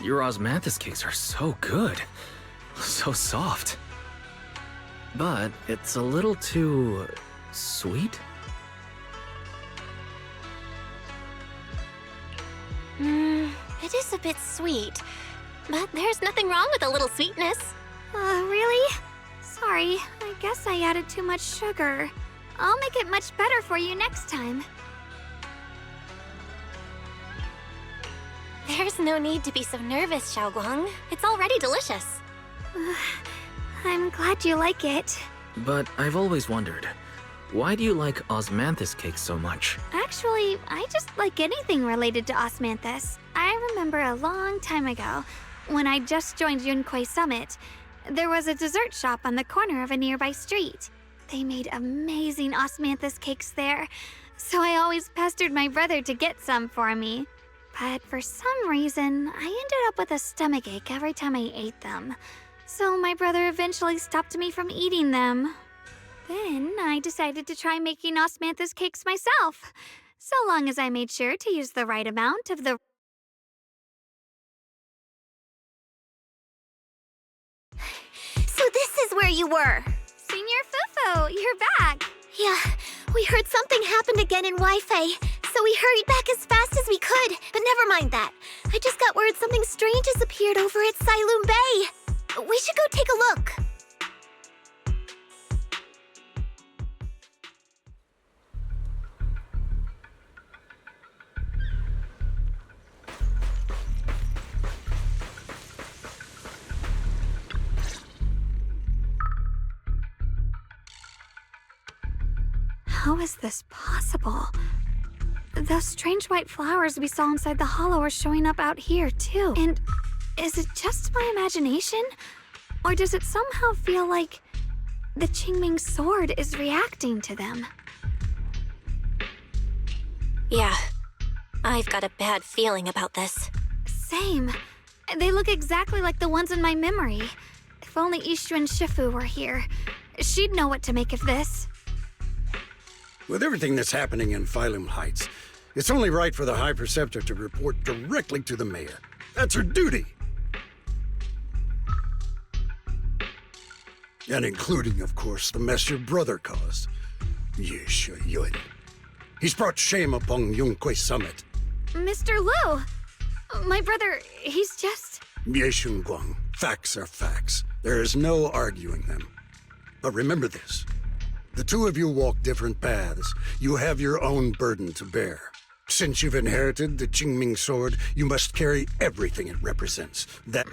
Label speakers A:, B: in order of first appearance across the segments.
A: Your osmanthus cakes are so good. So soft. But it's a little too... sweet?
B: It is a bit sweet. But there's nothing wrong with a little sweetness.
C: Really? Sorry, I guess I added too much sugar. I'll make it much better for you next time.
B: There's no need to be so nervous, Xiaoguang. It's already delicious.
C: I'm glad you like it.
A: But I've always wondered, why do you like osmanthus cakes so much?
C: Actually, I just like anything related to osmanthus. I remember a long time ago, when I just joined Yunquei Summit, there was a dessert shop on the corner of a nearby street. They made amazing osmanthus cakes there, so I always pestered my brother to get some for me. But for some reason, I ended up with a stomachache every time I ate them. So my brother eventually stopped me from eating them. Then I decided to try making osmanthus cakes myself, so long as I made sure to use the right amount of the...
B: So this is where you were.
C: Senior Fufu, you're back.
B: Yeah, we heard something happened again in Wi-Fi, so we hurried back as fast as we could. But never mind that. I just got word something strange has appeared over at Sailoon Bay. We should go take a look.
C: How is this possible? Those strange white flowers we saw inside the hollow are showing up out here, too. And is it just my imagination? Or does it somehow feel like the Qingming sword is reacting to them?
B: Yeah, I've got a bad feeling about this.
C: Same. They look exactly like the ones in my memory. If only Ishu and Shifu were here, she'd know what to make of this.
D: With everything that's happening in Phylum Heights, it's only right for the High Preceptor to report directly to the mayor. That's her duty. And including, of course, the mess your brother caused. Yeshu Yun. He's brought shame upon Yunquei Summit.
C: Mr. Liu! My brother, he's just...
D: Yeshun Guang, facts are facts. There is no arguing them. But remember this. The two of you walk different paths. You have your own burden to bear. Since you've inherited the Qingming sword, you must carry everything it represents. That...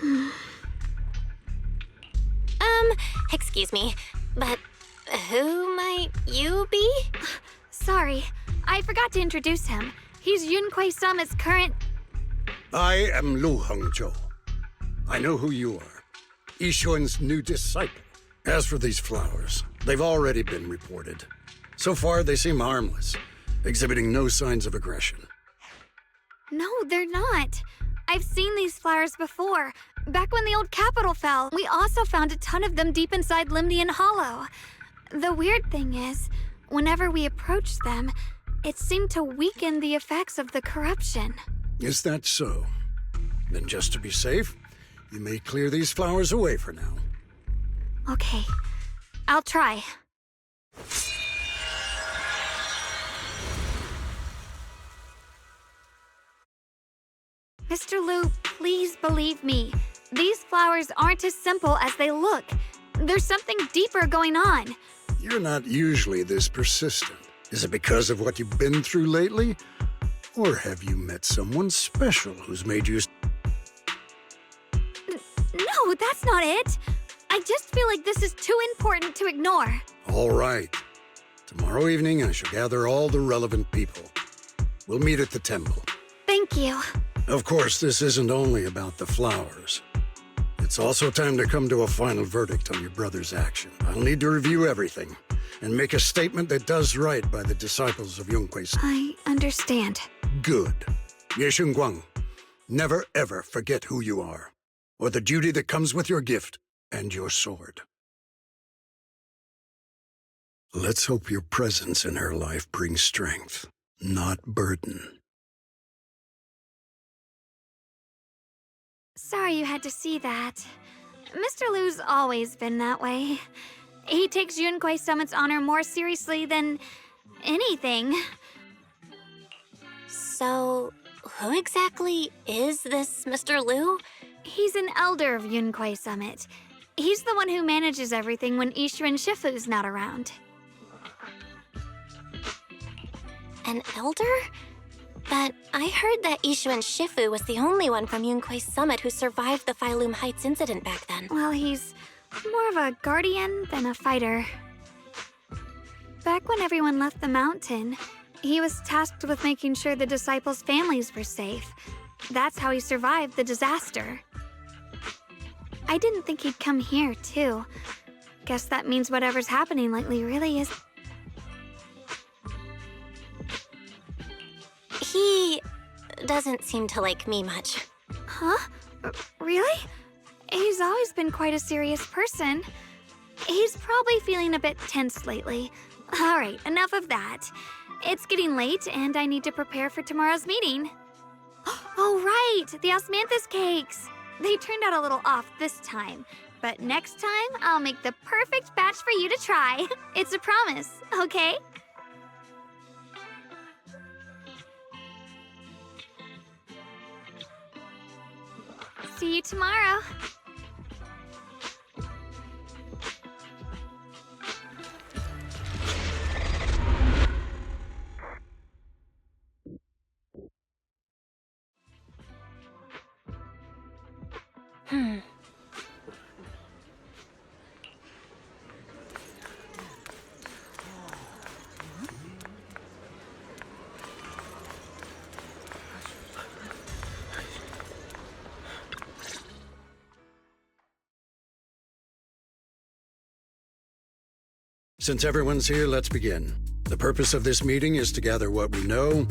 B: Excuse me, but who might you be?
C: Sorry, I forgot to introduce him. He's Yunquei Summit's current...
D: I am Lu Hongzhou. I know who you are. Yixuan's new disciple. As for these flowers, they've already been reported. So far, they seem harmless, exhibiting no signs of aggression.
C: No, they're not. I've seen these flowers before. Back when the old capital fell, we also found a ton of them deep inside Limdian Hollow. The weird thing is, whenever we approached them, it seemed to weaken the effects of the corruption.
D: Is that so? Then just to be safe, you may clear these flowers away for now.
C: Okay, I'll try. Mr. Liu, please believe me. These flowers aren't as simple as they look. There's something deeper going on.
D: You're not usually this persistent. Is it because of what you've been through lately? Or have you met someone special who's made you...
C: No, that's not it. I just feel like this is too important to ignore.
D: All right. Tomorrow evening, I shall gather all the relevant people. We'll meet at the temple.
C: Thank you.
D: Of course, this isn't only about the flowers. It's also time to come to a final verdict on your brother's action. I'll need to review everything and make a statement that does right by the disciples of Yunquei.
C: I understand.
D: Good. Yeshun Guang, never ever forget who you are, or the duty that comes with your gift and your sword. Let's hope your presence in her life brings strength, not burden.
C: Sorry you had to see that. Mr. Lu's always been that way. He takes Yunquei Summit's honor more seriously than anything.
B: So, who exactly is this Mr. Lu?
C: He's an elder of Yunquei Summit. He's the one who manages everything when Ishu and Shifu's not around.
B: An elder? But I heard that Ishu and Shifu was the only one from Yunquei Summit who survived the Phylum Heights incident back then.
C: Well, he's more of a guardian than a fighter. Back when everyone left the mountain, he was tasked with making sure the disciples' families were safe. That's how he survived the disaster. I didn't think he'd come here, too. Guess that means whatever's happening lately really is...
B: He doesn't seem to like me much.
C: Huh? Really? He's always been quite a serious person. He's probably feeling a bit tense lately. All right, enough of that. It's getting late, and I need to prepare for tomorrow's meeting. Oh, right, the osmanthus cakes. They turned out a little off this time, but next time I'll make the perfect batch for you to try. It's a promise, okay? See you tomorrow.
D: Since everyone's here, let's begin. The purpose of this meeting is to gather what we know,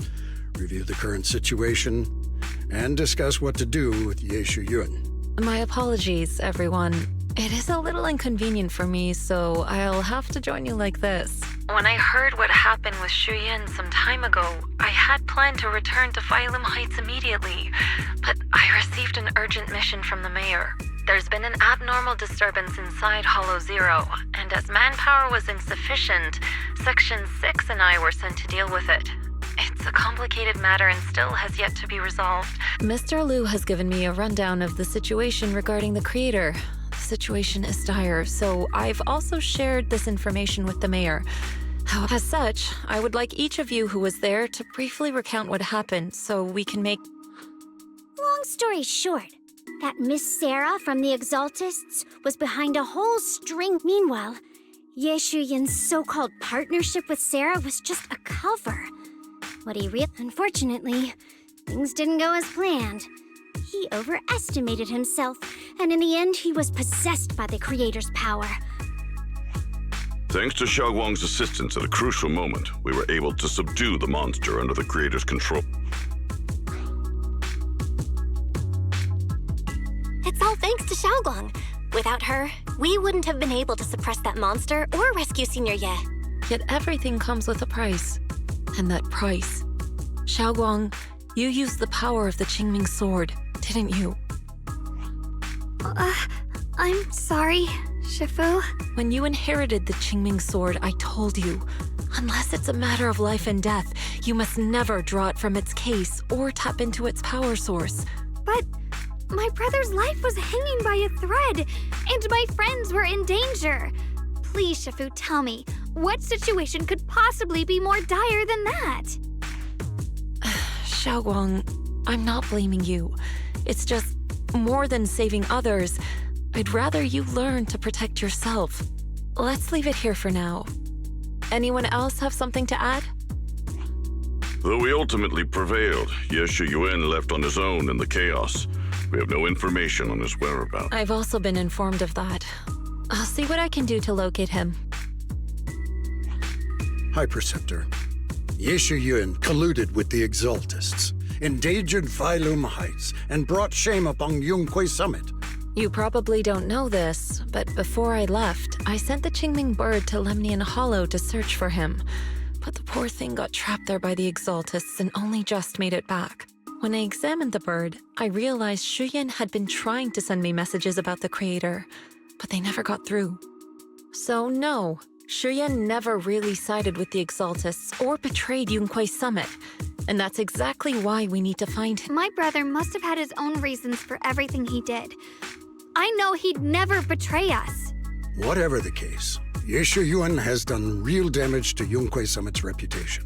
D: review the current situation, and discuss what to do with Ye Shuyun.
E: My apologies, everyone. It is a little inconvenient for me, so I'll have to join you like this. When I heard what happened with Shuyin some time ago, I had planned to return to Phylum Heights immediately, but I received an urgent mission from the mayor. There's been an abnormal disturbance inside Hollow Zero, and as manpower was insufficient, Section 6 and I were sent to deal with it. It's a complicated matter and still has yet to be resolved. Mr. Lu has given me a rundown of the situation regarding the creator. The situation is dire, so I've also shared this information with the mayor. As such, I would like each of you who was there to briefly recount what happened so we can make...
B: Long story short, that Miss Sarah from the Exaltists was behind a whole string. Meanwhile, Ye Shuyin's so-called partnership with Sarah was just a cover. Unfortunately, things didn't go as planned. He overestimated himself, and in the end, he was possessed by the Creator's power.
F: Thanks to Xiaoguang's assistance at a crucial moment, we were able to subdue the monster under the Creator's control.
B: It's all thanks to Xiaoguang. Without her, we wouldn't have been able to suppress that monster or rescue Senior Ye.
E: Yet everything comes with a price. And that price... Xiaoguang, you used the power of the Qingming sword, didn't you?
C: I'm sorry, Shifu.
E: When you inherited the Qingming sword, I told you, unless it's a matter of life and death, you must never draw it from its case or tap into its power source.
C: But my brother's life was hanging by a thread, and my friends were in danger. Please, Shifu, tell me, what situation could possibly be more dire than that?
E: Xiaoguang, I'm not blaming you. It's just, more than saving others, I'd rather you learn to protect yourself. Let's leave it here for now. Anyone else have something to add?
F: Though we ultimately prevailed, Ye Shuyun left on his own in the chaos. We have no information on his whereabouts.
E: I've also been informed of that. I'll see what I can do to locate him.
D: High Preceptor, Ye Shuyun colluded with the Exaltists, endangered Phylum Heights, and brought shame upon Yunquei Summit.
E: You probably don't know this, but before I left, I sent the Qingming bird to Lemnian Hollow to search for him. But the poor thing got trapped there by the Exaltists and only just made it back. When I examined the bird, I realized Shuyan had been trying to send me messages about the creator, but they never got through. So no, Shuyan never really sided with the Exaltists or betrayed Yunquei Summit, and that's exactly why we need to find him.
C: My brother must have had his own reasons for everything he did. I know he'd never betray us.
D: Whatever the case, Ye Shuyuan has done real damage to Yunquei Summit's reputation.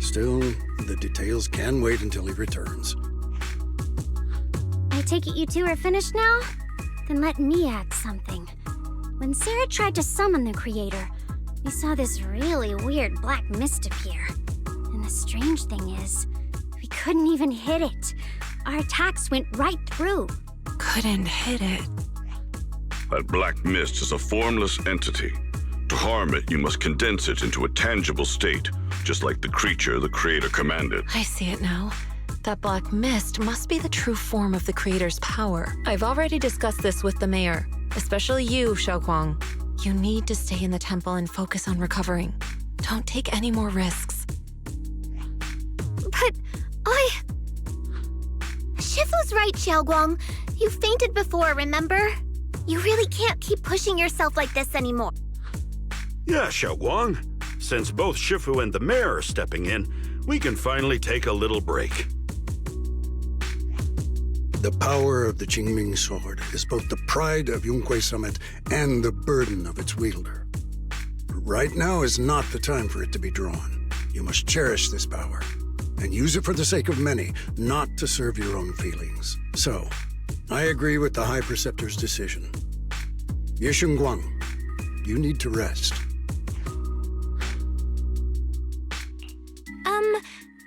D: Still, the details can wait until he returns.
B: I take it you two are finished now? Then let me add something. When Sarah tried to summon the creator, we saw this really weird black mist appear. And the strange thing is, we couldn't even hit it. Our attacks went right through.
E: Couldn't hit it.
F: That black mist is a formless entity. To harm it, you must condense it into a tangible state, just like the creature the creator commanded.
E: I see it now. That black mist must be the true form of the creator's power. I've already discussed this with the mayor, especially you, Xiaoguang. You need to stay in the temple and focus on recovering. Don't take any more risks.
C: But
B: Shifu's right, Xiaoguang. You fainted before, remember? You really can't keep pushing yourself like this anymore.
G: Yeah, Xiaoguang. Since both Shifu and the mayor are stepping in, we can finally take a little break.
D: The power of the Qingming sword is both the pride of Yunquei Summit and the burden of its wielder. Right now is not the time for it to be drawn. You must cherish this power and use it for the sake of many, not to serve your own feelings. So, I agree with the High Preceptor's decision. Yishun Guang, you need to rest.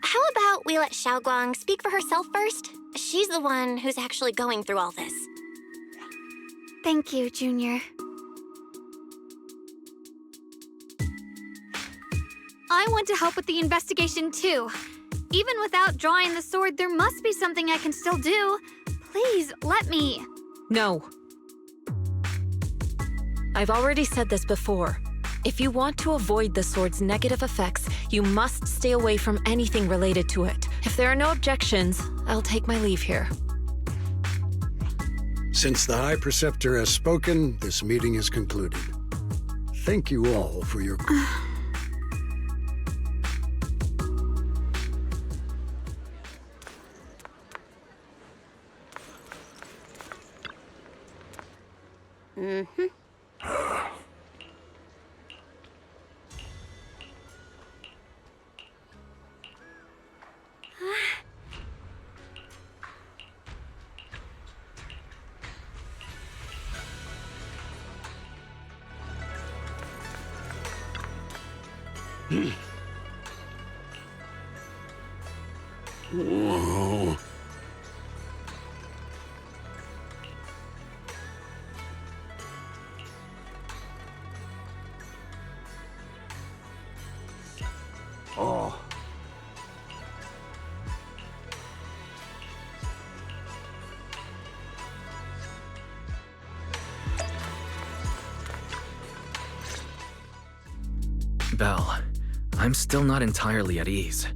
B: How about we let Xiaoguang speak for herself first? She's the one who's actually going through all this.
C: thank you, Junior. I want to help with the investigation too. Even without drawing the sword, there must be something I can still do. Please, let me.
E: No. I've already said this before. If you want to avoid the sword's negative effects, you must stay away from anything related to it. If there are no objections, I'll take my leave here.
D: Since the High Preceptor has spoken, this meeting is concluded. Thank you all for your... Whoa. Oh.
A: Belle, I'm still not entirely at ease.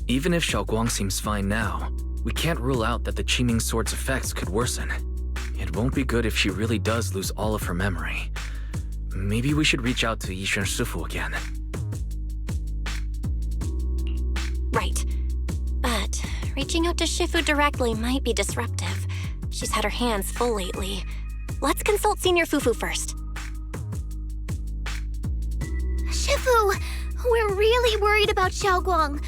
A: Even if Xiaoguang seems fine now, we can't rule out that the Qingming Sword's effects could worsen. It won't be good if she really does lose all of her memory. Maybe we should reach out to Yishun Shifu again.
B: Right. But reaching out to Shifu directly might be disruptive. She's had her hands full lately. Let's consult Senior Fufu first. Shifu! We're really worried about Xiaoguang.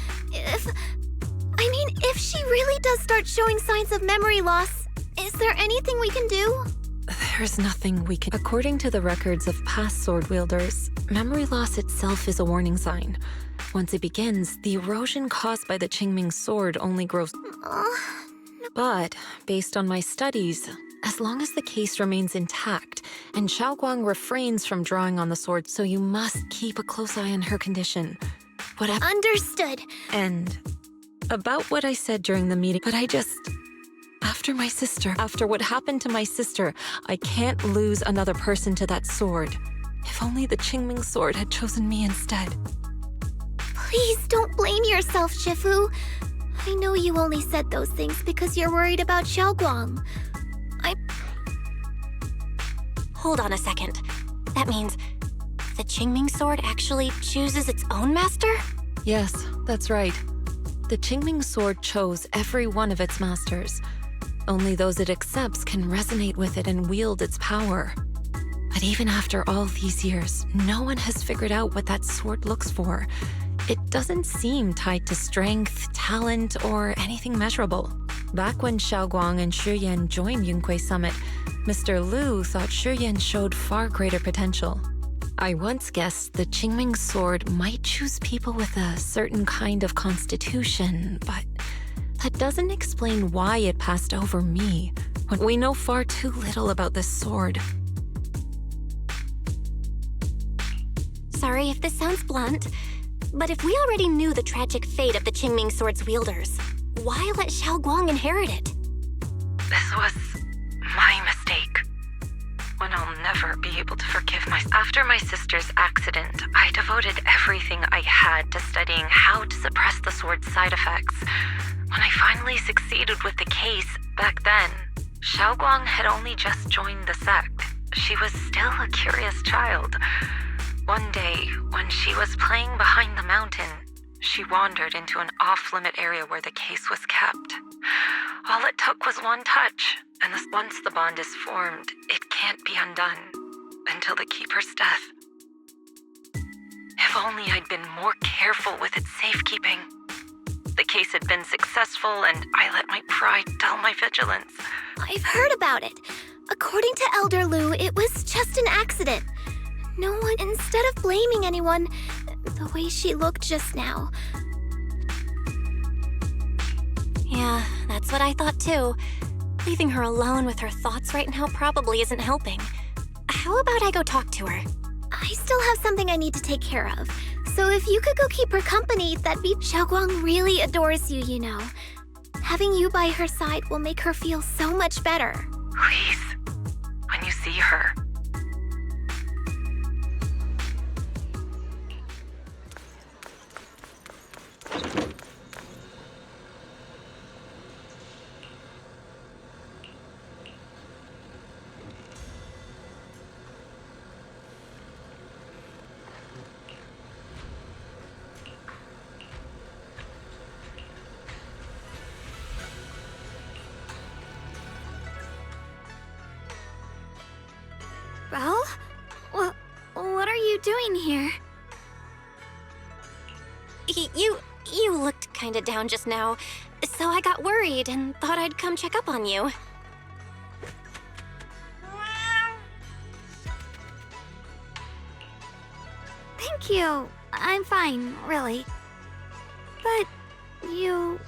B: If she really does start showing signs of memory loss, is there anything we can do?
E: There's nothing we can... According to the records of past sword wielders, memory loss itself is a warning sign. Once it begins, the erosion caused by the Qingming sword only grows... But, based on my studies, as long as the case remains intact, and Xiaoguang refrains from drawing on the sword, so you must keep a close eye on her condition. Whatever...
B: Understood.
E: And about what I said during the meeting, but after what happened to my sister, I can't lose another person to that sword. If only the Qingming sword had chosen me instead.
B: Please don't blame yourself, Shifu. I know you only said those things because you're worried about Xiaoguang.
H: Hold on a second. That means the Qingming sword actually chooses its own master?
E: Yes, that's right. The Qingming sword chose every one of its masters. Only those it accepts can resonate with it and wield its power. But even after all these years, no one has figured out what that sword looks for. It doesn't seem tied to strength, talent, or anything measurable. Back when Xiaoguang and Xu Yan joined Yunquei Summit, Mr. Liu thought Xu Yan showed far greater potential. I once guessed the Qingming sword might choose people with a certain kind of constitution, but that doesn't explain why it passed over me, when we know far too little about this sword.
H: Sorry if this sounds blunt, but if we already knew the tragic fate of the Qingming sword's wielders, why let Xiaoguang inherit it?
E: This was my mistake. One I'll never be able to forgive myself. After my sister's accident, I devoted everything I had to studying how to suppress the sword's side effects. When I finally succeeded with the case, back then, Xiaoguang had only just joined the sect. She was still a curious child. One day, when she was playing behind the mountain, she wandered into an off-limit area where the case was kept. All it took was one touch, and once the bond is formed, it can't be undone until the keeper's death. If only I'd been more careful with its safekeeping. The case had been successful, and I let my pride dull my vigilance.
B: I've heard about it. According to Elder Liu, it was just an accident. No one, instead of blaming anyone, the way she looked just now.
H: Yeah, that's what I thought too. Leaving her alone with her thoughts right now probably isn't helping. How about I go talk to her?
B: I still have something I need to take care of. So if you could go keep her company, that'd be... Xiaoguang really adores you, you know. Having you by her side will make her feel so much better.
E: Please, when you see her,
C: Well, what are you doing here?
H: You looked kinda down just now, so I got worried and thought I'd come check up on you.
C: Thank you. I'm fine, really. But you...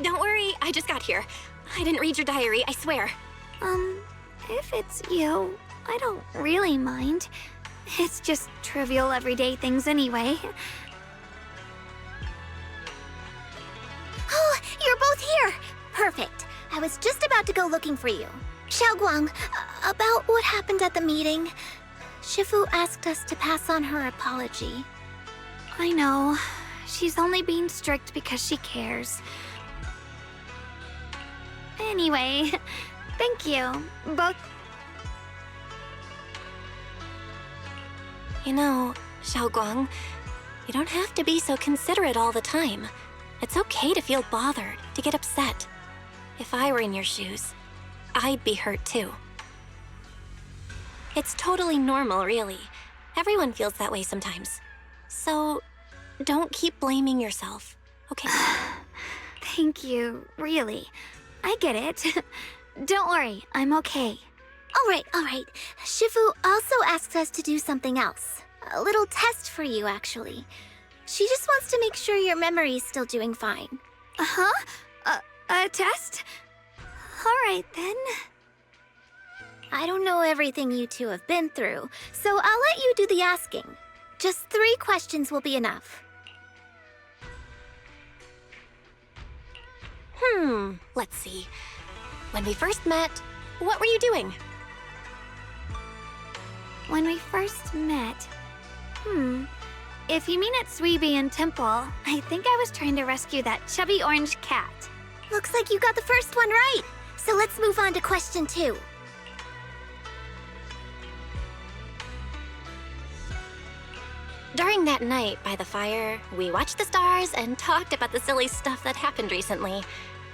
H: Don't worry, I just got here. I didn't read your diary, I swear.
C: If it's you, I don't really mind. It's just trivial everyday things anyway.
B: Oh, you're both here! Perfect. I was just about to go looking for you. Xiaoguang, about what happened at the meeting. Shifu asked us to pass on her apology.
C: I know. She's only being strict because she cares. Anyway, thank you, both.
H: You know, Xiaoguang, you don't have to be so considerate all the time. It's okay to feel bothered, to get upset. If I were in your shoes, I'd be hurt too. It's totally normal, really. Everyone feels that way sometimes. So, don't keep blaming yourself, okay?
C: Thank you, really. I get it. Don't worry, I'm okay.
B: All right. Shifu also asks us to do something else. A little test for you, actually. She just wants to make sure your memory's still doing fine.
C: Uh-huh? A test? All right, then.
B: I don't know everything you two have been through, so I'll let you do the asking. Just 3 questions will be enough.
H: Let's see. When we first met, what were you doing?
C: When we first met... If you mean at Suibian Temple, I think I was trying to rescue that chubby orange cat.
B: Looks like you got the first one right. So let's move on to question 2.
H: During that night by the fire, we watched the stars and talked about the silly stuff that happened recently.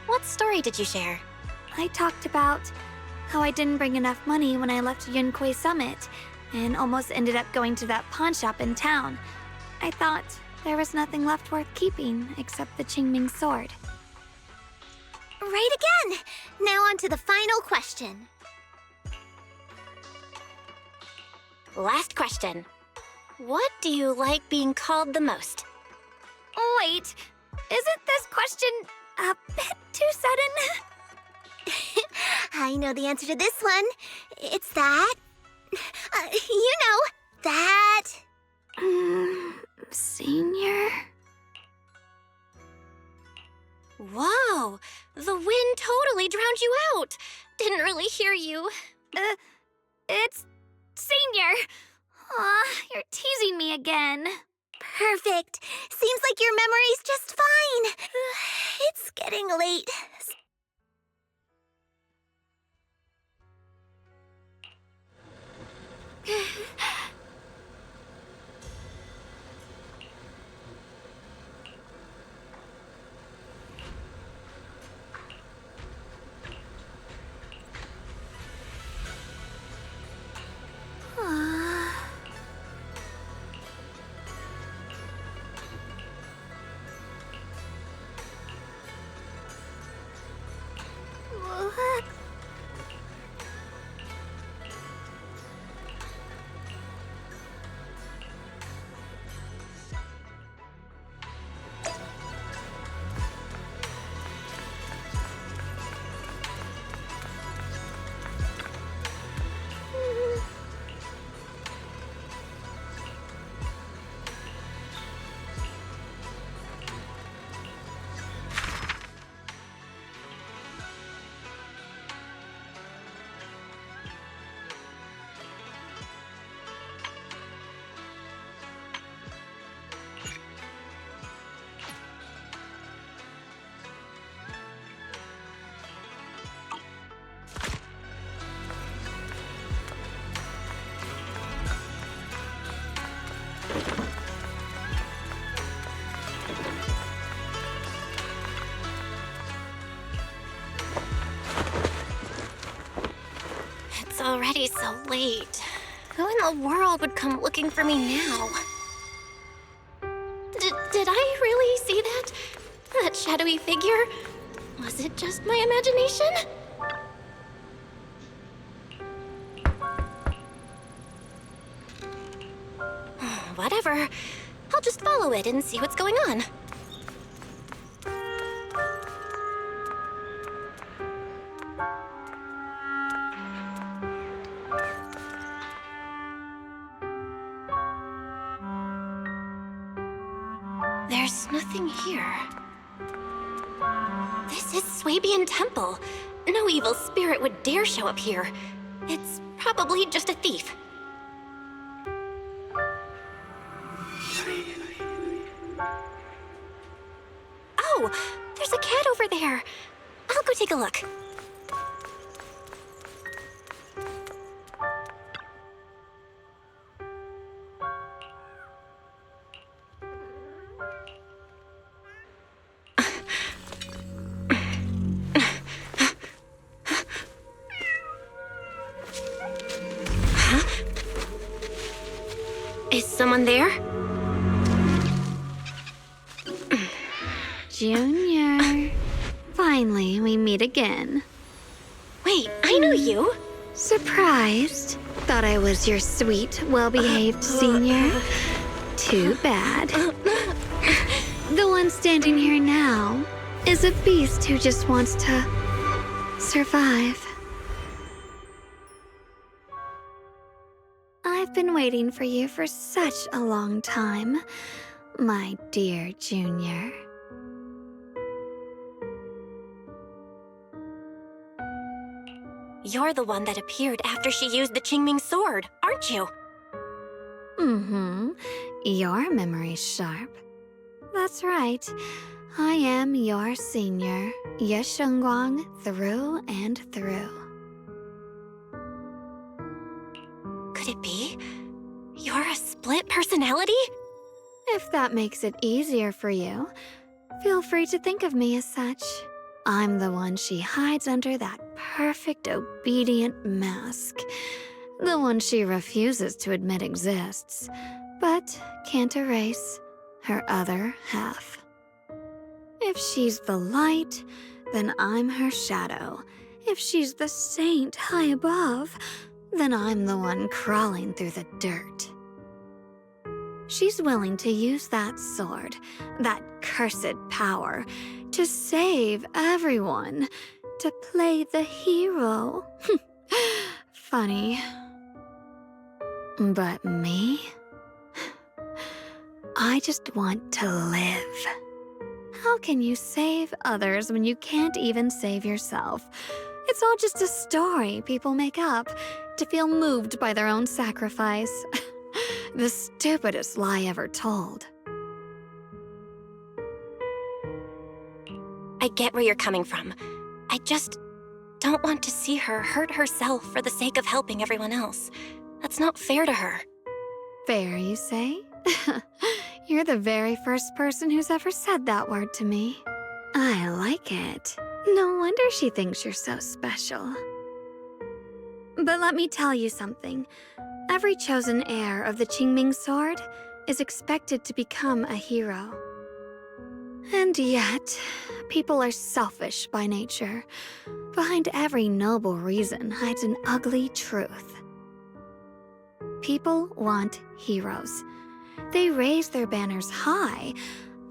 H: What story did you share?
C: I talked about how I didn't bring enough money when I left Yunkui Summit and almost ended up going to that pawn shop in town. I thought there was nothing left worth keeping except the Qingming sword.
B: Right again! Now on to the final question.
H: Last question. What do you like being called the most?
C: Wait, isn't this question a bit too sudden?
B: I know the answer to this one. It's that. You know, that.
C: Senior?
H: Whoa! The wind totally drowned you out! Didn't really hear you.
C: It's Senior! Aw, you're teasing me again.
B: Perfect. Seems like your memory's just fine. It's getting late.
H: It's already so late. Who in the world would come looking for me now? Did I really see that? That shadowy figure? Was it just my imagination? Whatever. I'll just follow it and see what's going on. There's nothing here. This is Swabian Temple. No evil spirit would dare show up here. It's probably just a thief. Oh, there's a cat over there. I'll go take a look. Is someone there?
C: Junior. Finally, we meet again.
H: Wait, I know you.
C: Surprised? Thought I was your sweet, well-behaved senior? Too bad. The one standing here now is a beast who just wants to survive. I've been waiting for you for such a long time, my dear Junior.
H: You're the one that appeared after she used the Qingming sword, aren't you?
C: Mm-hmm. your memory's sharp. That's right. I am your senior, Ye Shengguang, through and through.
H: Could it be? You're a split personality?
C: If that makes it easier for you, feel free to think of me as such. I'm the one she hides under that perfect obedient mask. The one she refuses to admit exists, but can't erase her other half. If she's the light, then I'm her shadow. If she's the saint high above, then I'm the one crawling through the dirt. She's willing to use that sword, that cursed power, to save everyone, to play the hero. Funny. But me? I just want to live. How can you save others when you can't even save yourself? It's all just a story people make up to feel moved by their own sacrifice. The stupidest lie ever told.
H: I get where you're coming from. I just don't want to see her hurt herself for the sake of helping everyone else. That's not fair to her.
C: Fair, you say? You're the very first person who's ever said that word to me. I like it. No wonder she thinks you're so special. But let me tell you something. Every chosen heir of the Qingming sword is expected to become a hero. And yet, people are selfish by nature. Behind every noble reason hides an ugly truth. People want heroes. They raise their banners high,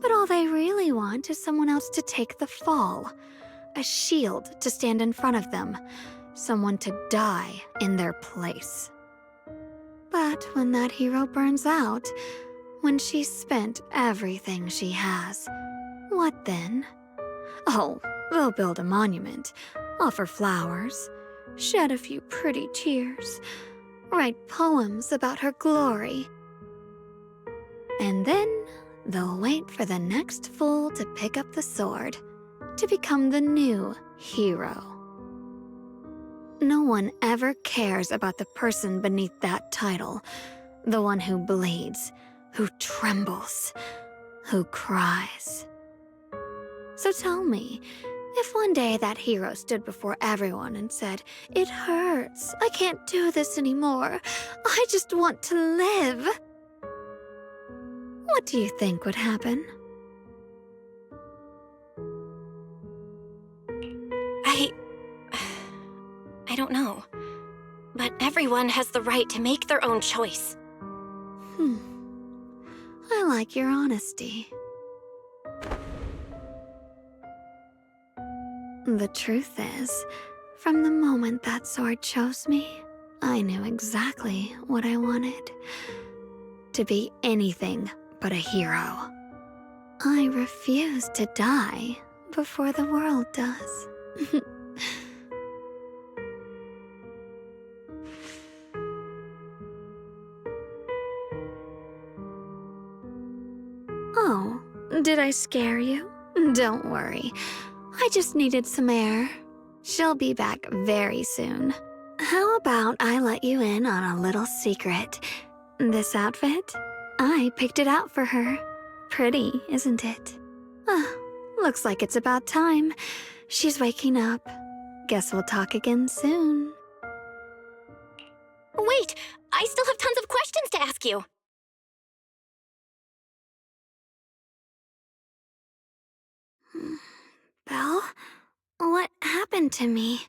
C: but all they really want is someone else to take the fall. A shield to stand in front of them. Someone to die in their place. But when that hero burns out, when she's spent everything she has, what then? Oh, they'll build a monument, offer flowers, shed a few pretty tears, write poems about her glory. And then they'll wait for the next fool to pick up the sword, to become the new hero. No one ever cares about the person beneath that title, the one who bleeds, who trembles, who cries. So tell me, if one day that hero stood before everyone and said, "It hurts, I can't do this anymore, I just want to live," what do you think would happen?
H: I don't know. But everyone has the right to make their own choice.
C: I like your honesty. The truth is, from the moment that sword chose me, I knew exactly what I wanted. To be anything but a hero. I refuse to die before the world does. Oh, did I scare you? Don't worry. I just needed some air. She'll be back very soon. How about I let you in on a little secret? This outfit? I picked it out for her. Pretty, isn't it? Looks like it's about time. She's waking up. Guess we'll talk again soon.
H: Wait! I still have tons of questions to ask you!
C: Belle? What happened to me?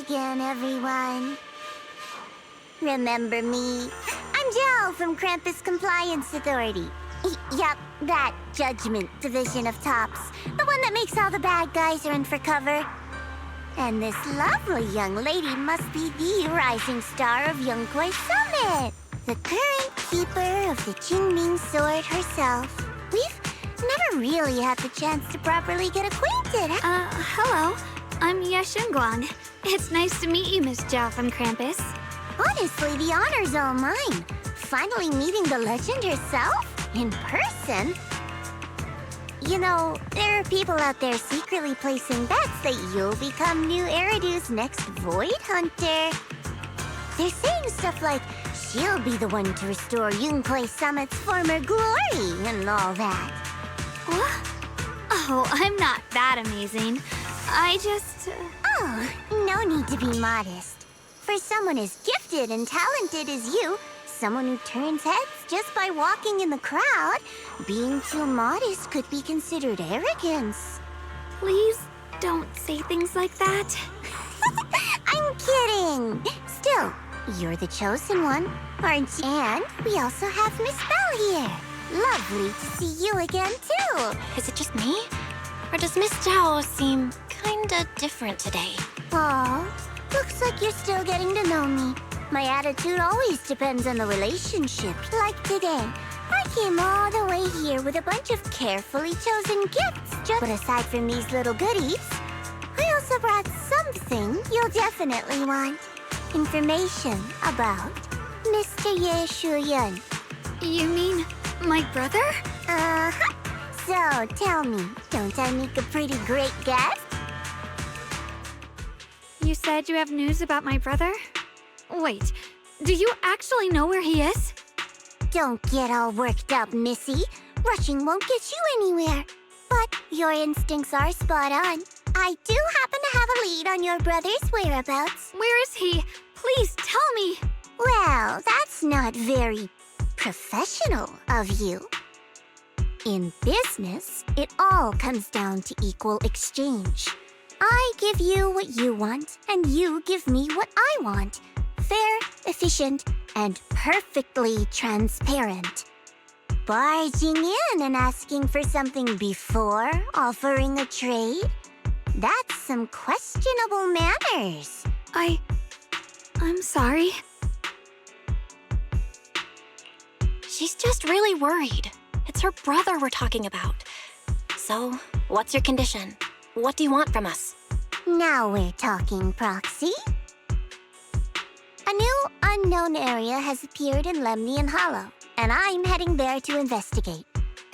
B: again, everyone. Remember me? I'm Jill from Krampus Compliance Authority. Yup, that Judgment Division of Tops. The one that makes all the bad guys run for cover. And this lovely young lady must be the rising star of Yongkoi Summit. The current keeper of the Qingming Sword herself. We've never really had the chance to properly get acquainted.
C: Hello. I'm Yashunguang. It's nice to meet you, Miss Zhao from Krampus.
B: Honestly, the honor's all mine. Finally meeting the legend herself? In person? You know, there are people out there secretly placing bets that you'll become new Eridu's next Void Hunter. They're saying stuff like, she'll be the one to restore Yunkwei Summit's former glory and all that.
C: What? Oh, I'm not that amazing. I just...
B: Oh, no need to be modest. For someone as gifted and talented as you, someone who turns heads just by walking in the crowd, being too modest could be considered arrogance.
C: Please don't say things like that.
B: I'm kidding. Still, you're the chosen one, aren't you? And we also have Miss Belle here. Lovely to see you again, too.
H: Is it just me? Or does Miss Zhao seem kinda different today?
B: Aw, looks like you're still getting to know me. My attitude always depends on the relationship. Like today, I came all the way here with a bunch of carefully chosen gifts. But aside from these little goodies, I also brought something you'll definitely want. Information about Mr. Ye Shuyun.
C: You mean my brother?
B: Uh-huh. So, tell me, don't I make a pretty great guess?
C: You said you have news about my brother? Wait, do you actually know where he is?
B: Don't get all worked up, Missy. Rushing won't get you anywhere. But your instincts are spot on. I do happen to have a lead on your brother's whereabouts.
C: Where is he? Please tell me.
B: Well, that's not very professional of you. In business, it all comes down to equal exchange. I give you what you want, and you give me what I want. Fair, efficient, and perfectly transparent. Barging in and asking for something before offering a trade? That's some questionable manners.
C: I'm sorry.
H: She's just really worried. It's her brother we're talking about. So, what's your condition? What do you want from us?
B: Now we're talking, Proxy. A new unknown area has appeared in Lemnian Hollow, and I'm heading there to investigate.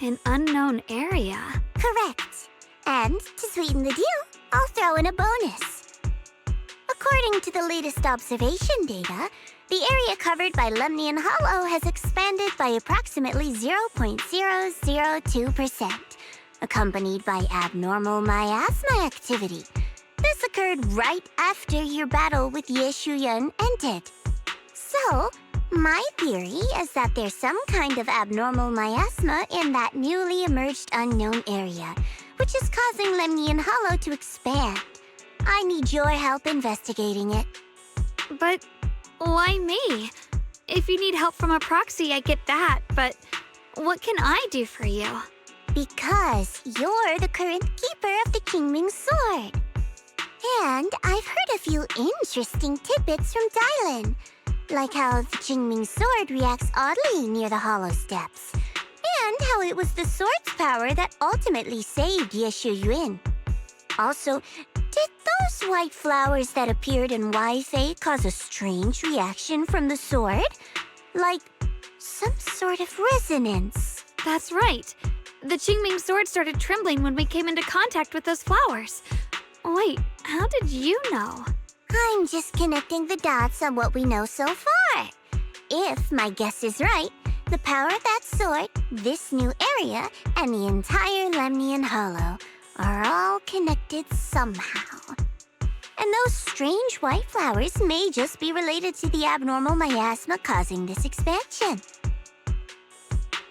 C: An unknown area?
B: Correct. And to sweeten the deal, I'll throw in a bonus. According to the latest observation data, the area covered by Lemnian Hollow has expanded by approximately 0.002%, accompanied by abnormal miasma activity. This occurred right after your battle with Ye Shuyun ended. So, my theory is that there's some kind of abnormal miasma in that newly emerged unknown area, which is causing Lemnian Hollow to expand. I need your help investigating it.
C: But why me? If you need help from a proxy, I get that, but what can I do for you?
B: Because you're the current keeper of the Qingming Sword. And I've heard a few interesting tidbits from Dylan, like how the Qingming Sword reacts oddly near the hollow steps, and how it was the sword's power that ultimately saved Ye Shuyun. Also, did those white flowers that appeared in Wi-Fi cause a strange reaction from the sword? Like some sort of resonance.
C: That's right. The Qingming Sword started trembling when we came into contact with those flowers. Wait, how did you know?
B: I'm just connecting the dots on what we know so far. If my guess is right, the power of that sword, this new area, and the entire Lemnian Hollow are all connected somehow. And those strange white flowers may just be related to the abnormal miasma causing this expansion.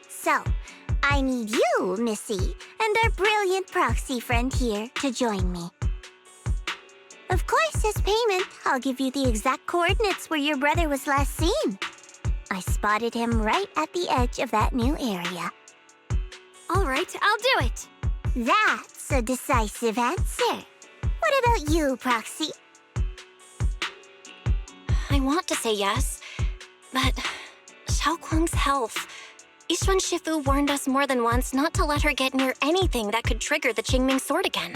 B: So, I need you, Missy, and our brilliant proxy friend here to join me. Of course, as payment, I'll give you the exact coordinates where your brother was last seen. I spotted him right at the edge of that new area.
C: All right, I'll do it.
B: That's a decisive answer. What about you, Proxy?
H: I want to say yes, but Xiaoguang's health. Yixuan Shifu warned us more than once not to let her get near anything that could trigger the Qingming sword again.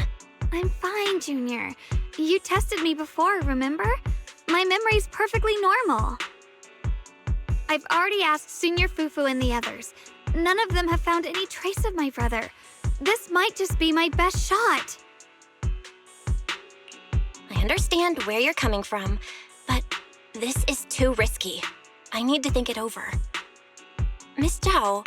C: I'm fine, Junior. You tested me before, remember? My memory's perfectly normal. I've already asked Senior Fufu and the others. None of them have found any trace of my brother. This might just be my best shot.
H: I understand where you're coming from, but this is too risky. I need to think it over. Miss Zhao,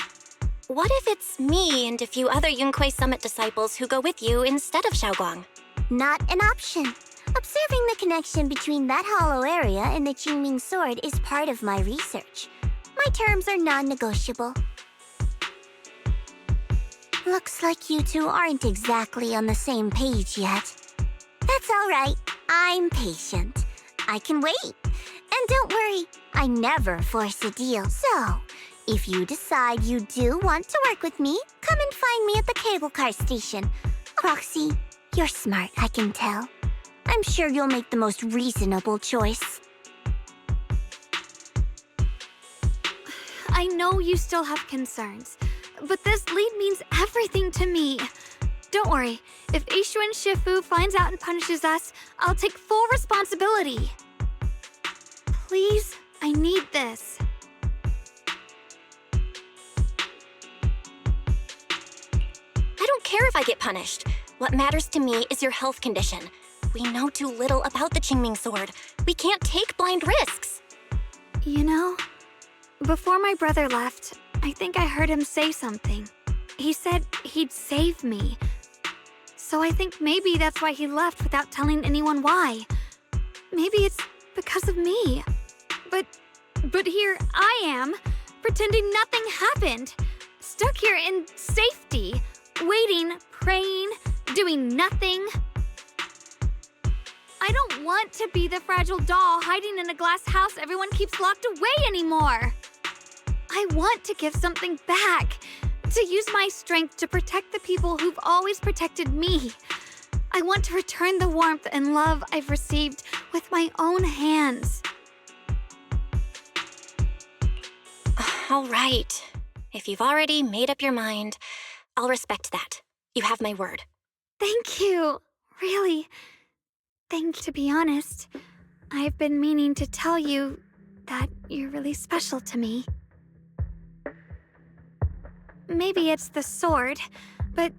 H: what if it's me and a few other Yunquei Summit disciples who go with you instead of Xiaoguang?
B: Not an option. Observing the connection between that hollow area and the Qingming sword is part of my research. My terms are non-negotiable. Looks like you two aren't exactly on the same page yet. That's all right. I'm patient. I can wait. And don't worry, I never force a deal. So, if you decide you do want to work with me, come and find me at the cable car station. Proxy, you're smart, I can tell. I'm sure you'll make the most reasonable choice.
C: I know you still have concerns, but this lead means everything to me. Don't worry, if Yixuan Shifu finds out and punishes us, I'll take full responsibility. Please, I need this.
H: I don't care if I get punished. What matters to me is your health condition. We know too little about the Qingming sword. We can't take blind risks.
C: You know, before my brother left, I think I heard him say something. He said he'd save me. So I think maybe that's why he left without telling anyone why. Maybe it's because of me. But here I am, pretending nothing happened. Stuck here in safety, waiting, praying, doing nothing. I don't want to be the fragile doll hiding in a glass house everyone keeps locked away anymore. I want to give something back, to use my strength to protect the people who've always protected me. I want to return the warmth and love I've received with my own hands.
H: All right. If you've already made up your mind, I'll respect that. You have my word.
C: Thank you. Really. To be honest, I've been meaning to tell you that you're really special to me. Maybe it's the sword, but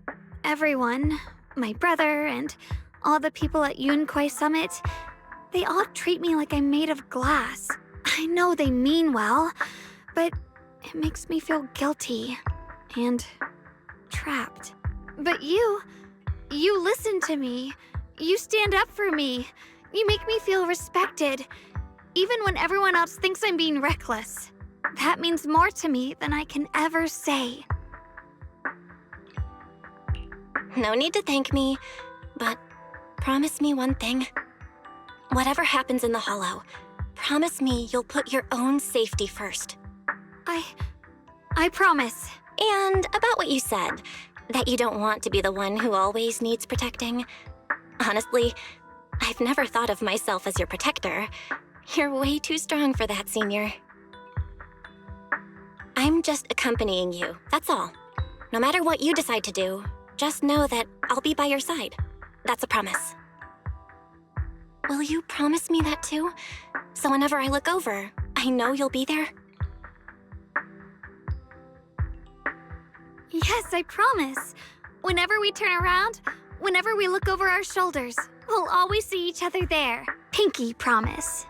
C: everyone, my brother and all the people at Yunquei Summit, they all treat me like I'm made of glass. I know they mean well, but it makes me feel guilty and trapped. But you listen to me. You stand up for me. You make me feel respected, even when everyone else thinks I'm being reckless. That means more to me than I can ever say.
H: No need to thank me, but promise me one thing. Whatever happens in the Hollow, promise me you'll put your own safety first.
C: I promise.
H: And about what you said, that you don't want to be the one who always needs protecting. Honestly, I've never thought of myself as your protector. You're way too strong for that, Senior. I'm just accompanying you, that's all. No matter what you decide to do, just know that I'll be by your side. That's a promise. Will you promise me that too? So whenever I look over, I know you'll be there?
C: Yes, I promise. Whenever we turn around, whenever we look over our shoulders, we'll always see each other there. Pinky promise.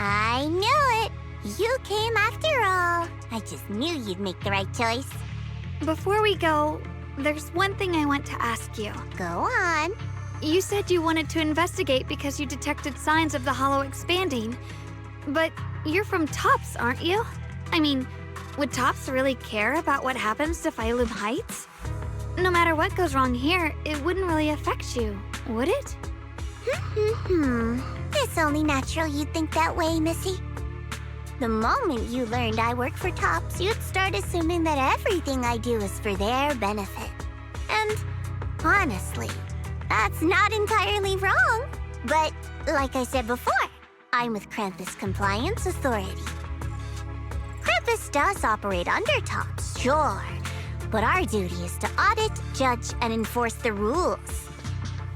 B: I knew it. You came after all. I just knew you'd make the right choice.
C: Before we go, there's one thing I want to ask you.
B: Go on.
C: You said you wanted to investigate because you detected signs of the hollow expanding. But you're from Tops, aren't you? I mean, would Tops really care about what happens to Phylum Heights? No matter what goes wrong here, it wouldn't really affect you, would it?
B: It's only natural you'd think that way, Missy. The moment you learned I work for Tops, you'd start assuming that everything I do is for their benefit. And honestly, that's not entirely wrong. But like I said before, I'm with Krampus Compliance Authority. Krampus does operate under Tops, sure, but our duty is to audit, judge, and enforce the rules.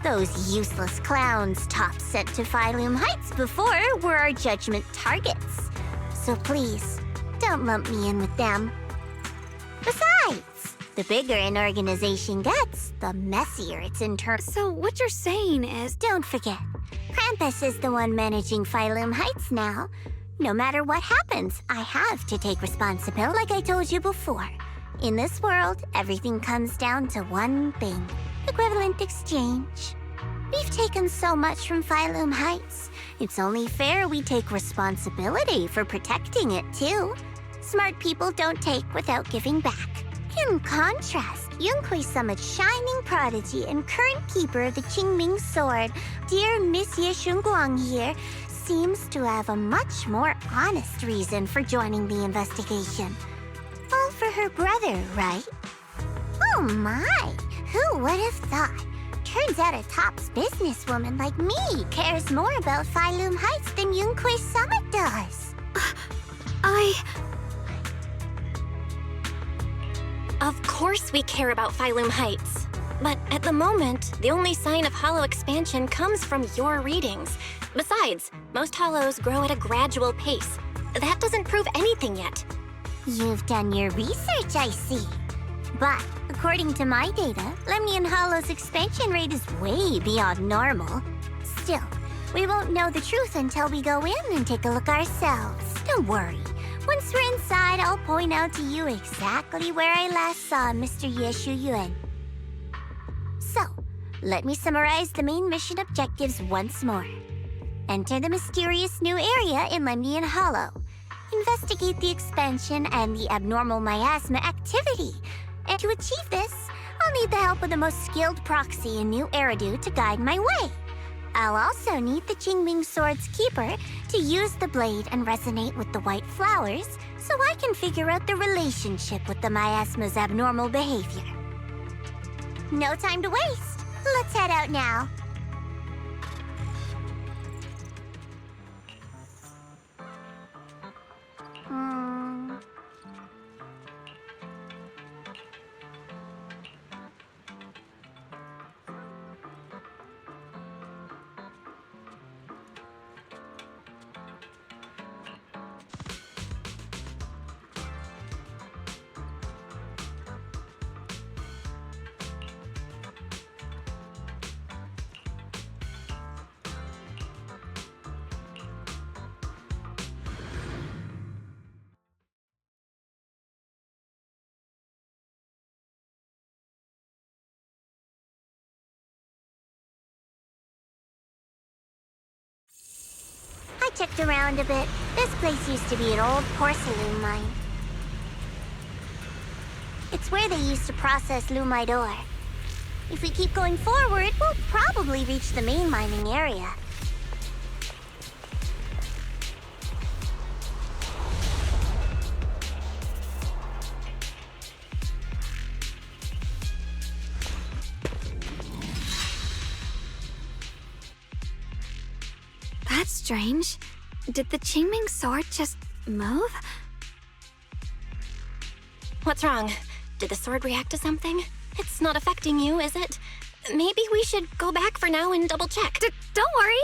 B: Those useless clowns Tops sent to Phylum Heights before were our judgment targets. So please, don't lump me in with them. Besides, the bigger an organization gets, the messier its internal.
C: So what you're saying is...
B: Don't forget, Krampus is the one managing Phylum Heights now. No matter what happens, I have to take responsibility. Like I told you before, in this world, everything comes down to one thing: equivalent exchange. We've taken so much from Phylum Heights. It's only fair we take responsibility for protecting it, too. Smart people don't take without giving back. In contrast, Yunhui Summit's shining prodigy and current keeper of the Qingming Sword, dear Monsieur Shunguang here, seems to have a much more honest reason for joining the investigation. All for her brother, right? Oh my! Who would have thought? Turns out a Tops businesswoman like me cares more about Phylum Heights than Yunhui Summit does.
H: Of course we care about Phylum Heights. But at the moment, the only sign of hollow expansion comes from your readings. Besides, most hollows grow at a gradual pace. That doesn't prove anything yet.
B: You've done your research, I see. But according to my data, Lemnian Hollow's expansion rate is way beyond normal. Still, we won't know the truth until we go in and take a look ourselves. Don't worry. Once we're inside, I'll point out to you exactly where I last saw Mr. Yeshu Yuan. So, let me summarize the main mission objectives once more. Enter the mysterious new area in Lemnian Hollow. Investigate the expansion and the abnormal miasma activity. And to achieve this, I'll need the help of the most skilled proxy in New Eridu to guide my way. I'll also need the Qingming Sword's keeper to use the blade and resonate with the white flowers so I can figure out the relationship with the miasma's abnormal behavior. No time to waste. Let's head out now. I checked around a bit. This place used to be an old porcelain mine. It's where they used to process lumite ore. If we keep going forward, we'll probably reach the main mining area.
C: That's strange. Did the Qingming Sword just move?
H: What's wrong? Did the sword react to something? It's not affecting you, is it? Maybe we should go back for now and double check.
C: Don't worry.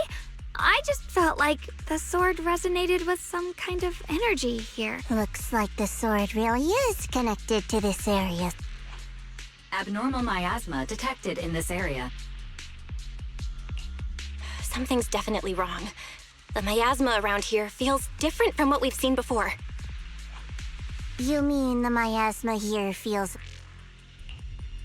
C: I just felt like the sword resonated with some kind of energy here.
B: Looks like the sword really is connected to this area.
I: Abnormal miasma detected in this area.
H: Something's definitely wrong. The miasma around here feels different from what we've seen before.
B: You mean the miasma here feels...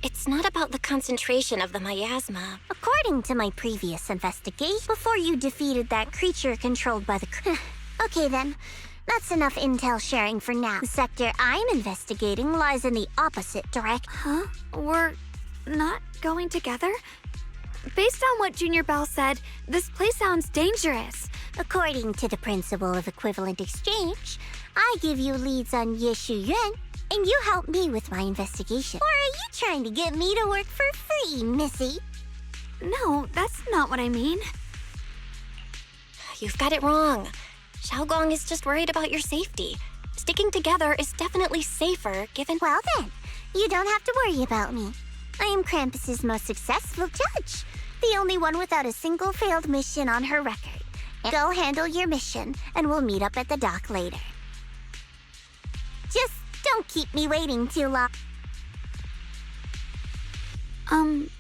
H: It's not about the concentration of the miasma.
B: According to my previous investigation, before you defeated that creature controlled by the... Okay then, that's enough intel sharing for now. The sector I'm investigating lies in the opposite direction.
C: Huh? We're not going together? Based on what Junior Bell said, this place sounds dangerous.
B: According to the principle of equivalent exchange, I give you leads on Yeshu Yuan, and you help me with my investigation. Or are you trying to get me to work for free, Missy?
C: No, that's not what I mean.
H: You've got it wrong. Xiaoguang is just worried about your safety. Sticking together is definitely safer, given...
B: Well then, you don't have to worry about me. I am Krampus's most successful judge. The only one without a single failed mission on her record. Go handle your mission, and we'll meet up at the dock later. Just don't keep me waiting too long.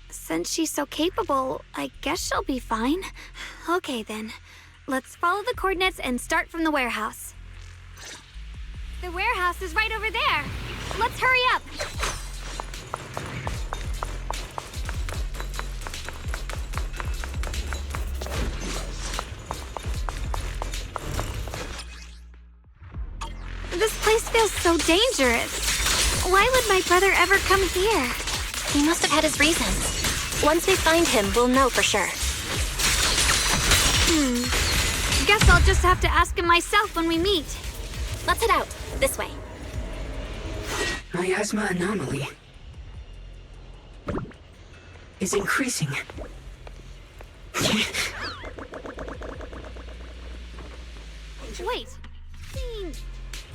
C: Since she's so capable, I guess she'll be fine. Okay then, let's follow the coordinates and start from the warehouse. The warehouse is right over there. Let's hurry up. This place feels so dangerous. Why would my brother ever come here?
H: He must have had his reasons. Once we find him, we'll know for sure.
C: Guess I'll just have to ask him myself when we meet.
H: Let's head out. This way.
J: Miasma anomaly is increasing.
C: Wait.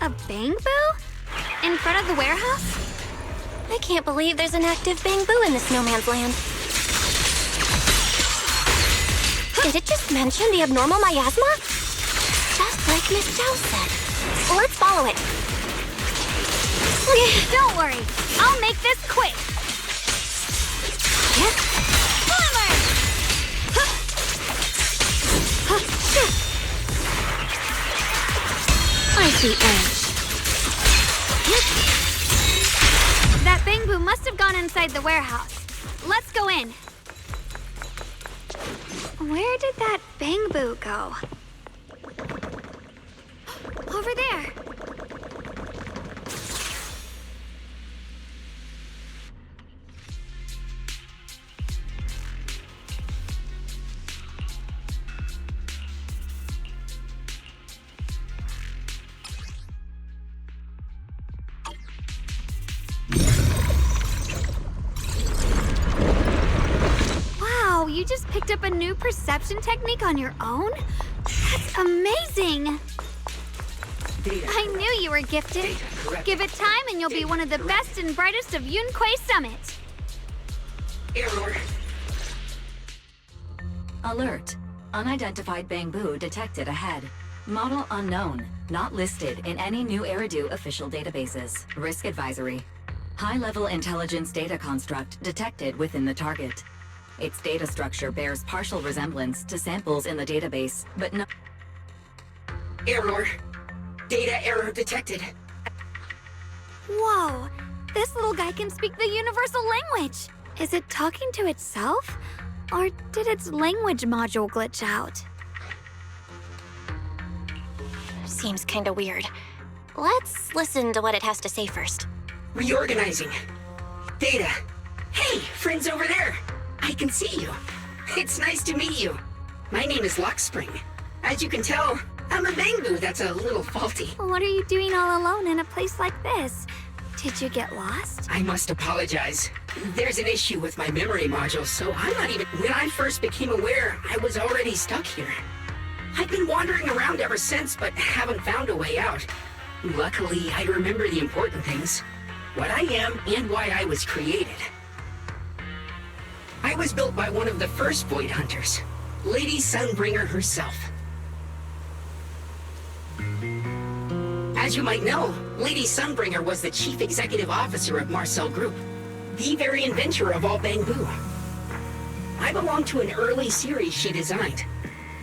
C: A bamboo? In front of the warehouse?
H: I can't believe there's an active bamboo in the snowman's land. Did it just mention the abnormal miasma? Just like Miss Zhao said. Let's follow it.
C: Don't worry. I'll make this quick. Forward! I see edge. That bamboo must have gone inside the warehouse. Let's go in. Where did that bamboo go? Over there. Wow, you just picked up a new perception technique on your own? That's amazing! I knew you were gifted. Give it time and you'll be one of the best and brightest of Yunquay Summit.
J: Error.
I: Alert. Unidentified bamboo detected ahead. Model unknown. Not listed in any new Eridu official databases. Risk advisory. High-level intelligence data construct detected within the target. Its data structure bears partial resemblance to samples in the database, but no...
J: Error. Data error detected.
C: Whoa! This little guy can speak the universal language! Is it talking to itself? Or did its language module glitch out?
H: Seems kinda weird. Let's listen to what it has to say first.
J: Reorganizing. Data. Hey, friends over there. I can see you. It's nice to meet you. My name is Lockspring. As you can tell, I'm a bamboo that's a little faulty.
C: What are you doing all alone in a place like this? Did you get lost?
J: I must apologize. There's an issue with my memory module, so I'm not even... When I first became aware, I was already stuck here. I've been wandering around ever since, but haven't found a way out. Luckily, I remember the important things. What I am and why I was created. I was built by one of the first Void Hunters, Lady Sunbringer herself. As you might know, Lady Sunbringer was the chief executive officer of Marcel Group, the very inventor of all bamboo. I belong to an early series she designed.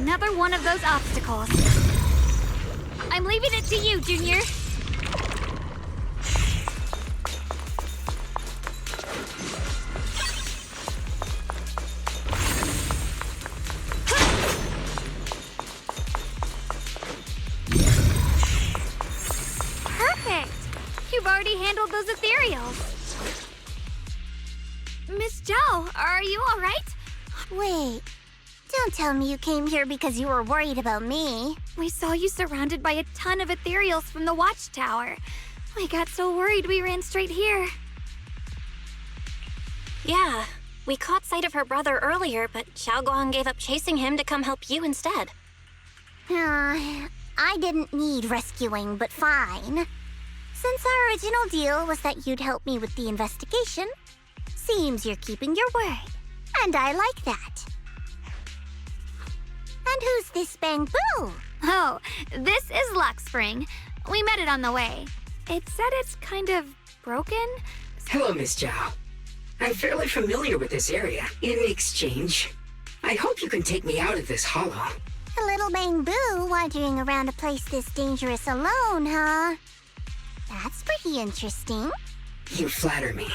C: Another one of those obstacles. I'm leaving it to you, Junior. Perfect! You've already handled those ethereals. Miss Zhao, are you all right?
B: Wait. Don't tell me you came here because you were worried about me.
C: We saw you surrounded by a ton of ethereals from the watchtower. We got so worried we ran straight here.
H: Yeah, we caught sight of her brother earlier, but Xiaoguang gave up chasing him to come help you instead.
B: I didn't need rescuing, but fine. Since our original deal was that you'd help me with the investigation, seems you're keeping your word. And I like that. And who's this Bang-Boo?
C: Oh, this is Luxspring. We met it on the way. It said it's kind of broken.
J: Hello, Miss Zhao. I'm fairly familiar with this area. In exchange, I hope you can take me out of this hollow.
B: A little Bang-Boo wandering around a place this dangerous alone, huh? That's pretty interesting.
J: You flatter me.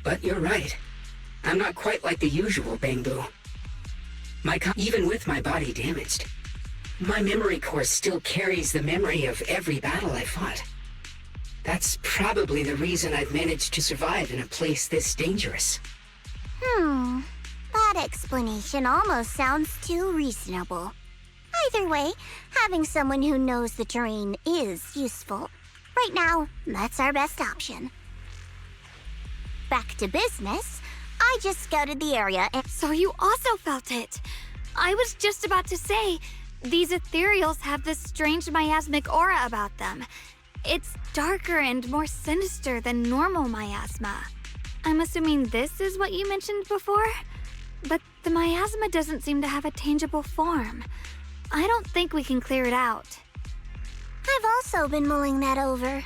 J: But you're right. I'm not quite like the usual Bang-Boo. Even with my body damaged, my memory core still carries the memory of every battle I fought. That's probably the reason I've managed to survive in a place this dangerous.
B: That explanation almost sounds too reasonable. Either way, having someone who knows the terrain is useful. Right now, that's our best option. Back to business. I just scouted the area and—
C: So you also felt it. I was just about to say, these ethereals have this strange miasmic aura about them. It's darker and more sinister than normal miasma. I'm assuming this is what you mentioned before? But the miasma doesn't seem to have a tangible form. I don't think we can clear it out.
B: I've also been mulling that over.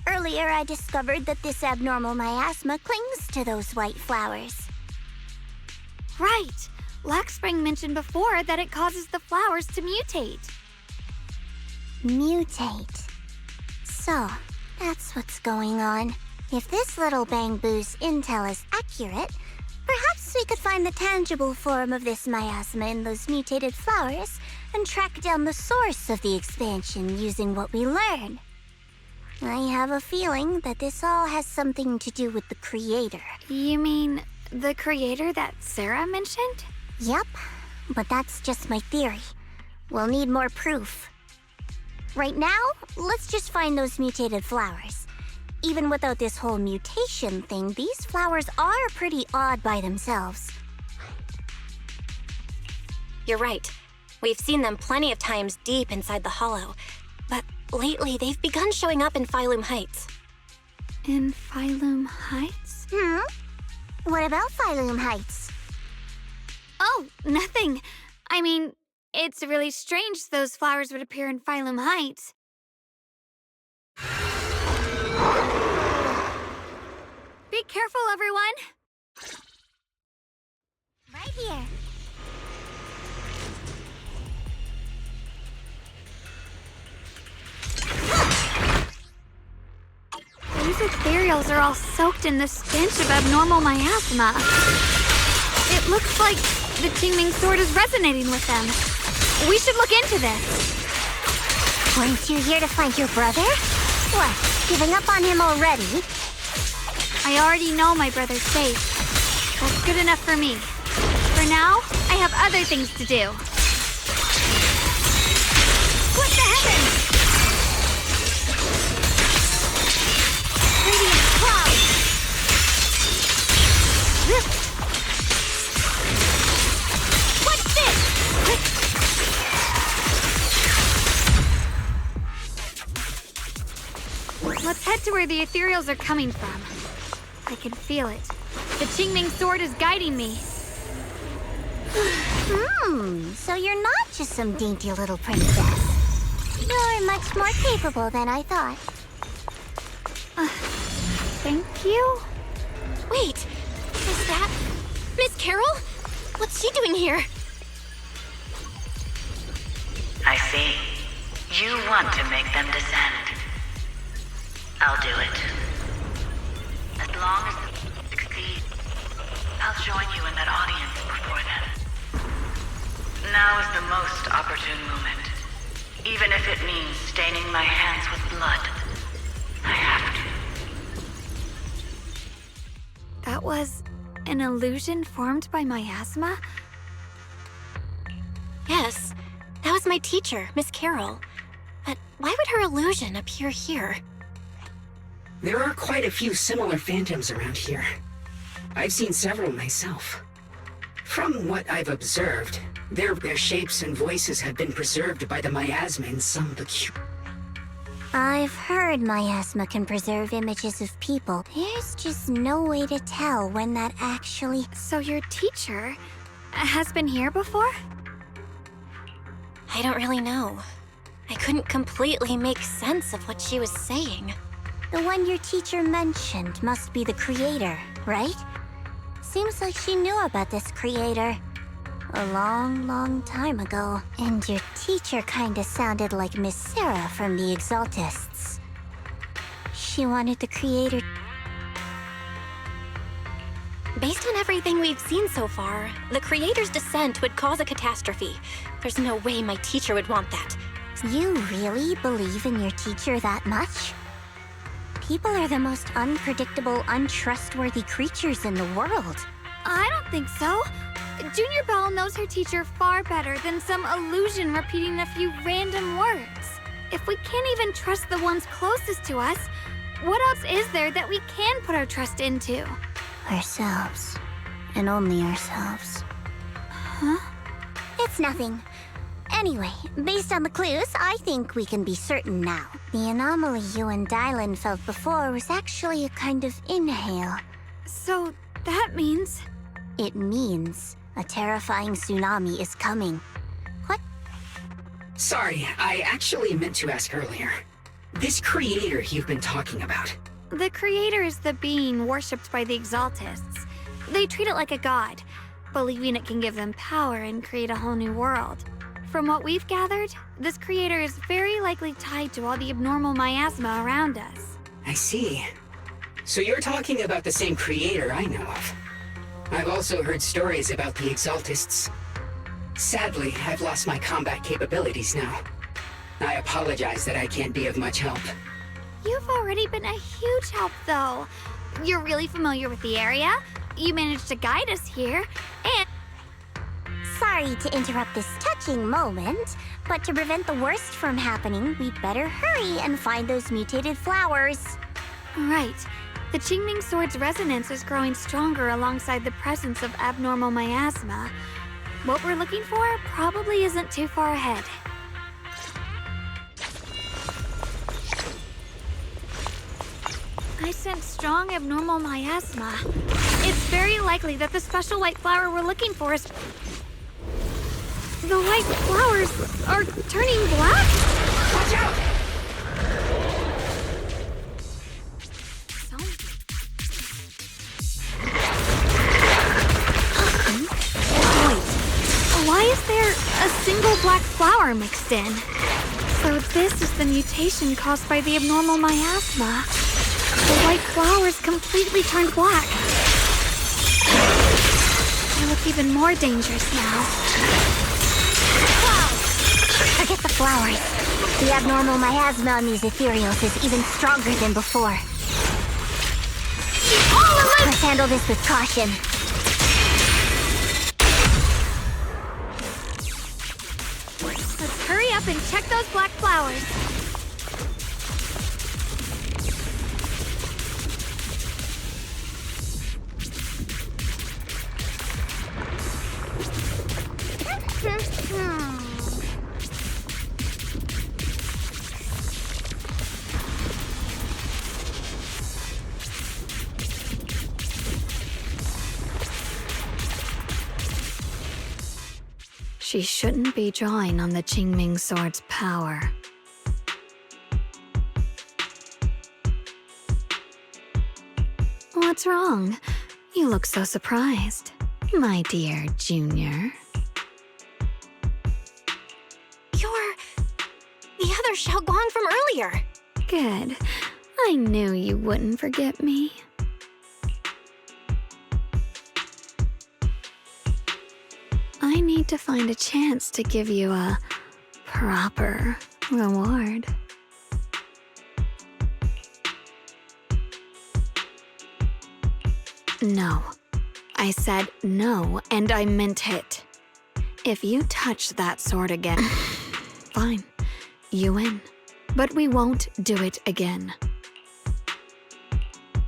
B: Earlier, I discovered that this abnormal miasma clings to those white flowers.
C: Right! Luxspring mentioned before that it causes the flowers to mutate.
B: Mutate. So, that's what's going on. If this little Bang-Boo's intel is accurate, perhaps we could find the tangible form of this miasma in those mutated flowers and track down the source of the expansion using what we learn. I have a feeling that this all has something to do with the creator.
C: You mean the creator that Sarah mentioned?
B: Yep, but that's just my theory. We'll need more proof. Right now, let's just find those mutated flowers. Even without this whole mutation thing, these flowers are pretty odd by themselves.
H: You're right. We've seen them plenty of times deep inside the hollow. But lately, they've begun showing up in Phylum Heights.
C: In Phylum Heights?
B: What about Phylum Heights?
C: Oh, nothing. I mean, it's really strange those flowers would appear in Phylum Heights. Be careful, everyone!
B: Right here.
C: These ethereals are all soaked in the stench of abnormal miasma. It looks like the Qingming sword is resonating with them. We should look into this.
B: Weren't you here to find your brother? What, giving up on him already?
C: I already know my brother's safe. That's good enough for me. For now, I have other things to do. What the heavens? Radiant cloud! What's this? Let's head to where the ethereals are coming from. I can feel it. The Qingming sword is guiding me.
B: So you're not just some dainty little princess. You're much more capable than I thought.
C: Thank you?
H: Wait, is that Miss Carol? What's she doing here?
K: I see. You want to make them descend. I'll do it. As long as you succeed, I'll join you in that audience before then. Now is the most opportune moment. Even if it means staining my hands with blood, I have to.
C: That was an illusion formed by miasma?
H: Yes, that was my teacher, Miss Carroll. But why would her illusion appear here?
J: There are quite a few similar phantoms around here. I've seen several myself. From what I've observed, their shapes and voices have been preserved by the miasma in some peculiar...
B: I've heard miasma can preserve images of people. There's just no way to tell when that actually...
C: So your teacher has been here before?
H: I don't really know. I couldn't completely make sense of what she was saying.
B: The one your teacher mentioned must be the creator, right? Seems like she knew about this creator a long time ago. And your teacher kinda sounded like Miss Sarah from the Exaltists. She wanted the creator...
H: Based on everything we've seen so far, the creator's descent would cause a catastrophe. There's no way my teacher would want that.
B: You really believe in your teacher that much? People are the most unpredictable, untrustworthy creatures in the world.
C: I don't think so. Junior Belle knows her teacher far better than some illusion repeating a few random words. If we can't even trust the ones closest to us, what else is there that we can put our trust into?
B: Ourselves. And only ourselves.
C: Huh?
B: It's nothing. Anyway, based on the clues, I think we can be certain now. The anomaly you and Dylan felt before was actually a kind of inhale.
C: So that means...
B: It means a terrifying tsunami is coming. What?
J: Sorry, I actually meant to ask earlier. This creator you've been talking about.
C: The creator is the being worshipped by the Exaltists. They treat it like a god, believing it can give them power and create a whole new world. From what we've gathered, this creator is very likely tied to all the abnormal miasma around us.
J: I see. So you're talking about the same creator I know of. I've also heard stories about the Exaltists. Sadly, I've lost my combat capabilities now. I apologize that I can't be of much help.
C: You've already been a huge help, though. You're really familiar with the area, you managed to guide us here, and...
B: Sorry to interrupt this touching moment, but to prevent the worst from happening, we'd better hurry and find those mutated flowers.
C: Right. The Qingming Sword's resonance is growing stronger alongside the presence of abnormal miasma. What we're looking for probably isn't too far ahead. I sense strong abnormal miasma. It's very likely that the special white flower we're looking for is... The white flowers are turning black?
J: Watch out!
C: Wait, why is there a single black flower mixed in? So this is the mutation caused by the abnormal miasma. The white flowers completely turned black. They look even more dangerous now.
B: Forget the flowers. The abnormal miasma on these ethereals is even stronger than before. Let's handle this with caution.
C: Let's hurry up and check those black flowers. She shouldn't be drawing on the Qingming Sword's power. What's wrong? You look so surprised, my dear Junior.
H: You're... other Xiaoguang from earlier.
C: Good. I knew you wouldn't forget me. I need to find a chance to give you a proper reward. No. I said no, and I meant it. If you touch that sword again, fine, you win. But we won't do it again.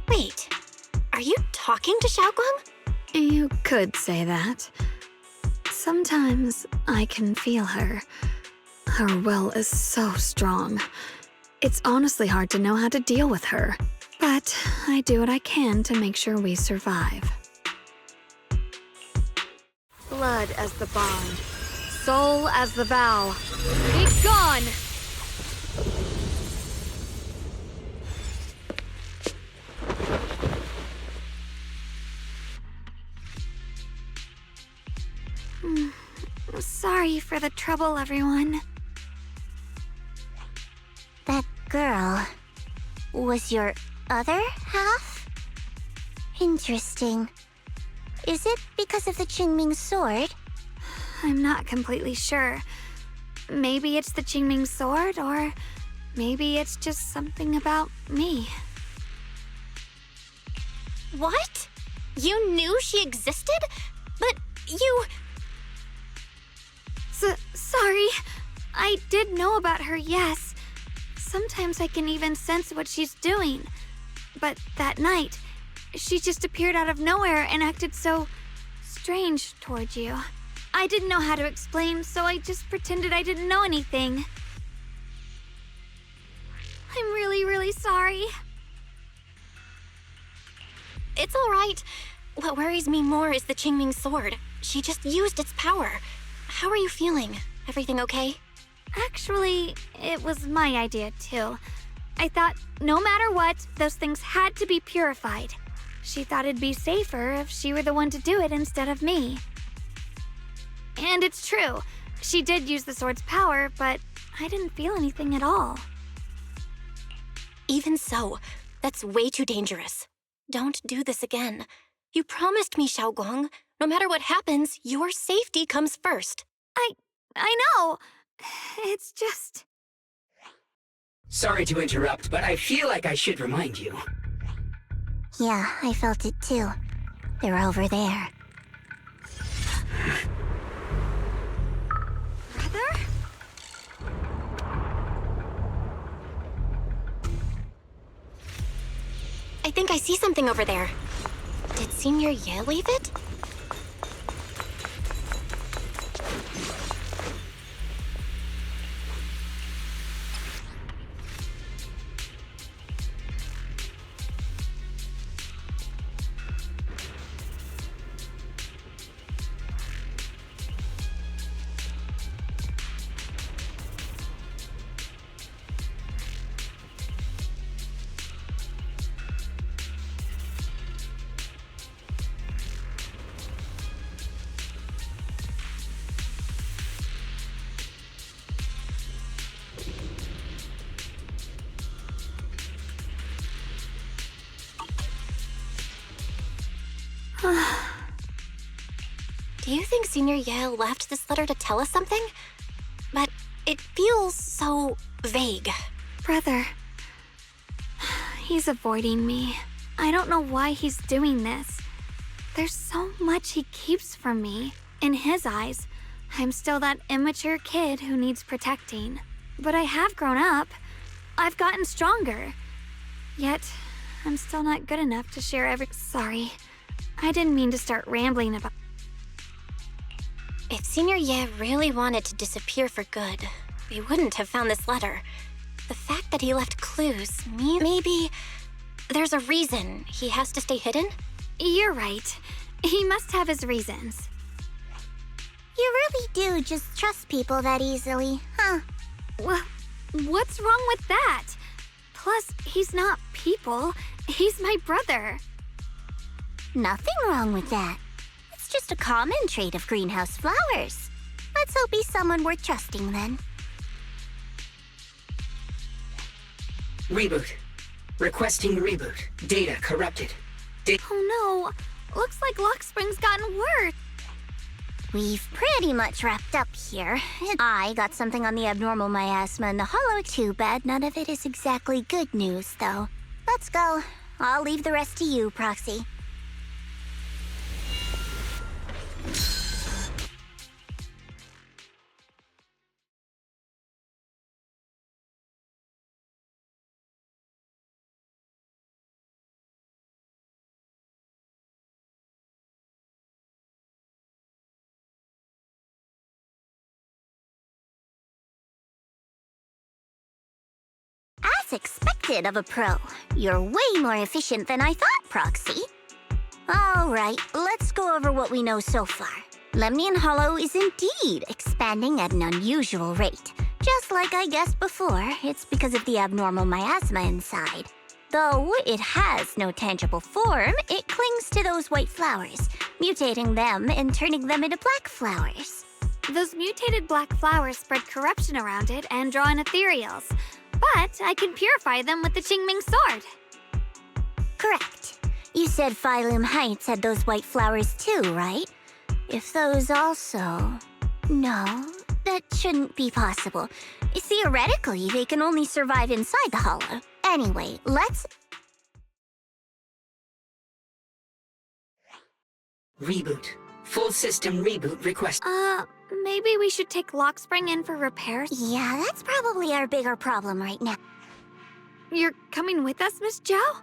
H: Wait, are you talking to Xiaoguang?
C: You could say that. Sometimes I can feel her. Her will is so strong. It's honestly hard to know how to deal with her. But I do what I can to make sure we survive. Blood as the bond, soul as the vow. Be gone! Sorry for the trouble, everyone.
B: That girl was your other half? Interesting. Is it because of the Qingming sword?
C: I'm not completely sure. Maybe it's the Qingming sword, or maybe it's just something about me.
H: What? You knew she existed? But you...
C: Sorry. I did know about her, yes. Sometimes I can even sense what she's doing. But that night, she just appeared out of nowhere and acted so strange towards you. I didn't know how to explain, so I just pretended I didn't know anything. I'm really, really sorry.
H: It's all right. What worries me more is the Qingming sword. She just used its power. How are you feeling? Everything okay?
C: Actually, it was my idea, too. I thought no matter what, those things had to be purified. She thought it'd be safer if she were the one to do it instead of me. And it's true. She did use the sword's power, but I didn't feel anything at all.
H: Even so, that's way too dangerous. Don't do this again. You promised me, Xiaoguang. No matter what happens, your safety comes first.
C: I know. It's just...
J: Sorry to interrupt, but I feel like I should remind you.
B: Yeah, I felt it too. They're over there.
C: Brother?
H: I think I see something over there. Did Senior Ye leave it? Do you think Senior Ye left this letter to tell us something? But it feels so vague.
C: Brother. He's avoiding me. I don't know why he's doing this. There's so much he keeps from me. In his eyes, I'm still that immature kid who needs protecting. But I have grown up. I've gotten stronger. Yet, I'm still not good enough to share every... Sorry. I didn't mean to start rambling about...
H: If Senior Ye really wanted to disappear for good, we wouldn't have found this letter. The fact that he left clues means maybe there's a reason he has to stay hidden?
C: You're right. He must have his reasons.
B: You really do just trust people that easily, huh?
C: What's wrong with that? Plus, he's not people. He's my brother.
B: Nothing wrong with that. It's just a common trait of greenhouse flowers. Let's hope he's someone worth trusting then.
J: Reboot. Requesting reboot. Data corrupted.
C: Oh no. Looks like Lock Spring's gotten worse.
B: We've pretty much wrapped up here. I got something on the abnormal miasma in the hollow too bad. None of it is exactly good news, though. Let's go. I'll leave the rest to you, Proxy. As expected of a pro. You're way more efficient than I thought, Proxy. Alright, let's go over what we know so far. Lemnian Hollow is indeed expanding at an unusual rate. Just like I guessed before, it's because of the abnormal miasma inside. Though it has no tangible form, it clings to those white flowers, mutating them and turning them into black flowers.
C: Those mutated black flowers spread corruption around it and draw in ethereals. But I can purify them with the Qingming sword.
B: Correct. You said Phylum Heights had those white flowers too, right? If those also... No, that shouldn't be possible. Theoretically, they can only survive inside the hollow. Anyway, let's...
J: Reboot. Full system reboot request.
C: Maybe we should take Lock Spring in for repairs?
B: Yeah, that's probably our bigger problem right now.
C: You're coming with us, Miss Zhao?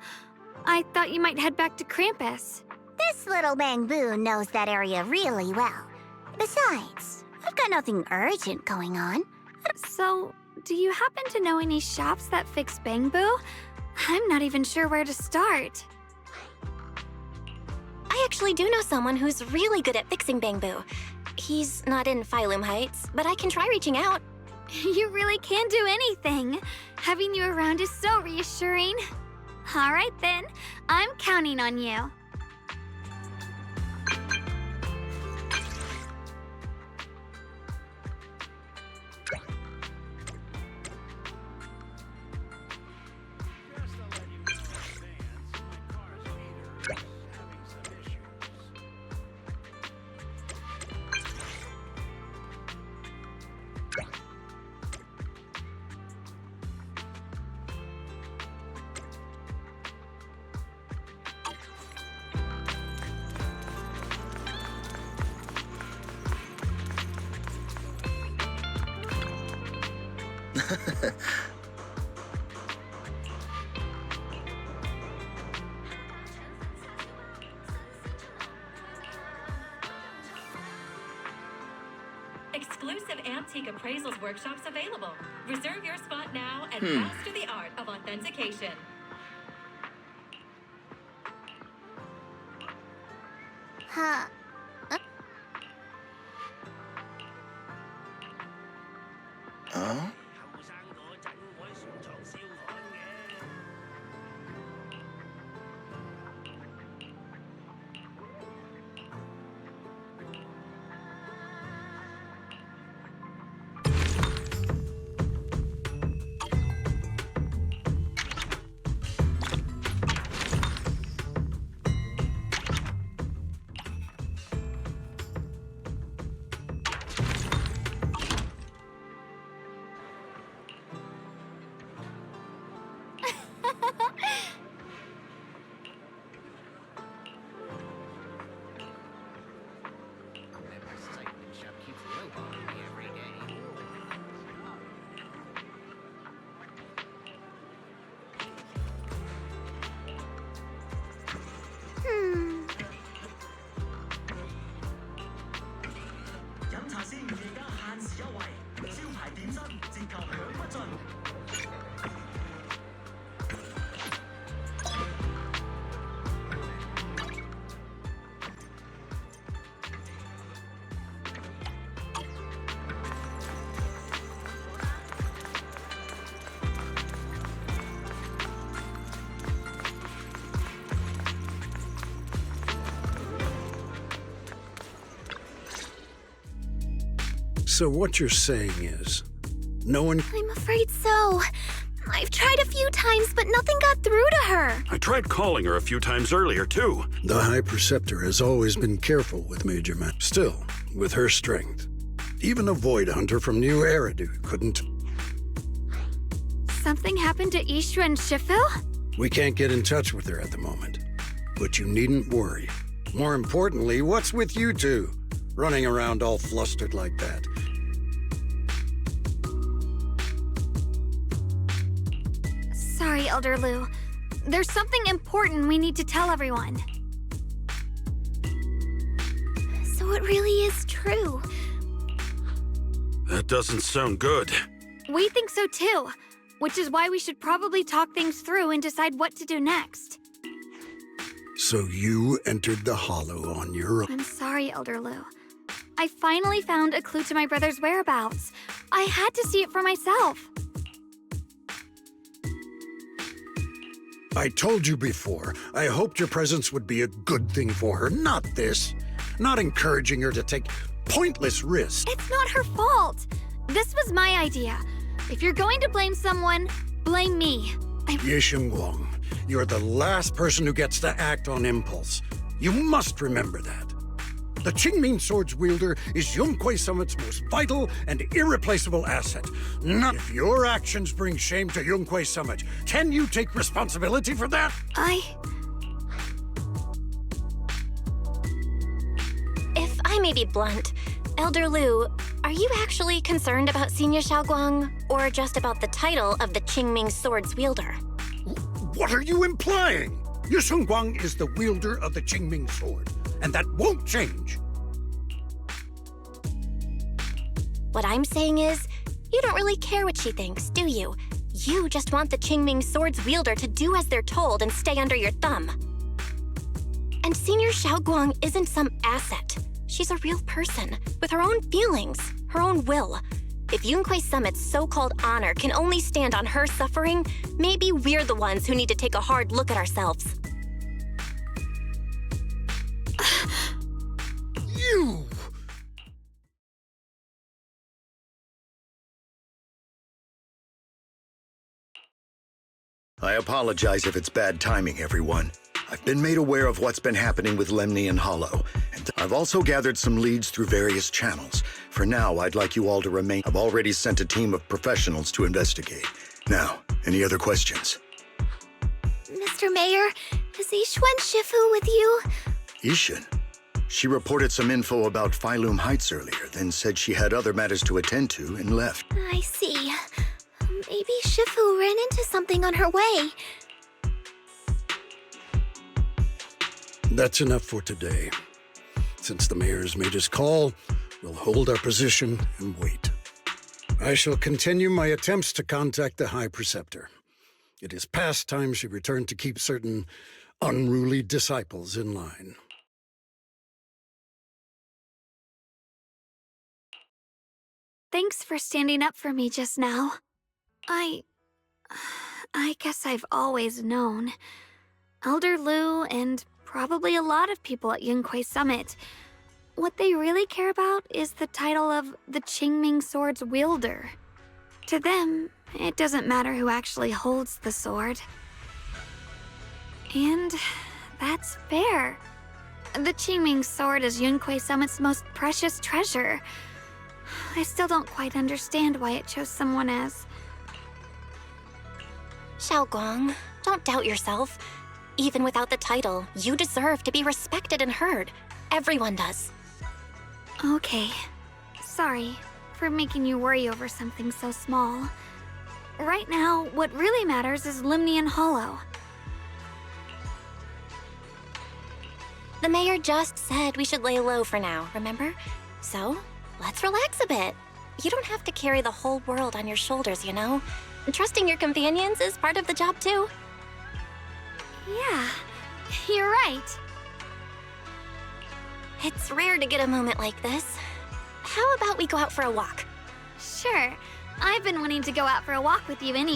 C: I thought you might head back to Krampus.
B: This little bamboo knows that area really well. Besides, I've got nothing urgent going on.
C: So, do you happen to know any shops that fix bamboo? I'm not even sure where to start.
H: I actually do know someone who's really good at fixing bamboo. He's not in Phylum Heights, but I can try reaching out.
C: You really can do anything. Having you around is so reassuring. All right then, I'm counting on you.
L: Exclusive antique appraisals workshops available. Reserve your spot now and master the art of authentication.
B: Huh?
M: Huh?
D: So what you're saying is, no one...
B: I'm afraid so. I've tried a few times, but nothing got through to her.
G: I tried calling her a few times earlier, too.
D: The High Preceptor has always been careful with Major Man. Still, with her strength, even a Void Hunter from New Eridu couldn't.
C: Something happened to Ishu and Shifu?
D: We can't get in touch with her at the moment. But you needn't worry. More importantly, what's with you two? Running around all flustered like that.
C: Sorry, Elder Lu. There's something important we need to tell everyone.
B: So it really is true.
G: That doesn't sound good.
C: We think so too, which is why we should probably talk things through and decide what to do next.
D: So you entered the Hollow on your own.
C: I'm sorry, Elder Lu. I finally found a clue to my brother's whereabouts. I had to see it for myself.
D: I told you before, I hoped your presence would be a good thing for her, not this. Not encouraging her to take pointless risks.
C: It's not her fault. This was my idea. If you're going to blame someone, blame me.
D: Ye Guang, you're the last person who gets to act on impulse. You must remember that. The Qingming Sword's wielder is Yunquay Summit's most vital and irreplaceable asset. Not if your actions bring shame to Yunquay Summit. Can you take responsibility for that?
H: If I may be blunt, Elder Lu, are you actually concerned about Senior Xiaoguang, or just about the title of the Qingming Sword's wielder?
D: What are you implying? Ye Guang is the wielder of the Qingming Sword, and that won't change.
H: What I'm saying is, you don't really care what she thinks, do you? You just want the Qingming Sword's wielder to do as they're told and stay under your thumb. And Senior Xiaoguang isn't some asset. She's a real person, with her own feelings, her own will. If Yunquay Summit's so-called honor can only stand on her suffering, maybe we're the ones who need to take a hard look at ourselves.
D: You!
N: I apologize if it's bad timing, everyone. I've been made aware of what's been happening with Lemnian Hollow, and I've also gathered some leads through various channels. For now, I'd like you all to remain. I've already sent a team of professionals to investigate. Now, any other questions?
B: Mr. Mayor, is Ishu and Shifu with you?
N: Ishin? She reported some info about Phylum Heights earlier, then said she had other matters to attend to and left.
B: I see. Maybe Shifu ran into something on her way.
D: That's enough for today. Since the mayor's made his call, we'll hold our position and wait. I shall continue my attempts to contact the High Preceptor. It is past time she returned to keep certain unruly disciples in line.
C: Thanks for standing up for me just now. I guess I've always known. Elder Lu and probably a lot of people at Yunquay Summit, what they really care about is the title of the Qingming Sword's wielder. To them, it doesn't matter who actually holds the sword. And that's fair. The Qingming Sword is Yunquay Summit's most precious treasure. I still don't quite understand why it chose someone as...
H: Xiaoguang, don't doubt yourself. Even without the title, you deserve to be respected and heard. Everyone does.
C: Okay. Sorry for making you worry over something so small. Right now, what really matters is Lemnian Hollow.
H: The mayor just said we should lay low for now, remember? So, let's relax a bit. You don't have to carry the whole world on your shoulders, you know? Trusting your companions is part of the job, too.
C: Yeah, you're right.
H: It's rare to get a moment like this. How about we go out for a walk?
C: Sure. I've been wanting to go out for a walk with you mind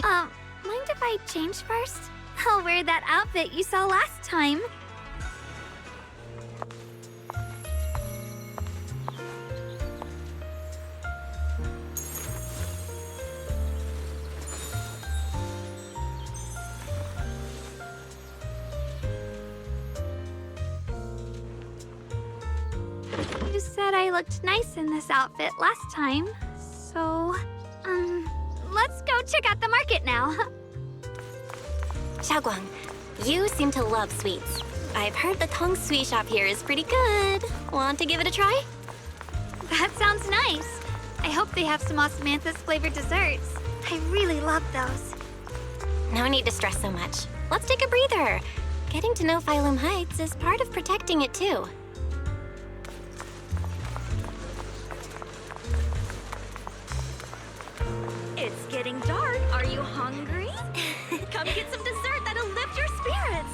C: if I change first? I'll wear that outfit you saw last time. looked nice in this outfit last time. So, let's go check out the market now.
H: Xiaoguang, you seem to love sweets. I've heard the Tong Sweet Shop here is pretty good. Want to give it a try?
C: That sounds nice. I hope they have some osmanthus flavored desserts. I really love those.
H: No need to stress so much. Let's take a breather. Getting to know Phylum Heights is part of protecting it too.
O: It's getting dark. Are you hungry? Come get some dessert that'll lift your spirits.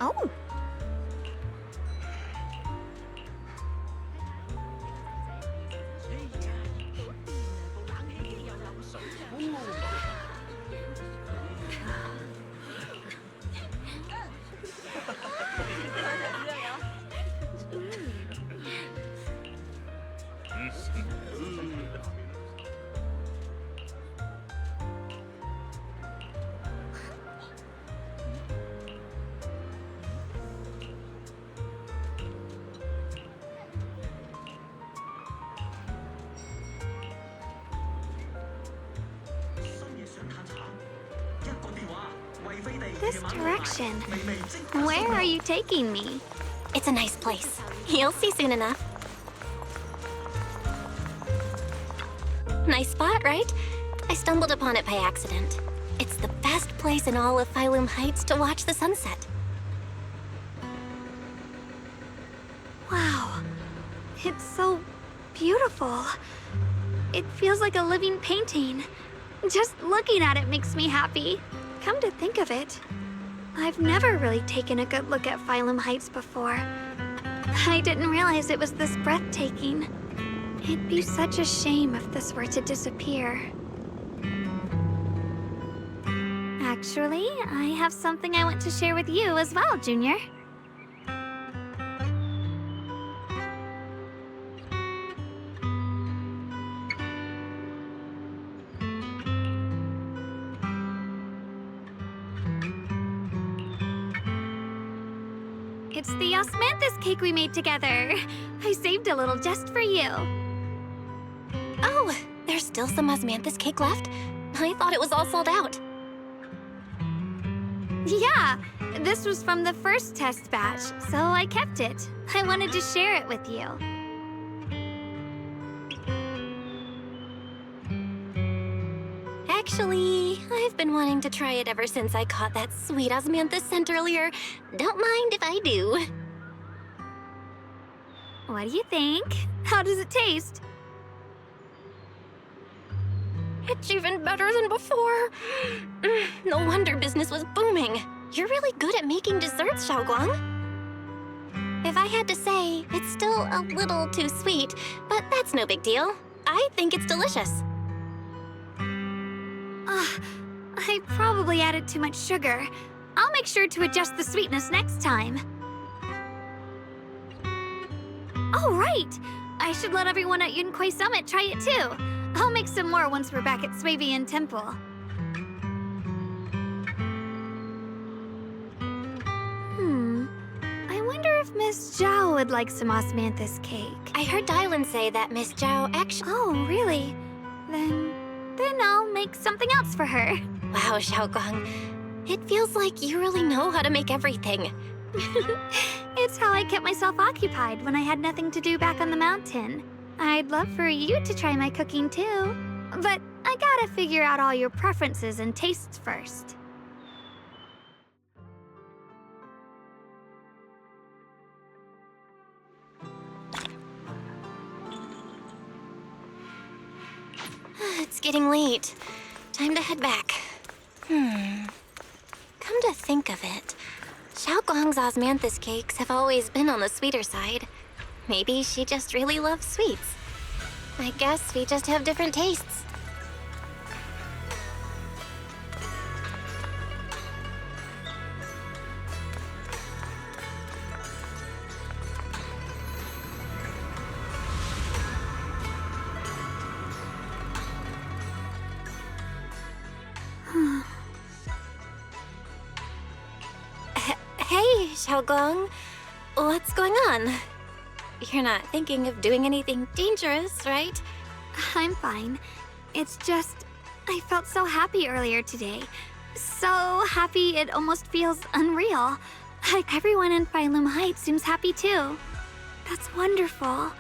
C: Oh. This direction. Where are you taking me?
H: It's a nice place. You'll see soon enough. Nice spot, right? I stumbled upon it by accident. It's the best place in all of Phylum Heights to watch the sunset.
C: Wow. It's so beautiful. It feels like a living painting. Just looking at it makes me happy. Come to think of it, I've never really taken a good look at Phylum Heights before. I didn't realize it was this breathtaking. It'd be such a shame if this were to disappear. Actually, I have something I want to share with you as well, Junior. It's the osmanthus cake we made together. I saved a little just for you.
H: Oh, there's still some osmanthus cake left? I thought it was all sold out.
C: Yeah, this was from the first test batch, so I kept it. I wanted to share it with you.
H: Actually, I've been wanting to try it ever since I caught that sweet osmanthus scent earlier. Don't mind if I do.
C: What do you think? How does it taste?
H: It's even better than before. No wonder business was booming. You're really good at making desserts, Xiaoguang. If I had to say, it's still a little too sweet, but that's no big deal. I think it's delicious.
C: I probably added too much sugar. I'll make sure to adjust the sweetness next time. Oh, right! I should let everyone at Yunquay Summit try it too. I'll make some more once we're back at Swavian Temple. I wonder if Miss Zhao would like some osmanthus cake.
H: I heard Dylan say that Miss Zhao actually...
C: Oh, really? Then I'll make something else for her.
H: Wow, Xiaoguang. It feels like you really know how to make everything.
C: It's how I kept myself occupied when I had nothing to do back on the mountain. I'd love for you to try my cooking too, but I gotta figure out all your preferences and tastes first.
H: It's getting late. Time to head back. Come to think of it, Xiaoguang's osmanthus cakes have always been on the sweeter side. Maybe she just really loves sweets. I guess we just have different tastes. Hey, Xiaoguang. What's going on? You're not thinking of doing anything dangerous, right?
C: I'm fine. It's just, I felt so happy earlier today. So happy it almost feels unreal. Like everyone in Phylum Heights seems happy too. That's wonderful.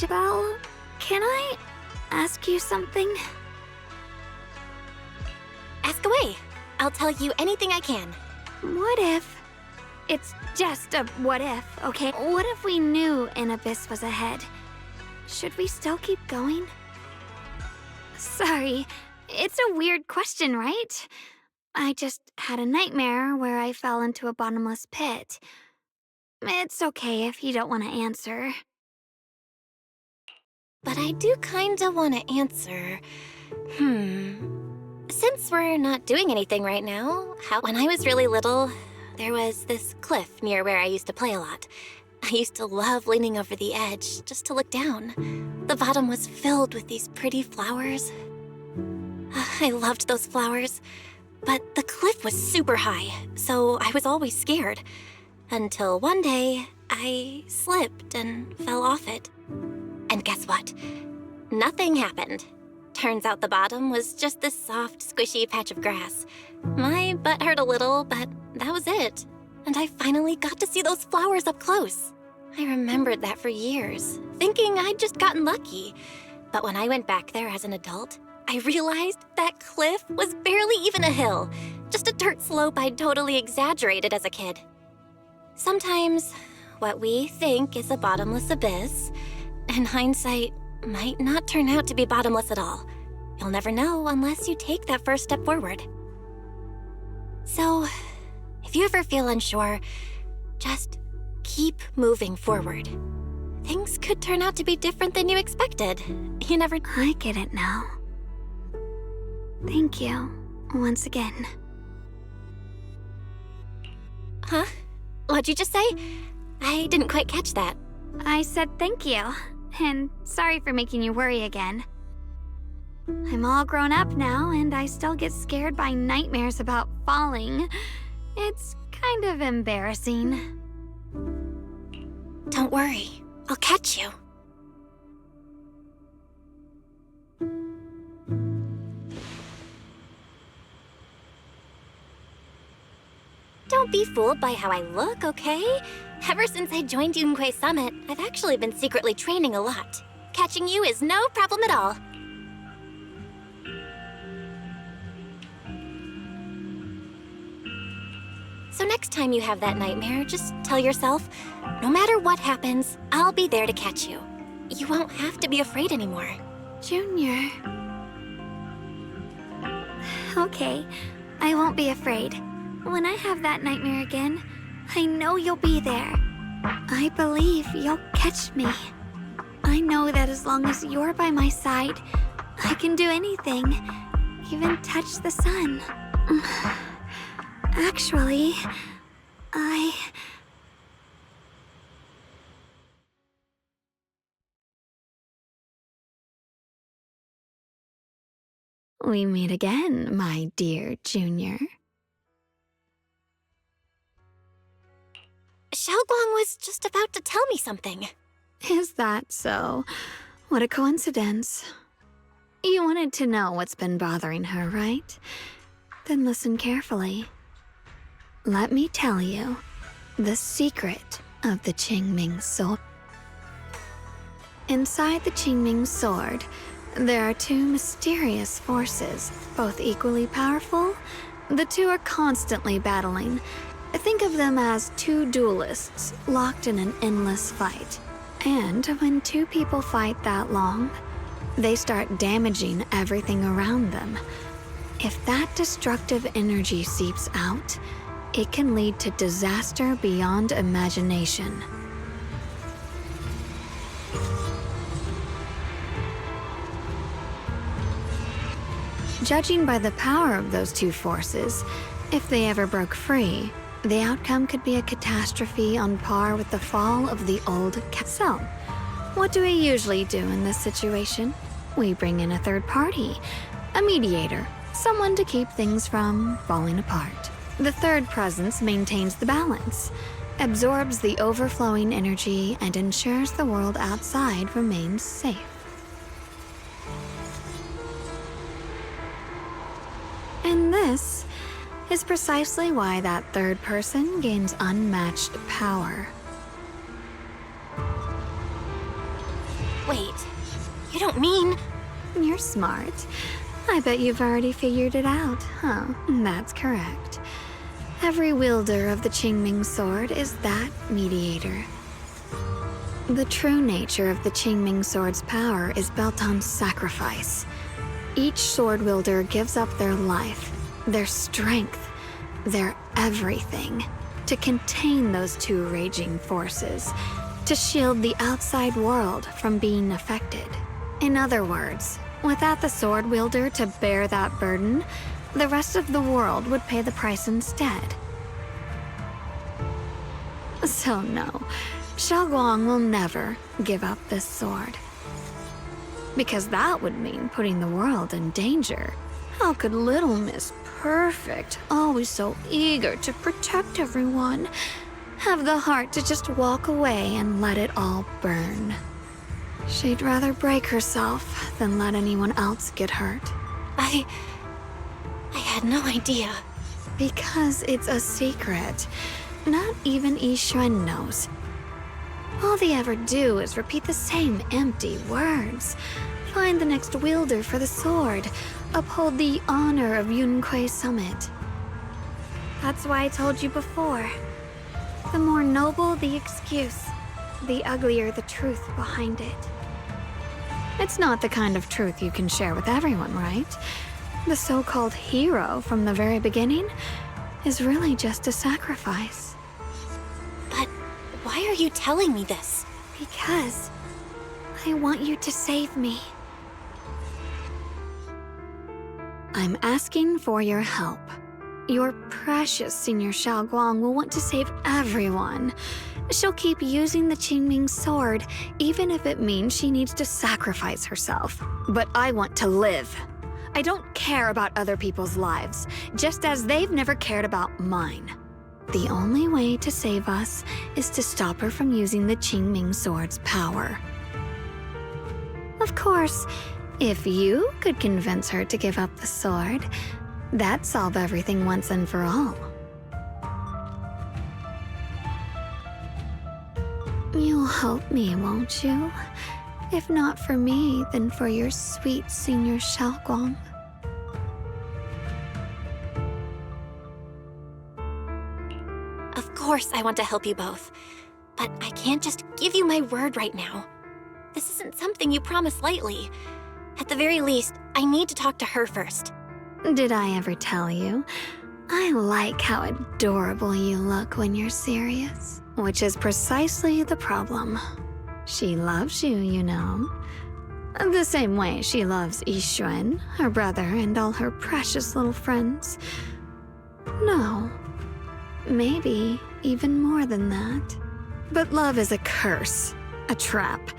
C: Well, can I ask you something?
H: Ask away. I'll tell you anything I can.
C: What if... It's just a what if, okay? What if we knew an abyss was ahead? Should we still keep going? Sorry, it's a weird question, right? I just had a nightmare where I fell into a bottomless pit. It's okay if you don't want to answer.
H: But I do kinda want to answer. Since we're not doing anything right now, when I was really little, there was this cliff near where I used to play a lot. I used to love leaning over the edge just to look down. The bottom was filled with these pretty flowers. I loved those flowers, but the cliff was super high, so I was always scared. Until one day, I slipped and fell off it. And guess what? Nothing happened. Turns out the bottom was just this soft, squishy patch of grass. My butt hurt a little, but that was it. And I finally got to see those flowers up close. I remembered that for years, thinking I'd just gotten lucky. But when I went back there as an adult, I realized that cliff was barely even a hill, just a dirt slope I'd totally exaggerated as a kid. Sometimes, what we think is a bottomless abyss, in hindsight, might not turn out to be bottomless at all. You'll never know unless you take that first step forward. So, if you ever feel unsure, just keep moving forward. Things could turn out to be different than you expected. You never...
C: I get it now. Thank you, once again.
H: Huh? What'd you just say? I didn't quite catch that.
C: I said thank you, and sorry for making you worry again. I'm all grown up now, and I still get scared by nightmares about falling. It's kind of embarrassing.
H: Don't worry, I'll catch you. Don't be fooled by how I look, okay? Ever since I joined Yunquay Summit, I've actually been secretly training a lot. Catching you is no problem at all. So next time you have that nightmare, just tell yourself, no matter what happens, I'll be there to catch you. You won't have to be afraid anymore.
C: Junior. Okay, I won't be afraid. When I have that nightmare again, I know you'll be there. I believe you'll catch me. I know that as long as you're by my side, I can do anything, even touch the sun. Actually, We meet again, my dear Junior.
H: Xiaoguang was just about to tell me something.
C: Is that so? What a coincidence. You wanted to know what's been bothering her, right? Then listen carefully. Let me tell you the secret of the Qingming sword. Inside the Qingming sword, there are two mysterious forces, both equally powerful. The two are constantly battling. Think of them as two duelists locked in an endless fight. And when two people fight that long, they start damaging everything around them. If that destructive energy seeps out, it can lead to disaster beyond imagination. Judging by the power of those two forces, if they ever broke free, the outcome could be a catastrophe on par with the fall of the old castle. What do we usually do in this situation? We bring in a third party, a mediator, someone to keep things from falling apart. The third presence maintains the balance, absorbs the overflowing energy, and ensures the world outside remains safe. And this is precisely why that third person gains unmatched power.
H: Wait, you don't mean...
C: You're smart. I bet you've already figured it out, huh? That's correct. Every wielder of the Qingming sword is that mediator. The true nature of the Qingming sword's power is built on sacrifice. Each sword wielder gives up their life, their strength, their everything to contain those two raging forces, to shield the outside world from being affected. In other words, without the sword wielder to bear that burden, the rest of the world would pay the price instead. So no, Xiaoguang will never give up this sword. Because that would mean putting the world in danger. How could little Miss Perfect, always so eager to protect everyone, have the heart to just walk away and let it all burn? She'd rather break herself than let anyone else get hurt.
H: I had no idea.
C: Because it's a secret. Not even Yixuan knows. All they ever do is repeat the same empty words. Find the next wielder for the sword. Uphold the honor of Yunquay Summit. That's why I told you before. The more noble the excuse, the uglier the truth behind it. It's not the kind of truth you can share with everyone, right? The so-called hero from the very beginning is really just a sacrifice.
H: But why are you telling me this?
C: Because I want you to save me. I'm asking for your help. Your precious Senior Xiaoguang will want to save everyone. She'll keep using the Qingming sword, even if it means she needs to sacrifice herself. But I want to live. I don't care about other people's lives, just as they've never cared about mine. The only way to save us is to stop her from using the Qingming sword's power. Of course, if you could convince her to give up the sword, that'd solve everything once and for all. You'll help me, won't you? If not for me, then for your sweet Senior Xiaoguang.
H: Of course I want to help you both, but I can't just give you my word right now. This isn't something you promise lightly. At the very least, I need to talk to her first.
C: Did I ever tell you? I like how adorable you look when you're serious, which is precisely the problem. She loves you, you know. The same way she loves Yixuan, her brother, and all her precious little friends. No, maybe even more than that. But love is a curse, a trap,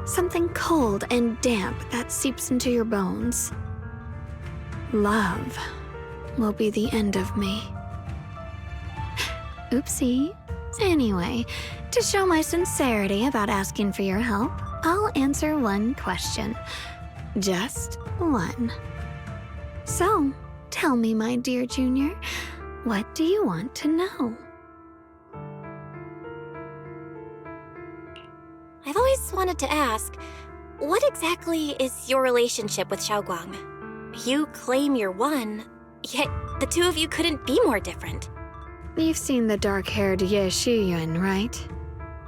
C: something cold and damp that seeps into your bones. Love will be the end of me. Oopsie. Anyway, to show my sincerity about asking for your help, I'll answer one question. Just one. So, tell me, my dear Junior, what do you want to know?
H: I've always wanted to ask, what exactly is your relationship with Xiaoguang? You claim you're one, yet the two of you couldn't be more different.
C: You've seen the dark-haired Ye Shiyuan, right?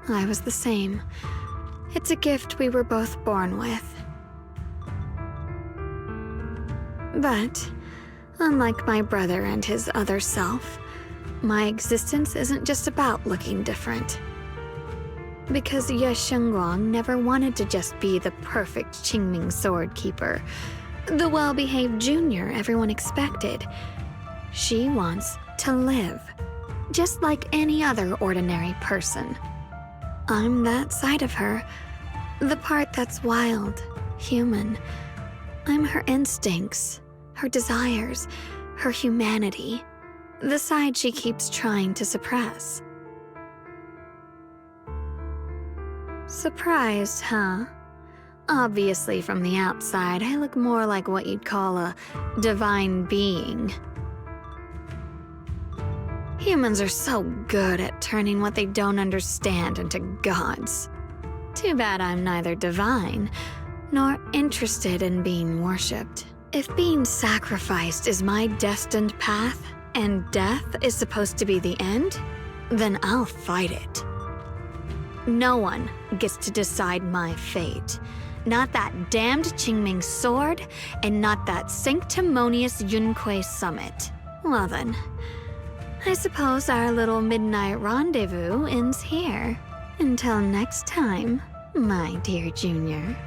C: I was the same. It's a gift we were both born with. But, unlike my brother and his other self, my existence isn't just about looking different. Because Ye Shengguang never wanted to just be the perfect Qingming sword keeper. The well-behaved junior everyone expected. She wants to live, just like any other ordinary person. I'm that side of her, the part that's wild, human. I'm her instincts, her desires, her humanity, the side she keeps trying to suppress. Surprised, huh? Obviously, from the outside, I look more like what you'd call a divine being. Humans are so good at turning what they don't understand into gods. Too bad I'm neither divine nor interested in being worshipped. If being sacrificed is my destined path and death is supposed to be the end, then I'll fight it. No one gets to decide my fate. Not that damned Qingming sword, and not that sanctimonious Yunquei summit. Well then, I suppose our little midnight rendezvous ends here. Until next time, my dear Junior.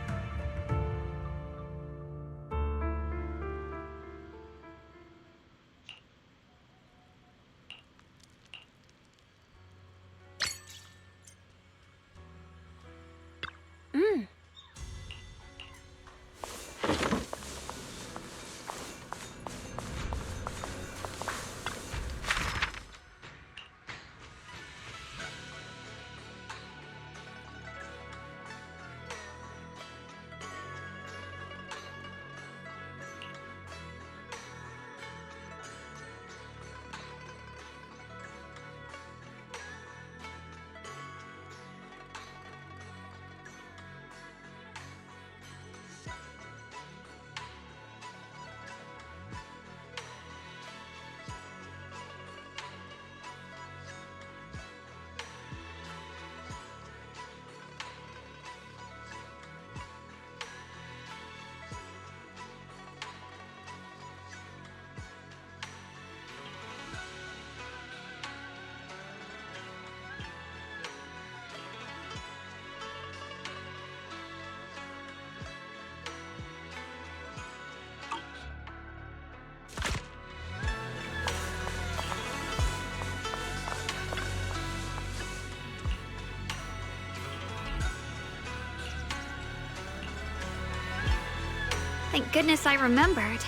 C: Thank goodness I remembered.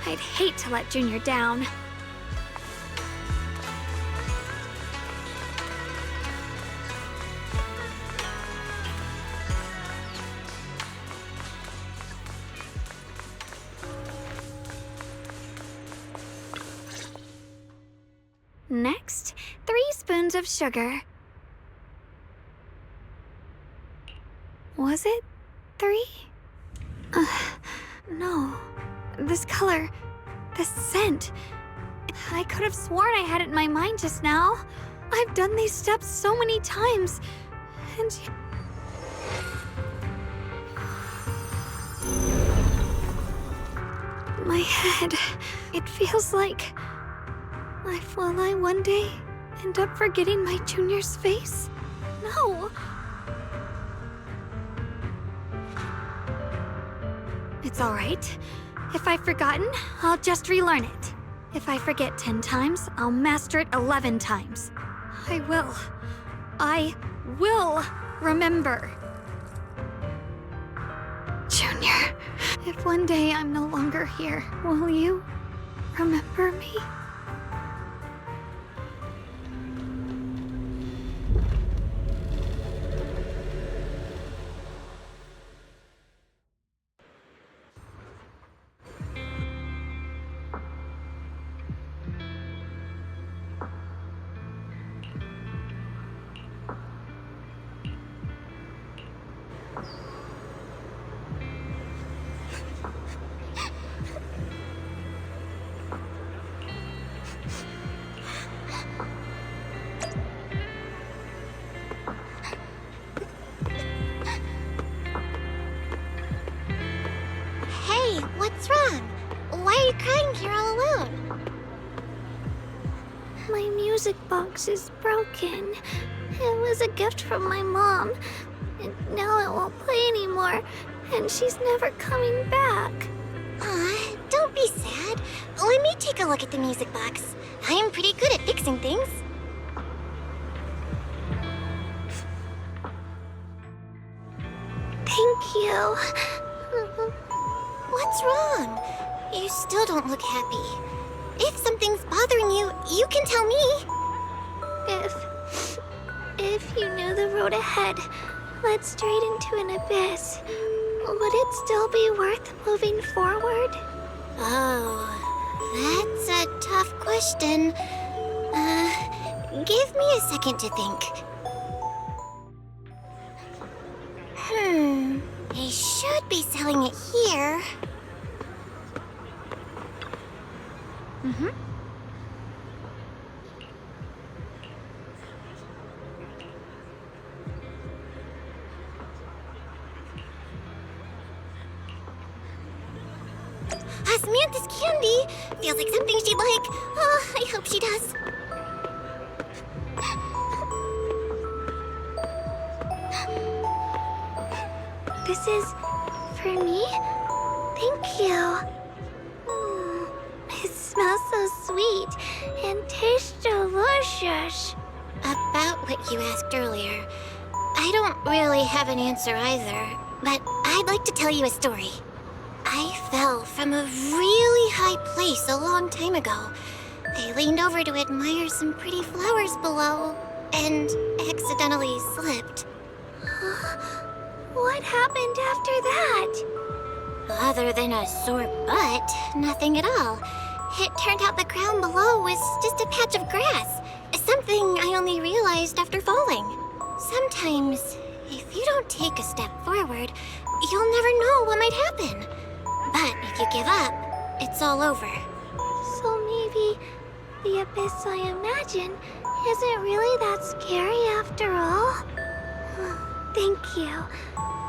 C: I'd hate to let Junior down. Next, 3 spoons of sugar. Was it 3? No. This color, this scent. I could have sworn I had it in my mind just now. I've done these steps so many times, and my head, it feels like... Will I one day end up forgetting my Junior's face? No! It's alright. If I've forgotten, I'll just relearn it. If I forget 10 times, I'll master it 11 times. I will remember. Junior, if one day I'm no longer here, will you remember me?
B: What's wrong? Why are you crying here all alone?
C: My music box is broken. It was a gift from my mom. And now it won't play anymore. And she's never coming back.
B: a look at the music box. I am pretty good at fixing things. Thank you. What's wrong? You still don't look happy. If something's bothering you, you can tell me. If you knew the road ahead led straight into an abyss, would it still be worth moving forward? Oh, that's a tough question. Give me a second to think. They should be selling it here. Osmanthus candy! Feels like something she'd like. Oh, I hope she does. This is for me? Thank you. It smells so sweet and tastes delicious. About what you asked earlier, I don't really have an answer either, but I'd like to tell you a story. I fell from a really high place a long time ago. I leaned over to admire some pretty flowers below and accidentally slipped. What happened after that? Other than a sore butt, nothing at all. It turned out the ground below was just a patch of grass. Something I only realized after falling. Sometimes, if you don't take a step forward, you'll never know what might happen. But if you give up, it's all over. So maybe the abyss I imagine isn't really that scary after all? Thank you.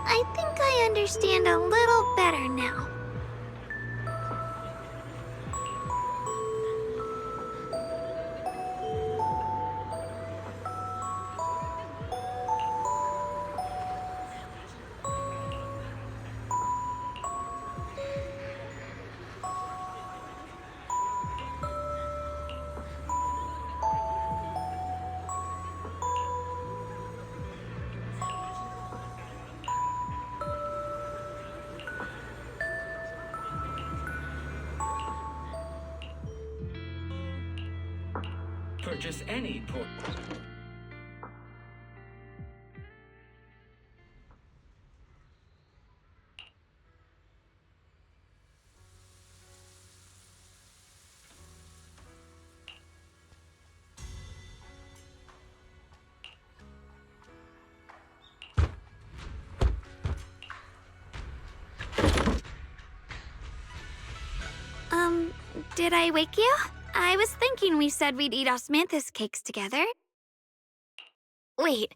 B: I think I understand a little better now.
P: Purchase any port.
C: Did I wake you? I was thinking we said we'd eat osmanthus cakes together.
H: Wait,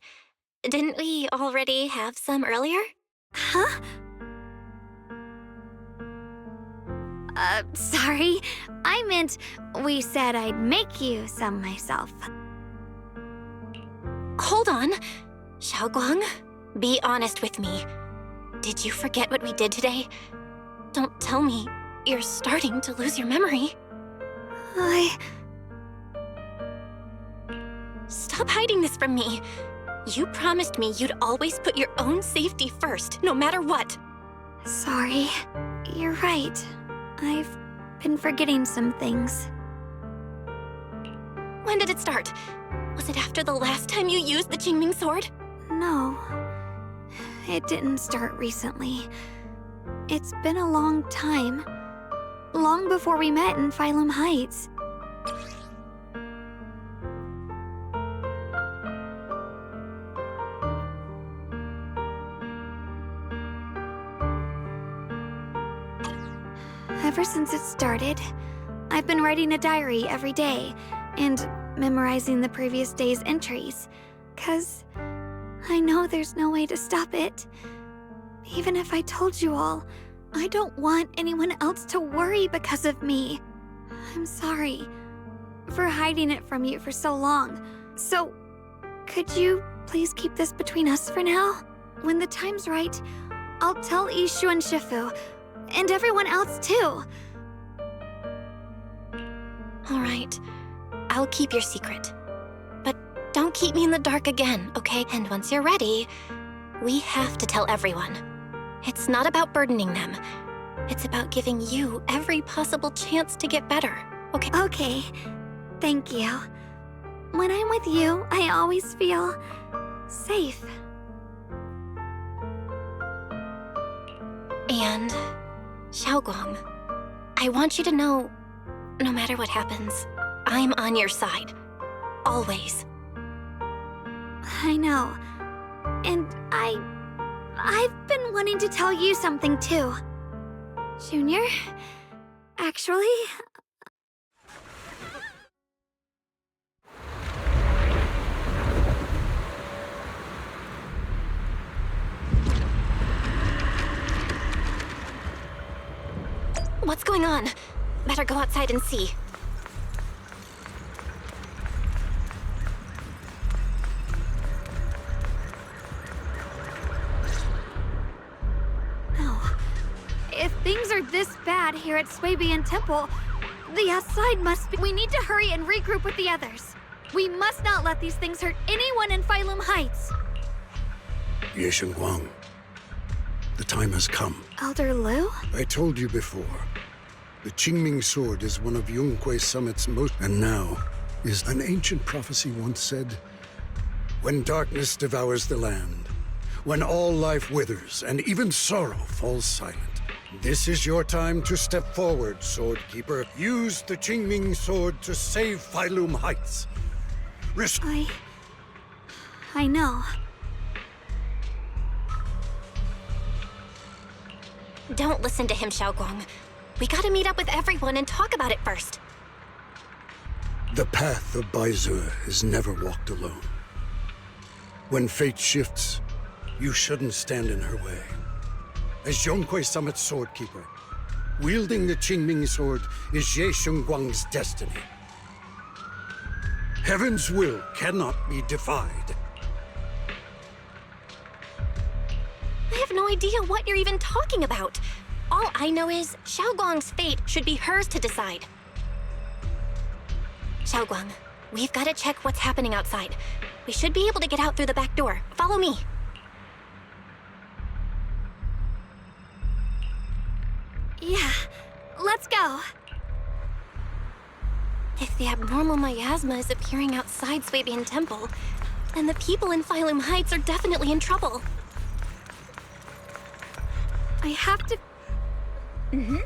H: didn't we already have some earlier?
C: Huh? Sorry. I meant we said I'd make you some myself.
H: Hold on. Xiaoguang, be honest with me. Did you forget what we did today? Don't tell me you're starting to lose your memory. Stop hiding this from me. You promised me you'd always put your own safety first, no matter what.
C: Sorry. You're right. I've been forgetting some things.
H: When did it start? Was it after the last time you used the Qingming sword?
C: No. It didn't start recently. It's been a long time. Long before we met in Phylum Heights. Ever since it started, I've been writing a diary every day and memorizing the previous day's entries, 'cause I know there's no way to stop it. Even if I told you all, I don't want anyone else to worry because of me. I'm sorry for hiding it from you for so long. So, could you please keep this between us for now? When the time's right, I'll tell Ishu and Shifu, and everyone else too.
H: All right. I'll keep your secret. But don't keep me in the dark again, okay? And once you're ready, we have to tell everyone. It's not about burdening them. It's about giving you every possible chance to get better, okay?
C: Okay. Thank you. When I'm with you, I always feel safe.
H: And Xiaoguang, I want you to know, no matter what happens, I'm on your side. Always.
C: I know. And I've been wanting to tell you something too. Junior, actually...
H: What's going on? Better go outside and see.
C: No. If things are this bad here at Swabian Temple, the outside must be... We need to hurry and regroup with the others. We must not let these things hurt anyone in Phylum Heights.
D: Ye Shengguang, the time has come.
C: Elder Liu?
D: I told you before. The Qingming sword is one of Yunquei Summit's most... And now, is an ancient prophecy once said, when darkness devours the land, when all life withers and even sorrow falls silent, this is your time to step forward, Sword Keeper. Use the Qingming sword to save Phylum Heights.
C: I know.
H: Don't listen to him, Xiaoguang. We gotta meet up with everyone and talk about it first.
D: The path of Baizu is never walked alone. When fate shifts, you shouldn't stand in her way. As Yongquei Summit's sword keeper, wielding the Qingming sword is Ye Shengguang's destiny. Heaven's will cannot be defied.
H: I have no idea what you're even talking about. All I know is Xiaoguang's fate should be hers to decide. Xiaoguang, we've got to check what's happening outside. We should be able to get out through the back door. Follow me.
C: Yeah, let's go.
H: If the abnormal miasma is appearing outside Swabian Temple, then the people in Phylum Heights are definitely in trouble.
C: I have to...
H: Mm-hmm.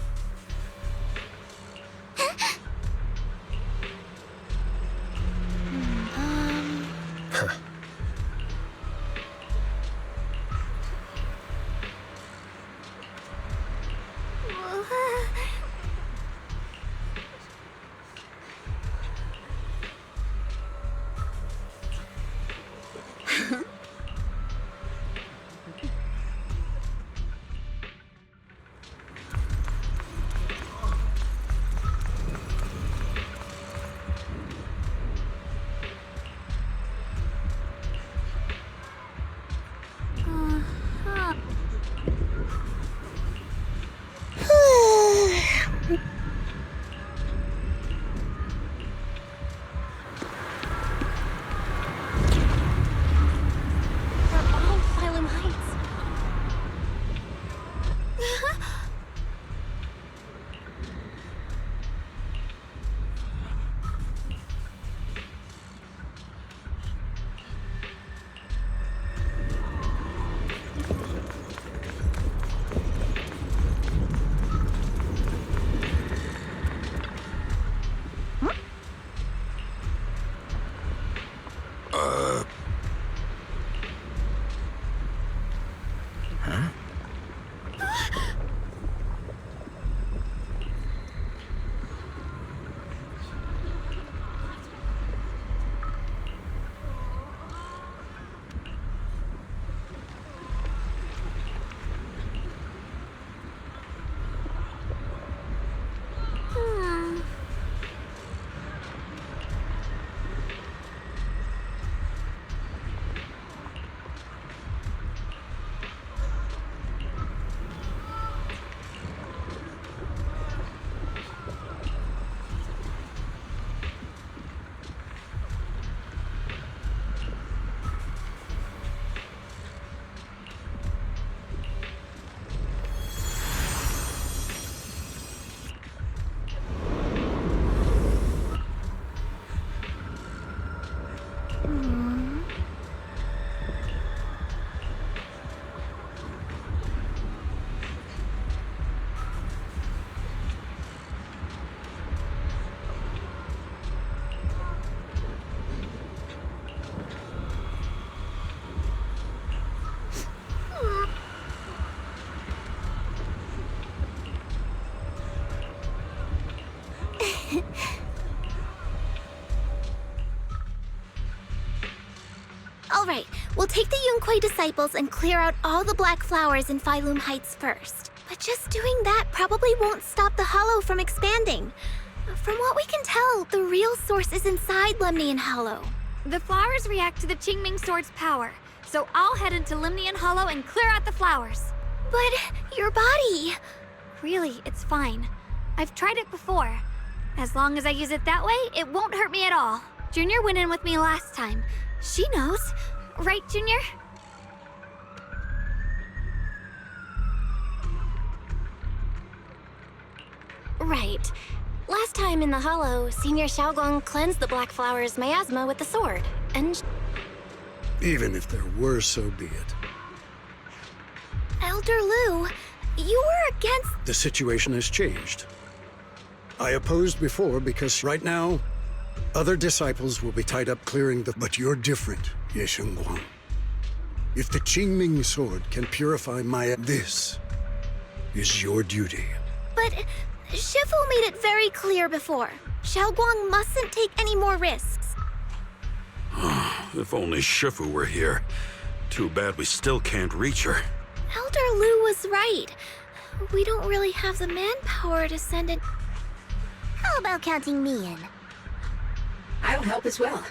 B: Alright, we'll take the Yunquei disciples and clear out all the black flowers in Phylum Heights first. But just doing that probably won't stop the Hollow from expanding. From what we can tell, the real source is inside Lemnian Hollow.
C: The flowers react to the Qingming Sword's power, so I'll head into Lemnian Hollow and clear out the flowers.
B: But your body...
C: Really, it's fine. I've tried it before. As long as I use it that way, it won't hurt me at all. Junior went in with me last time. She knows. Right, Junior?
H: Right. Last time in the Hollow, Senior Xiaoguang cleansed the black flower's miasma with the sword, and...
D: Even if there were, so be it.
B: Elder Lu, you were against...
D: The situation has changed. I opposed before because right now, other disciples will be tied up clearing the... But you're different, Ye Shengguang. If the Qingming Sword can purify Maya, this is your duty.
B: But Shifu made it very clear before. Xiaoguang mustn't take any more risks.
G: If only Shifu were here. Too bad we still can't reach her.
B: Elder Lu was right. We don't really have the manpower to send it.
P: How about counting me in?
J: I'll help as well.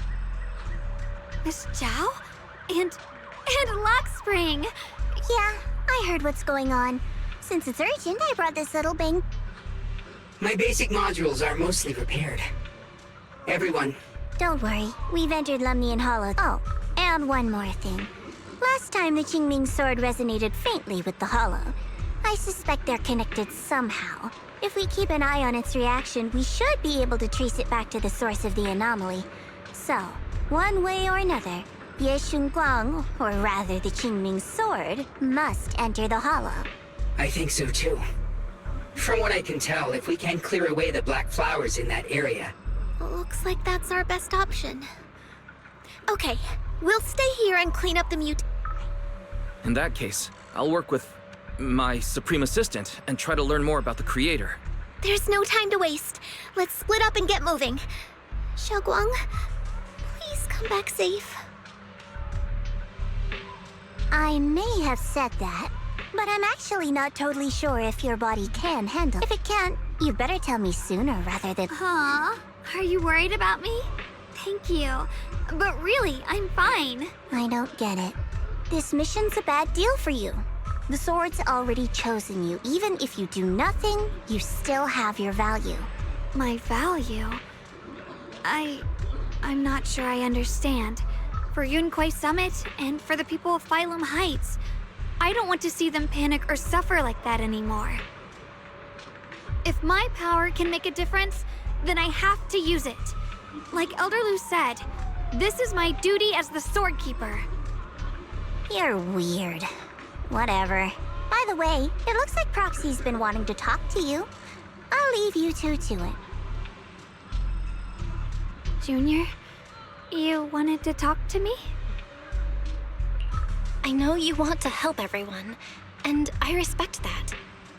C: Miss Zhao? And Lockspring!
P: Yeah, I heard what's going on. Since it's urgent, I brought this little bang.
J: My basic modules are mostly repaired. Everyone.
P: Don't worry, we've entered Lemnian Hollow. Oh, and one more thing. Last time the Qingming Sword resonated faintly with the Hollow. I suspect they're connected somehow. If we keep an eye on its reaction, we should be able to trace it back to the source of the anomaly. So, one way or another, Ye Shengguang, or rather the Qingming Sword, must enter the Hollow.
J: I think so too. From what I can tell, if we can clear away the black flowers in that area...
B: Looks like that's our best option. Okay, we'll stay here and clean up the
A: In that case, I'll work with my Supreme Assistant and try to learn more about the Creator.
B: There's no time to waste. Let's split up and get moving. Xiaoguang, please come back safe.
P: I may have said that, but I'm actually not totally sure if your body can handle. If it can't, you better tell me sooner rather than...
C: Huh? Are you worried about me? Thank you. But really, I'm fine.
P: I don't get it. This mission's a bad deal for you. The sword's already chosen you. Even if you do nothing, you still have your value.
C: My value? I'm not sure I understand. For Yunquei Summit, and for the people of Phylum Heights, I don't want to see them panic or suffer like that anymore. If my power can make a difference, then I have to use it. Like Elder Lu said, this is my duty as the Sword Keeper.
P: You're weird. Whatever. By the way, it looks like Proxy's been wanting to talk to you. I'll leave you two to it.
C: Junior, you wanted to talk to me?
H: I know you want to help everyone, and I respect that.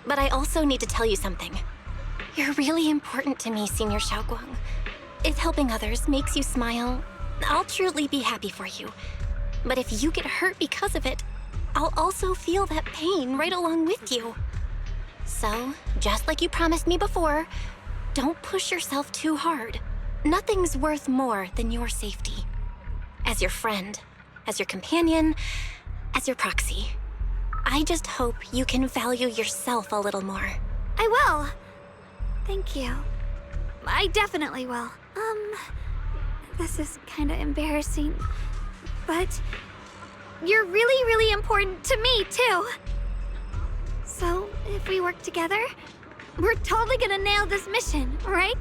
H: But I also need to tell you something. You're really important to me, Senior Xiaoguang. If helping others makes you smile, I'll truly be happy for you. But if you get hurt because of it, I'll also feel that pain right along with you. So, just like you promised me before, don't push yourself too hard. Nothing's worth more than your safety. As your friend, as your companion, as your proxy. I just hope you can value yourself a little more.
C: I will. Thank you. I definitely will. This is kinda embarrassing, but you're really, really important to me, too. So, if we work together, we're totally gonna nail this mission, right?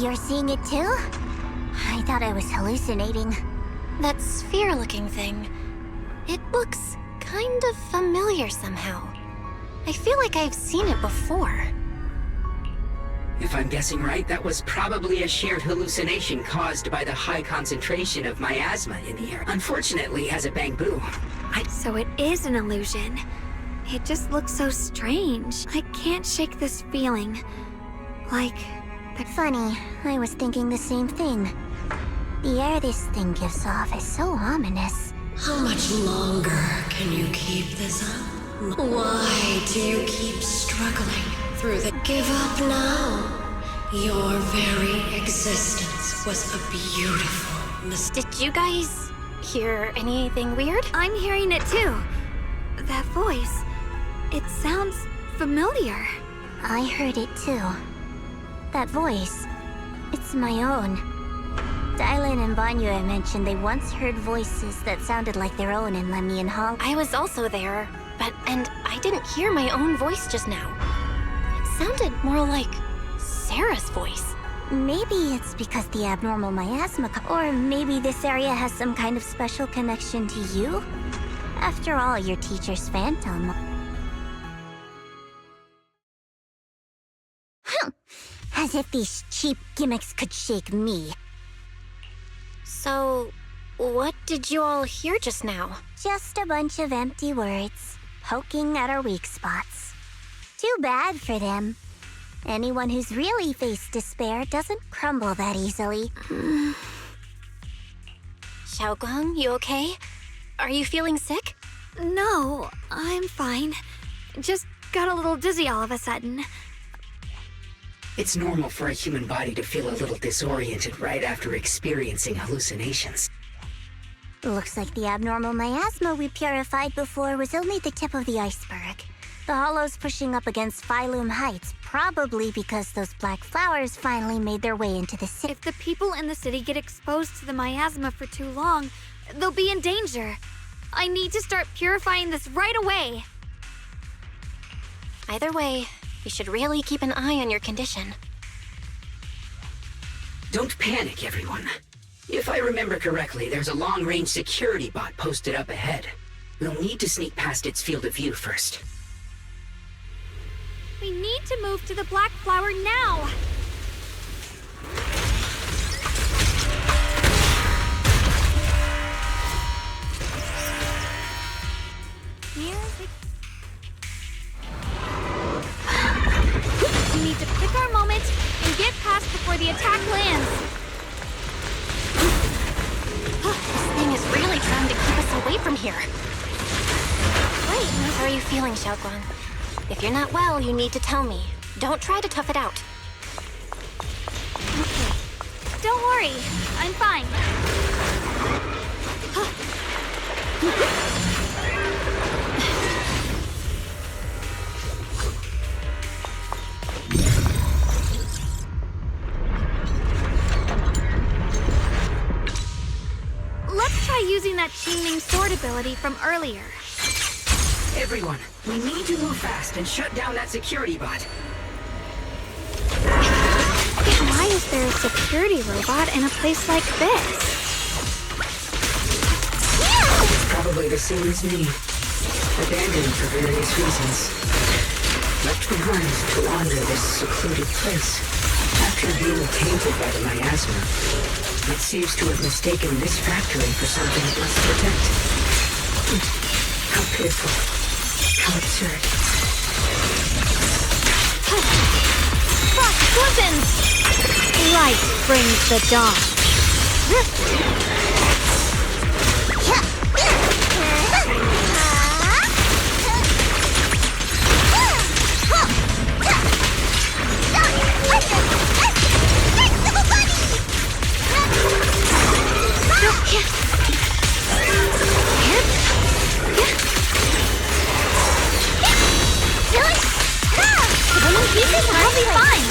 P: You're seeing it too? I thought I was hallucinating.
H: That sphere-looking thing. It looks kind of familiar somehow. I feel like I've seen it before.
J: If I'm guessing right, that was probably a shared hallucination caused by the high concentration of miasma in the air. Unfortunately, as a Bangbu,
C: So it is an illusion. It just looks so strange. I can't shake this feeling. Like...
P: Funny, I was thinking the same thing. The air this thing gives off is so ominous.
Q: How much longer can you keep this up? Why do you keep struggling through the... Give up now. Your very existence was a beautiful mistake.
H: Did you guys hear anything weird?
C: I'm hearing it too. That voice. It sounds familiar.
P: I heard it too. That voice. It's my own. Dylan and Banyue mentioned they once heard voices that sounded like their own in Lemmy and Hall.
H: I was also there, and I didn't hear my own voice just now. It sounded more like Sarah's voice.
P: Maybe it's because the abnormal miasma, or maybe this area has some kind of special connection to you? After all, your teacher's phantom. As if these cheap gimmicks could shake me.
H: So, what did you all hear just now?
P: Just a bunch of empty words, poking at our weak spots. Too bad for them. Anyone who's really faced despair doesn't crumble that easily.
H: Xiaoguang, you okay? Are you feeling sick?
C: No, I'm fine. Just got a little dizzy all of a sudden.
J: it's normal for a human body to feel a little disoriented right after experiencing hallucinations.
P: Looks like the abnormal miasma we purified before was only the tip of the iceberg. The hollow's pushing up against Phylum Heights, probably because those black flowers finally made their way into the city.
C: If the people in the city get exposed to the miasma for too long, they'll be in danger. I need to start purifying this right away.
H: Either way, you should really keep an eye on your condition.
J: Don't panic, everyone. If I remember correctly, there's a long-range security bot posted up ahead. We'll need to sneak past its field of view first.
C: We need to move to the black flower now! We need to pick our moment and get past before the attack lands.
H: This thing is really trying to keep us away from here. Wait, how are you feeling, Xiaoguang? If you're not well, you need to tell me. Don't try to tough it out.
C: Okay. Don't worry. I'm fine. Let's try using that Qingming sword ability from earlier.
J: Everyone, we need to move fast and shut down that security bot.
C: Why is there a security robot in a place like this?
J: It's probably the same as me. Abandoned for various reasons. Left behind to wander this secluded place. After being tainted by the miasma, it seems to have mistaken this factory for something it must protect. How pitiful. How absurd.
C: Frost glistens! Light brings the dawn. I'll be fine.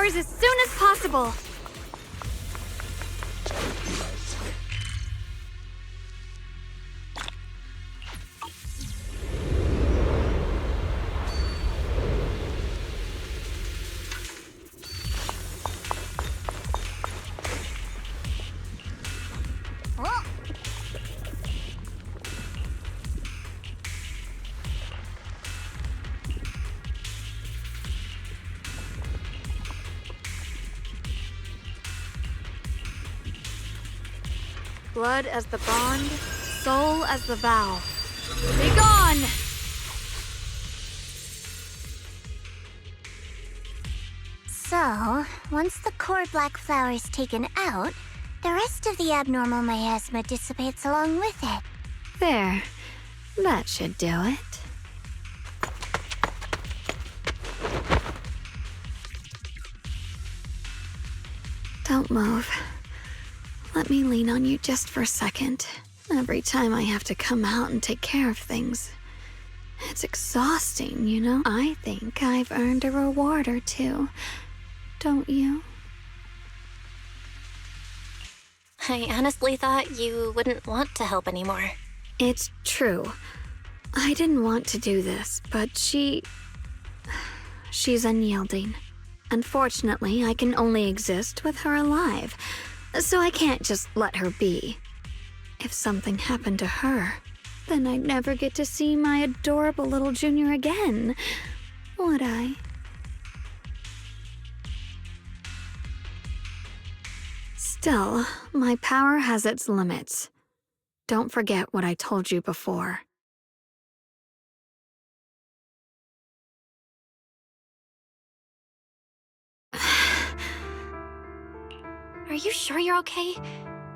C: flowers as soon as possible. Blood as the bond, soul as the vow. Be gone!
P: So, once the core black flower is taken out, the rest of the abnormal miasma dissipates along with it.
C: There. That should do it. Don't move. Let me lean on you just for a second. Every time I have to come out and take care of things. It's exhausting, you know? I think I've earned a reward or two. Don't you?
H: I honestly thought you wouldn't want to help anymore.
C: It's true. I didn't want to do this, but she's unyielding. Unfortunately, I can only exist with her alive, so I can't just let her be. If something happened to her, then I'd never get to see my adorable little junior again, would I? Still, my power has its limits. Don't forget what I told you before.
H: Are you sure you're okay?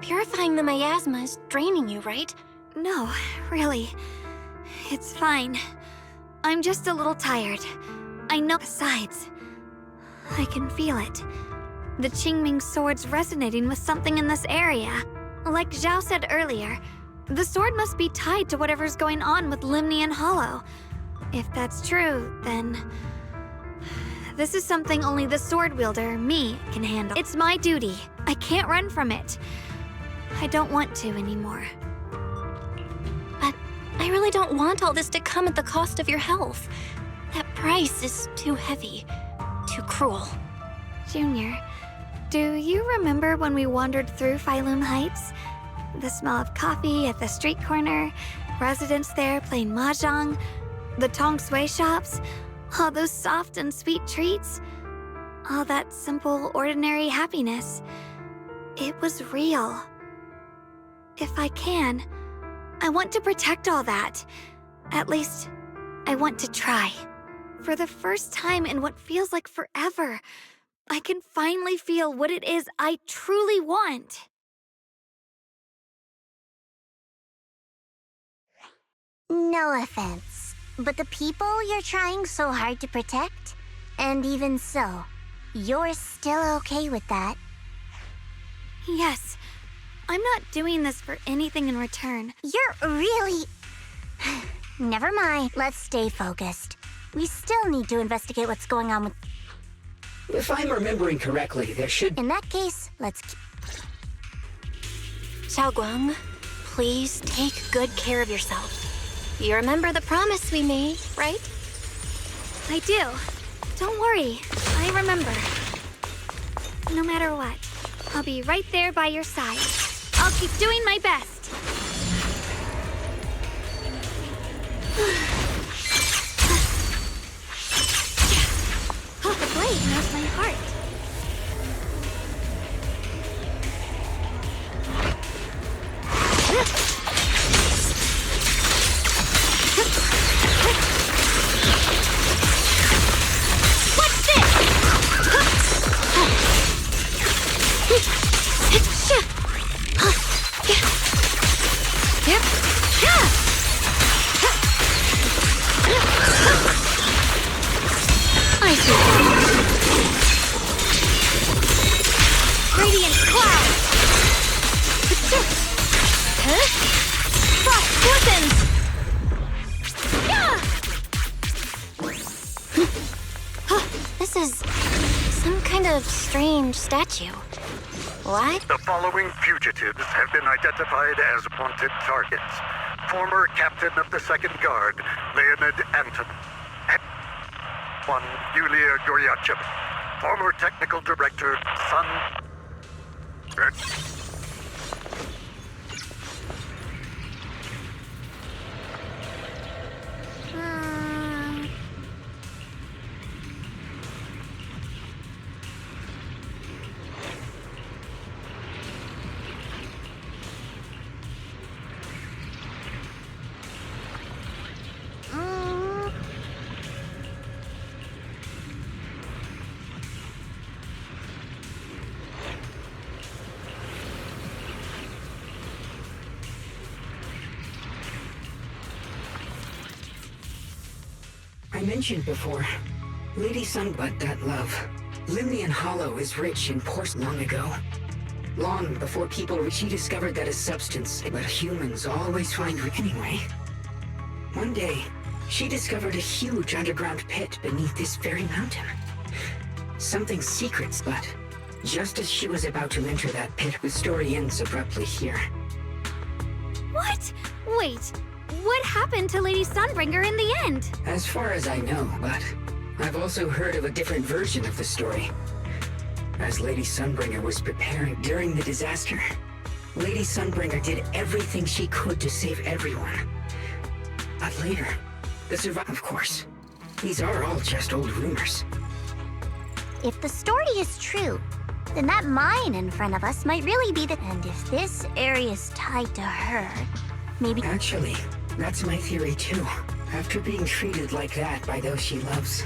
H: Purifying the miasma is draining you, right?
C: No, really. It's fine. I'm just a little tired. I know. Besides, I can feel it. The Qingming sword's resonating with something in this area. Like Zhao said earlier, the sword must be tied to whatever's going on with Limnian Hollow. If that's true, then this is something only the sword wielder, me, can handle. It's my duty. I can't run from it. I don't want to anymore.
H: But I really don't want all this to come at the cost of your health. That price is too heavy, too cruel.
C: Junior, do you remember when we wandered through Phylum Heights? The smell of coffee at the street corner, residents there playing mahjong, the Tong Sui shops, all those soft and sweet treats, all that simple, ordinary happiness. It was real. If I can, I want to protect all that. At least, I want to try. For the first time in what feels like forever, I can finally feel what it is I truly want.
P: No offense, but the people you're trying so hard to protect, and even so, you're still okay with that?
C: Yes. I'm not doing this for anything in return.
P: You're really... Never mind. Let's stay focused. We still need to investigate what's going on with...
J: If I'm remembering correctly, there should...
P: In that case, let's...
H: Xiaoguang, please take good care of yourself. You remember the promise we made, right?
C: I do. Don't worry. I remember. No matter what, I'll be right there by your side. I'll keep doing my best. The blade knows my heart. What's this? I see. Radiant cloud. Frost glistens.
H: This is some kind of of strange statue. What?
R: The following fugitives have been identified as wanted targets. Former captain of the Second Guard, Leonid Anton. One, Yulia Goryachev. Former technical director, Sun...
J: I mentioned before, Lady Sunbud got love. Limnian Hollow is rich in porcelain long ago. Long before people, she discovered that a substance, but humans always find anyway. One day, she discovered a huge underground pit beneath this very mountain. Something secret, but just as she was about to enter that pit, the story ends abruptly here.
C: What? Wait, what happened to Lady Sunbringer in the end?
J: As far as I know, but I've also heard of a different version of the story. As Lady Sunbringer was preparing during the disaster, Lady Sunbringer did everything she could to save everyone. But later, the survivor, of course, these are all just old rumors.
P: If the story is true, then that mine in front of us might really be the... And if this area is tied to her, maybe...
J: Actually, that's my theory too. After being treated like that by those she loves,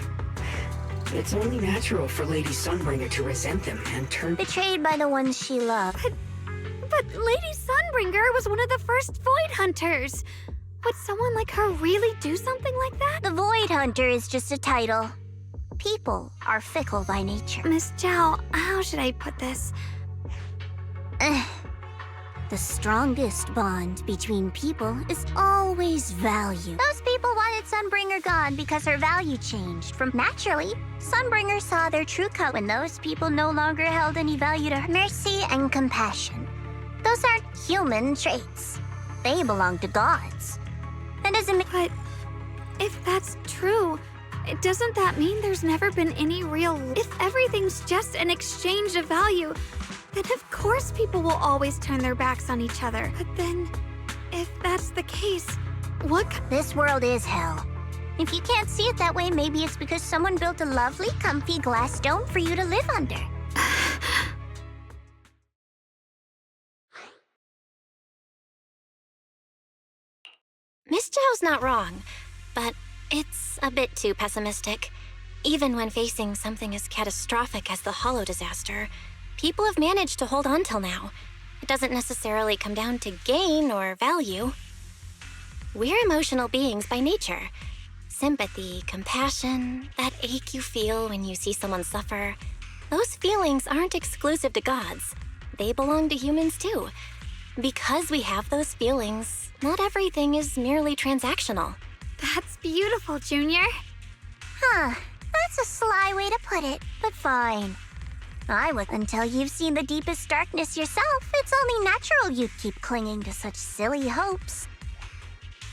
J: it's only natural for Lady Sunbringer to resent them and turn...
P: Betrayed by the ones she loved.
C: But Lady Sunbringer was one of the first Void Hunters. Would someone like her really do something like that?
P: The Void Hunter is just a title. People are fickle by nature.
C: Miss Zhao, how should I put this?
P: The strongest bond between people is always value. Those people wanted Sunbringer gone because her value changed from naturally. Sunbringer saw their true color when those people no longer held any value to her. Mercy and compassion. Those aren't human traits. They belong to gods. And
C: But if that's true, doesn't that mean there's never been any real... If everything's just an exchange of value, then of course people will always turn their backs on each other. But then, if that's the case, what...
P: This world is hell. If you can't see it that way, maybe it's because someone built a lovely, comfy glass dome for you to live under.
H: Miss Zhao's not wrong, but it's a bit too pessimistic. Even when facing something as catastrophic as the Hollow disaster, people have managed to hold on till now. It doesn't necessarily come down to gain or value. We're emotional beings by nature. Sympathy, compassion, that ache you feel when you see someone suffer, those feelings aren't exclusive to gods. They belong to humans too. Because we have those feelings, not everything is merely transactional.
C: That's beautiful, Junior.
P: Huh, that's a sly way to put it, but fine. I would until you've seen the deepest darkness yourself. It's only natural you'd keep clinging to such silly hopes.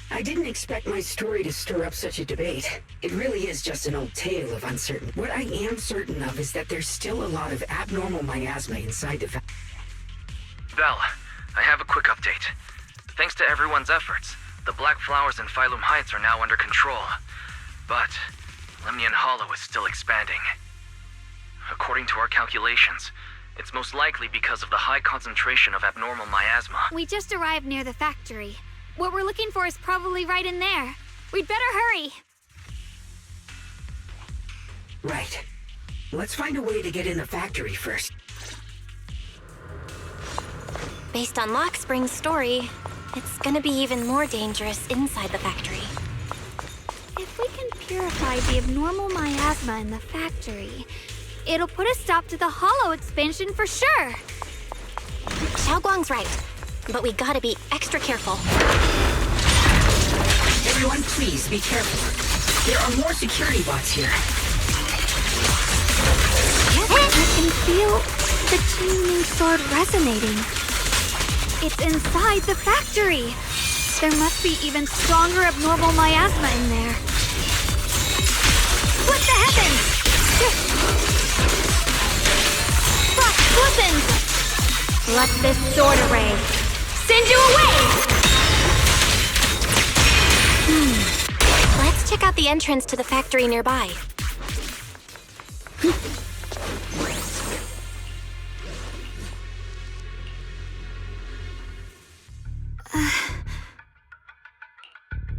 J: I didn't expect my story to stir up such a debate. It really is just an old tale of uncertainty. What I am certain of is that there's still a lot of abnormal miasma inside the...
A: Val, I have a quick update. Thanks to everyone's efforts, the Black Flowers in Phylum Heights are now under control. But Limnian Hollow is still expanding. According to our calculations, it's most likely because of the high concentration of abnormal miasma.
C: We just arrived near the factory. What we're looking for is probably right in there. We'd better hurry.
J: Right. Let's find a way to get in the factory first.
H: Based on Lockspring's story, it's gonna be even more dangerous inside the factory.
C: If we can purify the abnormal miasma in the factory, it'll put a stop to the Hollow expansion for sure.
H: Xiaoguang's right, but we gotta be extra careful.
J: Everyone, please be careful. There are more security bots here.
H: Yeah.
C: can feel the Qingming sword resonating. It's inside the factory. There must be even stronger abnormal miasma in there. What the heavens? Frost glistens! Let this sword array send you away!
H: Let's check out the entrance to the factory nearby.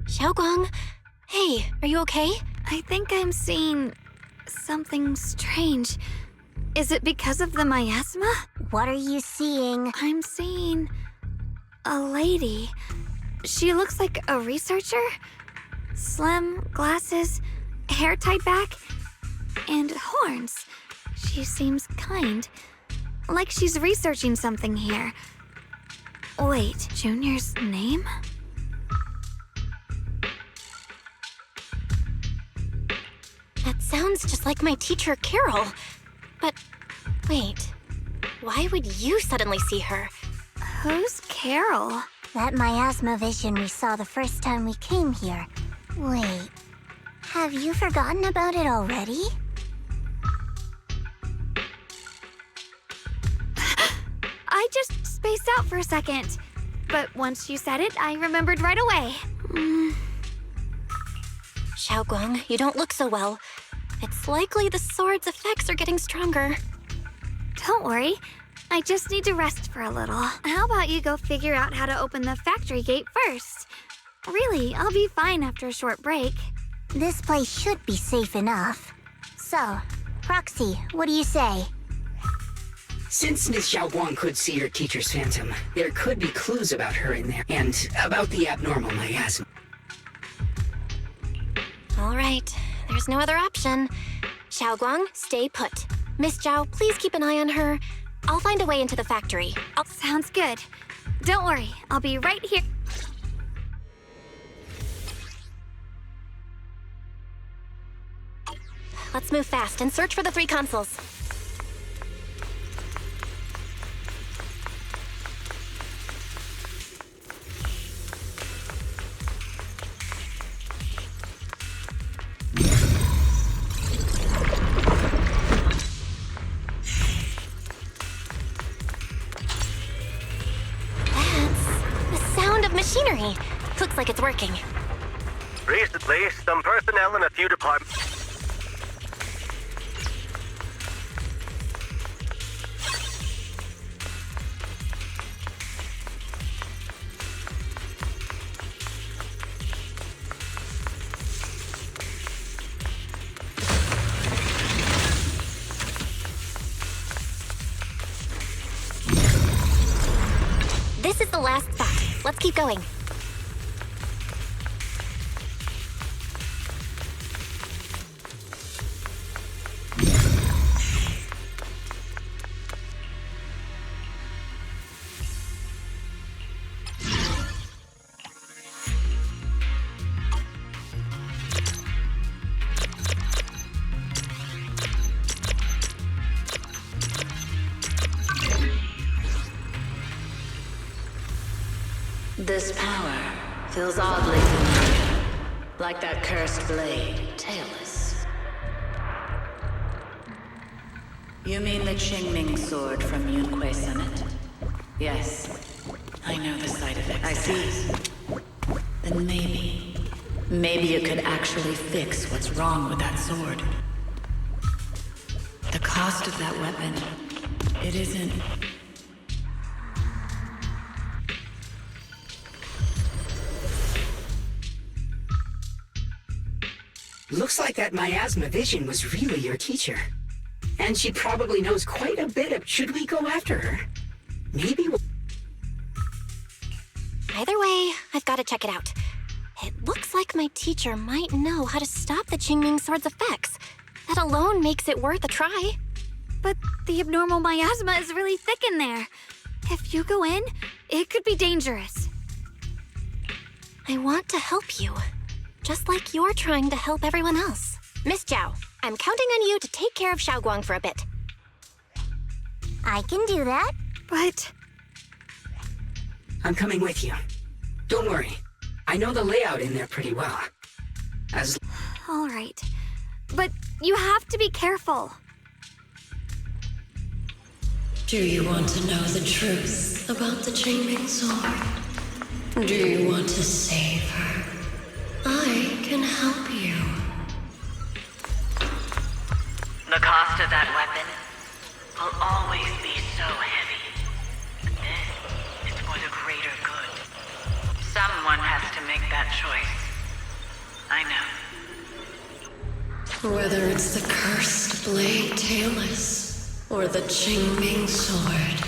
H: Xiaoguang, hey, are you okay?
C: I think I'm seeing something strange. Is it because of the miasma?
P: What are you seeing?
C: I'm seeing a lady. She looks like a researcher. Slim, glasses, hair tied back, and horns. She seems kind. Like she's researching something here. Wait, Junior's name?
H: That sounds just like my teacher, Carol. But wait, why would you suddenly see her?
C: Who's Carol?
P: That miasma vision we saw the first time we came here. Wait, have you forgotten about it already?
C: I just spaced out for a second. But once you said it, I remembered right away.
H: Xiaoguang, you don't look so well. It's likely the sword's effects are getting stronger.
C: Don't worry. I just need to rest for a little. How about you go figure out how to open the factory gate first? Really, I'll be fine after a short break.
P: This place should be safe enough. So, Roxy, what do you say?
J: Since Miss Xiaoguang could see her teacher's phantom, there could be clues about her in there, and about the abnormal miasma.
H: All right, there's no other option. Xiaoguang, stay put. Miss Zhao, please keep an eye on her. I'll find a way into the factory.
C: Sounds good. Don't worry, I'll be right here.
H: Let's move fast and search for the 3 consoles. Machinery. Looks like it's working.
R: Recently, some personnel in a few departments.
H: This is the last spot. Let's keep going.
K: This power feels oddly familiar, like that cursed blade, tailless. You mean the Qingming sword from Yunquei Summit? Yes, I know the side effects. I see. Then maybe you could actually fix what's wrong with that sword. The cost of that weapon, it isn't...
J: Looks like that miasma vision was really your teacher. And she probably knows quite a bit of... Should we go after her? Maybe we'll...
H: Either way, I've got to check it out. It looks like my teacher might know how to stop the Qingming sword's effects. That alone makes it worth a try.
C: But the abnormal miasma is really thick in there. If you go in, it could be dangerous.
H: I want to help you. Just like you're trying to help everyone else. Miss Zhao, I'm counting on you to take care of Xiaoguang for a bit.
P: I can do that.
C: But...
J: I'm coming with you. Don't worry. I know the layout in there pretty well.
C: All right. But you have to be careful.
Q: Do you want to know the truth about the Qingming sword? Do you want to save her? I can help you.
K: The cost of that weapon will always be so heavy. But this is for the greater good. Someone has to make that choice. I know.
Q: Whether it's the cursed blade tailless or the Qingming sword,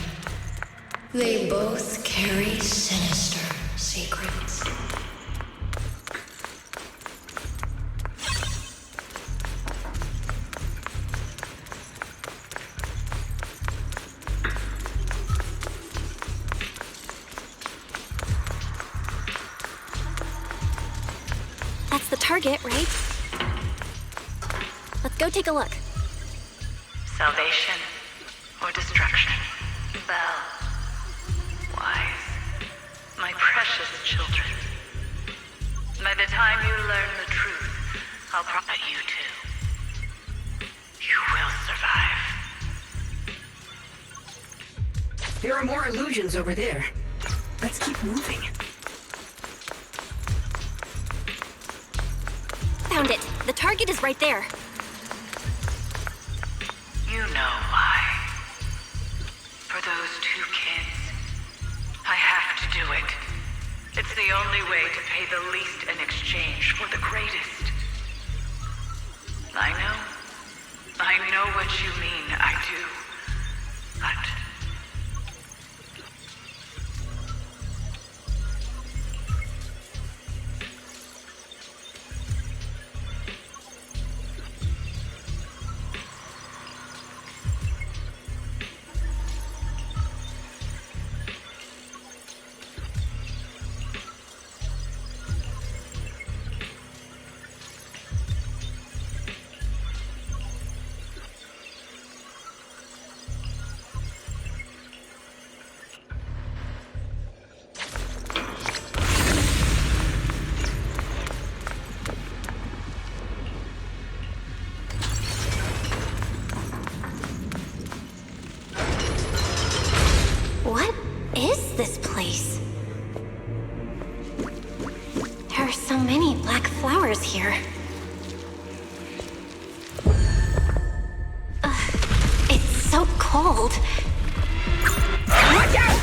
Q: they both carry sinister secrets.
H: That's the target, right? Let's go take a look.
K: Salvation or destruction? Belle, wise, my precious children. By the time you learn the truth, I'll promise you too. You will survive.
J: There are more illusions over there. Let's keep moving.
H: Found it. The target is right there.
K: You know why. For those two kids, I have to do it. It's the only way to pay the least in exchange for the greatest. I know what you mean, I do. But...
H: What is this place? There are so many black flowers here. It's so cold.
J: Watch out!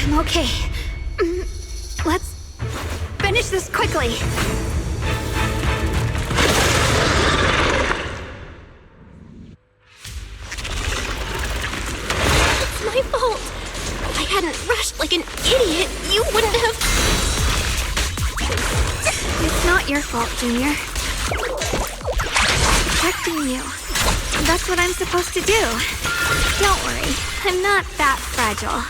C: I'm okay. Let's finish this quickly.
H: It's my fault. If I hadn't rushed like an idiot, you wouldn't have...
C: It's not your fault, Junior. Protecting you. That's what I'm supposed to do. Don't worry, I'm not that fragile.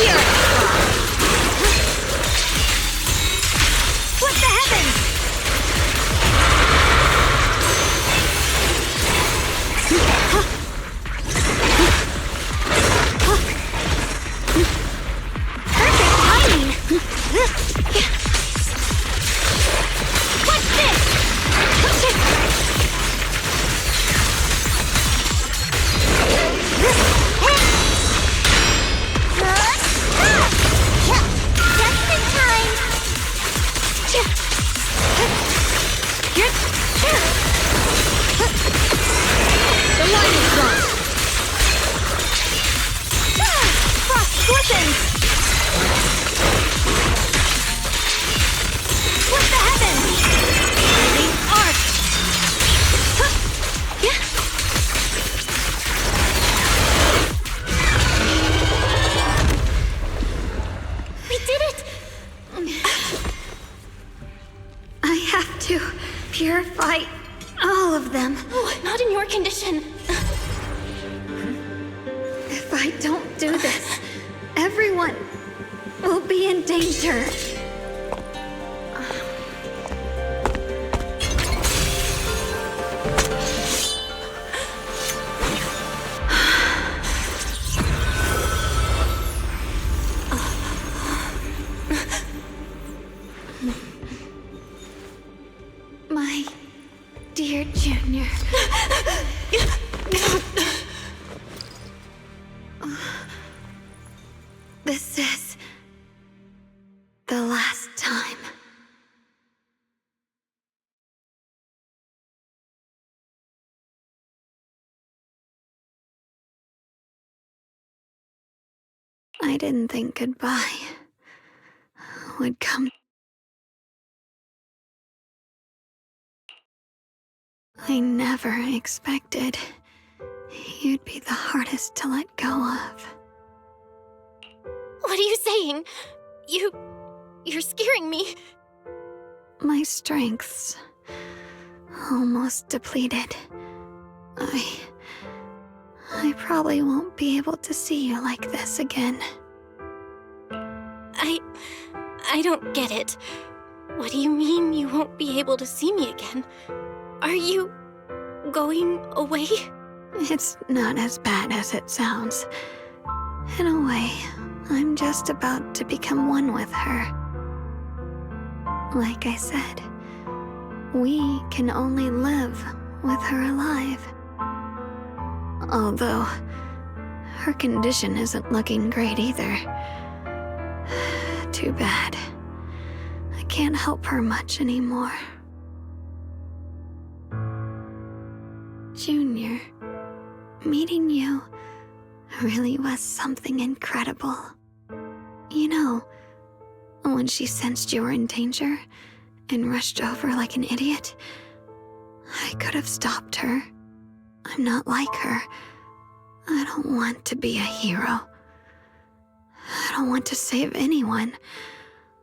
C: Here! What the heavens? Perfect timing! What the? of them.
H: Oh, not in your condition.
C: If I don't do this, everyone will be in danger. My dear Junior. This is the last time. I didn't think goodbye would come. I never expected you'd be the hardest to let go of.
H: What are you saying? You're scaring me.
C: My strength's almost depleted. I probably won't be able to see you like this again.
H: I don't get it. What do you mean you won't be able to see me again? Are you going away?
C: It's not as bad as it sounds. In a way, I'm just about to become one with her. Like I said, we can only live with her alive. Although, her condition isn't looking great either. Too bad. I can't help her much anymore. Junior, meeting you really was something incredible. You know, when she sensed you were in danger and rushed over like an idiot, I could have stopped her. I'm not like her. I don't want to be a hero. I don't want to save anyone.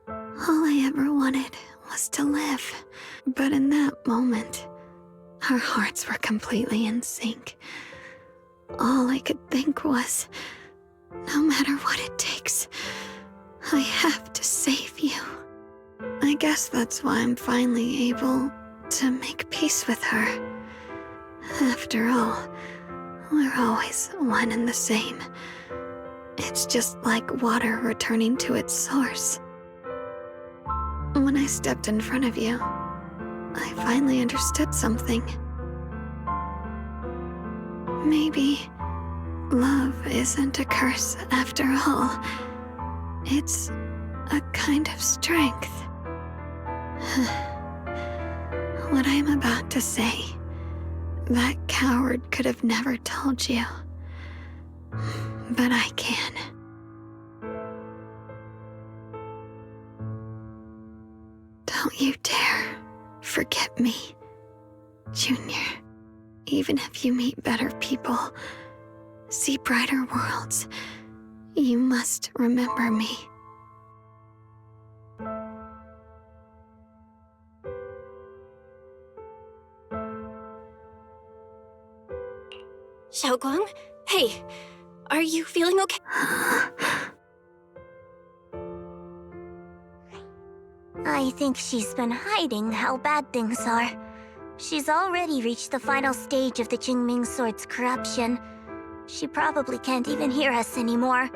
C: All I ever wanted was to live. But in that moment, our hearts were completely in sync. All I could think was, no matter what it takes, I have to save you. I guess that's why I'm finally able to make peace with her. After all, we're always one and the same. It's just like water returning to its source. When I stepped in front of you, I finally understood something. Maybe love isn't a curse after all. It's a kind of strength. What I'm about to say, that coward could have never told you. But I can. Don't you dare forget me, Junior. Even if you meet better people, see brighter worlds, you must remember me.
H: Xiaoguang? Hey, are you feeling okay?
P: I think she's been hiding how bad things are. She's already reached the final stage of the Qingming Sword's corruption. She probably can't even hear us anymore.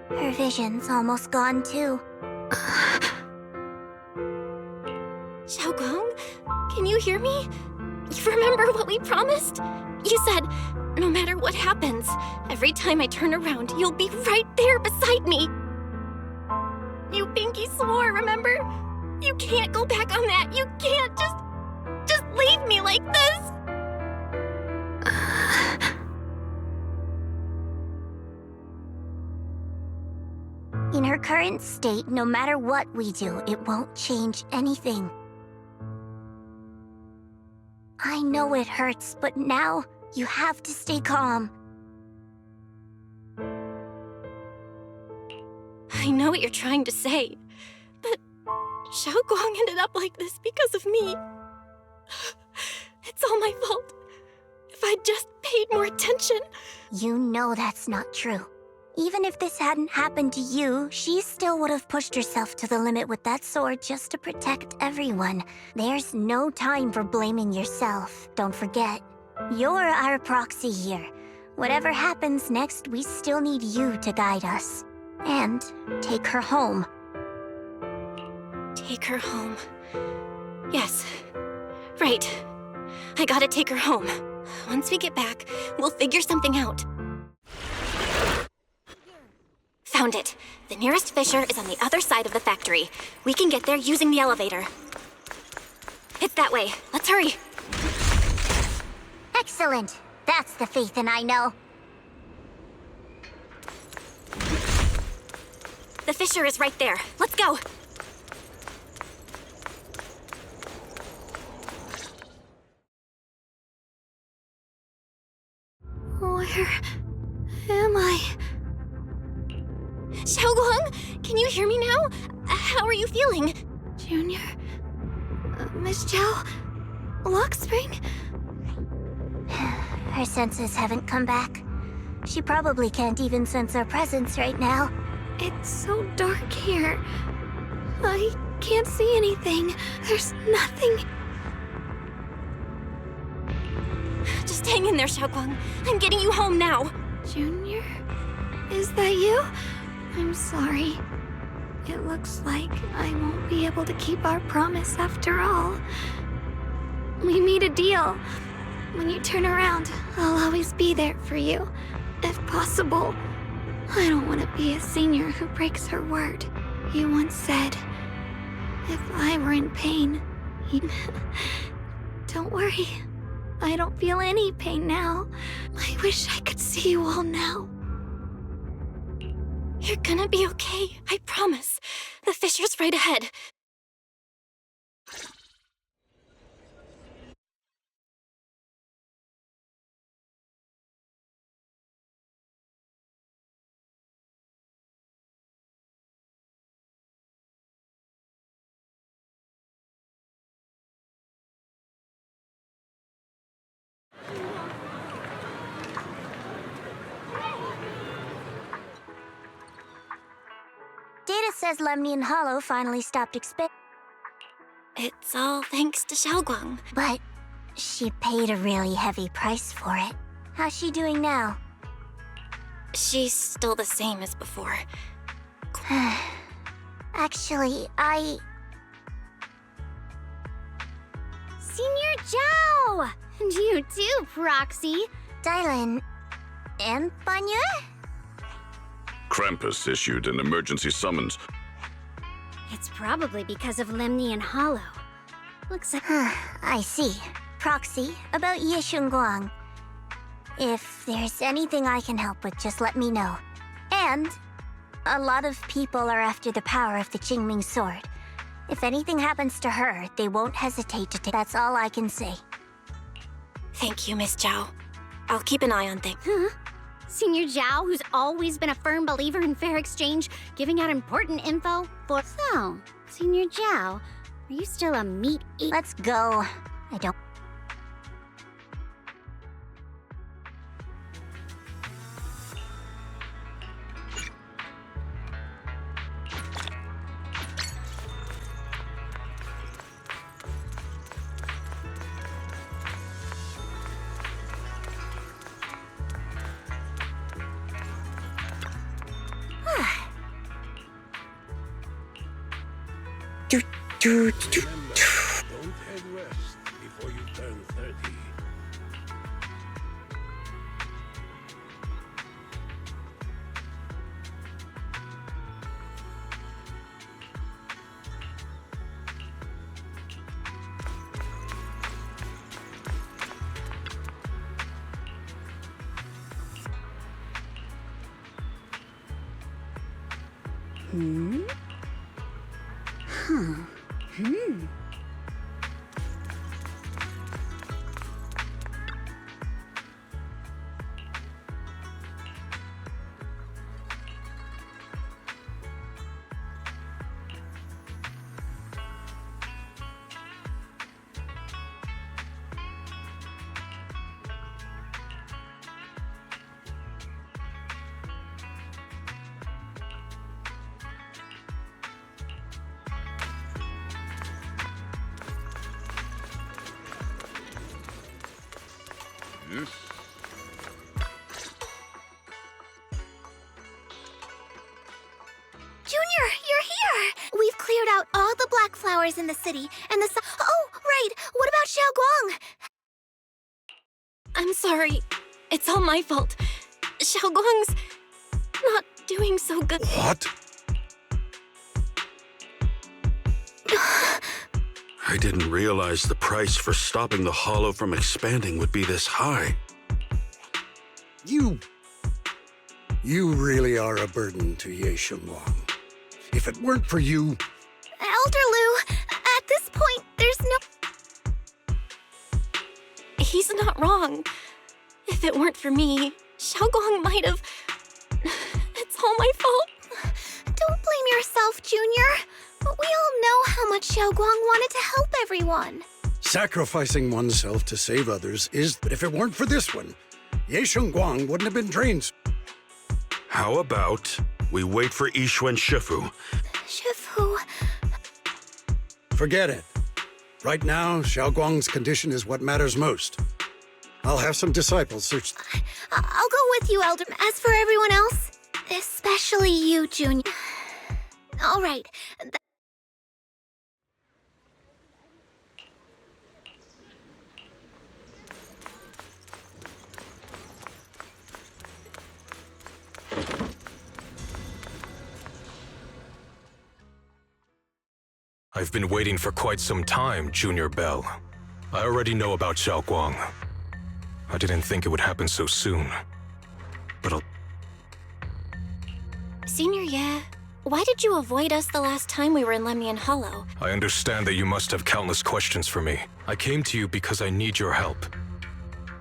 P: Her vision's almost gone too.
H: Xiaoguang, can you hear me? You remember what we promised? You said, no matter what happens, every time I turn around, you'll be right there beside me. You pinky swore, remember? You can't go back on that. You can't just leave me like this.
P: In her current state, no matter what we do, it won't change anything. I know it hurts, but now you have to stay calm.
H: I know what you're trying to say, but Xiaoguang ended up like this because of me. It's all my fault. If I'd just paid more attention.
P: You know that's not true. Even if this hadn't happened to you, she still would have pushed herself to the limit with that sword just to protect everyone. There's no time for blaming yourself. Don't forget, you're our proxy here. Whatever happens next, we still need you to guide us. And take her home.
H: Take her home. Yes. Right. I gotta take her home. Once we get back, we'll figure something out. Found it. The nearest fissure is on the other side of the factory. We can get there using the elevator. It's that way. Let's hurry.
P: Excellent. That's the Phaethon I know.
H: The fissure is right there. Let's go.
C: Where am I?
H: Xiaoguang, can you hear me now? How are you feeling?
C: Junior? Miss Zhao? Lock Spring?
P: Her senses haven't come back. She probably can't even sense our presence right now.
C: It's so dark here. I can't see anything. There's nothing.
H: Just hang in there, Xiaoguang. I'm getting you home now.
C: Junior? Is that you? I'm sorry. It looks like I won't be able to keep our promise after all. We made a deal. When you turn around, I'll always be there for you, if possible. I don't want to be a senior who breaks her word. You once said, if I were in pain, Don't worry. I don't feel any pain now. I wish I could see you all now.
H: You're gonna be okay, I promise. The fissure's right ahead.
P: Data says Lemnian Hollow finally stopped expanding.
H: It's all thanks to Xiaoguang.
P: But she paid a really heavy price for it. How's she doing now?
H: She's still the same as before.
P: Actually,
B: Senior Zhao! And you too, Proxy.
P: Dylan. And Banya?
F: Krampus issued an emergency summons.
B: It's probably because of Lemnian Hollow. Looks like...
P: I see. Proxy, about Ye Shunguang. If there's anything I can help with, just let me know. And a lot of people are after the power of the Qingming sword. If anything happens to her, they won't hesitate to take... That's all I can say.
H: Thank you, Miss Zhao. I'll keep an eye on things.
B: Huh? Senior Zhao, who's always been a firm believer in fair exchange, giving out important info for... So, Senior Zhao, are you still a meat eater?
P: Let's go. I don't...
D: Remember, don't head west before you turn 30.
B: Junior, you're here! We've cleared out all the black flowers in the city, and the Oh, right! What about Xiaoguang?
H: I'm sorry. It's all my fault. Xiaoguang's not doing so good.
G: What? I didn't realize the price for stopping the hollow from expanding would be this high.
D: You really are a burden to Ye Xiongguang. If it weren't for you...
B: Elder Lu, at this point, there's no...
H: He's not wrong. If it weren't for me, Xiaoguang might have... It's all my fault.
B: Don't blame yourself, Junior. We all know how much Xiaoguang wanted to help everyone.
D: Sacrificing oneself to save others is... But if it weren't for this one, Ye Xiongguang wouldn't have been drained.
G: How about we wait for Ishu and Shifu?
B: Shifu...
D: Forget it. Right now, Xiaoguang's condition is what matters most. I'll have some disciples search...
B: I'll go with you, Elder. As for everyone else, especially you, Junior... All right.
S: I've been waiting for quite some time, Junior Bell. I already know about Xiaoguang. I didn't think it would happen so soon. But
H: Senior Ye, why did you avoid us the last time we were in Lemnian Hollow?
S: I understand that you must have countless questions for me. I came to you because I need your help.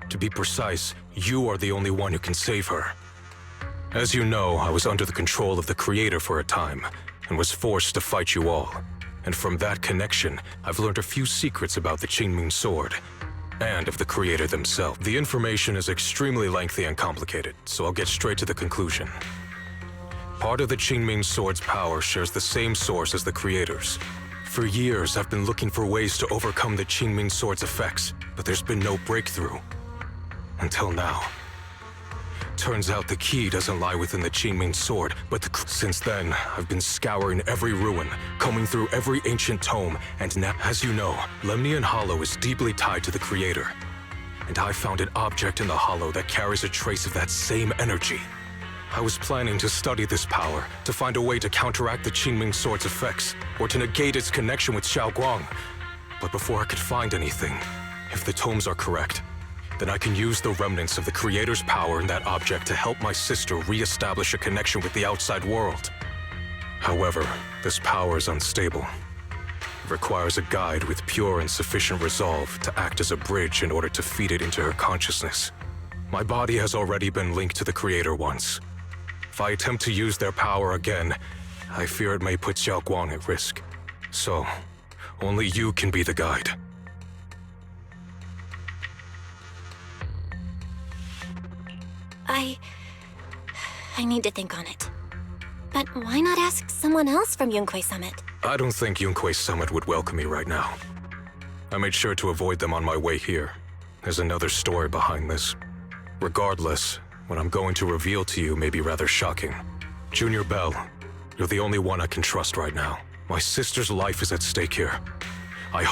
S: To be precise, you are the only one who can save her. As you know, I was under the control of the Creator for a time, and was forced to fight you all. And from that connection, I've learned a few secrets about the Qingming Sword, and of the Creator themselves. The information is extremely lengthy and complicated, so I'll get straight to the conclusion. Part of the Qingming Sword's power shares the same source as the Creator's. For years, I've been looking for ways to overcome the Qingming Sword's effects, but there's been no breakthrough. Until now. Turns out the key doesn't lie within the Qingming Sword, but since then, I've been scouring every ruin, combing through every ancient tome, and now, as you know, Lemnian Hollow is deeply tied to the Creator. And I found an object in the Hollow that carries a trace of that same energy. I was planning to study this power, to find a way to counteract the Qingming Sword's effects, or to negate its connection with Xiaoguang. But before I could find anything, if the tomes are correct, then I can use the remnants of the Creator's power in that object to help my sister re-establish a connection with the outside world. However, this power is unstable. It requires a guide with pure and sufficient resolve to act as a bridge in order to feed it into her consciousness. My body has already been linked to the Creator once. If I attempt to use their power again, I fear it may put Xiaoguang at risk. So, only you can be the guide.
H: I need to think on it. But why not ask someone else from Yunquay Summit?
S: I don't think Yunquay Summit would welcome me right now. I made sure to avoid them on my way here. There's another story behind this. Regardless, what I'm going to reveal to you may be rather shocking. Junior Bell, you're the only one I can trust right now. My sister's life is at stake here. I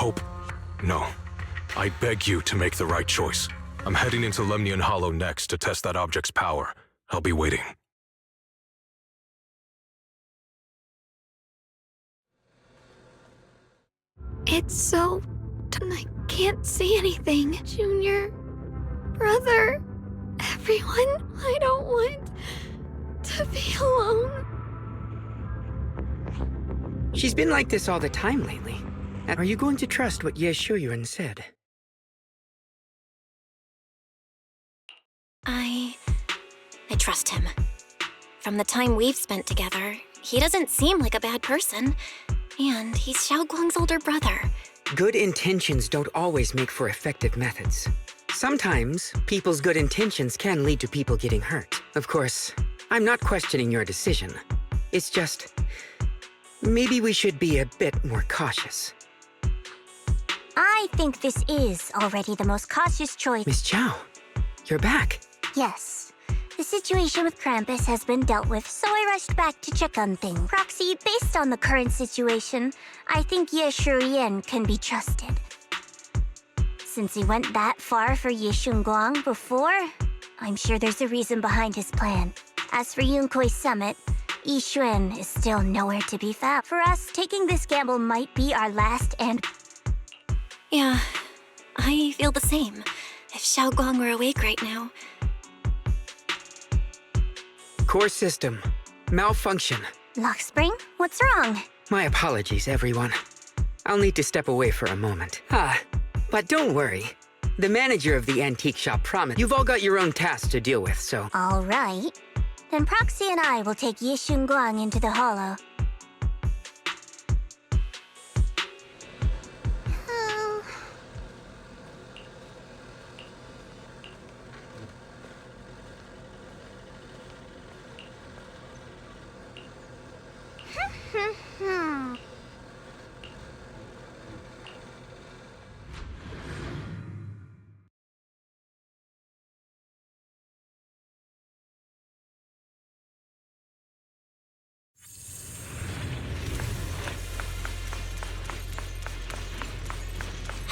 S: beg you to make the right choice. I'm heading into Lemnian Hollow next to test that object's power. I'll be waiting.
C: It's so... I can't see anything. Junior... Brother... Everyone, I don't want... to be alone.
J: She's been like this all the time lately. Are you going to trust what Ye Shuyuan said?
H: I trust him. From the time we've spent together, he doesn't seem like a bad person. And he's Xiaoguang's older brother.
J: Good intentions don't always make for effective methods. Sometimes, people's good intentions can lead to people getting hurt. Of course, I'm not questioning your decision. It's just... maybe we should be a bit more cautious.
P: I think this is already the most cautious choice.
J: Miss Chow,
T: You're back.
P: Yes. The situation with Krampus has been dealt with, so I rushed back to check on things. Proxy, based on the current situation, I think Ye Shuyan can be trusted. Since he went that far for Ye Shunguang before, I'm sure there's a reason behind his plan. As for Yunkwei Summit, Yi Xuan is still nowhere to be found. For us, taking this gamble might be our last and...
H: Yeah, I feel the same. If Xiaoguang were awake right now...
T: Core system. Malfunction.
P: Lockspring, what's wrong?
T: My apologies, everyone. I'll need to step away for a moment. But don't worry. The manager of the antique shop promised you've all got your own tasks to deal with, so...
P: All right. Then Proxy and I will take Ye Shunguang into the Hollow.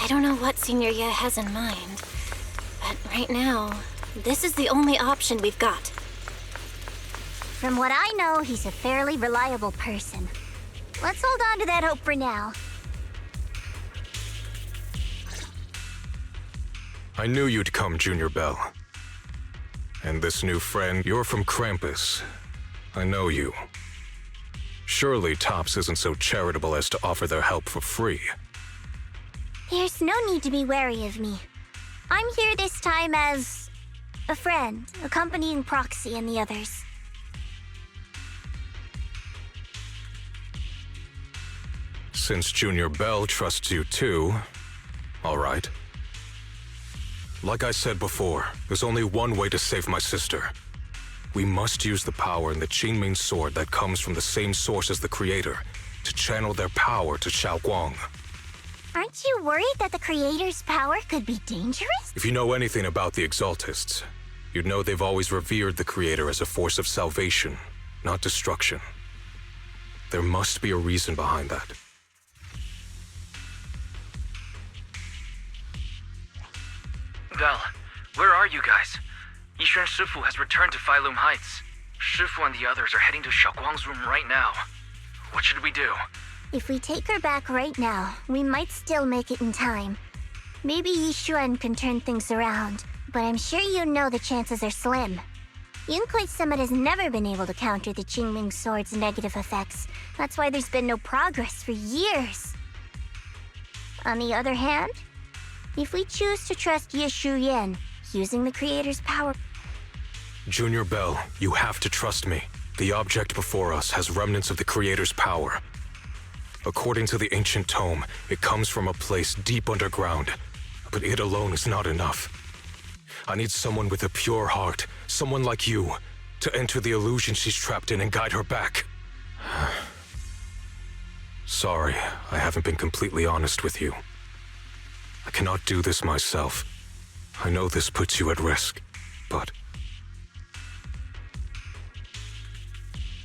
H: I don't know what Senior Ye has in mind, but right now, this is the only option we've got.
P: From what I know, he's a fairly reliable person. Let's hold on to that hope for now.
S: I knew you'd come, Junior Bell. And this new friend, you're from Krampus. I know you. Surely Tops isn't so charitable as to offer their help for free.
P: There's no need to be wary of me. I'm here this time as... a friend, accompanying Proxy and the others.
S: Since Junior Bell trusts you too, all right. Like I said before, there's only one way to save my sister. We must use the power in the Qingming sword that comes from the same source as the Creator to channel their power to Xiaoguang.
P: Aren't you worried that the Creator's power could be dangerous?
S: If you know anything about the Exaltists, you'd know they've always revered the Creator as a force of salvation, not destruction. There must be a reason behind that.
A: Bell, where are you guys? Yishuan Shifu has returned to Failum Heights. Shifu and the others are heading to Xiaoguang's room right now. What should we do?
P: If we take her back right now, we might still make it in time. Maybe Yishuan can turn things around, but I'm sure you know the chances are slim. Yunkwei Summit has never been able to counter the Qingming sword's negative effects. That's why there's been no progress for years. On the other hand, if we choose to trust Ye Shuyan, using the Creator's power...
S: Junior Bell, you have to trust me. The object before us has remnants of the Creator's power. According to the ancient tome, it comes from a place deep underground, but it alone is not enough. I need someone with a pure heart, someone like you, to enter the illusion she's trapped in and guide her back. Sorry, I haven't been completely honest with you. I cannot do this myself. I know this puts you at risk, but...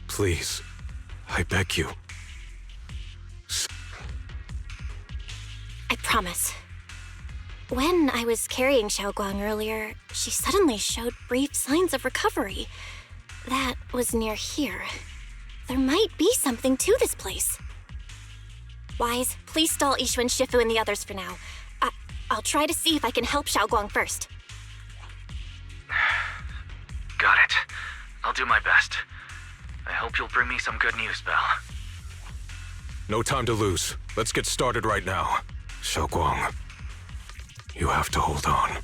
S: Please, I beg you.
H: I promise. When I was carrying Xiaoguang earlier, she suddenly showed brief signs of recovery. That was near here. There might be something to this place. Wise, please stall Yishuan Shifu and the others for now. I'll try to see if I can help Xiaoguang first.
A: Got it. I'll do my best. I hope you'll bring me some good news, Belle.
S: No time to lose. Let's get started right now. Xiaoguang, you have to hold on.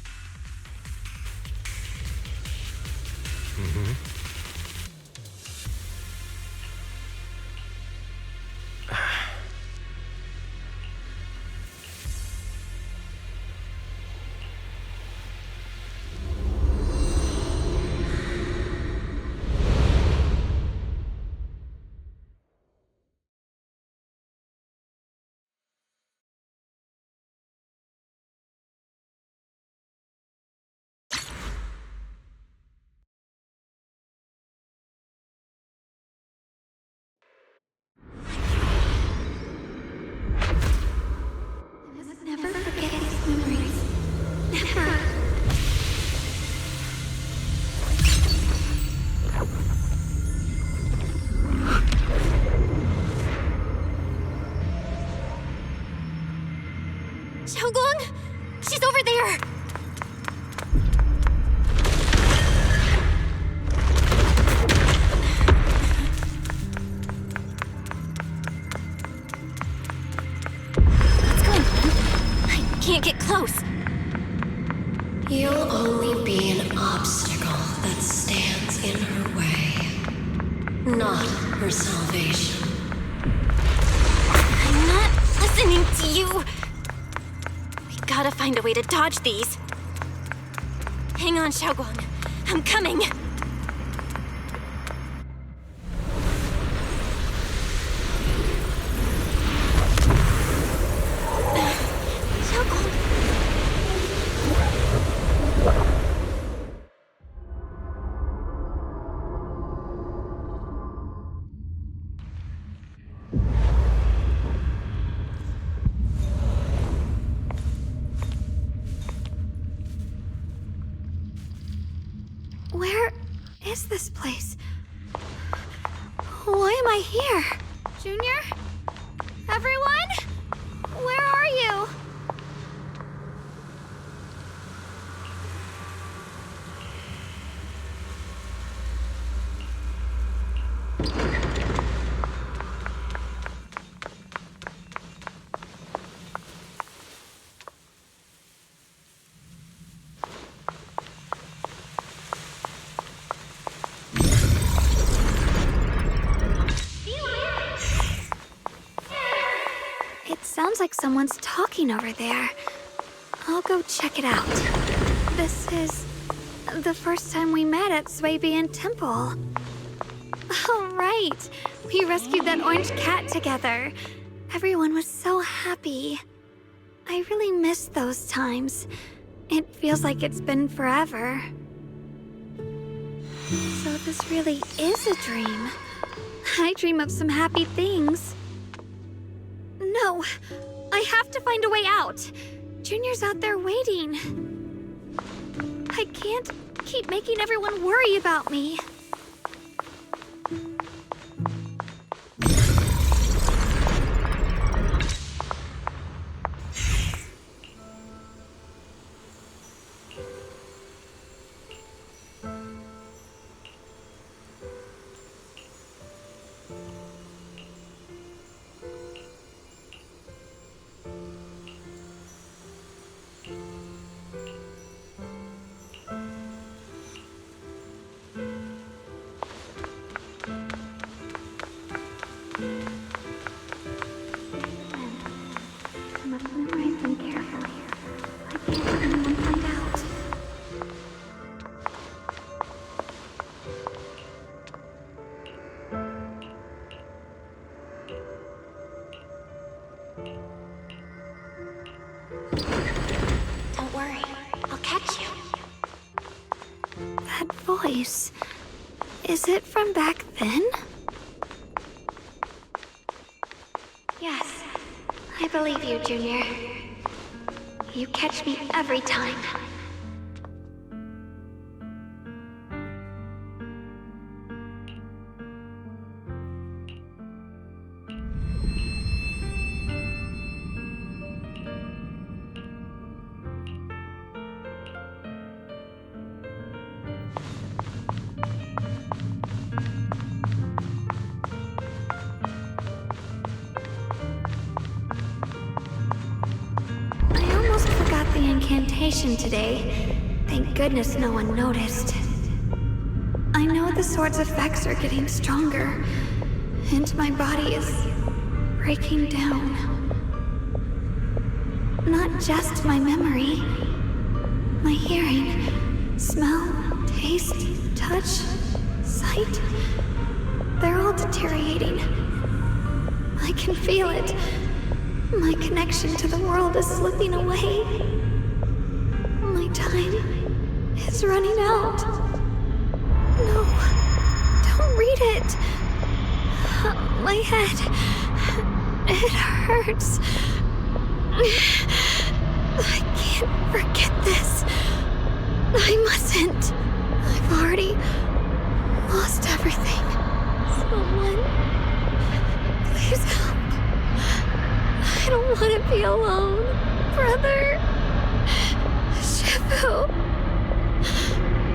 H: Xiaoguang! She's over there! What's going on? I can't get close.
Q: You'll only be an obstacle that stands in her way, not her salvation.
H: I'm not listening to you. We gotta find a way to dodge these. Hang on, Xiaoguang. I'm coming. Xiaoguang.
C: Where is this place? Why am I here? Junior? Everyone? Where are you? It sounds like someone's talking over there. I'll go check it out. This is the first time we met at Swabian Temple. Oh, right. We rescued that orange cat together. Everyone was so happy. I really miss those times. It feels like it's been forever. So this really is a dream. I dream of some happy things. No, I have to find a way out. Junior's out there waiting. I can't keep making everyone worry about me.
H: Don't worry, I'll catch you.
C: That voice. Is it from back then? Yes, I believe you, Junior. You catch me every time. Incantation today. Thank goodness no one noticed. I know the sword's effects are getting stronger, and my body is breaking down. Not just my memory, my hearing, smell, taste, touch, sight. They're all deteriorating. I can feel it. My connection to the world is slipping away. My time is running out. No, don't read it. My head, it hurts. I can't can't forget this. I mustn't. I've already lost everything. Someone, please help. I don't want to be alone. Brother. Shifu.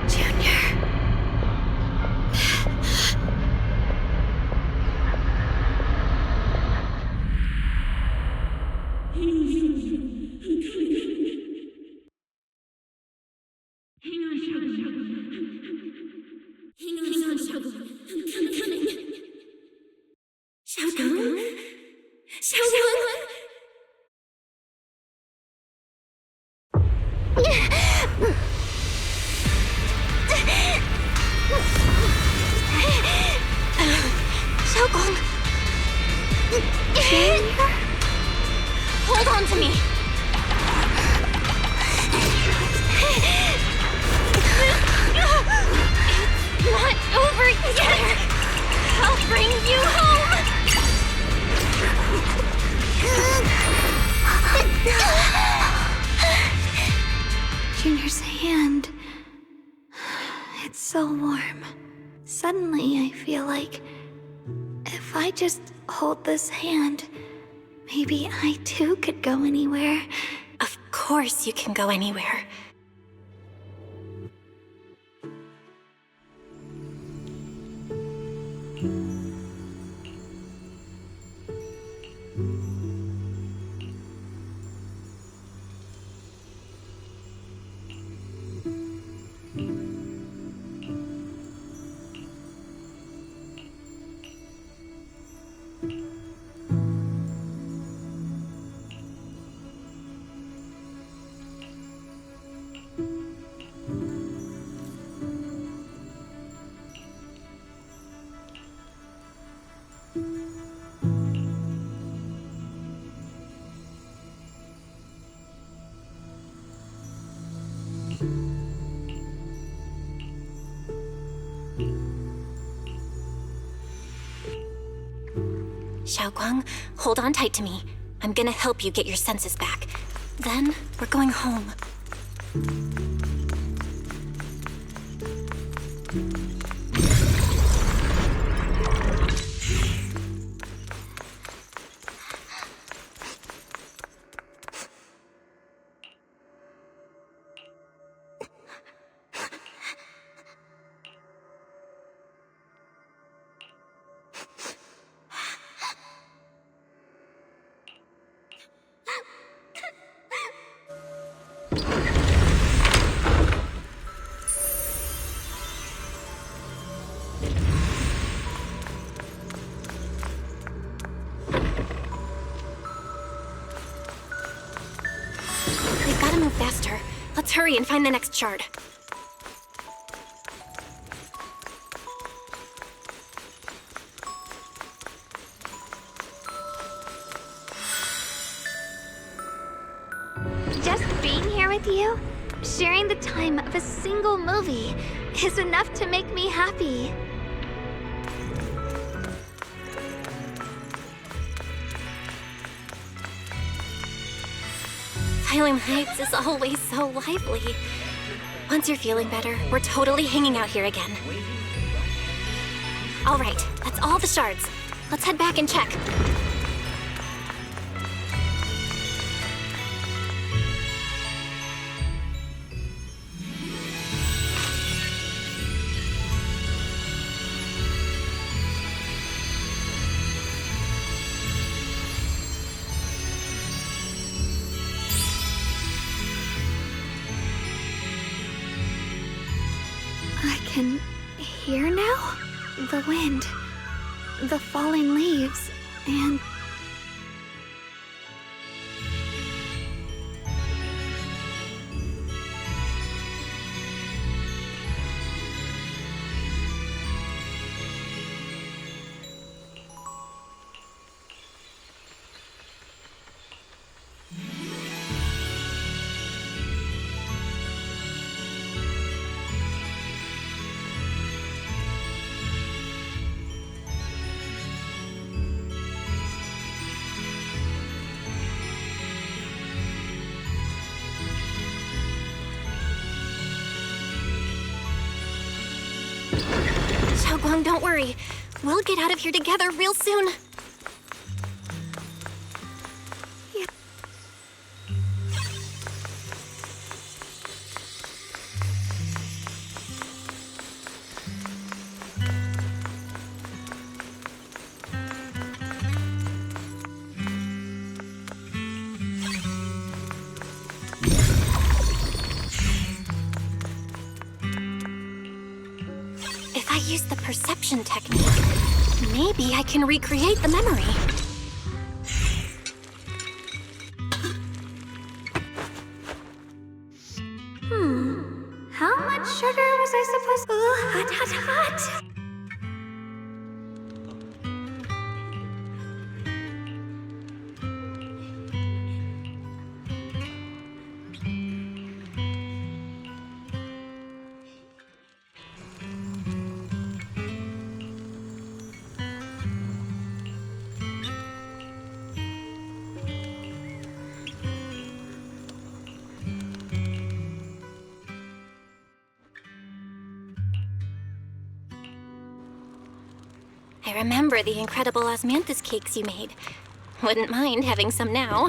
C: Junior. Xiaogong! Junior? Hold on to me! It's not over yet! I'll bring you home! Junior's hand. It's so warm. Suddenly, I feel like if I just hold this hand, maybe I too could go anywhere.
H: Of course you can go anywhere. Xiaoguang, hold on tight to me. I'm gonna help you get your senses back. Then, we're going home. We've gotta move faster. Let's hurry and find the next shard.
C: Just being here with you, sharing the time of a single movie, is enough to make me happy.
H: Asylum Heights is always so lively. Once you're feeling better, we're totally hanging out here again. All right, that's all the shards. Let's head back and check.
C: I can hear now? The wind, the falling leaves, and...
H: Xiaoguang, don't worry. We'll get out of here together real soon. If I use the perception technique, maybe I can recreate the memory.
C: How much sugar was I supposed to... Hot, hot, hot!
H: I remember the incredible osmanthus cakes you made. Wouldn't mind having some now.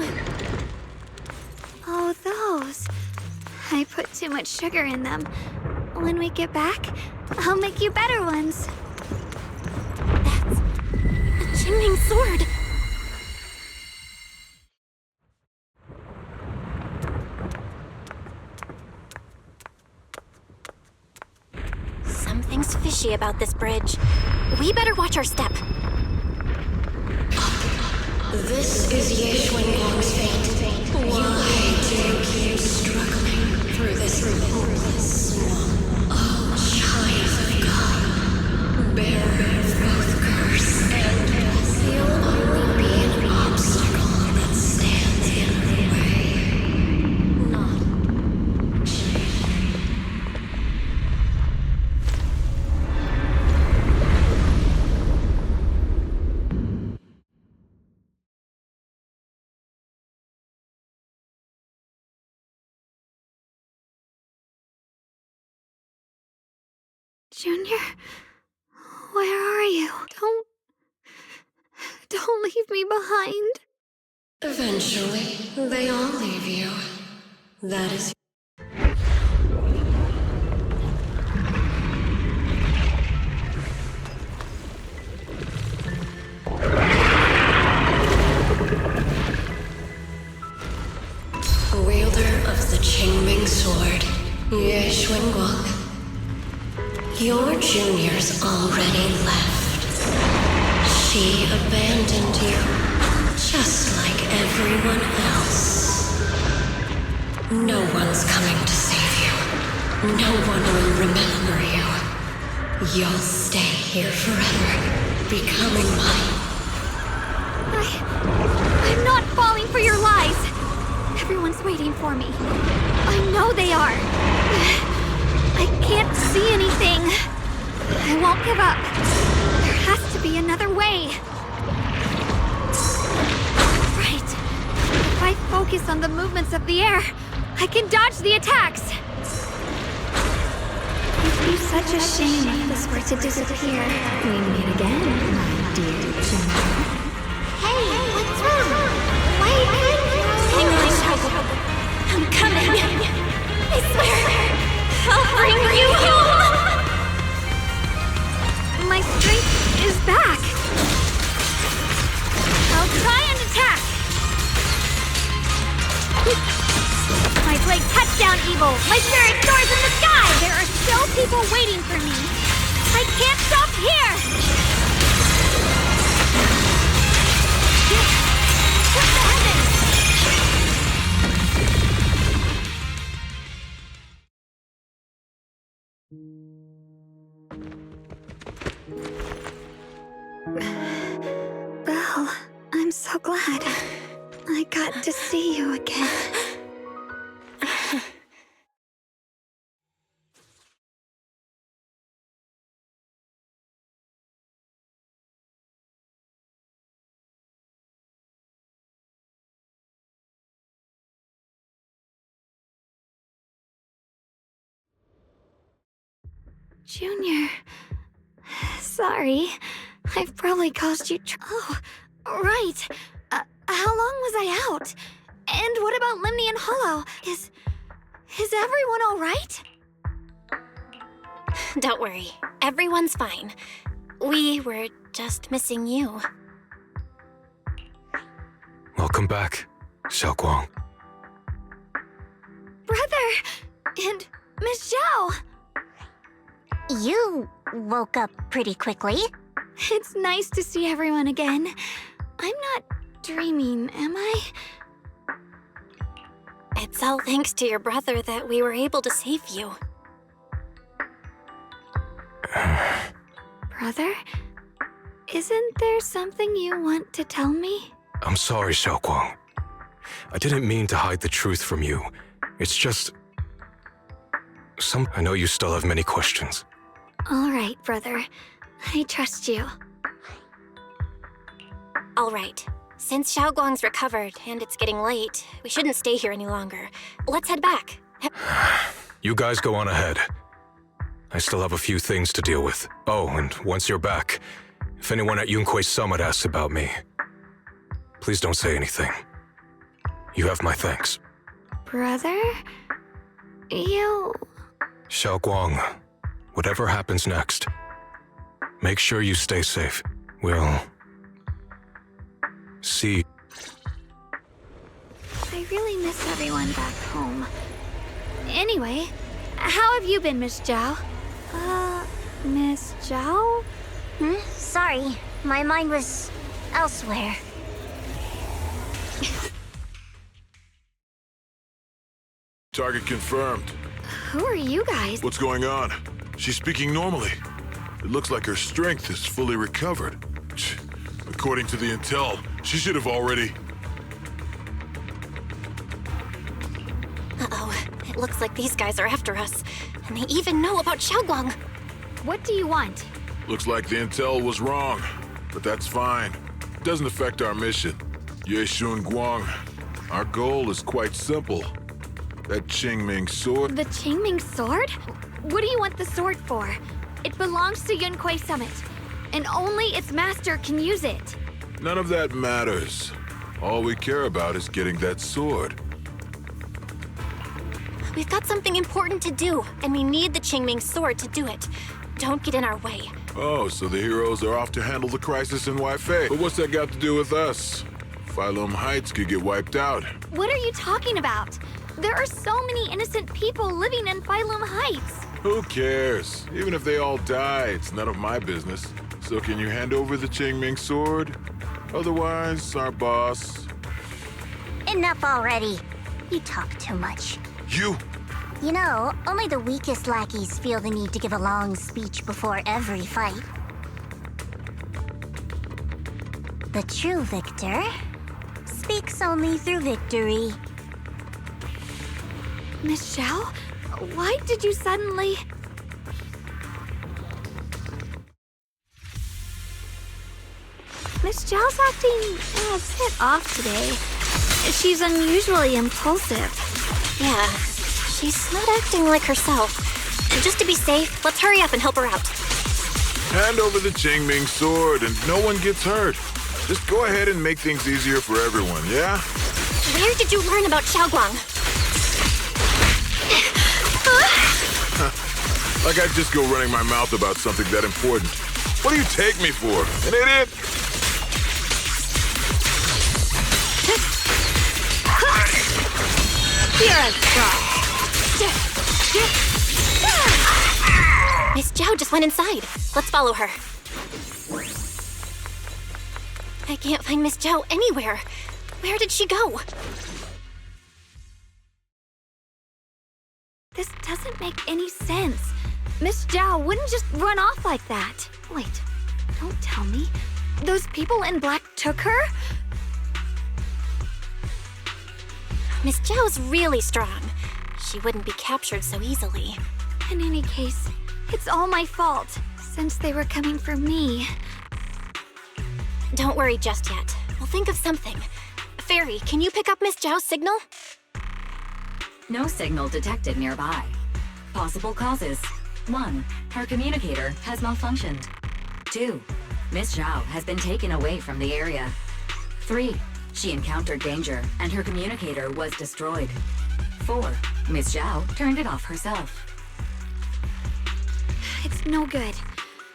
C: Oh, those. I put too much sugar in them. When we get back, I'll make you better ones.
H: That's a Qingming sword. Something's fishy about this bridge. We better watch our step.
Q: This is Ye Xuanguang's fate. Why do you keep struggling through this hopeless swamp? Oh, child of God, bearer of both curse and death, you'll only be an obstacle that stands in the way. Not
C: Junior, where are you? Don't leave me behind.
Q: eventually, they all leave you. That is. Wielder of the Qingming sword, Ye Xuanguang. Your junior's already left. She abandoned you, just like everyone else. No one's coming to save you. No one will remember you. You'll stay here forever, becoming mine.
C: I'm not falling for your lies. Everyone's waiting for me. I know they are. I can't see anything. I won't give up. There has to be another way. Right. If I focus on the movements of the air, I can dodge the attacks. It'd be such a shame if this were to disappear. We meet again, my dear Junior.
B: Hey, what's wrong? Why are you
H: Hang on, Xiaoguang. I'm coming. I swear. I'll bring you home!
C: My strength is back! I'll try and attack! My blade cuts down evil! My spirit soars in the sky! There are still people waiting for me! I can't stop here! What happened? Belle, I'm so glad. I got to see you again. Junior. Sorry. I've probably caused you Oh, right. How long was I out? And what about Limney and Hollow? Is everyone all right?
H: Don't worry. Everyone's fine. We were just missing you.
S: Welcome back, Xiaoguang.
C: Brother! And Miss Zhao!
P: You woke up pretty quickly.
C: It's nice to see everyone again. I'm not dreaming, am I?
H: It's all thanks to your brother that we were able to save you.
C: Brother? Isn't there something you want to tell me?
S: I'm sorry, Xiaoguang. I didn't mean to hide the truth from you. It's just... I know you still have many questions.
C: All right, brother. I trust you.
H: All right. Since Xiaoguang's recovered and it's getting late, we shouldn't stay here any longer. Let's head back.
S: You guys go on ahead. I still have a few things to deal with. Oh, and once you're back, if anyone at Yunquei Summit asks about me, please don't say anything. You have my thanks.
C: Brother? You...
S: Xiaoguang, whatever happens next, make sure you stay safe. We'll... see.
C: I really miss everyone back home. Anyway, how have you been, Miss Zhao? Miss Zhao?
P: Sorry, my mind was elsewhere.
U: Target confirmed.
C: Who are you guys?
U: What's going on? She's speaking normally. It looks like her strength is fully recovered. According to the intel, she should have already...
H: Uh-oh. It looks like these guys are after us. And they even know about Xiaoguang.
C: What do you want?
U: Looks like the intel was wrong. But that's fine. It doesn't affect our mission. Yeshun Guang, our goal is quite simple. That Qingming sword...
C: The Qingming sword? What do you want the sword for? It belongs to Yunquei Summit. And only its master can use it.
U: None of that matters. All we care about is getting that sword.
H: We've got something important to do, and we need the Qingming sword to do it. Don't get in our way.
U: Oh, so the heroes are off to handle the crisis in Weifei. But what's that got to do with us? Phylum Heights could get wiped out.
C: What are you talking about? There are so many innocent people living in Phylum Heights.
U: Who cares? Even if they all die, it's none of my business. So can you hand over the Qingming sword? Otherwise, our boss...
P: Enough already. You talk too much.
U: You?
P: You know, only the weakest lackeys feel the need to give a long speech before every fight. The true victor speaks only through victory.
C: Miss Zhao? Why did you suddenly... Miss Zhao's acting a bit off today. She's unusually impulsive.
H: Yeah, she's not acting like herself. Just to be safe, let's hurry up and help her out.
U: Hand over the Qingming sword and no one gets hurt. Just go ahead and make things easier for everyone, yeah?
H: Where did you learn about Xiaoguang?
U: Like I'd just go running my mouth about something that important. What do you take me for? An idiot?
H: Miss Zhao just went inside. Let's follow her. I can't find Miss Zhao anywhere. Where did she go?
C: This doesn't make any sense. Miss Zhao wouldn't just run off like that. Wait, don't tell me. Those people in black took her?
H: Miss Zhao's really strong. She wouldn't be captured so easily.
C: In any case, it's all my fault, since they were coming for me.
H: Don't worry just yet. We'll think of something. Fairy, can you pick up Miss Zhao's signal?
I: No signal detected nearby. Possible causes: 1. Her communicator has malfunctioned. 2. Miss Zhao has been taken away from the area. 3. She encountered danger and her communicator was destroyed. 4. Miss Zhao turned it off herself.
C: It's no good.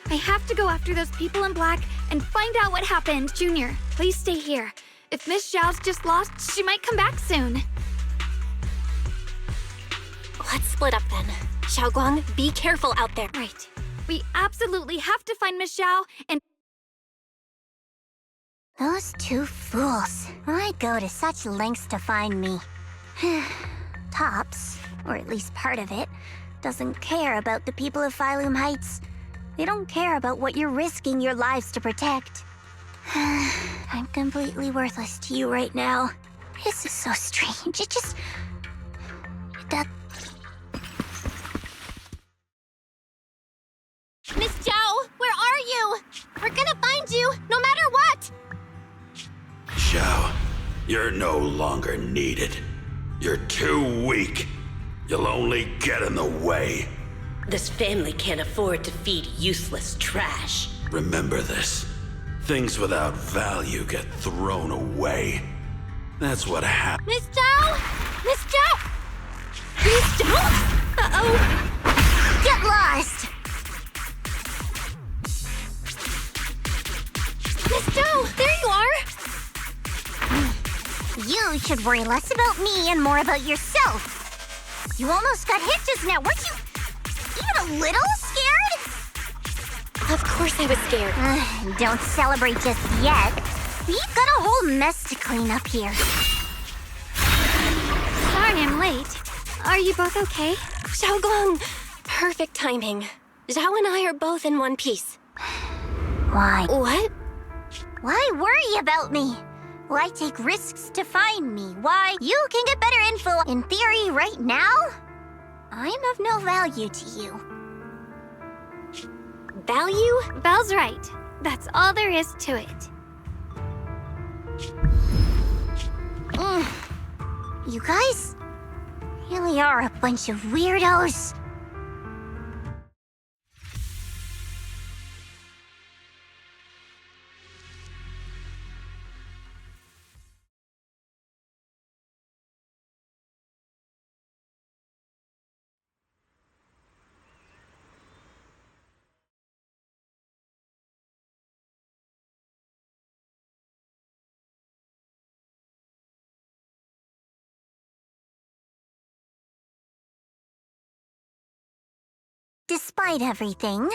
C: I have to go after those people in black and find out what happened. Junior, please stay here. If Miss Zhao's just lost, she might come back soon.
H: Let's split up then. Xiaoguang, be careful out there.
C: Right. We absolutely have to find Miss Zhao and...
P: Those two fools. Why go to such lengths to find me? Tops, or at least part of it, doesn't care about the people of Phylum Heights. They don't care about what you're risking your lives to protect. I'm completely worthless to you right now. This is so strange. It just...
B: Miss Zhao, where are you? We're gonna find you, no matter what!
G: Zhao, you're no longer needed. You're too weak. You'll only get in the way.
Q: This family can't afford to feed useless trash.
G: Remember this. Things without value get thrown away. That's what happens.
B: Miss Zhao! Miss Zhao! Miss Zhao? Uh-oh.
P: Get lost!
B: Miss Zhao, there you are!
P: You should worry less about me and more about yourself. You almost got hit just now. Weren't you even a little scared?
H: Of course I was scared.
P: Don't celebrate just yet. We've got a whole mess to clean up here.
C: Sorry I'm late. Are you both okay?
H: Xiaoguang, perfect timing. Zhao and I are both in one piece.
P: Why?
H: What?
P: Why worry about me? Why take risks to find me? Why? You can get better info in theory right now? I'm of no value to you.
H: Value?
C: Belle's right. That's all there is to it.
P: You guys really are a bunch of weirdos. Despite everything,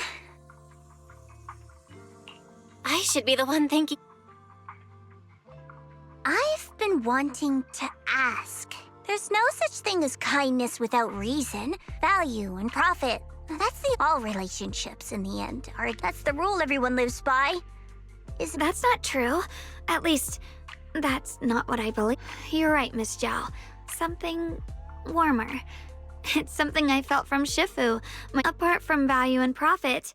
H: I should be the one thanking.
P: I've been wanting to ask. There's no such thing as kindness without reason, value, and profit. That's all relationships in the end are. That's the rule everyone lives by.
C: That's not true. At least, that's not what I believe. You're right, Miss Zhao. Something warmer. It's something I felt from Shifu. Apart from value and profit.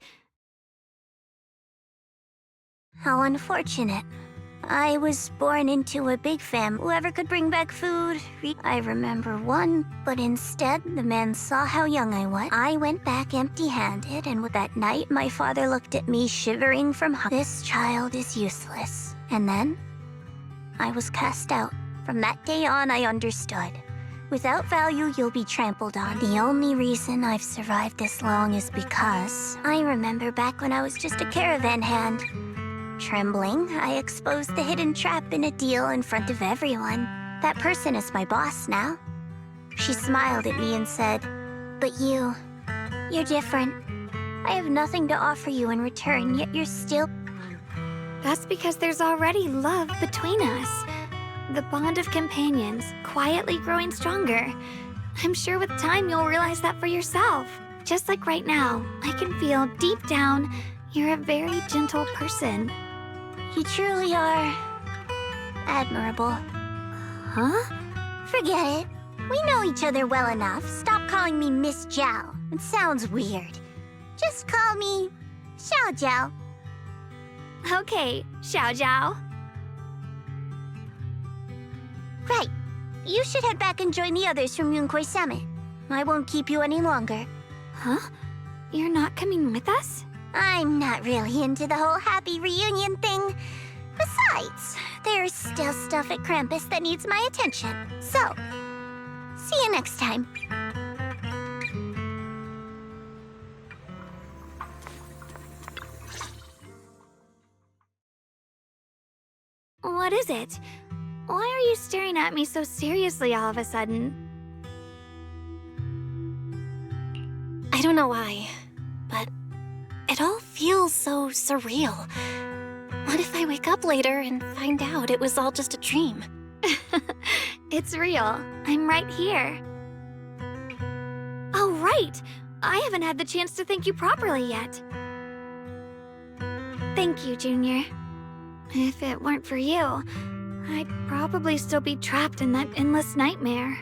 P: How unfortunate. I was born into a big family. Whoever could bring back food. I remember one, but instead, the man saw how young I was. I went back empty-handed, and with that night, my father looked at me shivering from hunger. This child is useless. And then, I was cast out. From that day on, I understood. Without value, you'll be trampled on. The only reason I've survived this long is because I remember back when I was just a caravan hand. Trembling, I exposed the hidden trap in a deal in front of everyone. That person is my boss now. She smiled at me and said, "But you're different. I have nothing to offer you in return, yet you're still..."
C: That's because there's already love between us. The bond of companions, quietly growing stronger. I'm sure with time you'll realize that for yourself. Just like right now, I can feel deep down you're a very gentle person.
P: You truly are admirable.
C: Huh?
P: Forget it. We know each other well enough. Stop calling me Miss Zhao. It sounds weird. Just call me Xiao Zhao.
C: Okay, Xiao Zhao.
P: Right. You should head back and join the others from Yunquay Summit. I won't keep you any longer.
C: Huh? you're not coming with us?
P: I'm not really into the whole happy reunion thing. Besides, there's still stuff at Krampus that needs my attention. So, see you next time.
C: What is it? Why are you staring at me so seriously all of a sudden?
H: I don't know why, but it all feels so surreal. What if I wake up later and find out it was all just a dream?
C: It's real. I'm right here. Oh, right! I haven't had the chance to thank you properly yet. Thank you, Junior. If it weren't for you, I'd probably still be trapped in that endless nightmare.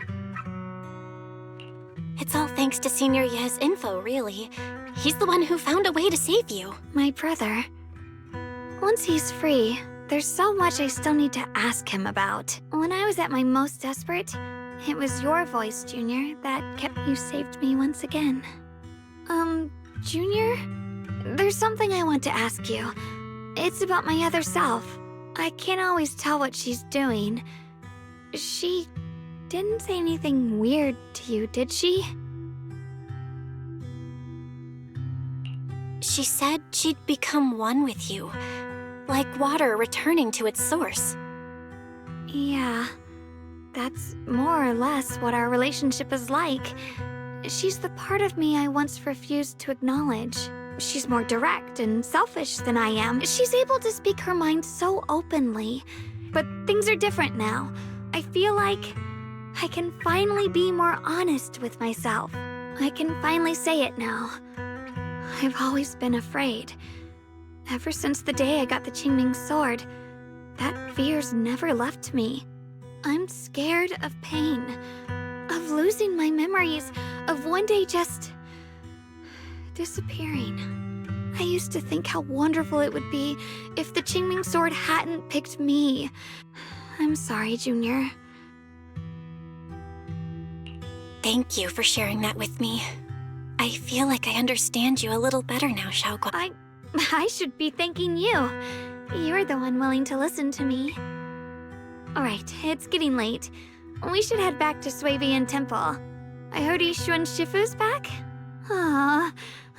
H: It's all thanks to Senior Ye's info, really. He's the one who found a way to save you.
C: My brother. Once he's free, there's so much I still need to ask him about. When I was at my most desperate, it was your voice, Junior, that kept you saved me once again. Junior? There's something I want to ask you. It's about my other self. I can't always tell what she's doing. She didn't say anything weird to you, did she?
H: She said she'd become one with you. Like water returning to its source.
C: Yeah. That's more or less what our relationship is like. She's the part of me I once refused to acknowledge. She's more direct and selfish than I am. She's able to speak her mind so openly. But things are different now. I feel like I can finally be more honest with myself. I can finally say it now. I've always been afraid. Ever since the day I got the Qingming sword, that fear's never left me. I'm scared of pain, of losing my memories, of one day just disappearing. I used to think how wonderful it would be if the Qingming sword hadn't picked me. I'm sorry, Junior.
H: Thank you for sharing that with me. I feel like I understand you a little better now, Xiaoguang.
C: I should be thanking you. You're the one willing to listen to me. Alright, it's getting late. We should head back to Suivian Temple. I heard Yishun Shifu's back? Aw,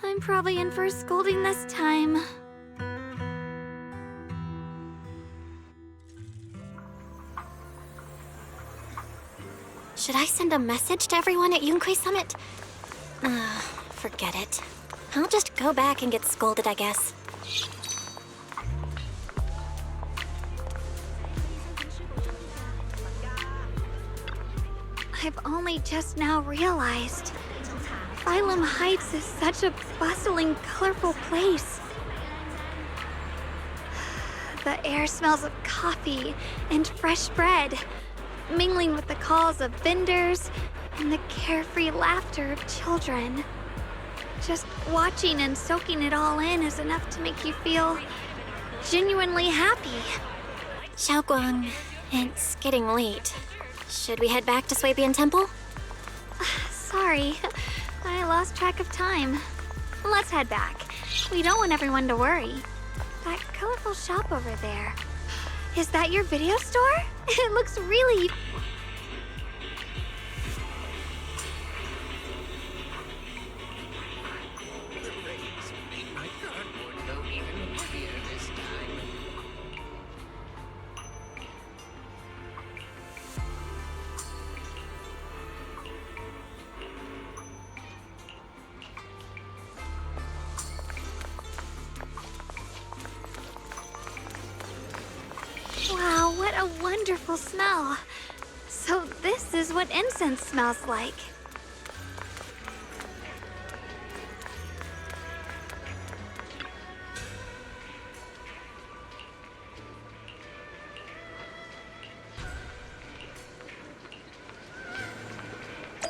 C: I'm probably in for a scolding this time.
H: Should I send a message to everyone at Yunquei Summit? Forget it. I'll just go back and get scolded, I guess.
C: I've only just now realized. Phylum Heights is such a bustling, colorful place. The air smells of coffee and fresh bread, mingling with the calls of vendors and the carefree laughter of children. Just watching and soaking it all in is enough to make you feel genuinely happy.
H: Xiaoguang, it's getting late. Should we head back to Suibian Temple?
C: Sorry, I lost track of time. Let's head back. We don't want everyone to worry. That colorful shop over there. Is that your video store? It looks really... Wow, what a wonderful smell. So this is what incense smells like.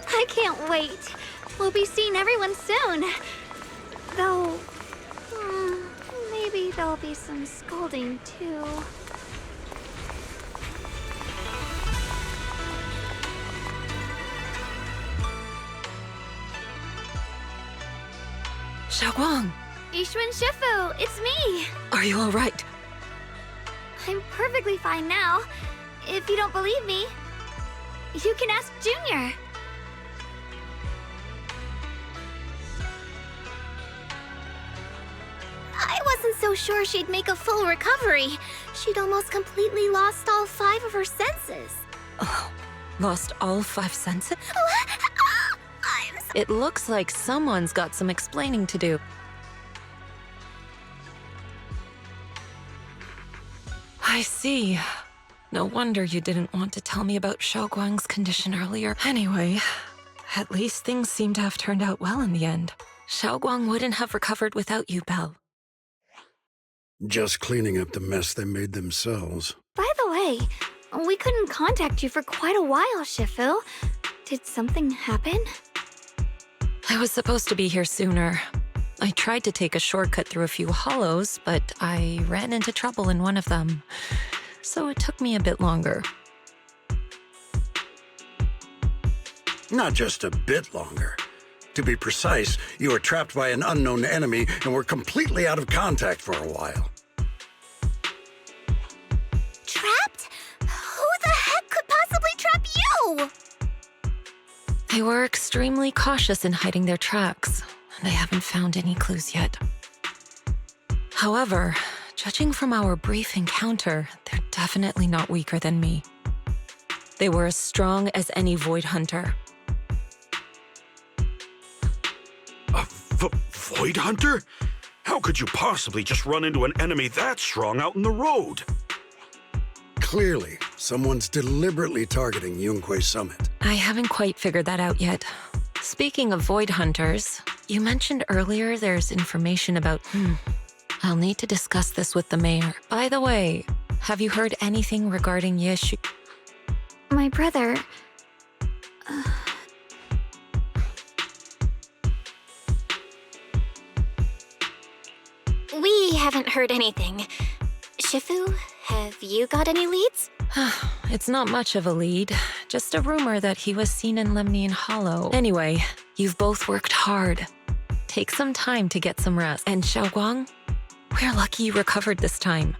C: I can't wait. We'll be seeing everyone soon. Though, maybe there'll be some scolding too.
E: Xiaoguang!
C: Yixuan Shifu, it's me!
E: Are you alright?
C: I'm perfectly fine now. If you don't believe me, you can ask Junior.
B: I wasn't so sure she'd make a full recovery. She'd almost completely lost all 5 of her senses.
E: Oh, lost all 5 senses? It looks like someone's got some explaining to do. I see. No wonder you didn't want to tell me about Xiaoguang's condition earlier. Anyway, at least things seem to have turned out well in the end. Xiaoguang wouldn't have recovered without you, Belle.
D: Just cleaning up the mess they made themselves.
C: By the way, we couldn't contact you for quite a while, Shifu. Did something happen?
E: I was supposed to be here sooner. I tried to take a shortcut through a few hollows, but I ran into trouble in one of them. So it took me a bit longer.
D: Not just a bit longer. To be precise, you were trapped by an unknown enemy and were completely out of contact for a while.
B: Trapped? Who the heck could possibly trap you?
E: They were extremely cautious in hiding their tracks, and I haven't found any clues yet. However, judging from our brief encounter, they're definitely not weaker than me. They were as strong as any Void Hunter.
G: A Void Hunter? How could you possibly just run into an enemy that strong out in the road?
D: Clearly, someone's deliberately targeting Yunquay Summit.
E: I haven't quite figured that out yet. Speaking of Void Hunters, you mentioned earlier there's information about... I'll need to discuss this with the mayor. By the way, have you heard anything regarding Yeshu?
C: My brother...
H: We haven't heard anything. Shifu, have you got any leads?
E: It's not much of a lead, just a rumor that he was seen in Lemnian Hollow. Anyway, you've both worked hard. Take some time to get some rest. And Xiaoguang, we're lucky you recovered this time.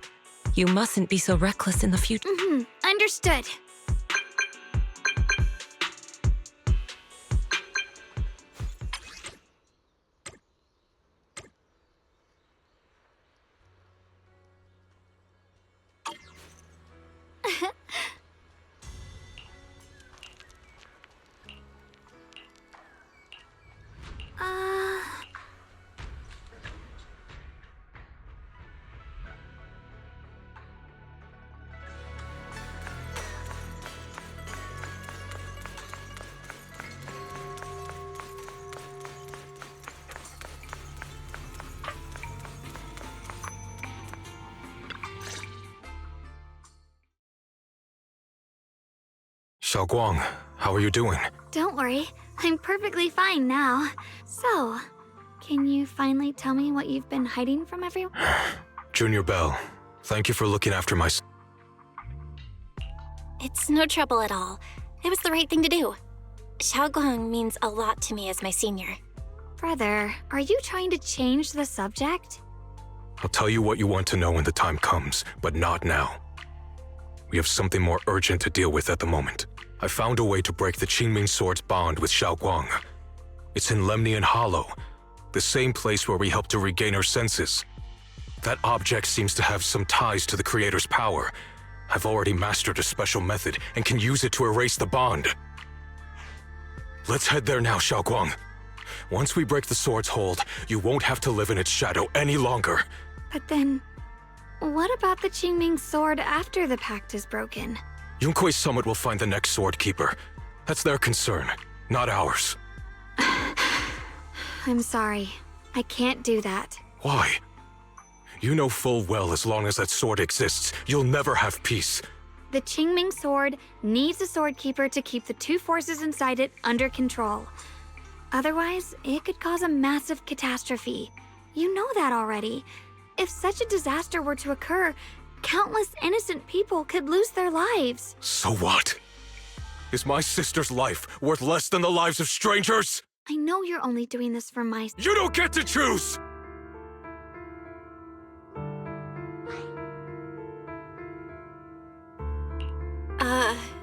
E: You mustn't be so reckless in the future.
C: Understood.
S: Xiaoguang, how are you doing?
C: Don't worry, I'm perfectly fine now. So, can you finally tell me what you've been hiding from everyone?
S: Junior Belle, thank you for looking after my...
H: It's no trouble at all. It was the right thing to do. Xiaoguang means a lot to me as my senior.
C: Brother, are you trying to change the subject?
S: I'll tell you what you want to know when the time comes, but not now. We have something more urgent to deal with at the moment. I found a way to break the Qingming Sword's bond with Xiaoguang. It's in Lemnian Hollow, the same place where we helped to regain her senses. That object seems to have some ties to the Creator's power. I've already mastered a special method and can use it to erase the bond. Let's head there now, Xiaoguang. Once we break the sword's hold, you won't have to live in its shadow any longer.
C: But then, what about the Qingming Sword after the pact is broken?
S: Yunquay Summit will find the next sword keeper. That's their concern, not ours.
C: I'm sorry. I can't do that.
S: Why? You know full well as long as that sword exists, you'll never have peace.
C: The Qingming Sword needs a sword keeper to keep the two forces inside it under control. Otherwise, it could cause a massive catastrophe. You know that already. If such a disaster were to occur, countless innocent people could lose their lives.
S: So what? Is my sister's life worth less than the lives of strangers?
C: I know you're only doing this for my...
S: You don't get to choose!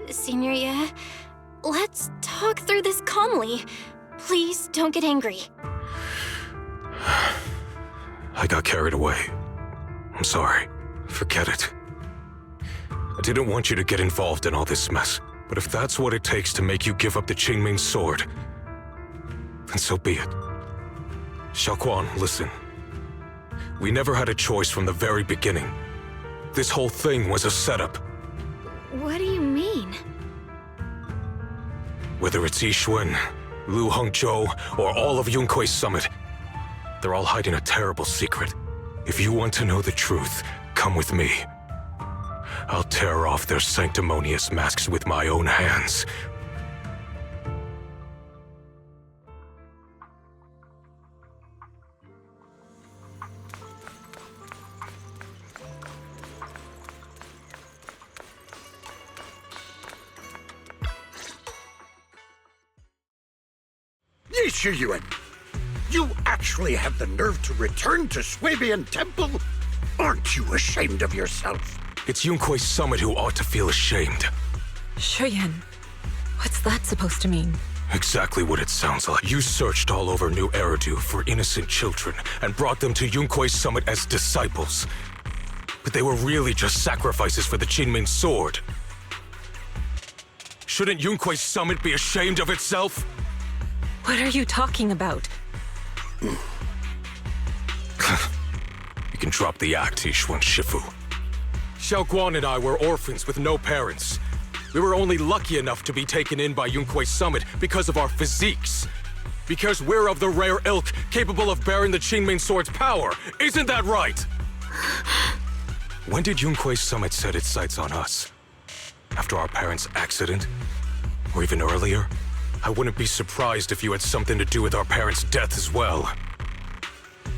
H: Signoria, let's talk through this calmly. Please don't get angry.
S: I got carried away. I'm sorry. Forget it. I didn't want you to get involved in all this mess, but if that's what it takes to make you give up the Qingming sword, then so be it. Xiaoguang, listen. We never had a choice from the very beginning. This whole thing was a setup.
C: What do you mean?
S: Whether it's Yixuan, Lu Hongzhou, or all of Yunkui's summit, they're all hiding a terrible secret. If you want to know the truth, come with me. I'll tear off their sanctimonious masks with my own hands.
D: Yixuan, you actually have the nerve to return to Swabian Temple? Aren't you ashamed of yourself?
S: It's Yunkui's summit who ought to feel ashamed.
E: Shuyan, what's that supposed to mean?
S: Exactly what it sounds like. You searched all over New Eridu for innocent children and brought them to Yunkui's summit as disciples. But they were really just sacrifices for the Qingming sword. Shouldn't Yunkui's summit be ashamed of itself?
E: What are you talking about?
S: You can drop the act, Yixuan Shifu. Xiaoguang and I were orphans with no parents. We were only lucky enough to be taken in by Yunkui's summit because of our physiques. Because we're of the rare ilk capable of bearing the Qingming sword's power. Isn't that right? When did Yunkui's summit set its sights on us? After our parents' accident? Or even earlier? I wouldn't be surprised if you had something to do with our parents' death as well.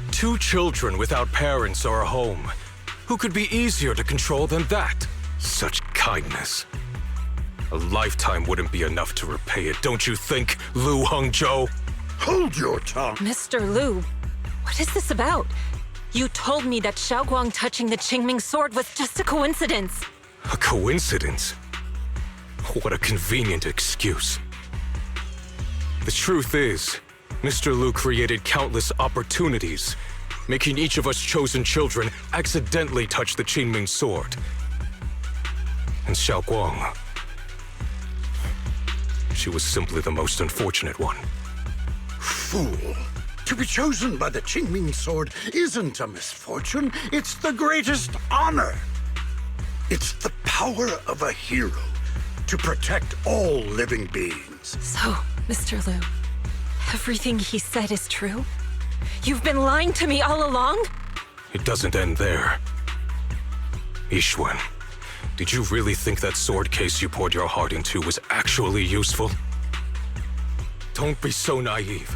S: 2 children without parents or a home. Who could be easier to control than that? Such kindness. A lifetime wouldn't be enough to repay it, don't you think, Lu Hongzhou?
D: Hold your tongue.
E: Mr. Lu, what is this about? You told me that Xiaoguang touching the Qingming sword was just a coincidence.
S: A coincidence? What a convenient excuse. The truth is, Mr. Lu created countless opportunities, making each of us chosen children accidentally touch the Qingming sword. And Xiaoguang, she was simply the most unfortunate one.
D: Fool. To be chosen by the Qingming sword isn't a misfortune, it's the greatest honor. It's the power of a hero to protect all living beings.
E: So, Mr. Lu, everything he said is true? You've been lying to me all along?
S: It doesn't end there. Yixuan, did you really think that sword case you poured your heart into was actually useful? Don't be so naive.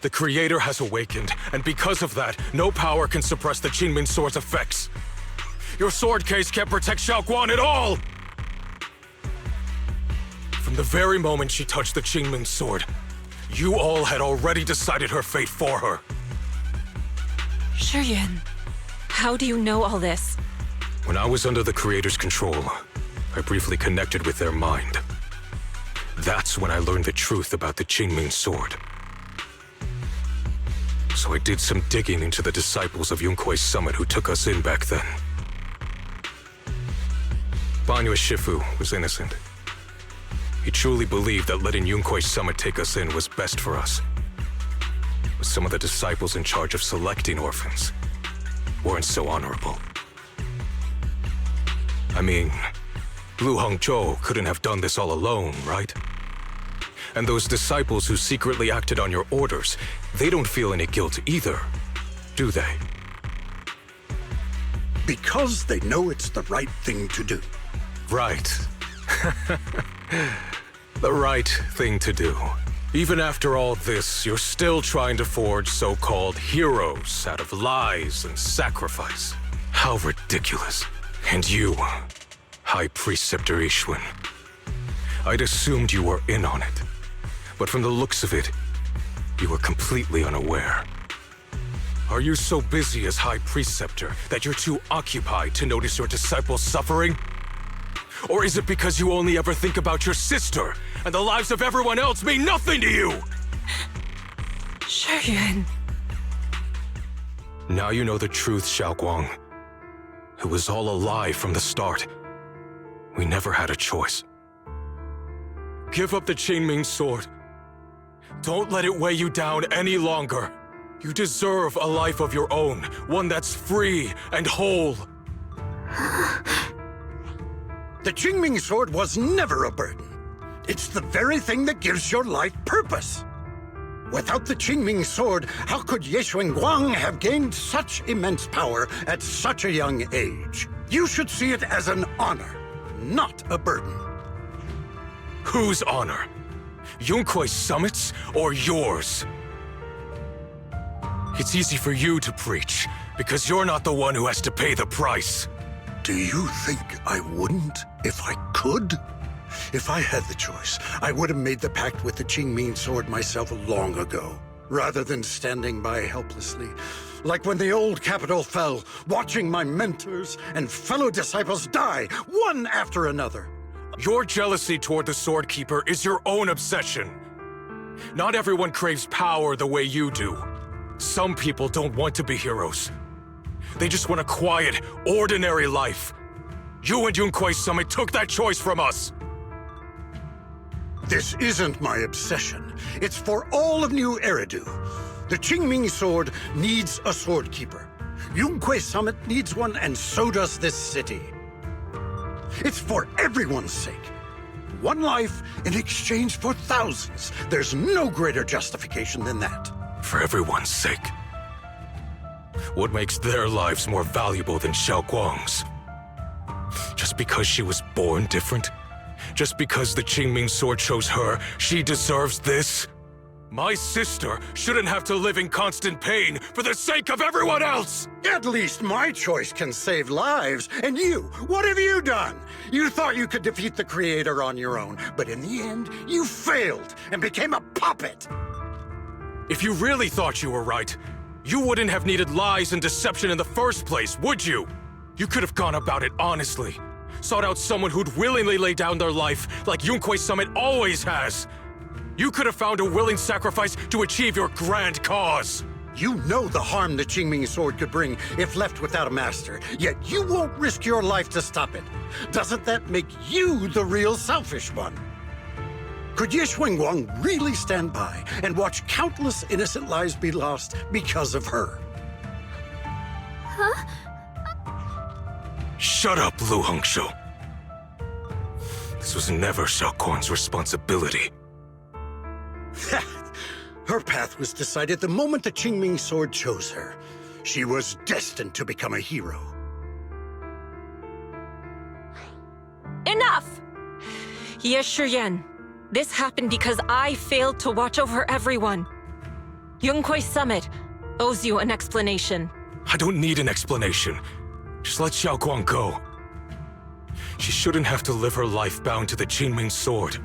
S: The Creator has awakened, and because of that, no power can suppress the Qingming sword's effects. Your sword case can't protect Xiaoguang at all! From the very moment she touched the Qingming sword, you all had already decided her fate for her.
E: Shuyan, how do you know all this?
S: When I was under the Creator's control, I briefly connected with their mind. That's when I learned the truth about the Qingming sword. So I did some digging into the disciples of Yunkui's summit who took us in back then. Banyue Shifu was innocent. He truly believed that letting Yunkui's summit take us in was best for us. But some of the disciples in charge of selecting orphans weren't so honorable. I mean, Lu Hongzhou couldn't have done this all alone, right? And those disciples who secretly acted on your orders, they don't feel any guilt either, do they?
D: Because they know it's the right thing to do.
S: Right. The right thing to do. Even after all this, you're still trying to forge so-called heroes out of lies and sacrifice. How ridiculous. And you, High Preceptor Yixuan, I'd assumed you were in on it. But from the looks of it, You were completely unaware. Are you so busy as High Preceptor that you're too occupied to notice your disciples suffering? Or is it because you only ever think about your sister, and the lives of everyone else mean nothing to you?
E: Shuyan.
S: Now you know the truth, Xiaoguang. It was all a lie from the start. We never had a choice. Give up the Qingming sword. Don't let it weigh you down any longer. You deserve a life of your own, one that's free and whole.
D: The Qingming sword was never a burden. It's the very thing that gives your life purpose. Without the Qingming sword, how could Ye Guang have gained such immense power at such a young age? You should see it as an honor, not a burden.
S: Whose honor? Yunkui's summit's or yours? It's easy for you to preach, because you're not the one who has to pay the price.
D: Do you think I wouldn't if I could? If I had the choice, I would have made the pact with the Qingming sword myself long ago, rather than standing by helplessly, like when the old capital fell, watching my mentors and fellow disciples die, one after another.
S: Your jealousy toward the Sword Keeper is your own obsession. Not everyone craves power the way you do. Some people don't want to be heroes. They just want a quiet, ordinary life. You and Yunkui's summit took that choice from us.
D: This isn't my obsession. It's for all of New Eridu. The Qingming sword needs a sword keeper. Yunkui's summit needs one, and so does this city. It's for everyone's sake. One life in exchange for thousands. There's no greater justification than that.
S: For everyone's sake. What makes their lives more valuable than Xiao Guang's? Just because she was born different? Just because the Qingming sword chose her, she deserves this? My sister shouldn't have to live in constant pain for the sake of everyone else!
D: At least my choice can save lives. And you, what have you done? You thought you could defeat the Creator on your own, but in the end, you failed and became a puppet.
S: If you really thought you were right, you wouldn't have needed lies and deception in the first place, would you? You could have gone about it honestly. Sought out someone who'd willingly lay down their life like Yunkui's summit always has. You could have found a willing sacrifice to achieve your grand cause.
D: You know the harm the Qingming sword could bring if left without a master, yet you won't risk your life to stop it. Doesn't that make you the real selfish one? Could Ye Guang really stand by and watch countless innocent lives be lost because of her?
C: Huh?
S: Shut up, Lu Hongshou. This was never Xiao Guang's responsibility.
D: Her path was decided the moment the Qingming sword chose her. She was destined to become a hero.
E: Enough! Ye Shiyan, this happened because I failed to watch over everyone. Yunkui's summit owes you an explanation.
S: I don't need an explanation. Just let Xiao Guang go. She shouldn't have to live her life bound to the Qingming sword.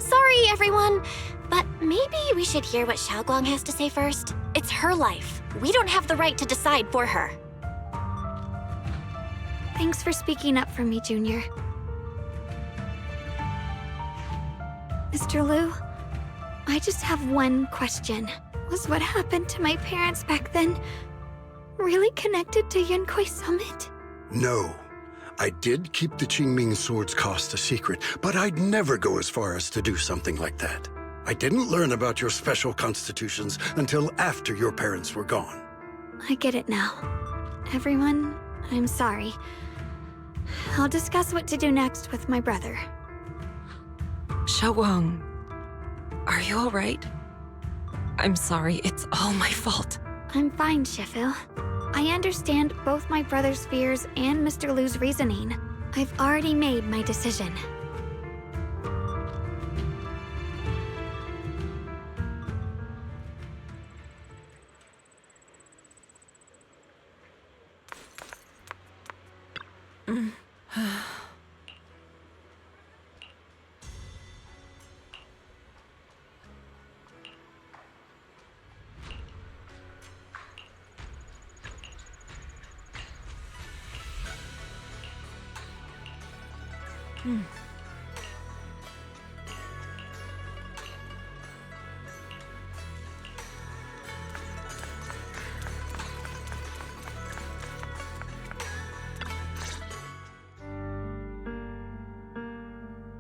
H: Sorry, everyone, but maybe we should hear what Xiao Guang has to say first. It's her life. We don't have the right to decide for her.
C: Thanks for speaking up for me, Junior. Mr. Liu, I just have one question. Was what happened to my parents back then really connected to Yunkui's summit?
D: No. I did keep the Qingming sword's cost a secret, but I'd never go as far as to do something like that. I didn't learn about your special constitutions until after your parents were gone.
C: I get it now. Everyone, I'm sorry. I'll discuss what to do next with my brother.
E: Xiaoguang, are you all right? I'm sorry, it's all my fault.
C: I'm fine, Shifu. I understand both my brother's fears and Mr. Liu's reasoning. I've already made my decision.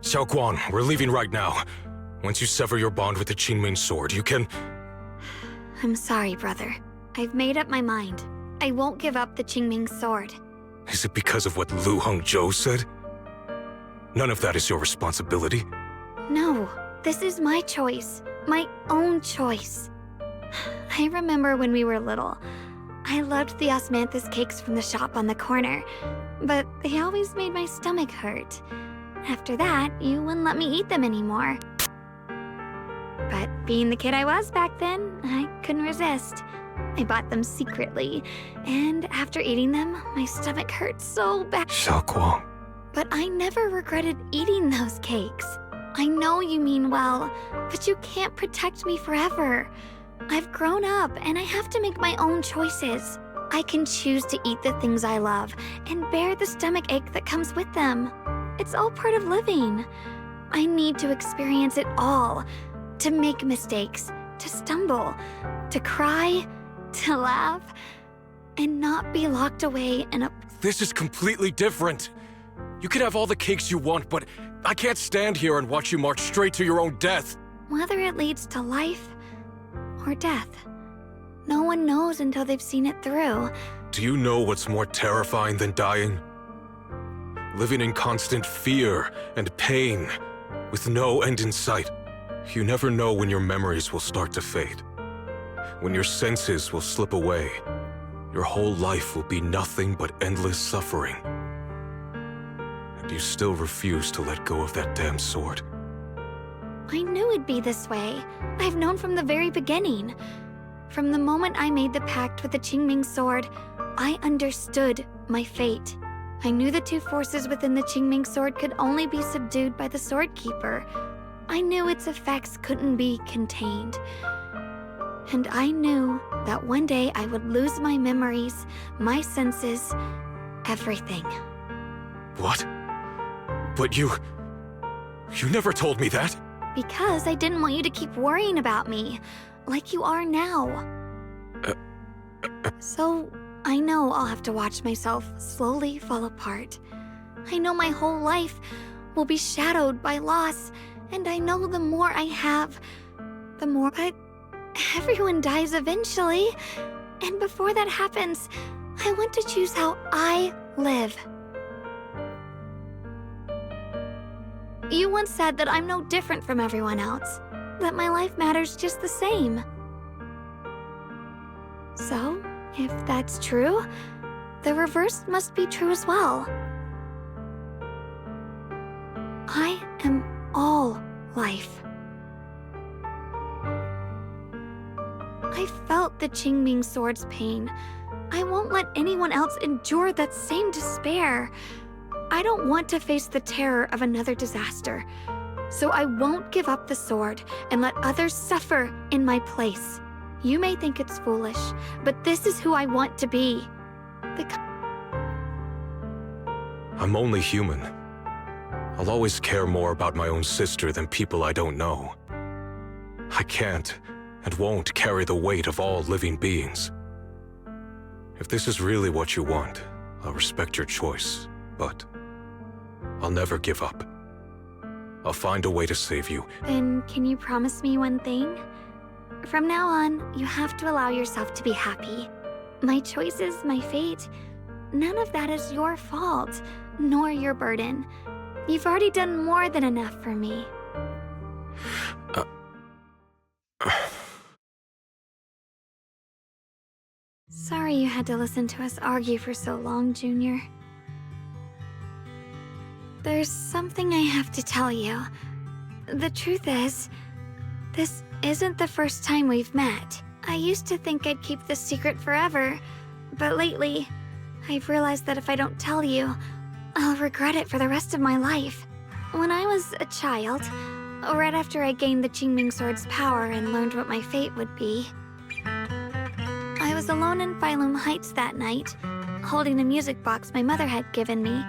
S: Xiao Guang, we're leaving right now. Once you sever your bond with the Qingming sword, you can...
C: I'm sorry, brother. I've made up my mind. I won't give up the Qingming sword.
S: Is it because of what Lu Hongzhou said? None of that is your responsibility.
C: No, this is my choice. My own choice. I remember when we were little. I loved the osmanthus cakes from the shop on the corner, but they always made my stomach hurt. After that, you wouldn't let me eat them anymore. But being the kid I was back then, I couldn't resist. I bought them secretly, and after eating them, my stomach hurt so bad.
S: Xiao Guang.
C: But I never regretted eating those cakes. I know you mean well, but you can't protect me forever. I've grown up, and I have to make my own choices. I can choose to eat the things I love, and bear the stomach ache that comes with them. It's all part of living. I need to experience it all. To make mistakes, to stumble, to cry, to laugh, and not be locked away in a...
S: This is completely different. You can have all the cakes you want, but I can't stand here and watch you march straight to your own death.
C: Whether it leads to life or death, no one knows until they've seen it through.
S: Do you know what's more terrifying than dying? Living in constant fear and pain, with no end in sight. You never know when your memories will start to fade, when your senses will slip away. Your whole life will be nothing but endless suffering. And you still refuse to let go of that damn sword.
C: I knew it'd be this way. I've known from the very beginning. From the moment I made the pact with the Qingming sword, I understood my fate. I knew the two forces within the Qingming sword could only be subdued by the Sword Keeper. I knew its effects couldn't be contained. And I knew that one day I would lose my memories, my senses, everything.
S: What? But you never told me that.
C: Because I didn't want you to keep worrying about me, like you are now. So, I know I'll have to watch myself slowly fall apart. I know my whole life will be shadowed by loss, and I know the more I have, the more... But everyone dies eventually, and before that happens, I want to choose how I live. You once said that I'm no different from everyone else, that my life matters just the same. So, if that's true, the reverse must be true as well. I am all life. I felt the Qingming sword's pain. I won't let anyone else endure that same despair. I don't want to face the terror of another disaster, so I won't give up the sword and let others suffer in my place. You may think it's foolish, but this is who I want to be.
S: I'm only human. I'll always care more about my own sister than people I don't know. I can't and won't carry the weight of all living beings. If this is really what you want, I'll respect your choice, but I'll never give up. I'll find a way to save you.
C: Then can you promise me one thing? From now on, you have to allow yourself to be happy. My choices, my fate, none of that is your fault, nor your burden. You've already done more than enough for me. Sorry you had to listen to us argue for so long, Junior. There's something I have to tell you. The truth is, this isn't the first time we've met. I used to think I'd keep this secret forever, but lately, I've realized that if I don't tell you, I'll regret it for the rest of my life. When I was a child, right after I gained the Qingming sword's power and learned what my fate would be, I was alone in Phylum Heights that night, holding a music box my mother had given me,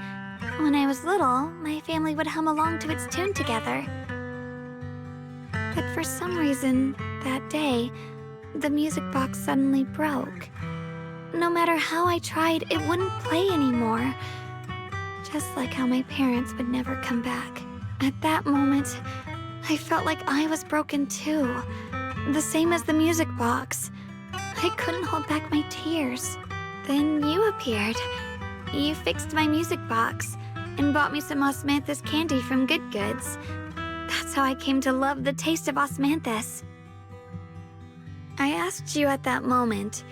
C: When I was little, my family would hum along to its tune together. But for some reason, that day, the music box suddenly broke. No matter how I tried, it wouldn't play anymore. Just like how my parents would never come back. At that moment, I felt like I was broken too. The same as the music box. I couldn't hold back my tears. Then you appeared. You fixed my music box and bought me some osmanthus candy from Good Goods. That's how I came to love the taste of osmanthus. I asked you at that moment,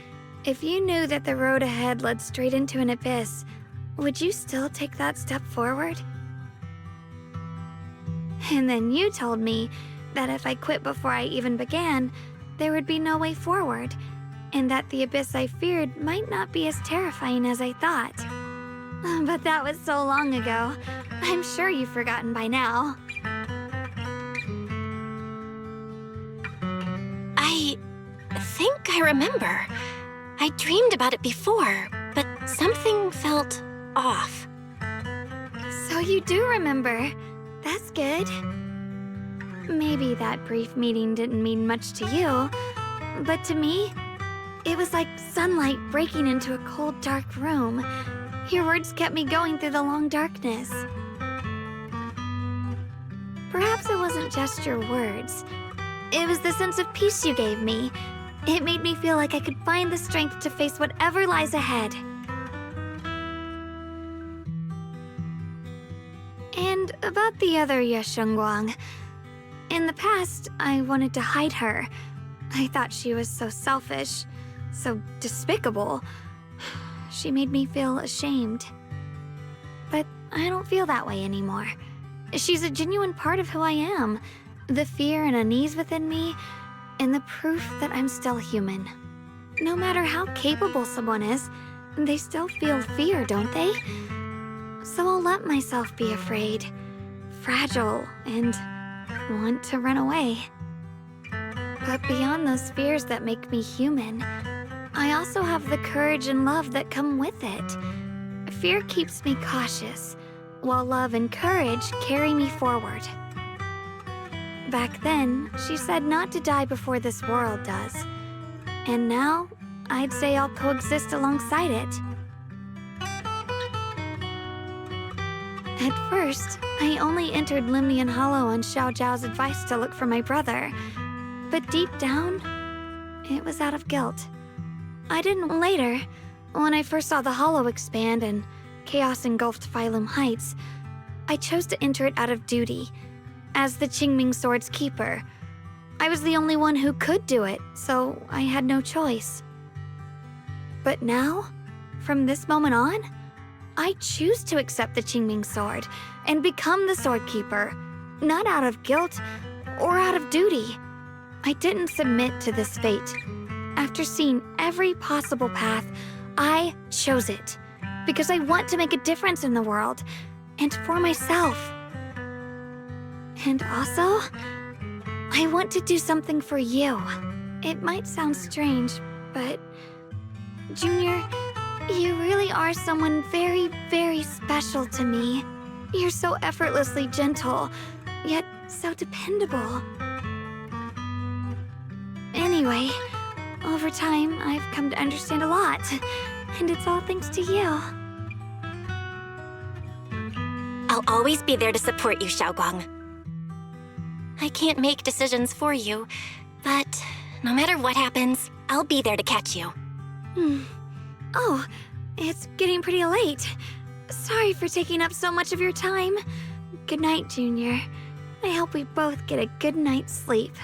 C: if you knew that the road ahead led straight into an abyss, would you still take that step forward? And then you told me that if I quit before I even began, there would be no way forward, and that the abyss I feared might not be as terrifying as I thought. But that was so long ago. I'm sure you've forgotten by now.
H: I think I remember. I dreamed about it before, but something felt off.
C: So you do remember. That's good. Maybe that brief meeting didn't mean much to you, but to me, it was like sunlight breaking into a cold, dark room. Your words kept me going through the long darkness. Perhaps it wasn't just your words. It was the sense of peace you gave me. It made me feel like I could find the strength to face whatever lies ahead. And about the other Yeshengguang. In the past, I wanted to hide her. I thought she was so selfish, so despicable. She made me feel ashamed. But I don't feel that way anymore. She's a genuine part of who I am. The fear and unease within me, and the proof that I'm still human. No matter how capable someone is, they still feel fear, don't they? So I'll let myself be afraid, fragile, and want to run away. But beyond those fears that make me human, I also have the courage and love that come with it. Fear keeps me cautious, while love and courage carry me forward. Back then, she said not to die before this world does. And now, I'd say I'll coexist alongside it. At first, I only entered Limnian Hollow on Xiao Zhao's advice to look for my brother. But deep down, it was out of guilt. I didn't later, when I first saw the Hollow expand and chaos engulfed Phylum Heights, I chose to enter it out of duty. As the Qingming Sword's keeper, I was the only one who could do it, so I had no choice. But now, from this moment on, I choose to accept the Qingming Sword and become the Sword Keeper, not out of guilt or out of duty. I didn't submit to this fate. After seeing every possible path, I chose it because I want to make a difference in the world and for myself. And also, I want to do something for you. It might sound strange, but Junior, you really are someone very, very special to me. You're so effortlessly gentle, yet so dependable. Anyway, over time, I've come to understand a lot, and it's all thanks to you.
H: I'll always be there to support you, Xiaoguang. I can't make decisions for you, but no matter what happens, I'll be there to catch you.
C: Oh, it's getting pretty late. Sorry for taking up so much of your time. Good night, Junior. I hope we both get a good night's sleep.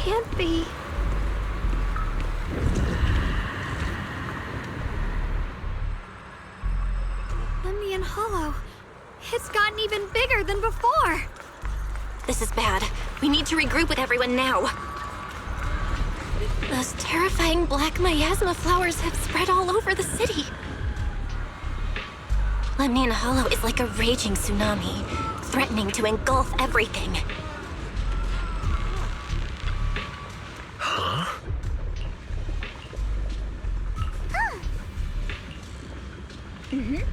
C: can't be. Lemnian Hollow. It's gotten even bigger than before.
H: This is bad. We need to regroup with everyone now. Those terrifying black miasma flowers have spread all over the city. Lemnian Hollow is like a raging tsunami, threatening to engulf everything.
A: Huh?
B: Mm-hmm.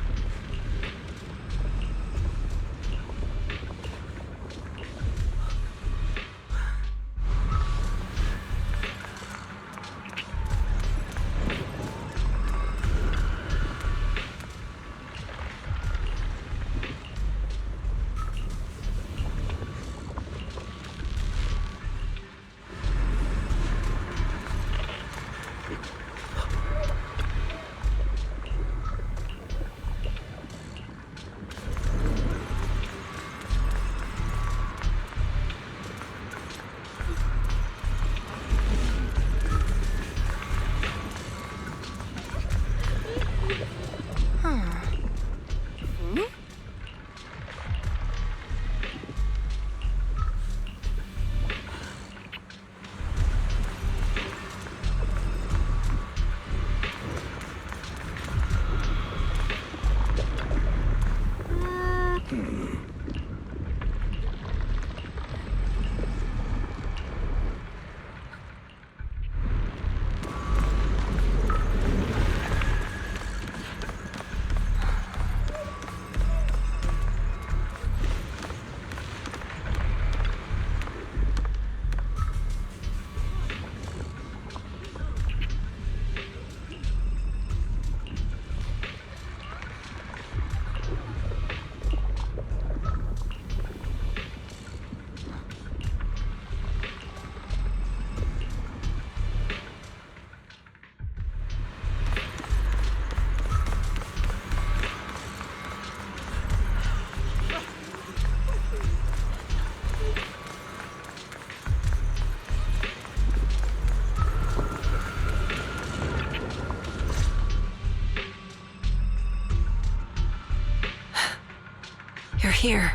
E: You're here.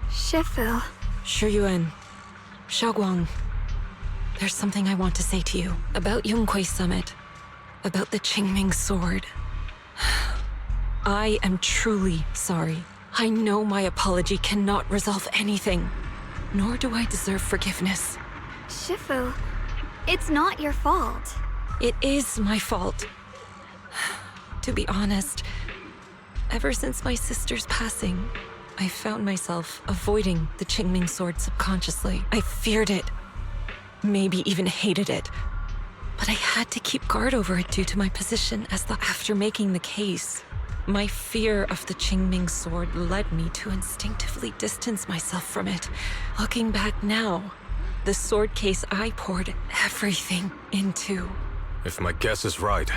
C: Shifu.
E: Shiyuan. Xiaoguang. There's something I want to say to you. About Yunquei Summit. About the Qingming sword. I am truly sorry. I know my apology cannot resolve anything. Nor do I deserve forgiveness.
C: Shifu, it's not your fault.
E: It is my fault. To be honest, ever since my sister's passing, I found myself avoiding the Qingming sword subconsciously. I feared it, maybe even hated it. But I had to keep guard over it due to my position as after making the case. My fear of the Qingming sword led me to instinctively distance myself from it. Looking back now, the sword case I poured everything into.
S: If my guess is right,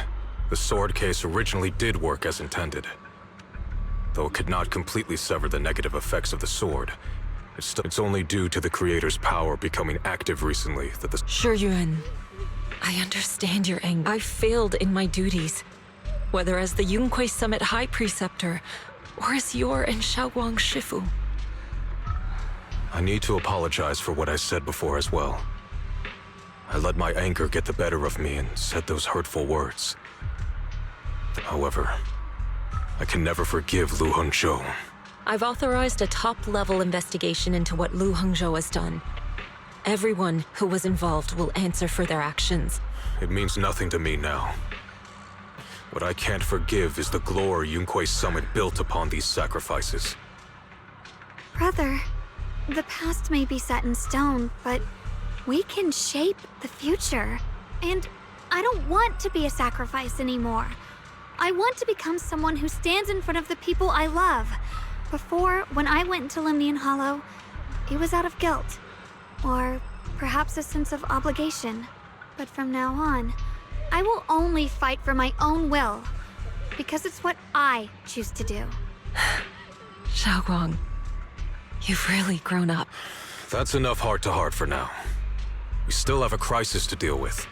S: the sword case originally did work as intended. Though it could not completely sever the negative effects of the sword, it's only due to the creator's power becoming active recently that the—
E: Shiyuan, I understand your anger. I failed in my duties, whether as the Yunquei Summit High Preceptor, or as your and Xiaoguang Shifu.
S: I need to apologize for what I said before as well. I let my anger get the better of me and said those hurtful words. However, I can never forgive Lu Hengzhou.
E: I've authorized a top-level investigation into what Lu Hengzhou has done. Everyone who was involved will answer for their actions.
S: It means nothing to me now. What I can't forgive is the glory Yunquei Summit built upon these sacrifices.
C: Brother, the past may be set in stone, but we can shape the future. And I don't want to be a sacrifice anymore. I want to become someone who stands in front of the people I love. Before, when I went into Lemnian Hollow, it was out of guilt. Or perhaps a sense of obligation. But from now on, I will only fight for my own will. Because it's what I choose to do.
E: Xiaoguang, you've really grown up.
S: That's enough heart-to-heart for now. We still have a crisis to deal with.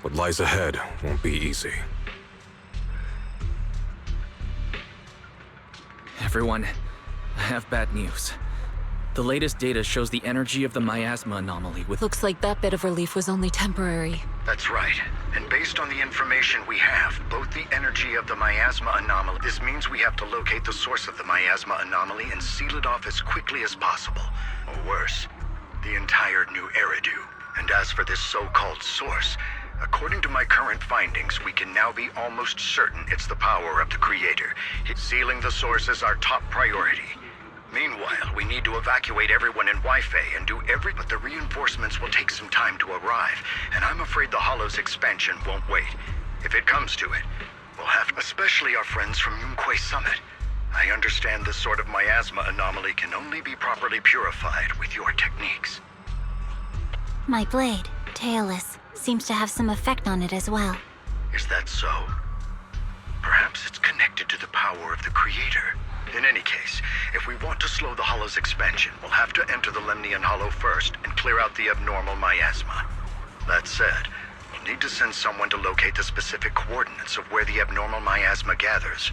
S: What lies ahead won't be easy.
A: Everyone, I have bad news. The latest data shows the energy of the miasma anomaly with—
E: Looks like that bit of relief was only temporary.
N: That's right. And based on the information we have, both the energy of the miasma anomaly, this means we have to locate the source of the miasma anomaly and seal it off as quickly as possible. Or worse, the entire new Eridu. And as for this so-called source, according to my current findings, we can now be almost certain it's the power of the Creator. Sealing the source is our top priority. Meanwhile, we need to evacuate everyone in Wi-Fi and do but the reinforcements will take some time to arrive, and I'm afraid the Hollow's expansion won't wait. If it comes to it, we'll have, especially our friends from Yunquay Summit. I understand this sort of miasma anomaly can only be properly purified with your techniques.
H: My blade, Tailless, seems to have some effect on it as well.
N: Is that so? Perhaps it's connected to the power of the Creator. In any case, if we want to slow the Hollow's expansion, we'll have to enter the Lemnian Hollow first and clear out the abnormal miasma. That said, we'll need to send someone to locate the specific coordinates of where the abnormal miasma gathers.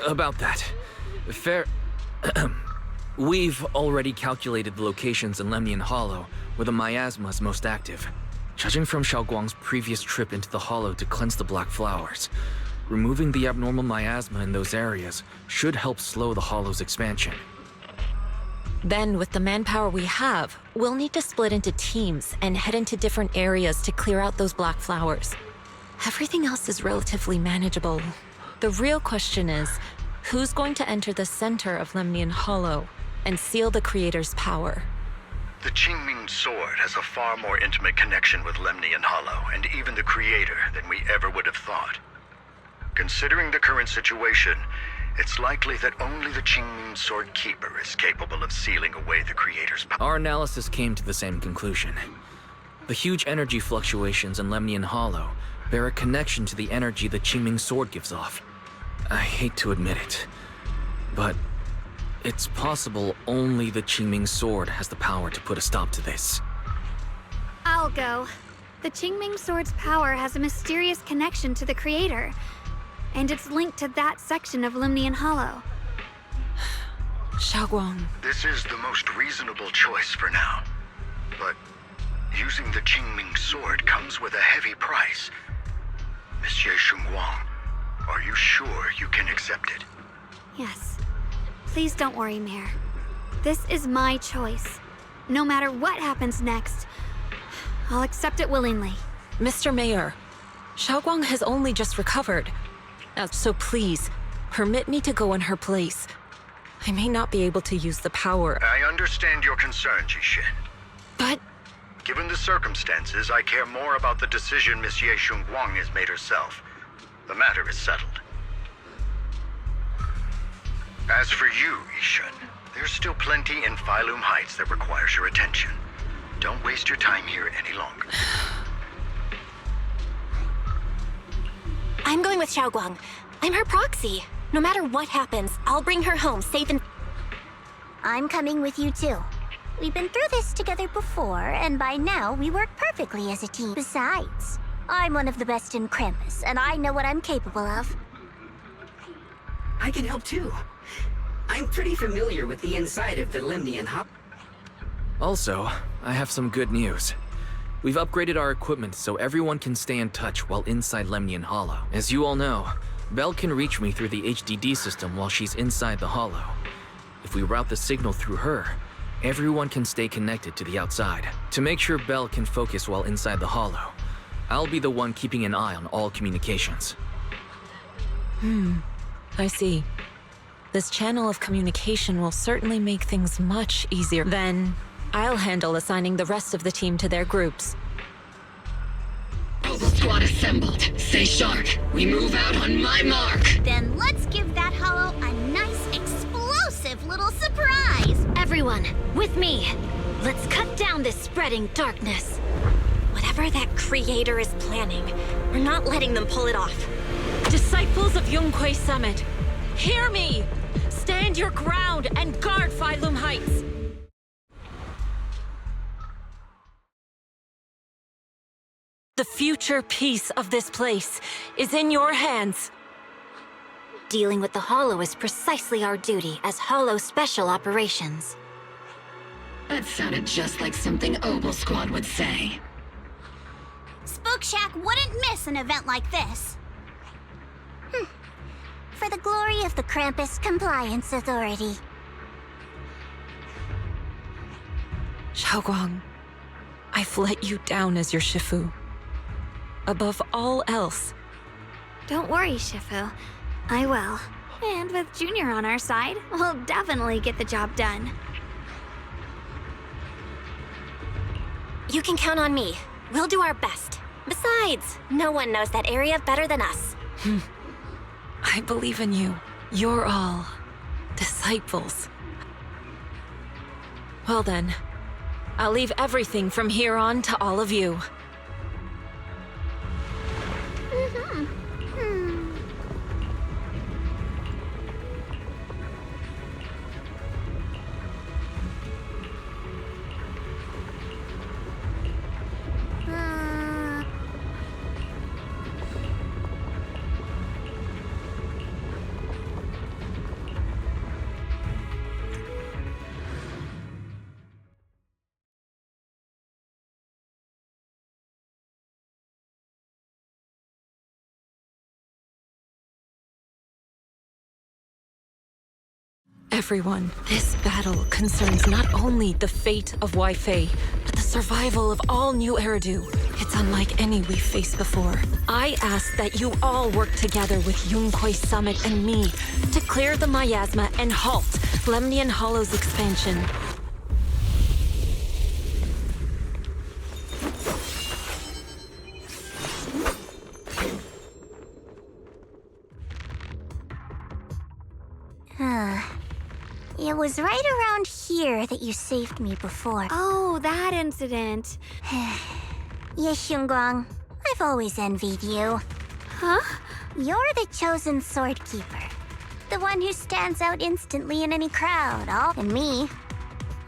A: About that. We've already calculated the locations in Lemnian Hollow where the miasma is most active. Judging from Xiaoguang's previous trip into the Hollow to cleanse the Black Flowers, removing the abnormal miasma in those areas should help slow the Hollow's expansion.
E: Then, with the manpower we have, we'll need to split into teams and head into different areas to clear out those Black Flowers. Everything else is relatively manageable. The real question is, who's going to enter the center of Lemnian Hollow and seal the Creator's power?
N: The Qingming Sword has a far more intimate connection with Lemnian Hollow and even the Creator than we ever would have thought. Considering the current situation, it's likely that only the Qingming Sword Keeper is capable of sealing away the Creator's power.
A: Our analysis came to the same conclusion. The huge energy fluctuations in Lemnian Hollow bear a connection to the energy the Qingming Sword gives off. I hate to admit it, but it's possible only the Qingming Sword has the power to put a stop to this.
C: I'll go. The Qingming Sword's power has a mysterious connection to the Creator, and it's linked to that section of Lemnian Hollow.
E: Xiaoguang.
N: This is the most reasonable choice for now. But using the Qingming Sword comes with a heavy price. Monsieur Xunguang, are you sure you can accept it?
C: Yes. Please don't worry, Mayor. This is my choice. No matter what happens next, I'll accept it willingly.
E: Mr. Mayor, Xiaoguang has only just recovered. So please, permit me to go in her place. I may not be able to use the power.
N: I understand your concern, Jixin.
E: But...
N: Given the circumstances, I care more about the decision Monsieur Xunguang has made herself. The matter is settled. As for you, Yishun, there's still plenty in Phylum Heights that requires your attention. Don't waste your time here any longer.
H: I'm going with Xiaoguang. I'm her proxy. No matter what happens, I'll bring her home safe and...
P: I'm coming with you too. We've been through this together before, and by now we work perfectly as a team. Besides, I'm one of the best in Krampus, and I know what I'm capable of.
J: I can help too. I'm pretty familiar with the inside of the Lemnian Hub.
A: Also, I have some good news. We've upgraded our equipment so everyone can stay in touch while inside Lemnian Hollow. As you all know, Belle can reach me through the HDD system while she's inside the Hollow. If we route the signal through her, everyone can stay connected to the outside. To make sure Belle can focus while inside the Hollow, I'll be the one keeping an eye on all communications.
E: I see. This channel of communication will certainly make things much easier. Then, I'll handle assigning the rest of the team to their groups.
Q: All the squad assembled. Stay sharp. We move out on my mark.
B: Then let's give that Hollow a nice, explosive little surprise!
H: Everyone, with me. Let's cut down this spreading darkness. Whatever that Creator is planning, we're not letting them pull it off.
E: Disciples of Yunquay Summit, hear me! Stand your ground and guard Phylum Heights! The future peace of this place is in your hands.
H: Dealing with the Hollow is precisely our duty as Hollow Special Operations.
I: That sounded just like something Obel Squad would say.
B: Spook Shack wouldn't miss an event like this.
P: For the glory of the Krampus Compliance Authority.
E: Xiaoguang, I've let you down as your Shifu. Above all else.
C: Don't worry, Shifu. I will. And with Junior on our side, we'll definitely get the job done.
H: You can count on me. We'll do our best. Besides, no one knows that area better than us.
E: I believe in you. You're all disciples. Well then, I'll leave everything from here on to all of you. Everyone, this battle concerns not only the fate of Wi-Fi, but the survival of all New Eridu. It's unlike any we've faced before. I ask that you all work together with Yunquay Summit and me to clear the miasma and halt Lemnian Hollow's expansion.
P: It was right around here that you saved me before.
C: Oh, that incident.
P: Yes, Xiaoguang. I've always envied you.
C: Huh?
P: You're the chosen sword keeper. The one who stands out instantly in any crowd. And me,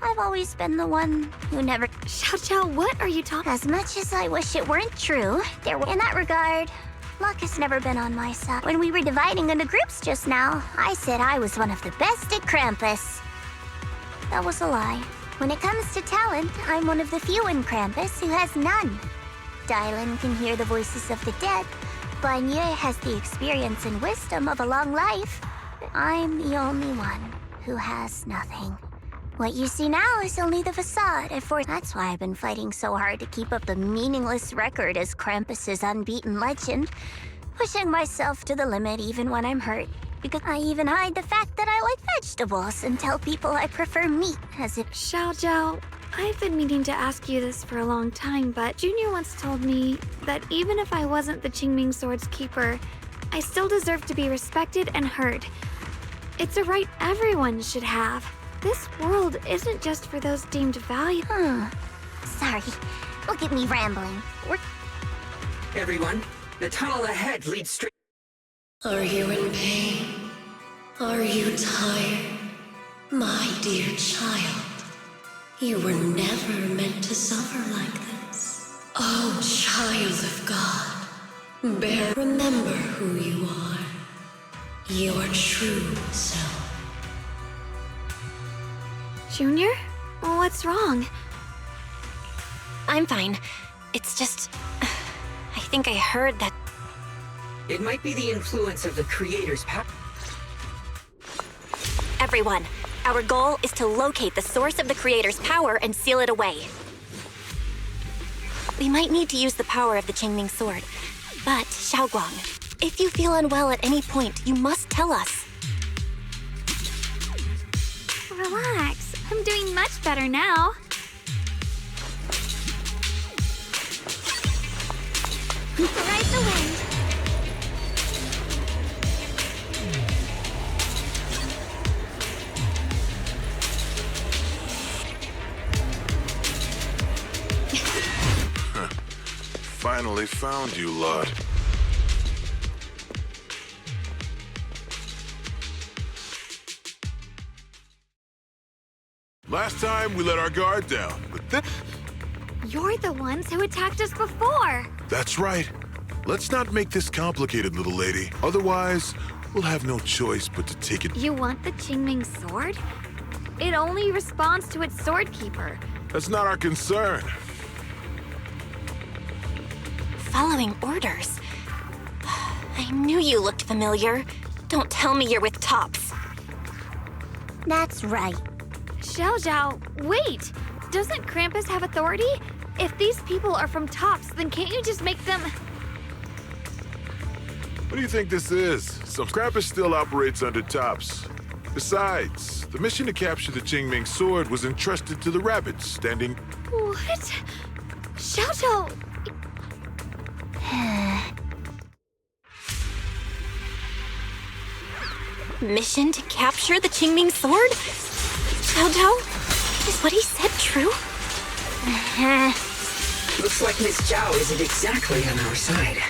P: I've always been the one who never...
C: Xiao, what are you talking...
P: As much as I wish it weren't true, in that regard, luck has never been on my side. When we were dividing into groups just now, I said I was one of the best at Krampus. That was a lie. When it comes to talent, I'm one of the few in Krampus who has none. Dylan can hear the voices of the dead. Banye has the experience and wisdom of a long life. I'm the only one who has nothing. What you see now is only the facade. That's why I've been fighting so hard to keep up the meaningless record as Krampus's unbeaten legend. Pushing myself to the limit even when I'm hurt. Because I even hide the fact that I like vegetables and tell people I prefer meat as if...
C: Xiao, I've been meaning to ask you this for a long time, but Junior once told me that even if I wasn't the Qingming Sword's keeper, I still deserve to be respected and heard. It's a right everyone should have. This world isn't just for those deemed valuable.
P: Sorry. Look at me rambling.
J: Everyone, the tunnel ahead leads straight...
Q: Are you in pain? Are you tired? My dear child, you were never meant to suffer like this. Oh, child of God, remember who you are. Your true self.
C: Junior? What's wrong?
H: I'm fine. It's just... I think I heard that...
J: It might be the influence of the Creator's power.
H: Everyone, our goal is to locate the source of the Creator's power and seal it away. We might need to use the power of the Qingming Sword. But, Xiaoguang, if you feel unwell at any point, you must tell us.
C: Relax. I'm doing much better now.
B: Ride the wind.
U: Finally found you, Lud. Last time we let our guard down, but
C: You're the ones who attacked us before.
U: That's right. Let's not make this complicated, little lady. Otherwise, we'll have no choice but to take it.
C: You want the Qingming sword? It only responds to its sword keeper.
U: That's not our concern.
H: Following orders. I knew you looked familiar. Don't tell me you're with Tops.
P: That's right.
C: Xiao Zhao, wait! Doesn't Krampus have authority? If these people are from Tops, then can't you just make them...
U: What do you think this is? Some Krampus still operates under Tops. Besides, the mission to capture the Qingming sword was entrusted to the rabbits standing...
C: What? Xiao Zhao...
H: Mission to capture the Qingming sword? Xiao Zhao? Is what he said true?
J: Looks like Miss Zhao isn't exactly on our side.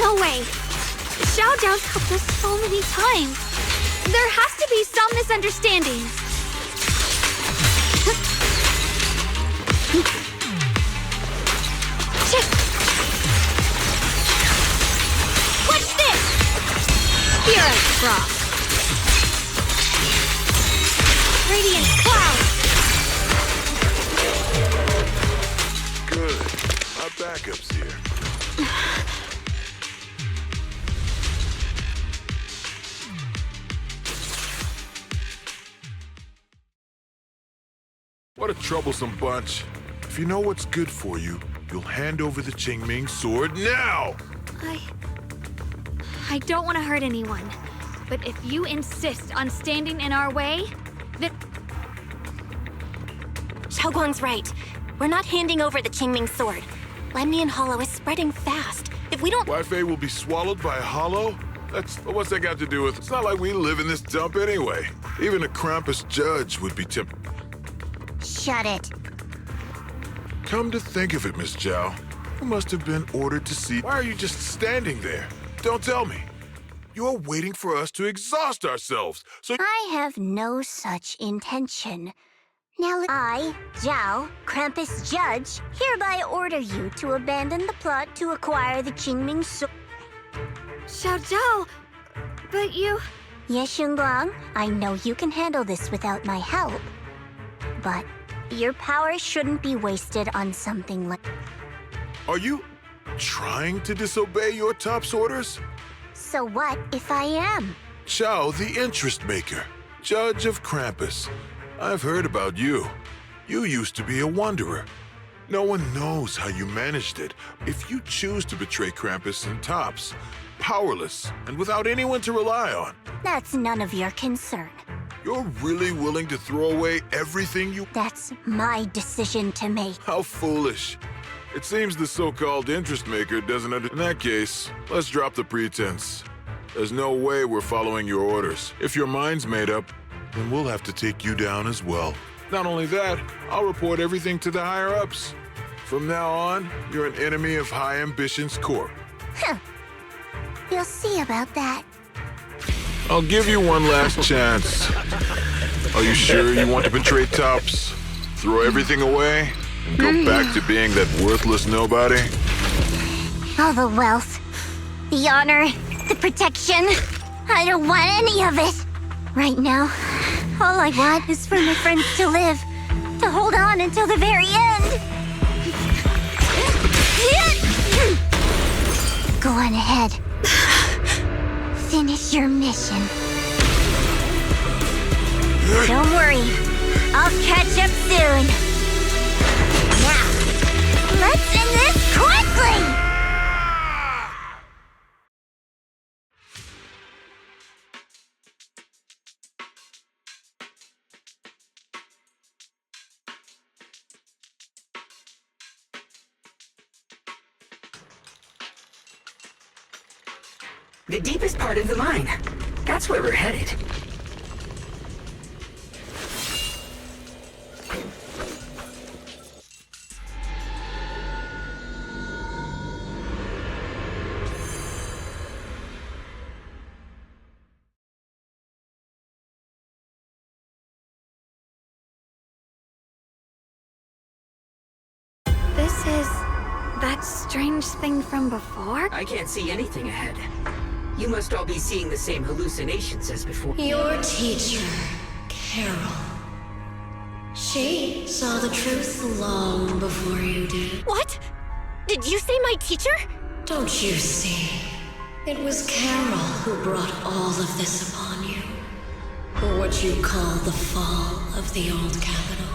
C: No way! Xiao Zhao's helped us so many times. There has to be some misunderstanding. What's this? Here I drop. Radiant cloud.
U: Good. Our backup's here. What a troublesome bunch. If you know what's good for you, you'll hand over the Qingming sword now!
C: I don't want to hurt anyone, but if you insist on standing in our way, then...
H: Xiao Guang's right. We're not handing over the Qingming sword. Lemnian Hollow is spreading fast. If we don't...
U: Wi-Fi will be swallowed by a hollow? What's that got to do with... It's not like we live in this dump anyway. Even a Krampus judge would be tempted.
P: Shut it.
U: Come to think of it, Miss Zhao, you must have been ordered to see... Why are you just standing there? Don't tell me. You're waiting for us to exhaust ourselves, so...
P: I have no such intention. Now I, Zhao, Krampus Judge, hereby order you to abandon the plot to acquire the Qingming sword.
C: Xiao Zhao, but you...
P: Yes, Xunguang, I know you can handle this without my help. But your power shouldn't be wasted on something like...
U: Are you trying to disobey your Top's orders?
P: So what if I am?
U: Xiao, the interest maker, judge of Krampus. I've heard about you. You used to be a wanderer. No one knows how you managed it. If you choose to betray Krampus and Tops, powerless and without anyone to rely on.
P: That's none of your concern.
U: You're really willing to throw away everything you...
P: That's my decision to make.
U: How foolish. It seems the so-called interest maker doesn't under... In that case, let's drop the pretense. There's no way we're following your orders. If your mind's made up, then we'll have to take you down as well. Not only that, I'll report everything to the higher-ups. From now on, you're an enemy of High Ambitions Corp.
P: Huh. You'll see about that.
U: I'll give you one last chance. Are you sure you want to betray Tops? Throw everything away and go back to being that worthless nobody?
P: All the wealth, the honor, the protection. I don't want any of it. Right now, all I want is for my friends to live, to hold on until the very end. Go on ahead. Finish your mission. Don't worry. I'll catch up soon. Now, let's end this quickly!
J: The deepest part of the mine. That's where we're headed.
C: that strange thing from before?
J: I can't see anything ahead. You must all be seeing the same hallucinations as before.
Q: Your teacher, Carol. She saw the truth long before you did.
H: What? Did you say my teacher?
Q: Don't you see? It was Carol who brought all of this upon you. What you call the fall of the old capital.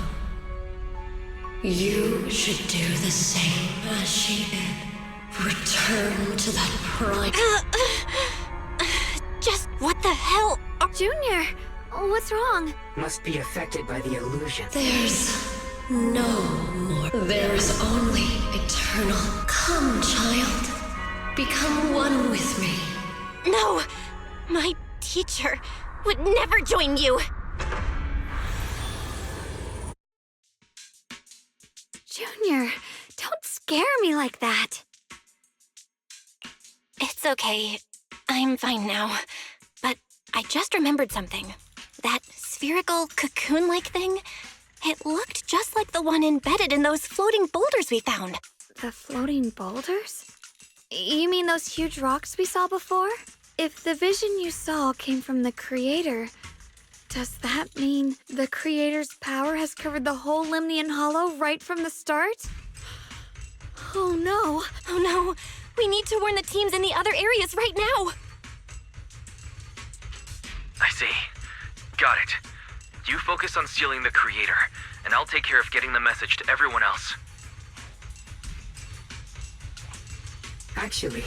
Q: You should do the same as she did. Return to that pride.
H: Just what the hell?
C: Junior, what's wrong?
J: Must be affected by the illusion.
Q: There's no more. There's only eternal. Come, child. Become one with me.
H: No! My teacher would never join you!
C: Junior, don't scare me like that.
H: It's okay. I'm fine now. But I just remembered something. That spherical cocoon-like thing? It looked just like the one embedded in those floating boulders we found.
C: The floating boulders? You mean those huge rocks we saw before? If the vision you saw came from the Creator, does that mean the Creator's power has covered the whole Lemnian Hollow right from the start? Oh no.
H: Oh no. We need to warn the teams in the other areas right now.
A: I see. Got it. You focus on sealing the Creator, and I'll take care of getting the message to everyone else.
J: Actually,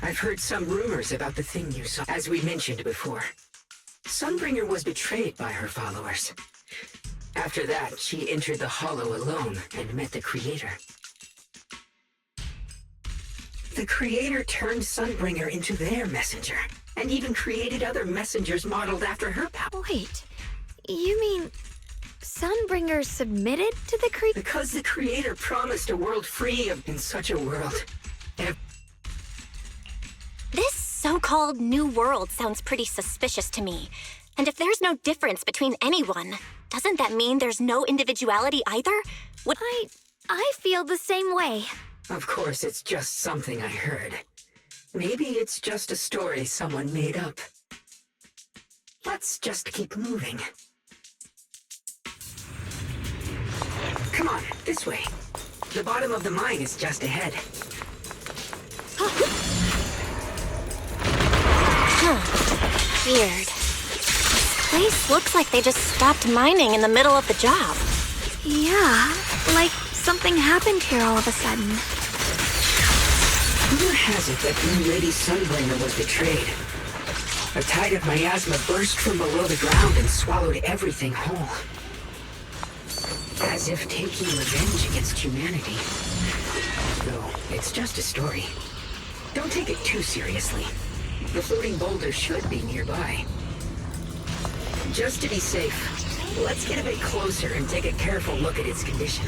J: I've heard some rumors about the thing you saw. As we mentioned before, Sunbringer was betrayed by her followers. After that, she entered the Hollow alone and met the Creator. The Creator turned Sunbringer into their messenger, and even created other messengers modeled after her power.
C: Wait, you mean Sunbringer submitted to the Creator?
J: Because the Creator promised a world free of... In such a world...
H: This so-called new world sounds pretty suspicious to me. And if there's no difference between anyone, doesn't that mean there's no individuality either?
C: I feel the same way.
J: Of course, it's just something I heard. Maybe it's just a story someone made up. Let's just keep moving. Come on, this way. The bottom of the mine is just ahead.
H: Weird. This place looks like they just stopped mining in the middle of the job.
C: Yeah, like something happened here all of a sudden.
J: Rumor has it that Blue Lady Sunbringer was betrayed. A tide of miasma burst from below the ground and swallowed everything whole. As if taking revenge against humanity. Though, it's just a story. Don't take it too seriously. The floating boulder should be nearby. Just to be safe, let's get a bit closer and take a careful look at its condition.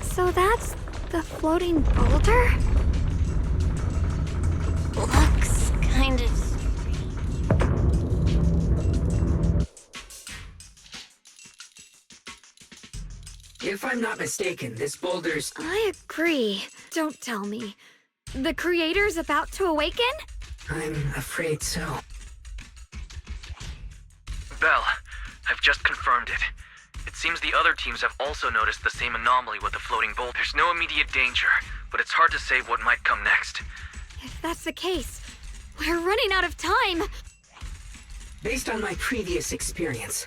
C: So that's the floating boulder?
H: Looks kind of...
J: If I'm not mistaken, this boulder's...
C: I agree. Don't tell me. The Creator's about to awaken?
J: I'm afraid so.
A: Belle, I've just confirmed it. It seems the other teams have also noticed the same anomaly with the floating boulder. There's no immediate danger, but it's hard to say what might come next.
C: If that's the case, we're running out of time.
J: Based on my previous experience,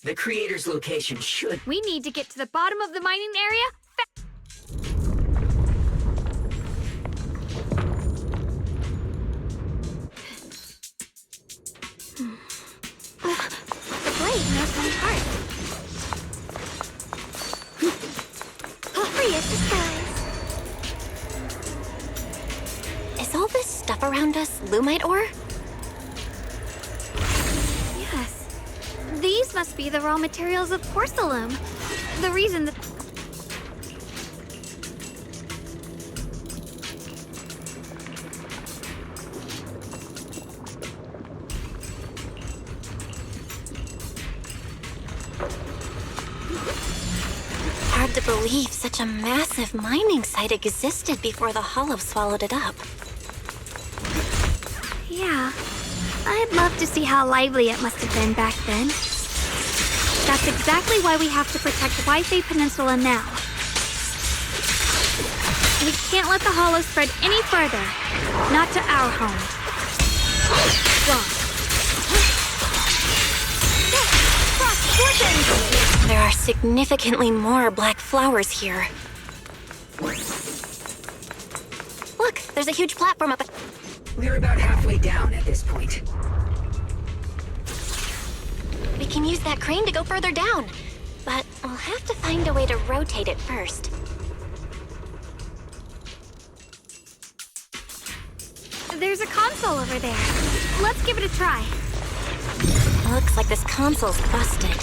J: the Creator's location should...
C: We need to get to the bottom of the mining area
B: The blade knows my heart. Free as disguise.
H: stuff around us Lumite ore?
C: Yes. These must be the raw materials of Porcelain. The reason that...
H: Hard to believe such a massive mining site existed before the Hollow swallowed it up.
C: Yeah. I'd love to see how lively it must have been back then. That's exactly why we have to protect Wi-Fi Peninsula now. We can't let the Hollow spread any further. Not to our home.
H: There are significantly more black flowers here. Look, there's a huge platform up.
J: We're about halfway down at this point.
H: We can use that crane to go further down, but we'll have to find a way to rotate it first.
C: There's a console over there. Let's give it a try.
H: Looks like this console's busted,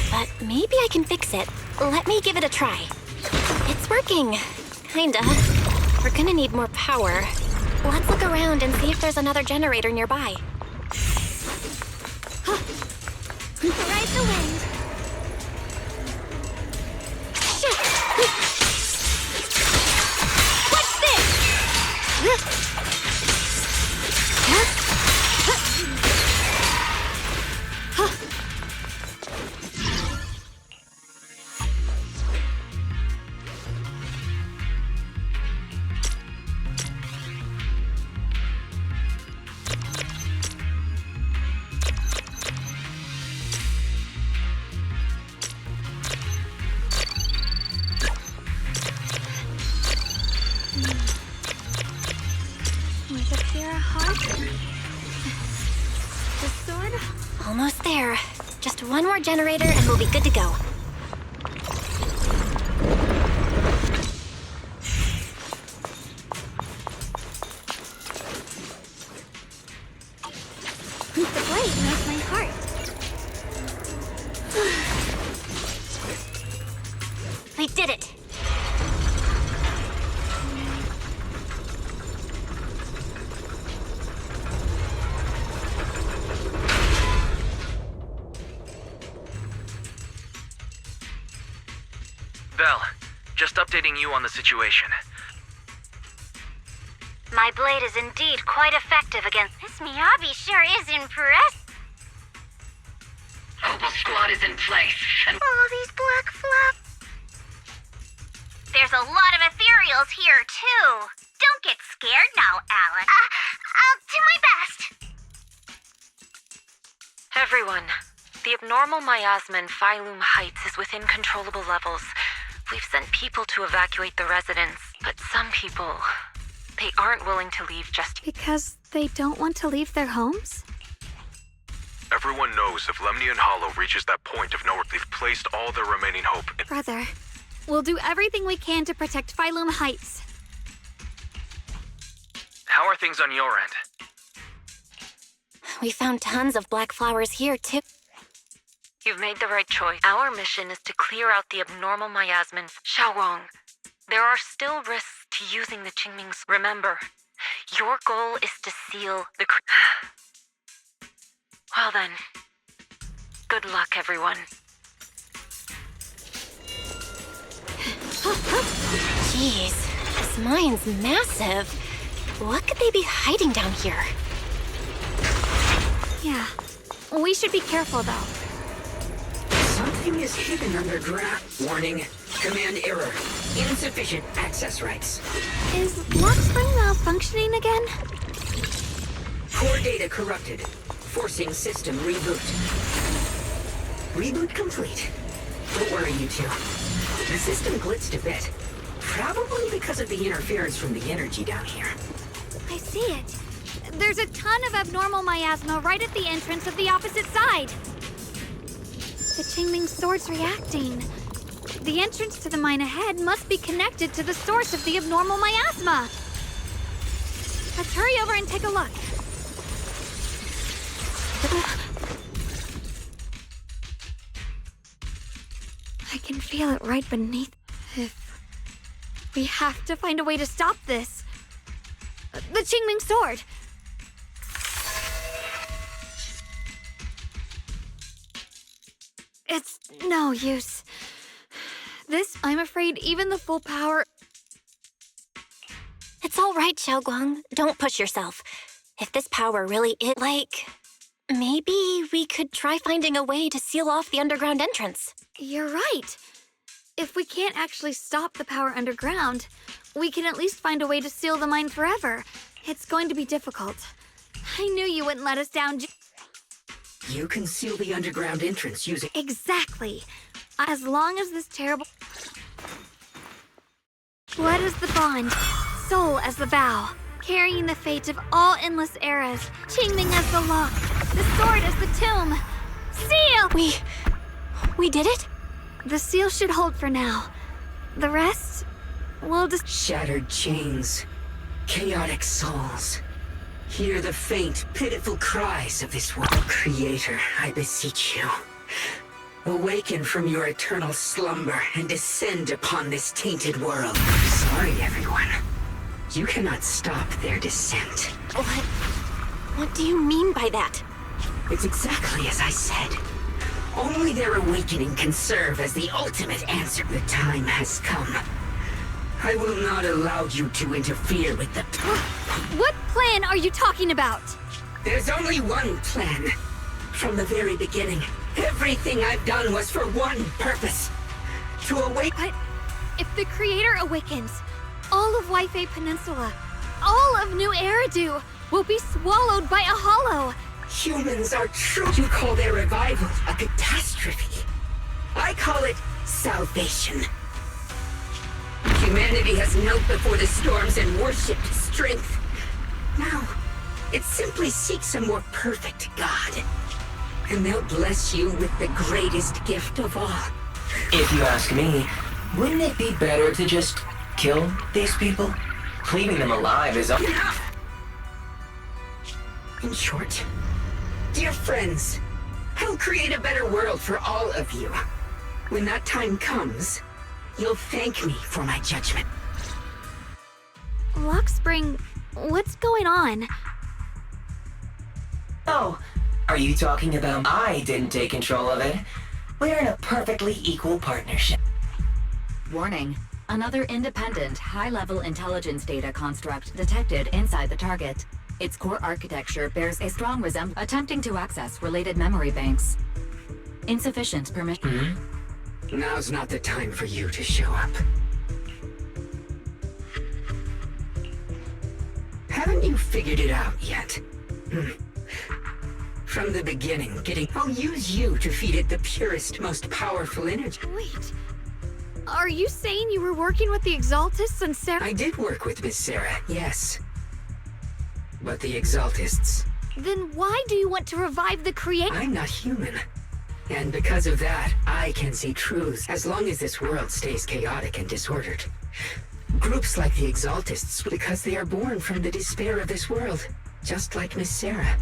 H: but maybe I can fix it. Let me give it a try. It's working. Kinda. We're gonna need more power. Let's look around and see if there's another generator nearby.
B: Ride the wind.
H: Shit! What's this? Almost there. Just one more generator and we'll be good to go.
C: The blade knows my heart.
H: We did it!
A: Belle, just updating you on the situation.
B: My blade is indeed quite effective against... This Miyabi sure is impressed.
K: Mobile squad is in place, and...
B: Oh, these black flaps. There's a lot of ethereals here, too. Don't get scared now, Alan. I'll do my best.
E: Everyone, the abnormal miasma in Phylum Heights is within controllable levels. We've sent people to evacuate the residents, but some people, they aren't willing to leave just
C: because they don't want to leave their homes?
S: Everyone knows if Lemnian Hollow reaches that point of nowhere, they've placed all their remaining hope in...
C: Brother, we'll do everything we can to protect Phylum Heights.
A: How are things on your end?
H: We found tons of black flowers here, too.
E: You've made the right choice. Our mission is to clear out the abnormal miasma. Xiaowang, there are still risks to using the Qingming's. Remember, your goal is to seal the... Well then, good luck, everyone.
H: Jeez, this mine's massive. What could they be hiding down here?
C: Yeah, we should be careful, though.
J: Something is hidden underground. Warning. Command error. Insufficient access rights.
C: Is Lock Spring malfunctioning again?
J: Core data corrupted. Forcing system reboot. Reboot complete. Don't worry, you two. The system blitzed a bit. Probably because of the interference from the energy down here.
C: I see it. There's a ton of abnormal miasma right at the entrance of the opposite side. The Qingming sword's reacting. The entrance to the mine ahead must be connected to the source of the abnormal miasma. Let's hurry over and take a look. I can feel it right beneath. We have to find a way to stop this. The Qingming sword. It's no use. This, I'm afraid, even the full power...
H: It's all right, Xiaoguang. Don't push yourself. If this power really is... maybe we could try finding a way to seal off the underground entrance.
C: You're right. If we can't actually stop the power underground, we can at least find a way to seal the mine forever. It's going to be difficult. I knew you wouldn't let us down.
J: You can seal the underground entrance using...
C: Exactly. As long as this terrible... Blood is the bond, soul as the vow, carrying the fate of all endless eras, Qingming as the lock, the sword as the tomb. Seal!
H: We did it?
C: The seal should hold for now. The rest, we'll just...
J: Shattered chains, chaotic souls. Hear the faint, pitiful cries of this world. Creator, I beseech you. Awaken from your eternal slumber and descend upon this tainted world. Sorry, everyone. You cannot stop their descent.
H: What do you mean by that?
J: It's exactly as I said. Only their awakening can serve as the ultimate answer. The time has come. I will not allow you to interfere with the...
C: What plan are you talking about?
J: There's only one plan. From the very beginning, everything I've done was for one purpose. To awake...
C: But if the Creator awakens, all of Weifei Peninsula, all of New Eridu will be swallowed by a hollow.
J: Humans are true. You call their revival a catastrophe. I call it salvation. Humanity has knelt before the storms and worshipped strength. Now, it simply seeks a more perfect God. And they'll bless you with the greatest gift of all.
L: If you ask me, wouldn't it be better to just kill these people? Leaving them alive is...
J: Enough! In short, dear friends, I'll create a better world for all of you. When that time comes, you'll thank me for my judgment.
C: Luxspring, what's going on?
L: Oh, are you talking about I didn't take control of it? We're in a perfectly equal partnership.
I: Warning. Another independent, high-level intelligence data construct detected inside the target. Its core architecture bears a strong resemblance, attempting to access related memory banks. Insufficient permission.
J: Now's not the time for you to show up. Haven't you figured it out yet? From the beginning, I'll use you to feed it the purest, most powerful energy.
C: Wait. Are you saying you were working with the Exaltists and Sarah?
J: I did work with Miss Sarah, yes. But the Exaltists...
C: Then why do you want to revive the Creator?
J: I'm not human. And because of that, I can see truths as long as this world stays chaotic and disordered. Groups like the Exaltists, because they are born from the despair of this world, just like Miss Sarah.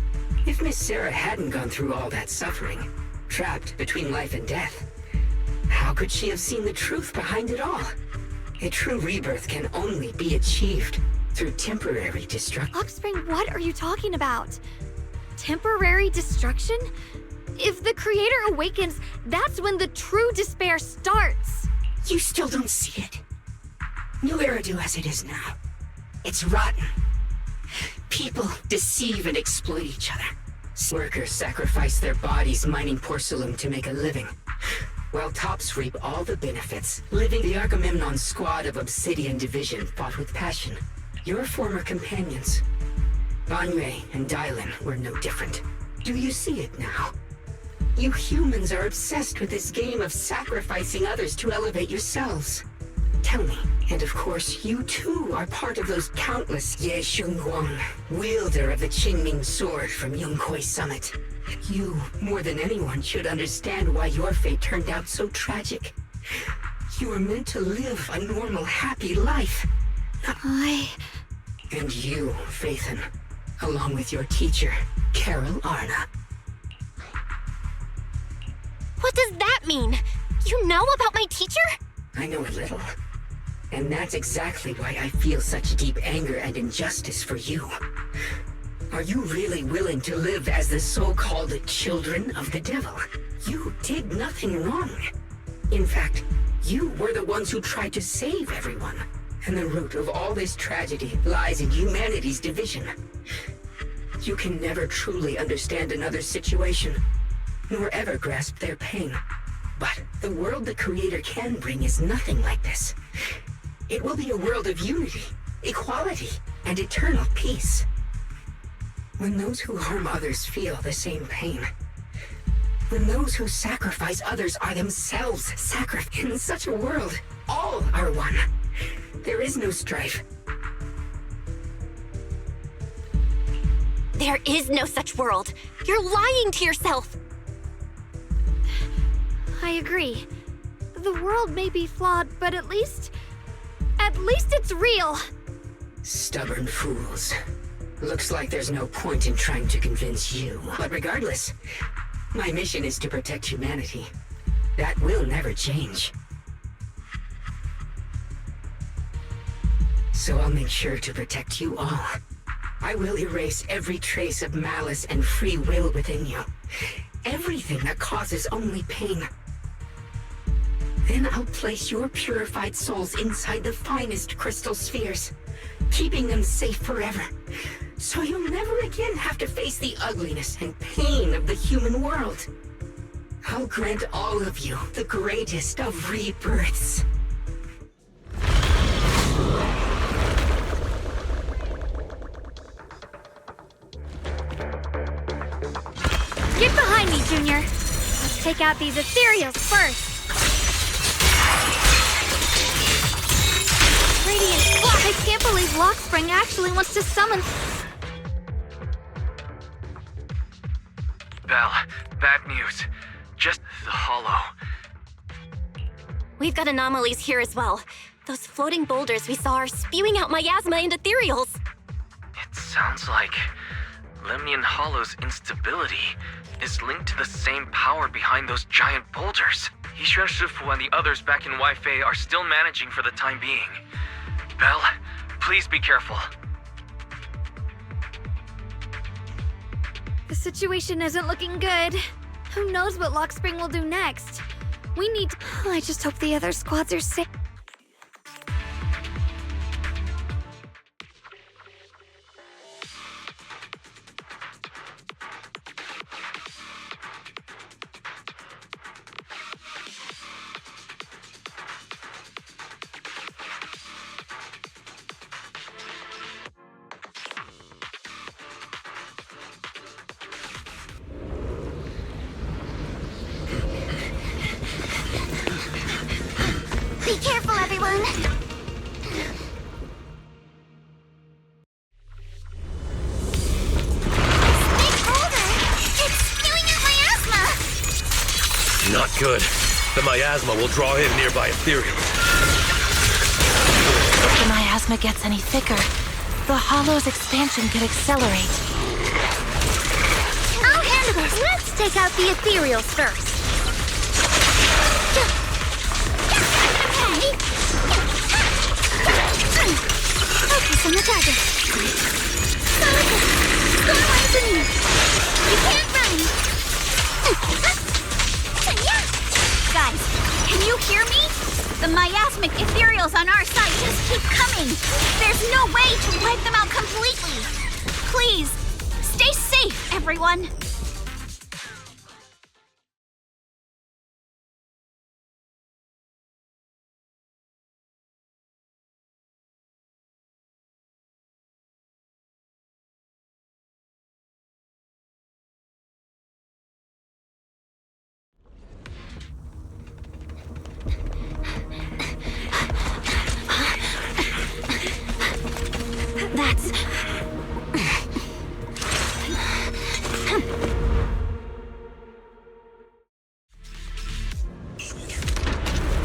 J: If Miss Sarah hadn't gone through all that suffering, trapped between life and death, how could she have seen the truth behind it all? A true rebirth can only be achieved through temporary destruction.
C: Luxspring, what are you talking about? Temporary destruction? If the Creator awakens, that's when the true despair starts.
J: You still don't see it. New Eridu as it is now. It's rotten. People deceive and exploit each other. Workers sacrifice their bodies mining porcelain to make a living, while tops reap all the benefits. Living the Agamemnon squad of Obsidian Division fought with passion. Your former companions, Banyue and Dylan, were no different. Do you see it now? You humans are obsessed with this game of sacrificing others to elevate yourselves. Tell me, and of course, you too are part of those countless Ye Shunguang, wielder of the Qingming sword from Yongkui Summit. You, more than anyone, should understand why your fate turned out so tragic. You were meant to live a normal, happy life. And you, Phaethon, along with your teacher, Carol Arna.
H: What does that mean? You know about my teacher?
J: I know a little. And that's exactly why I feel such deep anger and injustice for you. Are you really willing to live as the so-called children of the devil? You did nothing wrong. In fact, you were the ones who tried to save everyone. And the root of all this tragedy lies in humanity's division. You can never truly understand another's situation, nor ever grasp their pain. But the world the Creator can bring is nothing like this. It will be a world of unity, equality, and eternal peace. When those who harm others feel the same pain, when those who sacrifice others are themselves sacrificed, in such a world, all are one. There is no strife.
H: There is no such world. You're lying to yourself.
C: I agree. The world may be flawed, but at least it's real.
J: Stubborn fools. Looks like there's no point in trying to convince you. But regardless, my mission is to protect humanity. That will never change. So I'll make sure to protect you all. I will erase every trace of malice and free will within you. Everything that causes only pain. Then I'll place your purified souls inside the finest crystal spheres, keeping them safe forever. So you'll never again have to face the ugliness and pain of the human world. I'll grant all of you the greatest of rebirths.
C: Get behind me, Junior. Let's take out these ethereals first. Radiant, I can't believe Lockspring actually wants to summon...
A: Belle, bad news. Just the hollow.
H: We've got anomalies here as well. Those floating boulders we saw are spewing out miasma and ethereals.
A: It sounds like Lemnian Hollow's instability is linked to the same power behind those giant boulders. Yixuan Shifu and the others back in Wi-Fi are still managing for the time being. Belle, please be careful.
C: The situation isn't looking good. Who knows what Lockspring will do next? We need to... I just hope the other squads are safe.
B: Be careful, everyone! Big boulder! It's spewing out miasma!
M: Not good. The miasma will draw in nearby ethereals.
E: If the miasma gets any thicker, the hollow's expansion could accelerate.
B: I'll handle this. Let's take out the ethereals first. Focus on the target. Starlight in you. You can't run.
O: Guys, can you hear me? The miasmic ethereals on our side just keep coming. There's no way to wipe them out completely. Please, stay safe, everyone.
B: That's...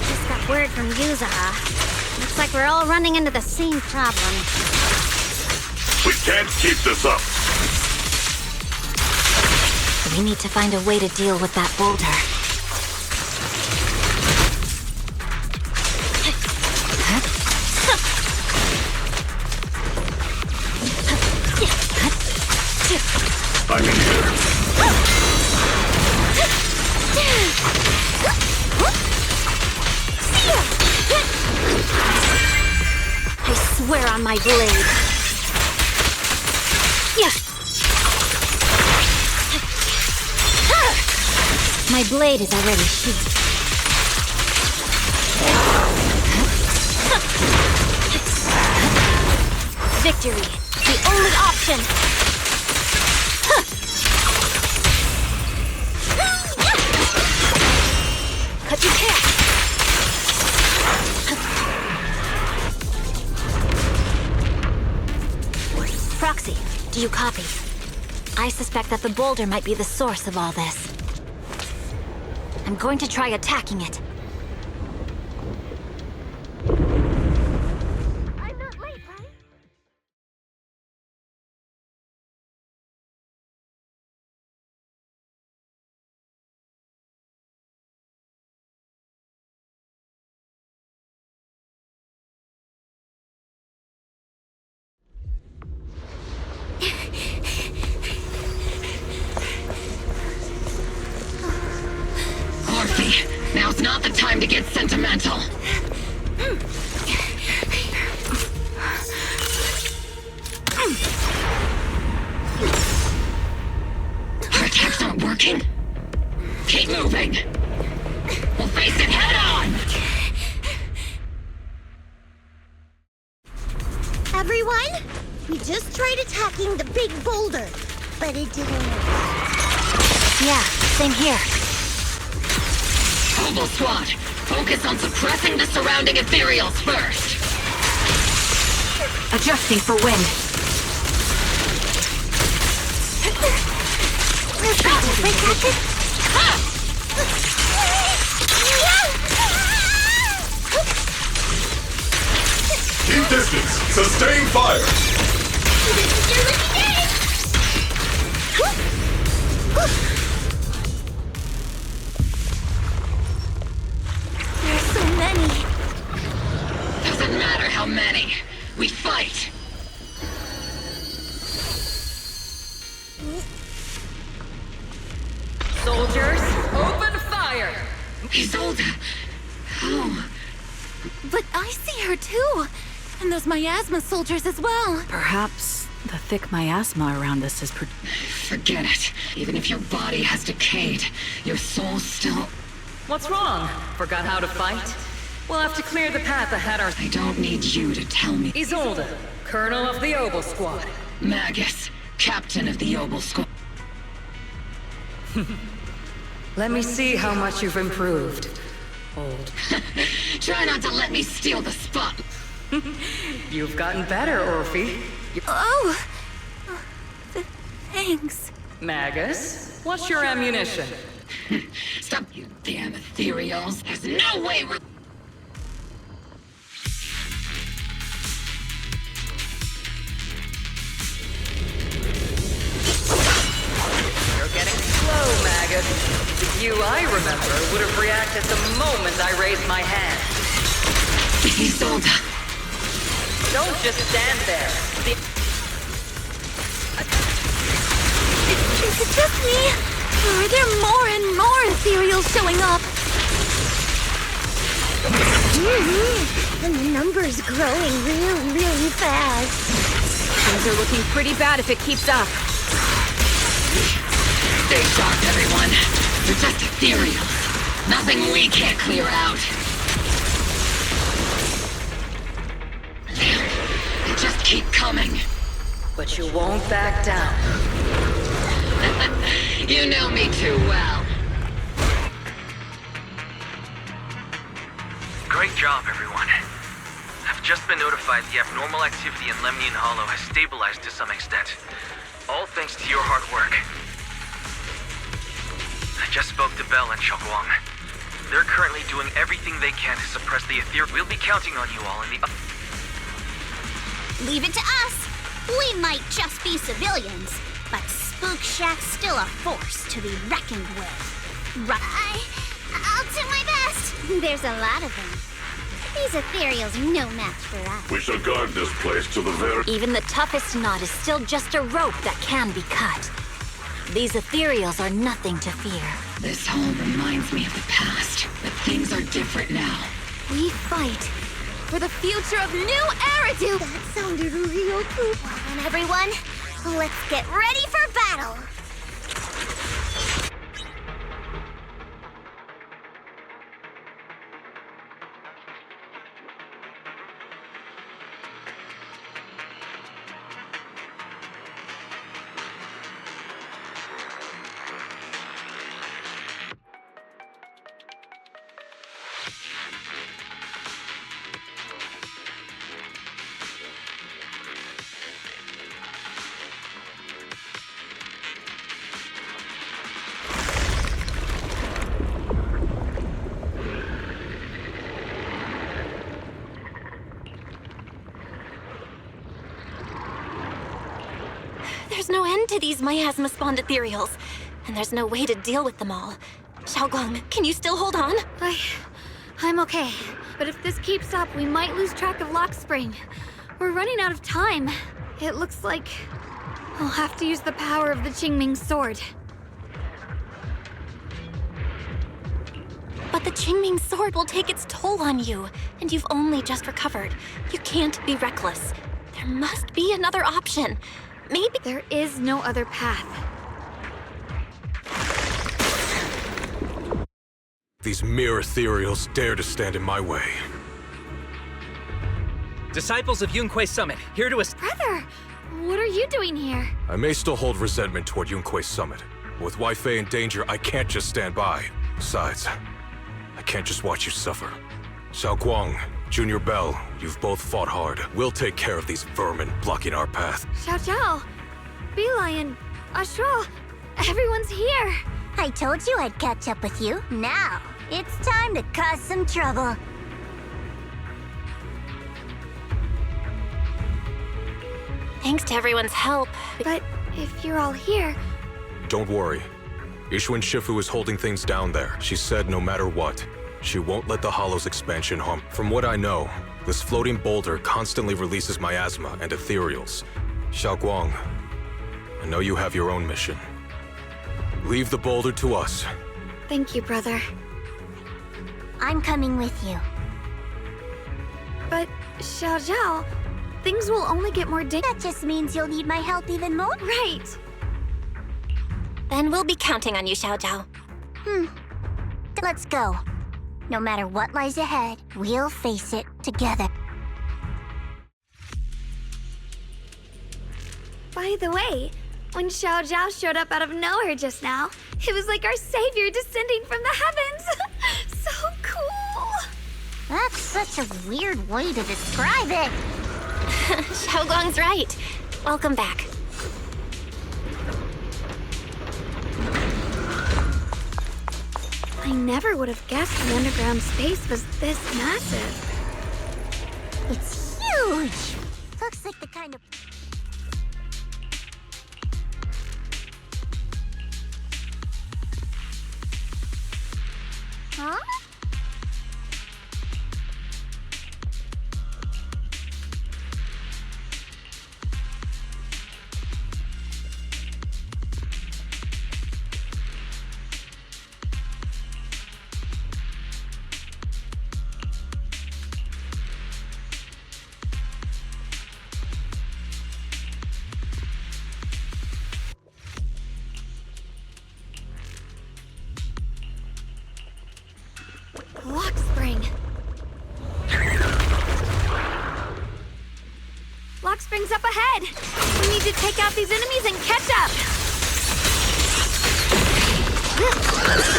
B: Just got word from Yuzaha. Looks like we're all running into the same problem.
F: We can't keep this up.
H: We need to find a way to deal with that boulder.
F: I'm in here.
H: I swear on my blade. My blade is already sheathed. Victory, the only option. Cut your hair. Proxy, do you copy? I suspect that the boulder might be the source of all this. I'm going to try attacking it.
B: I'm not late, right?
J: Now's not the time to get sentimental. Our attacks aren't working. Keep moving. We'll face it head on.
B: Everyone, we just tried attacking the big boulder, but it didn't work.
H: Yeah, same here.
J: Mobile squad, focus on suppressing the surrounding ethereals first.
H: Adjusting for wind.
F: Keep distance. Sustain fire.
B: There's so many.
J: Doesn't matter how many. We fight.
E: Soldiers, open fire!
J: Isolde! How?
O: But I see her too! And those miasma soldiers as well!
I: Perhaps the thick miasma around us is
J: Forget it. Even if your body has decayed, your soul still...
E: What's wrong? Forgot how to fight? We'll have to clear the path ahead our...
J: I don't need you to tell me.
E: Isolde, Colonel of the Oboe Squad.
J: Magus, Captain of the Oboe Squad.
E: Let me see how much you've improved, old.
J: Try not to let me steal the spot.
E: You've gotten better, Orphe.
O: Oh! Thanks.
E: Magus, what's your ammunition?
J: Stop, you damn ethereals. There's no way we're...
E: You're getting slow, Magus. The you I remember would have reacted the moment I raised my hand.
J: Isolde.
E: Don't just stand there.
O: Is it just me? Or are there more and more ethereals showing up?
B: And the number's growing really fast.
O: Things are looking pretty bad if it keeps up.
J: Stay sharp, everyone. They're just ethereals. Nothing we can't clear out. They just keep coming.
E: But you won't back down.
J: You know me too well.
A: Great job, everyone. I've just been notified the abnormal activity in Lemnian Hollow has stabilized to some extent. All thanks to your hard work. I just spoke to Bell and Shaoguang. They're currently doing everything they can to suppress the ether. We'll be counting on you all in the...
O: Leave it to us! We might just be civilians, but Spook Shack's still a force to be reckoned with.
B: I'll do my best.
P: There's a lot of them. These ethereals are no match for us.
F: We shall guard this place to the very...
H: Even the toughest knot is still just a rope that can be cut. These ethereals are nothing to fear.
I: This home reminds me of the past, but things are different now.
B: We fight for the future of New Eridu. That sounded real cool. Well then, everyone, let's get ready for battle.
H: There's no end to these miasma-spawned ethereals, and there's no way to deal with them all. Xiaoguang, can you still hold on?
C: I'm okay. But if this keeps up, we might lose track of Lock Spring. We're running out of time. It looks like I'll have to use the power of the Qingming sword.
H: But the Qingming sword will take its toll on you, and you've only just recovered. You can't be reckless. There must be another option. Maybe...
C: There is no other path.
S: These mere ethereals dare to stand in my way.
R: Disciples of Yunquei Summit, here to
C: Brother, what are you doing here?
S: I may still hold resentment toward Yunquei Summit. With Weifei in danger, I can't just stand by. Besides, I can't just watch you suffer. Xiaoguang, Junior Bell, you've both fought hard. We'll take care of these vermin blocking our path.
C: Xiao Zhao, Lion, Ashra, everyone's here.
P: I told you I'd catch up with you. Now, it's time to cause some trouble.
H: Thanks to everyone's help.
C: But if you're all here...
S: Don't worry. Ishuan Shifu is holding things down there. She said no matter what, she won't let the Hollow's expansion harm. From what I know, this floating boulder constantly releases miasma and ethereals. Xiaoguang, I know you have your own mission. Leave the boulder to us.
C: Thank you, brother.
P: I'm coming with you.
C: But, Xiao Zhao, things will only get more
P: That just means you'll need my help even more?
C: Right.
H: Then we'll be counting on you, Xiao Zhao.
P: Let's go. No matter what lies ahead, we'll face it together.
C: By the way, when Xiao Zhao showed up out of nowhere just now, it was like our savior descending from the heavens. So cool.
P: That's such a weird way to describe it.
H: Xiaoguang's right. Welcome back.
C: I never would have guessed the underground space was this massive.
P: It's huge. Looks like the kind of... Huh?
C: Lock Spring. Lock Spring's up ahead. We need to take out these enemies and catch up.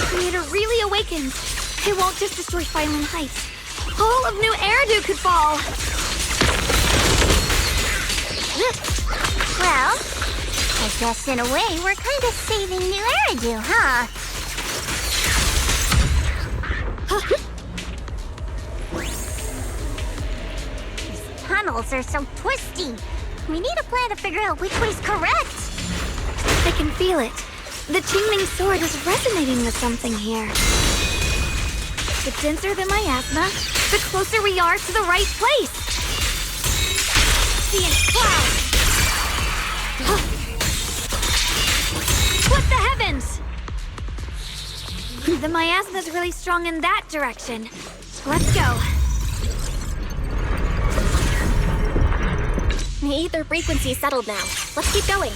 C: Creator really awakens. It won't just destroy Phylum Heights. All of New Eridu could fall.
P: Well, I guess in a way we're kind of saving New Eridu, huh? These tunnels are so twisty. We need a plan to figure out which way's correct.
C: I can feel it. The Qingming sword is resonating with something here. The denser the miasma, the closer we are to the right place. See it cloud! What the heavens? The miasma's really strong in that direction. Let's go.
H: The ether frequency settled now. Let's keep going.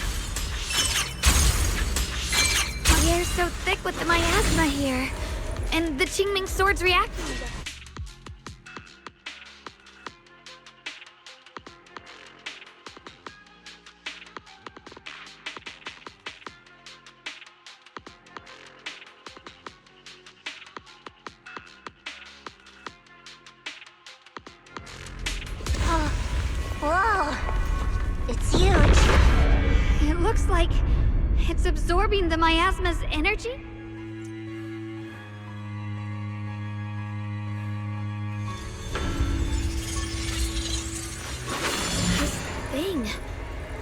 C: The air's so thick with the miasma here. And the Qingming sword's reacting.
P: Whoa. It's huge.
C: It looks like it's absorbing the miasma's energy? This thing.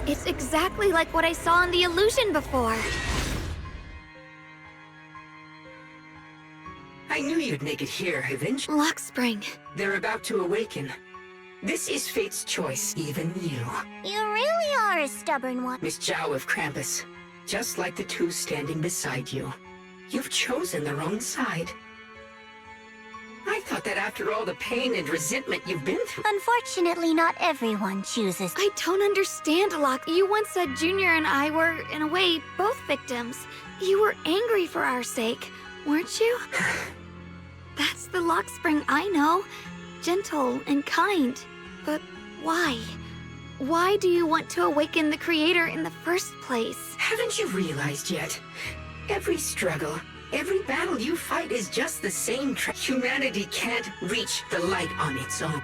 C: It's exactly like what I saw in the illusion before.
J: I knew you'd make it here eventually.
C: Lock Spring.
J: They're about to awaken. This is fate's choice, even you.
P: You really are a stubborn one.
J: Miss Zhao of Krampus. Just like the two standing beside you. You've chosen the wrong side. I thought that after all the pain and resentment you've been through...
P: Unfortunately, not everyone chooses.
C: I don't understand, Locke. You once said Junior and I were, in a way, both victims. You were angry for our sake, weren't you? That's the Lock Spring I know. Gentle and kind. But why? Why do you want to awaken the Creator in the first place?
J: Haven't you realized yet? Every struggle, every battle you fight is just the same Humanity can't reach the light on its own.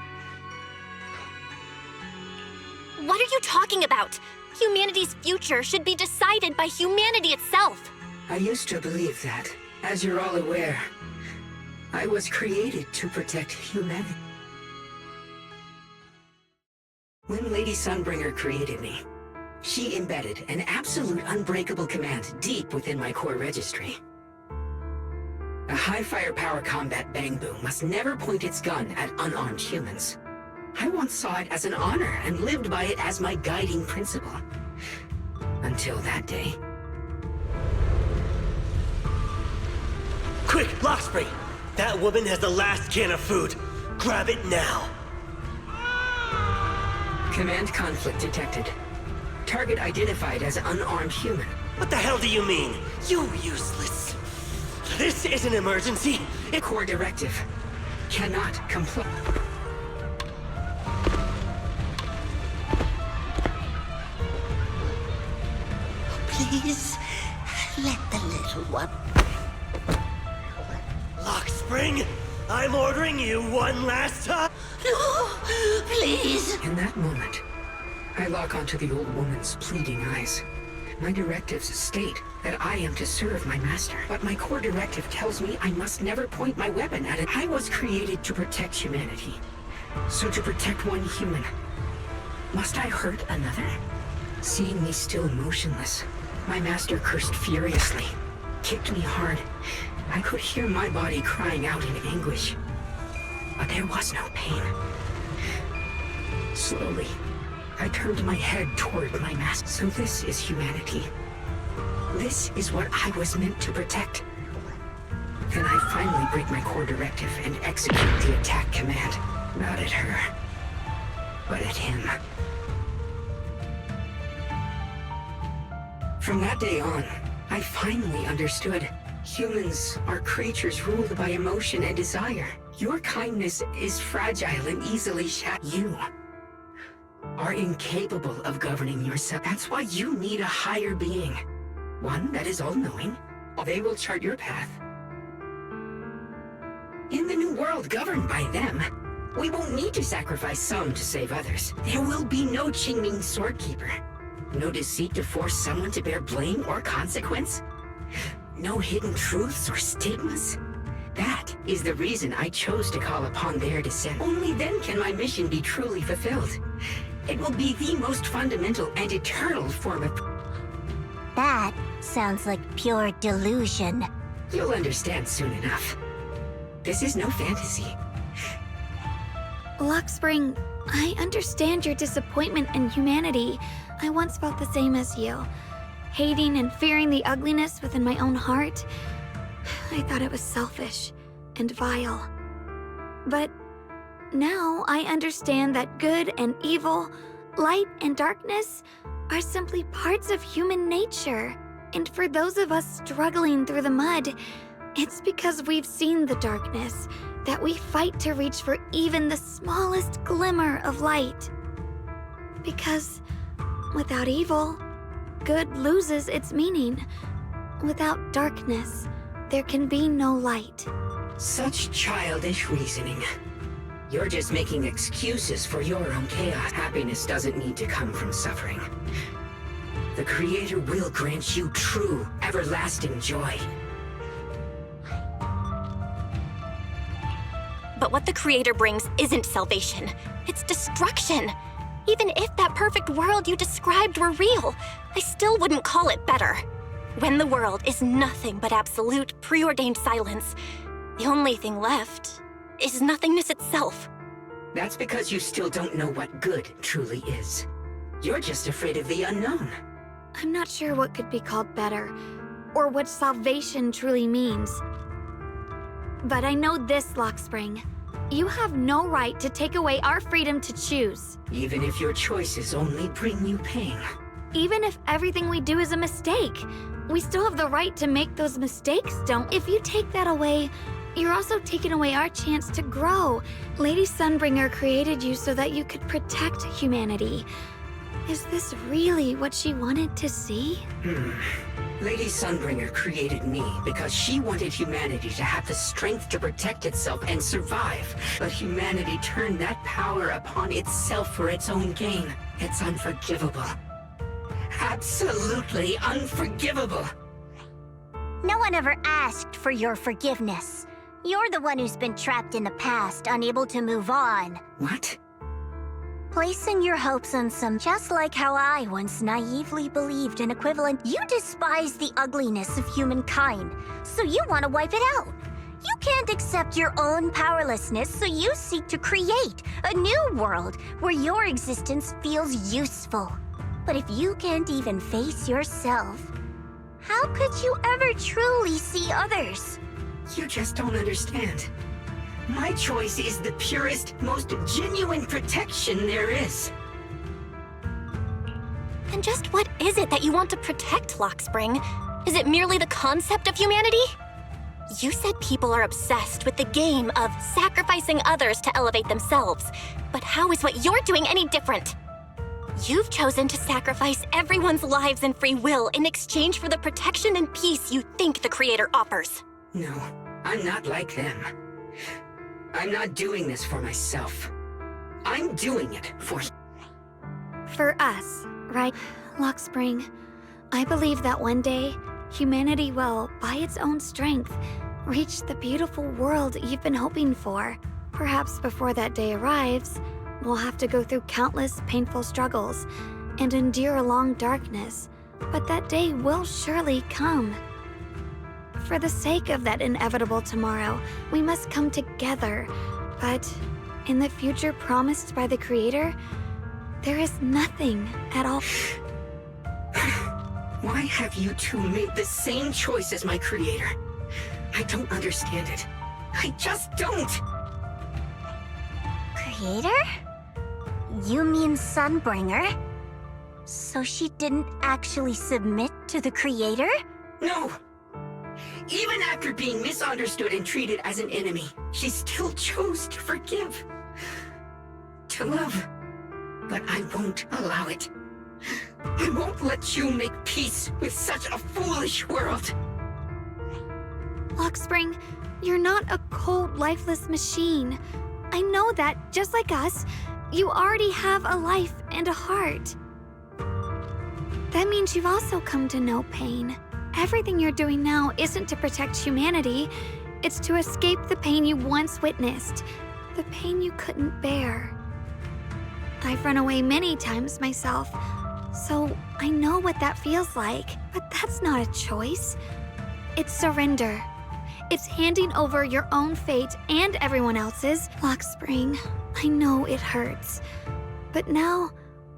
H: What are you talking about? Humanity's future should be decided by humanity itself.
J: I used to believe that. As you're all aware, I was created to protect humanity. When Lady Sunbringer created me, she embedded an absolute unbreakable command deep within my core registry. A high firepower combat bangbu must never point its gun at unarmed humans. I once saw it as an honor and lived by it as my guiding principle. Until that day.
T: Quick, Lockspring! That woman has the last can of food. Grab it now.
J: Command conflict detected. Target identified as unarmed human.
T: What the hell do you mean? You useless. This is an emergency.
J: Core directive. Cannot comply.
Q: Please, let the little one...
T: Lockspring, I'm ordering you one last time.
Q: No, please.
J: In that moment, I lock onto the old woman's pleading eyes. My directives state that I am to serve my master, but my core directive tells me I must never point my weapon at it. I was created to protect humanity. So to protect one human, must I hurt another? Seeing me still motionless, my master cursed furiously, kicked me hard. I could hear my body crying out in anguish, but there was no pain. Slowly, I turned my head toward my master. So this is humanity. This is what I was meant to protect. Then I finally break my core directive and execute the attack command. Not at her, but at him. From that day on, I finally understood. Humans are creatures ruled by emotion and desire. Your kindness is fragile and easily shattered. You are incapable of governing yourself. That's why you need a higher being. One that is all-knowing. They will chart your path. In the new world governed by them, we won't need to sacrifice some to save others. There will be no Qingming Swordkeeper. No deceit to force someone to bear blame or consequence. No hidden truths or stigmas. That is the reason I chose to call upon their descent. Only then can my mission be truly fulfilled. It will be the most fundamental and eternal form of...
P: That sounds like pure delusion.
J: You'll understand soon enough. This is no fantasy.
C: Luxspring, I understand your disappointment in humanity. I once felt the same as you. Hating and fearing the ugliness within my own heart. I thought it was selfish and vile. But now I understand that good and evil, light and darkness are simply parts of human nature. And for those of us struggling through the mud, it's because we've seen the darkness that we fight to reach for even the smallest glimmer of light. Because without evil, good loses its meaning. Without darkness, there can be no light.
J: Such childish reasoning. You're just making excuses for your own chaos. Happiness doesn't need to come from suffering. The Creator will grant you true, everlasting joy.
H: But what the Creator brings isn't salvation. It's destruction. Even if that perfect world you described were real, I still wouldn't call it better. When the world is nothing but absolute, preordained silence, the only thing left is nothingness itself.
J: That's because you still don't know what good truly is. You're just afraid of the unknown.
C: I'm not sure what could be called better, or what salvation truly means. But I know this, Luxspring. You have no right to take away our freedom to choose.
J: Even if your choices only bring you pain.
C: Even if everything we do is a mistake, we still have the right to make those mistakes, don't? If you take that away, you're also taking away our chance to grow. Lady Sunbringer created you so that you could protect humanity. Is this really what she wanted to see?
J: Lady Sunbringer created me because she wanted humanity to have the strength to protect itself and survive. But humanity turned that power upon itself for its own gain. It's unforgivable. Absolutely unforgivable.
P: No one ever asked for your forgiveness. You're the one who's been trapped in the past, unable to move on.
J: What?
P: Placing your hopes on some, just like how I once naively believed an equivalent. You despise the ugliness of humankind, so you want to wipe it out. You can't accept your own powerlessness, so you seek to create a new world where your existence feels useful. But if you can't even face yourself, how could you ever truly see others?
J: You just don't understand. My choice is the purest, most genuine protection there is.
H: And just what is it that you want to protect, Luxspring? Is it merely the concept of humanity? You said people are obsessed with the game of sacrificing others to elevate themselves. But how is what you're doing any different? You've chosen to sacrifice everyone's lives and free will in exchange for the protection and peace you think the Creator offers.
J: No, I'm not like them. I'm not doing this for myself. I'm doing it for...
C: For us, right? Luxspring, I believe that one day, humanity will, by its own strength, reach the beautiful world you've been hoping for. Perhaps before that day arrives, we'll have to go through countless painful struggles and endure a long darkness, but that day will surely come. For the sake of that inevitable tomorrow, we must come together. But in the future promised by the Creator, there is nothing at all.
J: Why have you two made the same choice as my Creator? I don't understand it. I just don't!
P: Creator? You mean Sunbringer? So she didn't actually submit to the Creator?
J: No! Even after being misunderstood and treated as an enemy, she still chose to forgive. To love. But I won't allow it. I won't let you make peace with such a foolish world.
C: Luxspring, you're not a cold, lifeless machine. I know that, just like us, you already have a life and a heart. That means you've also come to know pain. Everything you're doing now isn't to protect humanity. It's to escape the pain you once witnessed. The pain you couldn't bear. I've run away many times myself, so I know what that feels like. But that's not a choice. It's surrender. It's handing over your own fate and everyone else's. Lock Spring, I know it hurts. But now,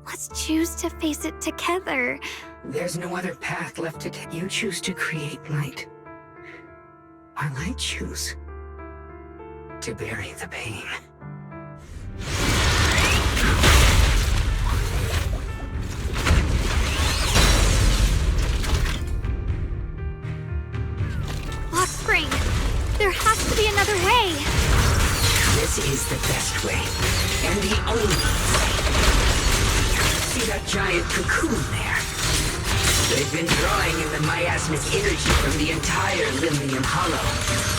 C: let's choose to face it together.
J: There's no other path left to take. You choose to create light, while I choose to bury the pain.
C: Lock Spring, there has to be another way.
J: This is the best way, and the only way. See that giant cocoon there? They've been drawing in the miasmic energy from the entire Limnian Hollow.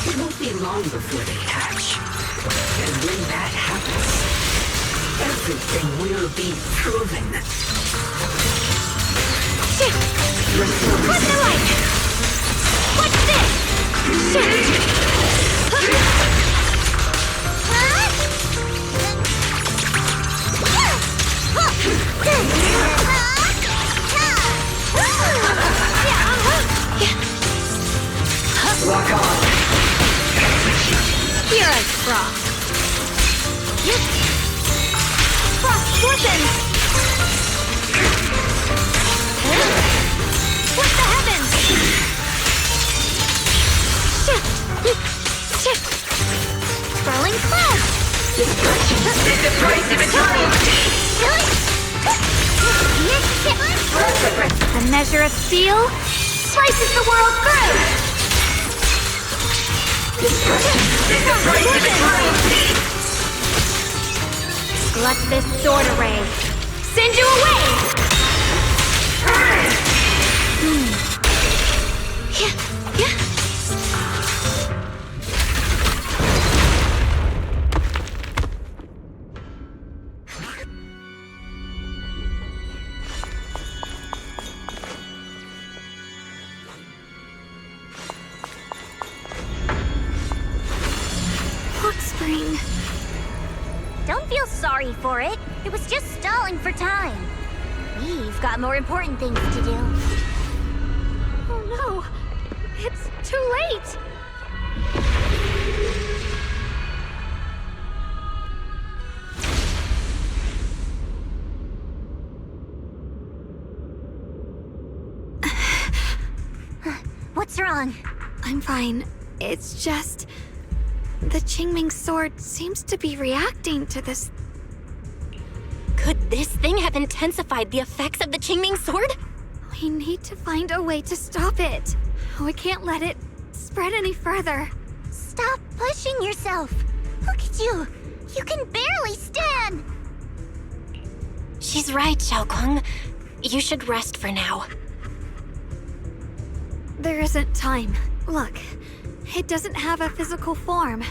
J: It won't be long before they hatch. And when that happens, everything will be proven.
C: Shit! What's the light? What's this? Shit!
J: Lock on.
C: Here I frost. Frost weapons! What the heavens? Shit! Swirling clouds!
J: Destruction is the price of eternity!
C: A measure of steel slices the world through!
J: Destruction is the price of eternity!
C: Let this sword array send you away! Yeah. Spring.
P: Don't feel sorry for it. It was just stalling for time. We've got more important things to do.
C: Oh no! It's too late!
P: What's wrong?
C: I'm fine. It's just... the Qingming sword seems to be reacting to this.
H: Could this thing have intensified the effects of the Qingming sword?
C: We need to find a way to stop it. We can't let it spread any further.
P: Stop pushing yourself. Look at you. You can barely stand.
H: She's right, Xiaoguang. You should rest for now.
C: There isn't time. Look, it doesn't have a physical form.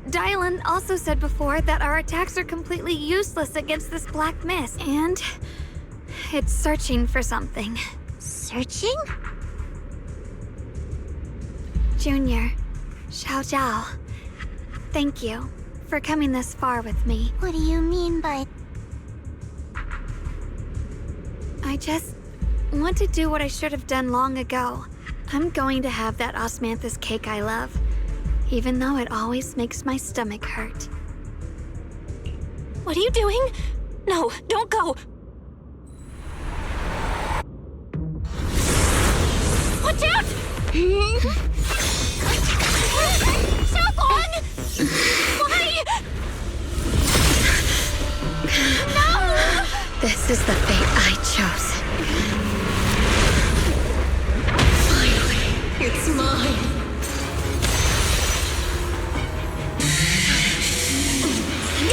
C: Dylan also said before that our attacks are completely useless against this black mist, and it's searching for something.
P: Searching?
C: Junior, Xiao Zhao, thank you for coming this far with me.
P: What do you mean by...
C: I just want to do what I should have done long ago. I'm going to have that osmanthus cake I love, even though it always makes my stomach hurt.
H: What are you doing? No, don't go! Watch out! Xiaoguang! Why? No!
C: This is the fate I chose.
Q: It's mine.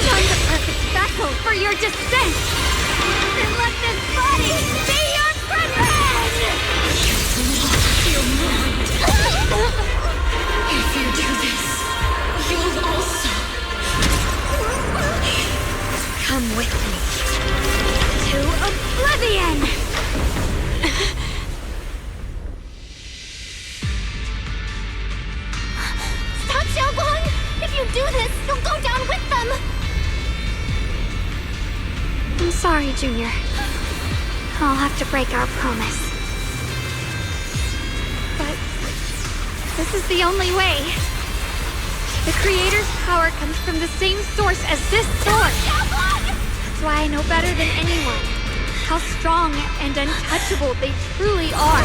C: Find the perfect vessel for your descent! Then let this body be your prison!
Q: Your mind. If you do this, you'll also...
C: Come with me. To oblivion!
H: Stop, Xiaoguang! If you do this, you'll go down with them!
C: Sorry, Junior. I'll have to break our promise. But this is the only way. The Creator's power comes from the same source as this sword. That's why I know better than anyone how strong and untouchable they truly are.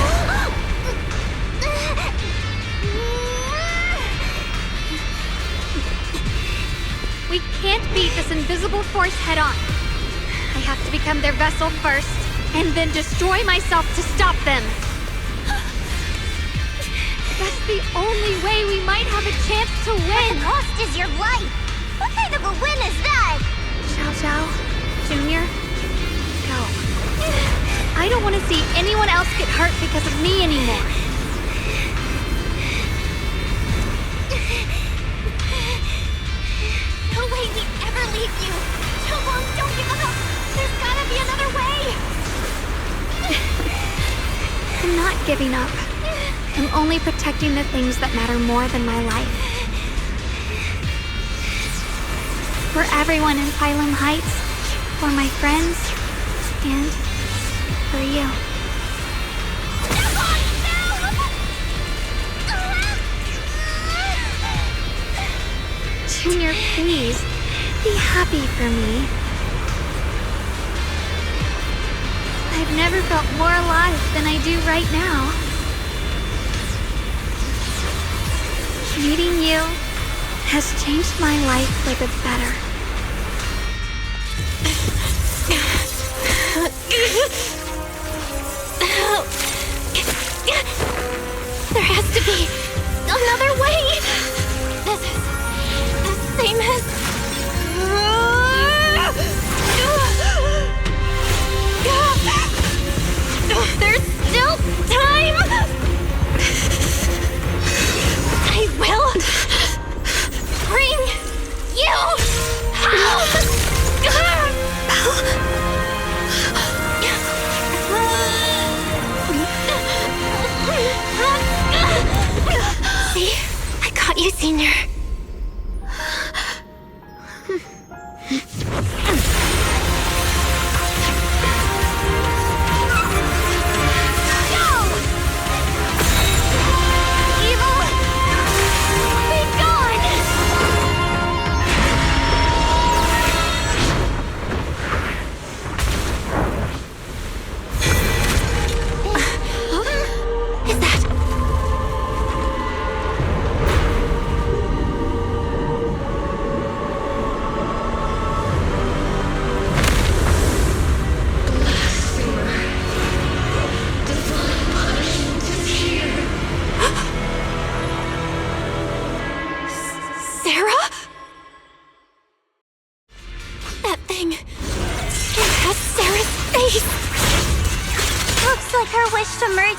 C: We can't beat this invisible force head-on. I have to become their vessel first, and then destroy myself to stop them. That's the only way we might have a chance to win.
P: But the cost is your life. What kind of a win is that?
C: Xiao, Junior, go. I don't want to see anyone else get hurt because of me anymore.
B: No way we'd ever leave you. Xiaowang, don't give up. There's gotta be another way.
C: I'm not giving up. I'm only protecting the things that matter more than my life. For everyone in Phylum Heights, for my friends, and for you. Junior, please, be happy for me. I've never felt more alive than I do right now. Meeting you has changed my life for the better.
B: There has to be another way. This is the same as... There's still time! I will bring you home! See? I got you, Senior.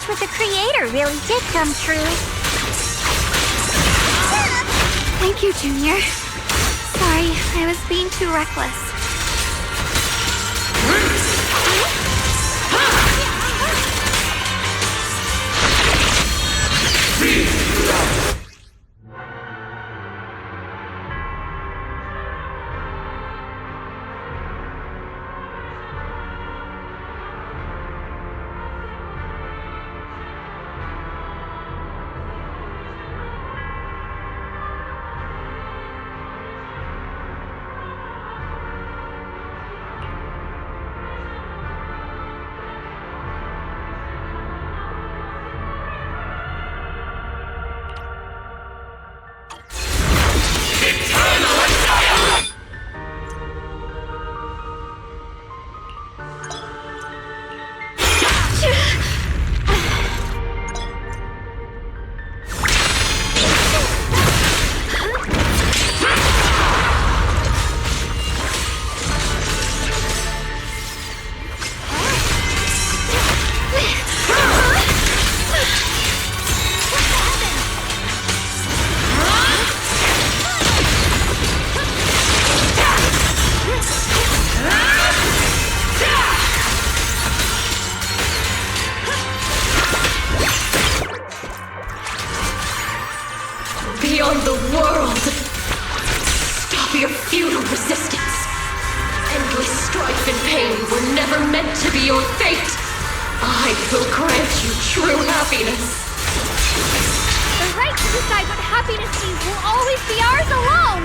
B: With the Creator really did come true.
C: Thank you, Junior. Sorry, I was being too reckless.
Q: Beyond the world! Stop your futile resistance! Endless strife and pain were never meant to be your fate. I will grant you true happiness.
C: The right to decide what happiness means will always be ours alone!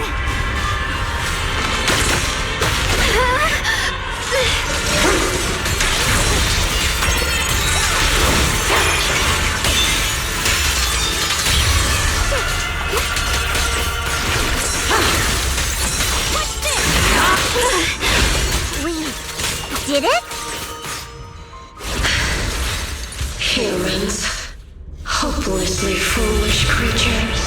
B: What's this? We did it?
Q: Humans. Hopelessly foolish creatures.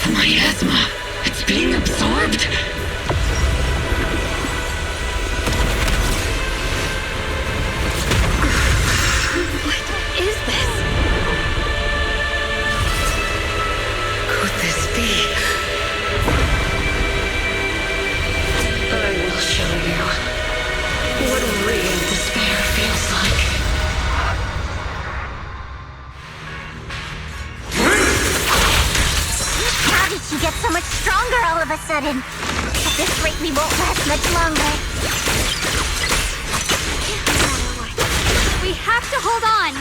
K: The miasma. It's being absorbed.
C: What is this?
Q: Could this be? I will show you what real despair feels like.
B: How did she get so much stronger all of a sudden? At this rate, we won't last much longer.
C: We have to hold on!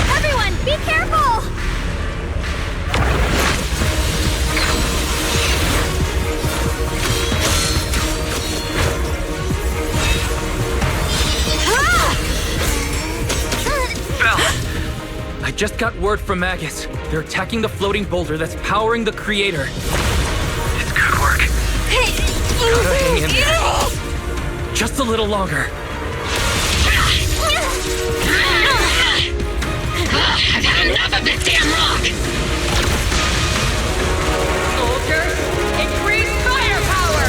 C: Everyone, be careful!
A: I just got word from Magus. They're attacking the floating boulder that's powering the creator. It's good work. Gotta hang in there. Just a little longer.
K: I've had enough of this damn rock!
G: Soldiers, increase firepower!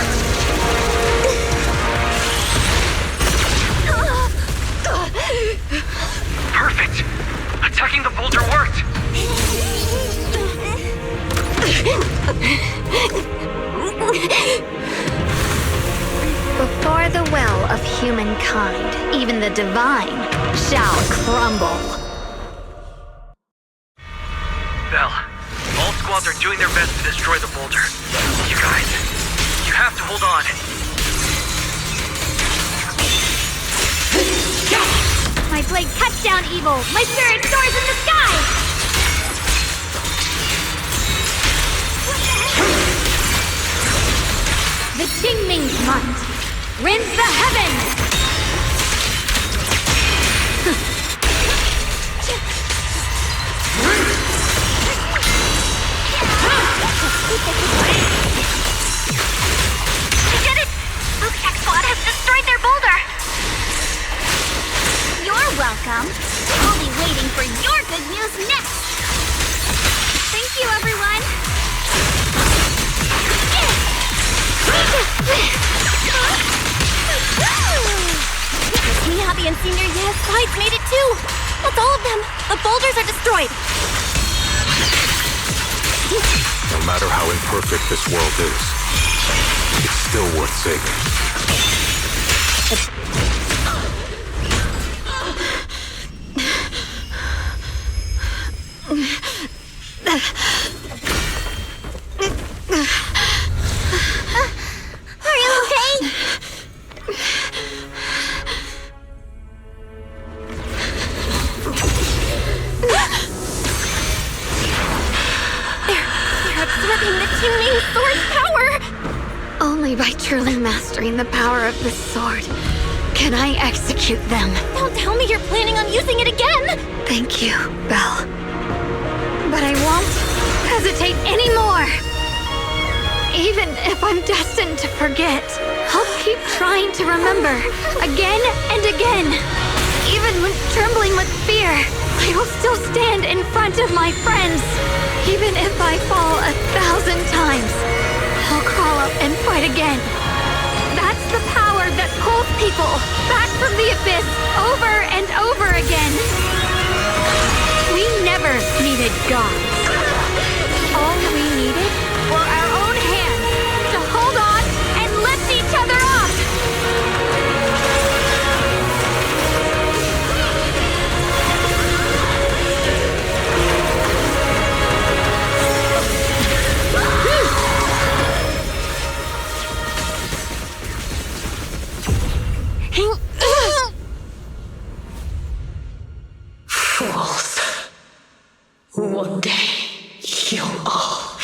A: Perfect! Attacking the boulder worked!
C: Before the will of humankind, even the divine shall crumble.
A: Bell, all squads are doing their best to destroy the boulder. You guys, you have to hold on.
C: My blade cuts down evil. My spirit soars in the sky. The Qingming's might rends the heavens.
B: We did it! Luke's squad has destroyed their boulder! You're welcome. We'll be waiting for your good news next!
C: Thank you, everyone!
H: Miyabi and Senior Ye's sides made it too! That's all of them! The boulders are destroyed!
S: No matter how imperfect this world is, it's still worth saving.
B: Are you okay?
H: They're absorbing the Qingming sword's power!
C: Only by truly mastering the power of this sword can I execute them.
H: Don't tell me you're planning on using it again!
C: Thank you, Belle. But I won't hesitate anymore. Even if I'm destined to forget, I'll keep trying to remember again and again. Even when trembling with fear, I will still stand in front of my friends. Even if I fall 1,000 times, I'll crawl up and fight again. That's the power that pulls people back from the abyss over and over again. gods. All we needed were our own hands to hold on and lift each other up!
Q: Fools. One day, you'll all...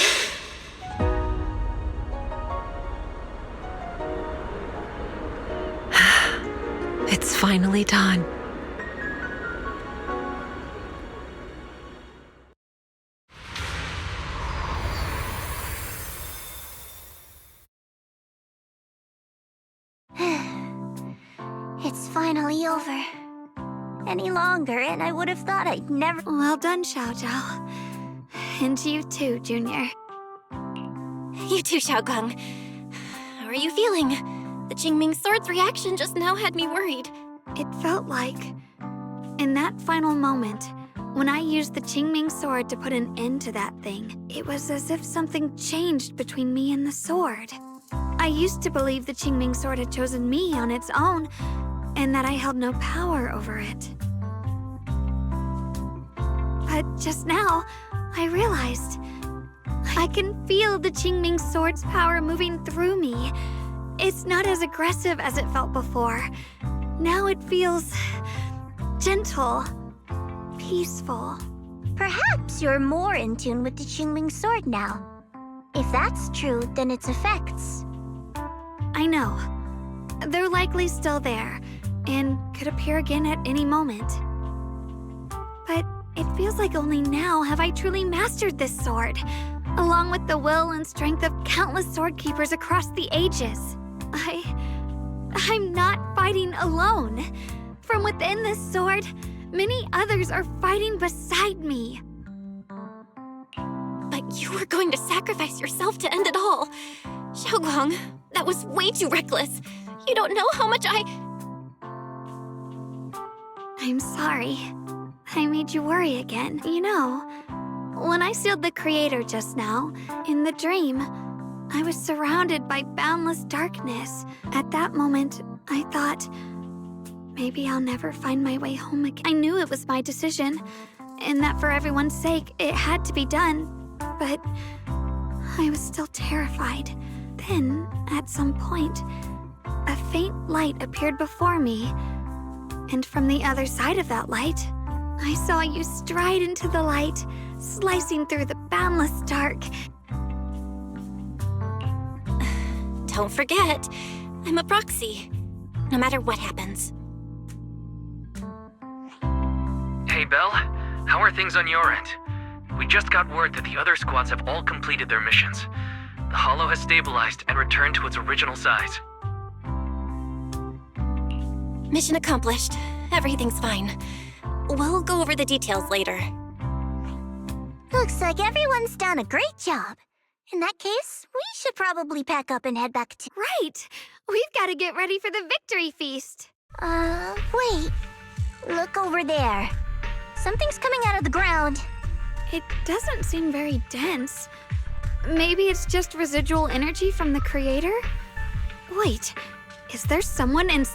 E: It's finally done.
P: It's finally over. Any longer, and I would have thought I'd never...
C: Well done, Xiao Zhao. And you too, Junior.
H: You too, Xiaoguang. How are you feeling? The Qingming Sword's reaction just now had me worried.
C: It felt like, in that final moment, when I used the Qingming Sword to put an end to that thing, it was as if something changed between me and the sword. I used to believe the Qingming Sword had chosen me on its own, and that I held no power over it. But just now, I realized I can feel the Qingming Sword's power moving through me. It's not as aggressive as it felt before. Now it feels gentle, peaceful.
P: Perhaps you're more in tune with the Qingming Sword now. If that's true, then its effects...
C: I know. They're likely still there, and could appear again at any moment. But it feels like only now have I truly mastered this sword, along with the will and strength of countless sword keepers across the ages. I'm not fighting alone. From within this sword, many others are fighting beside me.
H: But you were going to sacrifice yourself to end it all. Xiaoguang, that was way too reckless. You don't know how much
C: I'm sorry. I made you worry again. You know, when I sealed the Creator just now, in the dream, I was surrounded by boundless darkness. At that moment, I thought, maybe I'll never find my way home again. I knew it was my decision, and that for everyone's sake, it had to be done. But I was still terrified. Then, at some point, a faint light appeared before me. And from the other side of that light, I saw you stride into the light, slicing through the boundless dark.
H: Don't forget, I'm a proxy, no matter what happens.
A: Hey, Belle. How are things on your end? We just got word that the other squads have all completed their missions. The Hollow has stabilized and returned to its original size.
H: Mission accomplished. Everything's fine. We'll go over the details later.
P: Looks like everyone's done a great job. In that case, we should probably pack up and head back to...
C: Right! We've got to get ready for the victory feast.
P: Wait. Look over there. Something's coming out of the ground.
C: It doesn't seem very dense. Maybe it's just residual energy from the Creator? Wait, is there someone in...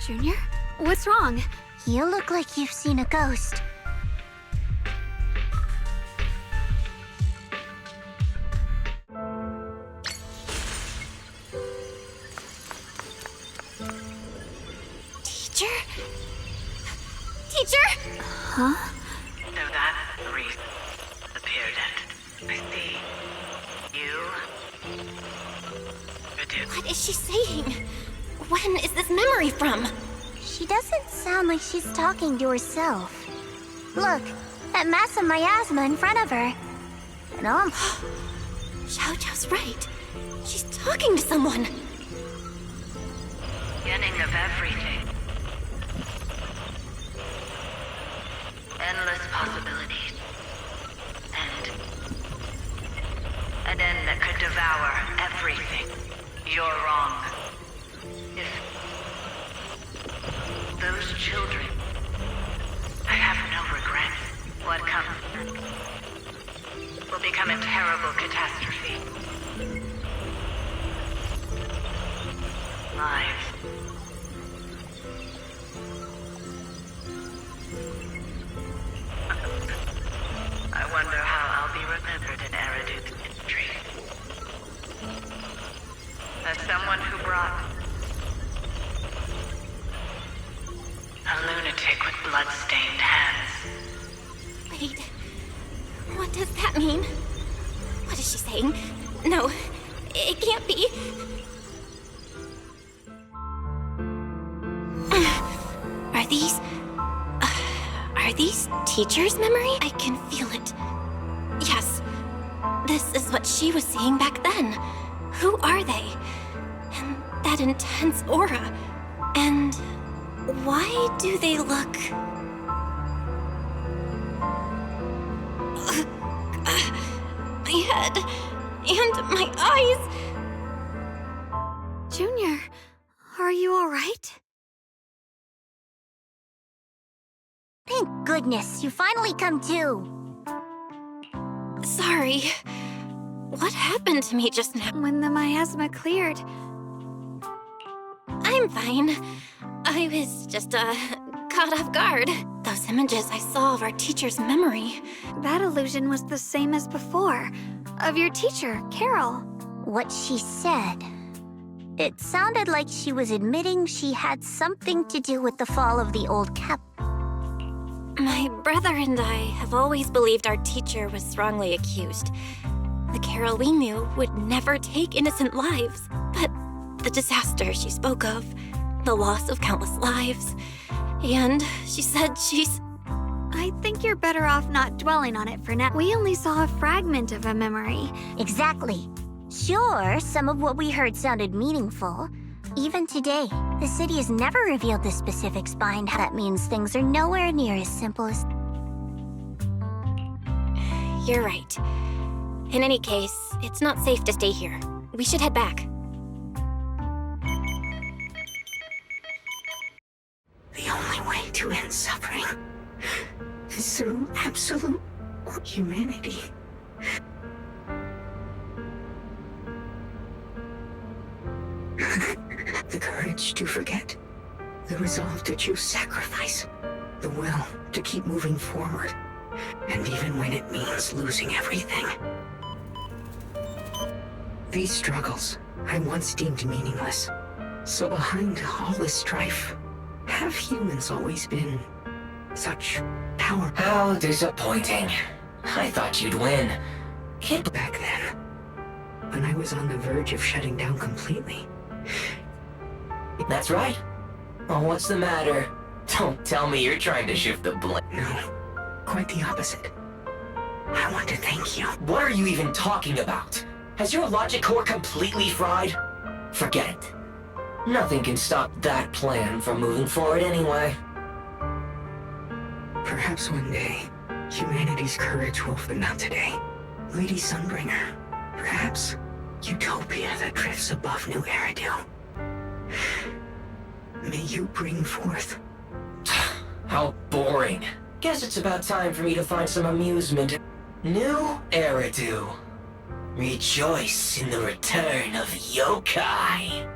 C: Junior? What's wrong?
P: You look like you've seen a ghost.
H: Teacher? Teacher?
C: Huh?
K: So that Reese appeared and I see you.
H: What is she saying? When is this memory from?
P: She doesn't sound like she's talking to herself. Look, that massive miasma in front of her. And
H: Xiao Zhao's right. She's talking to someone.
K: Beginning of everything. Endless possibilities. And an end that could devour everything. You're wrong. If those children, I have no regrets. What comes will become a terrible catastrophe. Lives. I wonder how I'll be remembered in Eridu's history. As someone who brought a lunatic with blood-stained hands.
H: Wait. What does that mean? What is she saying? No, it can't be. Are these teachers' memory? I can feel it. Yes. This is what she was seeing back then. Who are they? And that intense aura. And why do they look... my head and my eyes.
C: Junior, are you all right?
P: Thank goodness, you finally come to.
H: Sorry. What happened to me just now?
C: When the miasma cleared.
H: I'm fine. I was just, caught off guard. Those images I saw of our teacher's memory.
C: That illusion was the same as before. Of your teacher, Carol.
P: What she said. It sounded like she was admitting she had something to do with the fall of the old cap.
H: My brother and I have always believed our teacher was wrongly accused. The Carol we knew would never take innocent lives. But the disaster she spoke of, the loss of countless lives, and she said she's...
C: I think you're better off not dwelling on it for now. We only saw a fragment of a memory.
P: Exactly. Sure, some of what we heard sounded meaningful. Even today, the city has never revealed the specifics behind how that means things are nowhere near as simple as...
H: You're right. In any case, it's not safe to stay here. We should head back.
J: The only way to end suffering is through absolute humanity. The courage to forget, the resolve to choose sacrifice, the will to keep moving forward, and even when it means losing everything. These struggles I once deemed meaningless. So behind all this strife, have humans always been such power?
L: How disappointing. I thought you'd win.
J: Back then, when I was on the verge of shutting down completely.
L: That's right. Well, what's the matter? Don't tell me you're trying to shift the blame.
J: No, quite the opposite. I want to thank you.
L: What are you even talking about? Has your logic core completely fried? Forget it. Nothing can stop that plan from moving forward anyway.
J: Perhaps one day, humanity's courage will, but not today. Lady Sunbringer, perhaps utopia that drifts above New Eridu. May you bring forth...
L: How boring. Guess it's about time for me to find some amusement. New Eridu. Rejoice in the return of yokai.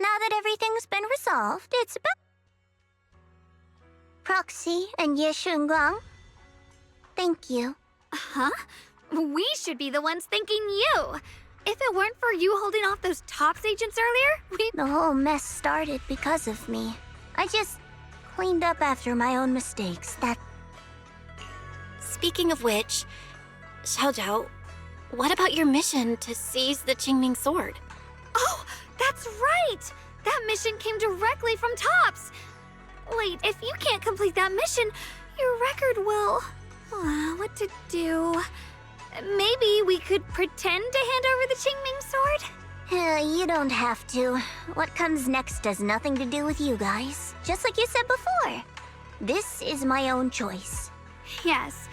P: Now that everything's been resolved, it's about... Proxy and Ye Shunguang, thank you.
C: Huh? We should be the ones thanking you. If it weren't for you holding off those TOPS agents earlier,
P: The whole mess started because of me. I just cleaned up after my own mistakes.
H: Speaking of which, Xiaojiao, what about your mission to seize the Qingming sword?
C: Oh, that's right! That mission came directly from Tops! Wait, if you can't complete that mission, your record will... what to do? Maybe we could pretend to hand over the Qingming sword?
P: You don't have to. What comes next has nothing to do with you guys. Just like you said before. This is my own choice.
C: Yes.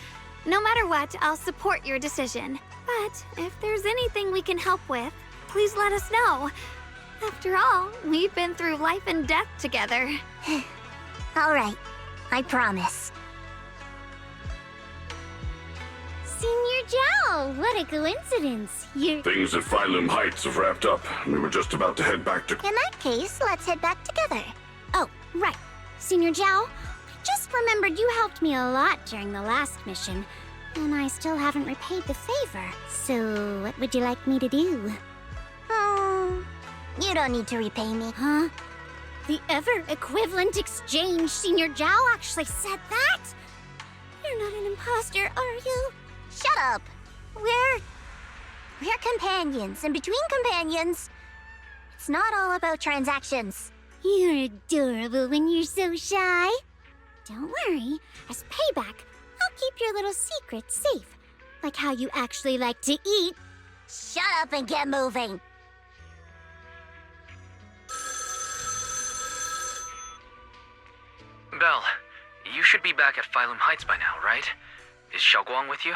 C: No matter what, I'll support your decision. But if there's anything we can help with, please let us know. After all, we've been through life and death together.
P: All right. I promise.
B: Senior Zhao, what a coincidence. You're...
F: Things at Phylum Heights have wrapped up. We were just about to head back to...
P: In that case, let's head back together.
B: Oh, right. Senior Zhao, I just remembered you helped me a lot during the last mission, and I still haven't repaid the favor. So, what would you like me to do?
P: You don't need to repay me.
B: Huh? The ever-equivalent exchange, Senior Zhao actually said that? You're not an imposter, are you?
P: Shut up! We're companions, and between companions, it's not all about transactions.
B: You're adorable when you're so shy. Don't worry, as payback, I'll keep your little secrets safe. Like how you actually like to eat.
P: Shut up and get moving!
A: Belle, you should be back at Phylum Heights by now, right? Is Xiaoguang with you?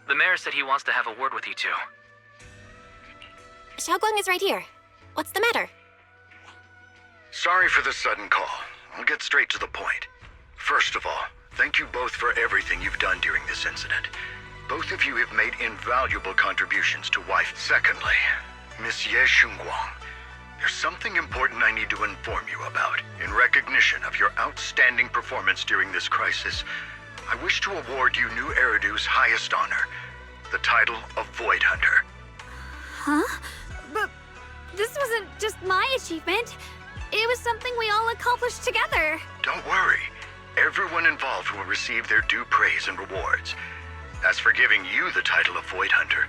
A: The mayor said he wants to have a word with you two.
H: Xiaoguang is right here. What's the matter?
N: Sorry for the sudden call. I'll get straight to the point. First of all, thank you both for everything you've done during this incident. Both of you have made invaluable contributions to wife. Secondly, Miss Ye Shunguang, there's something important I need to inform you about. In recognition of your outstanding performance during this crisis, I wish to award you New Eridu's highest honor, the title of Void Hunter.
C: Huh? But this wasn't just my achievement. It was something we all accomplished together.
N: Don't worry. Everyone involved will receive their due praise and rewards. As for giving you the title of Void Hunter,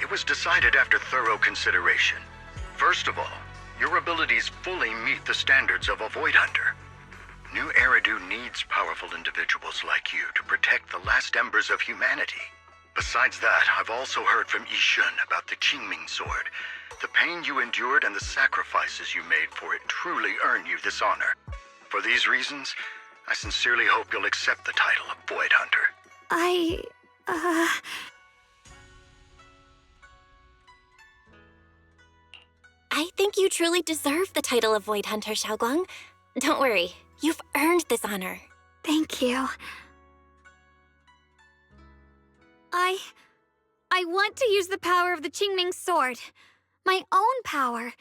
N: it was decided after thorough consideration. First of all, your abilities fully meet the standards of a Void Hunter. New Eridu needs powerful individuals like you to protect the last embers of humanity. Besides that, I've also heard from Yishun about the Qingming sword. The pain you endured and the sacrifices you made for it truly earn you this honor. For these reasons, I sincerely hope you'll accept the title of Void Hunter.
H: I think you truly deserve the title of Void Hunter, Xiaoguang. Don't worry, you've earned this honor.
C: Thank you. I want to use the power of the Qingming sword, my own power,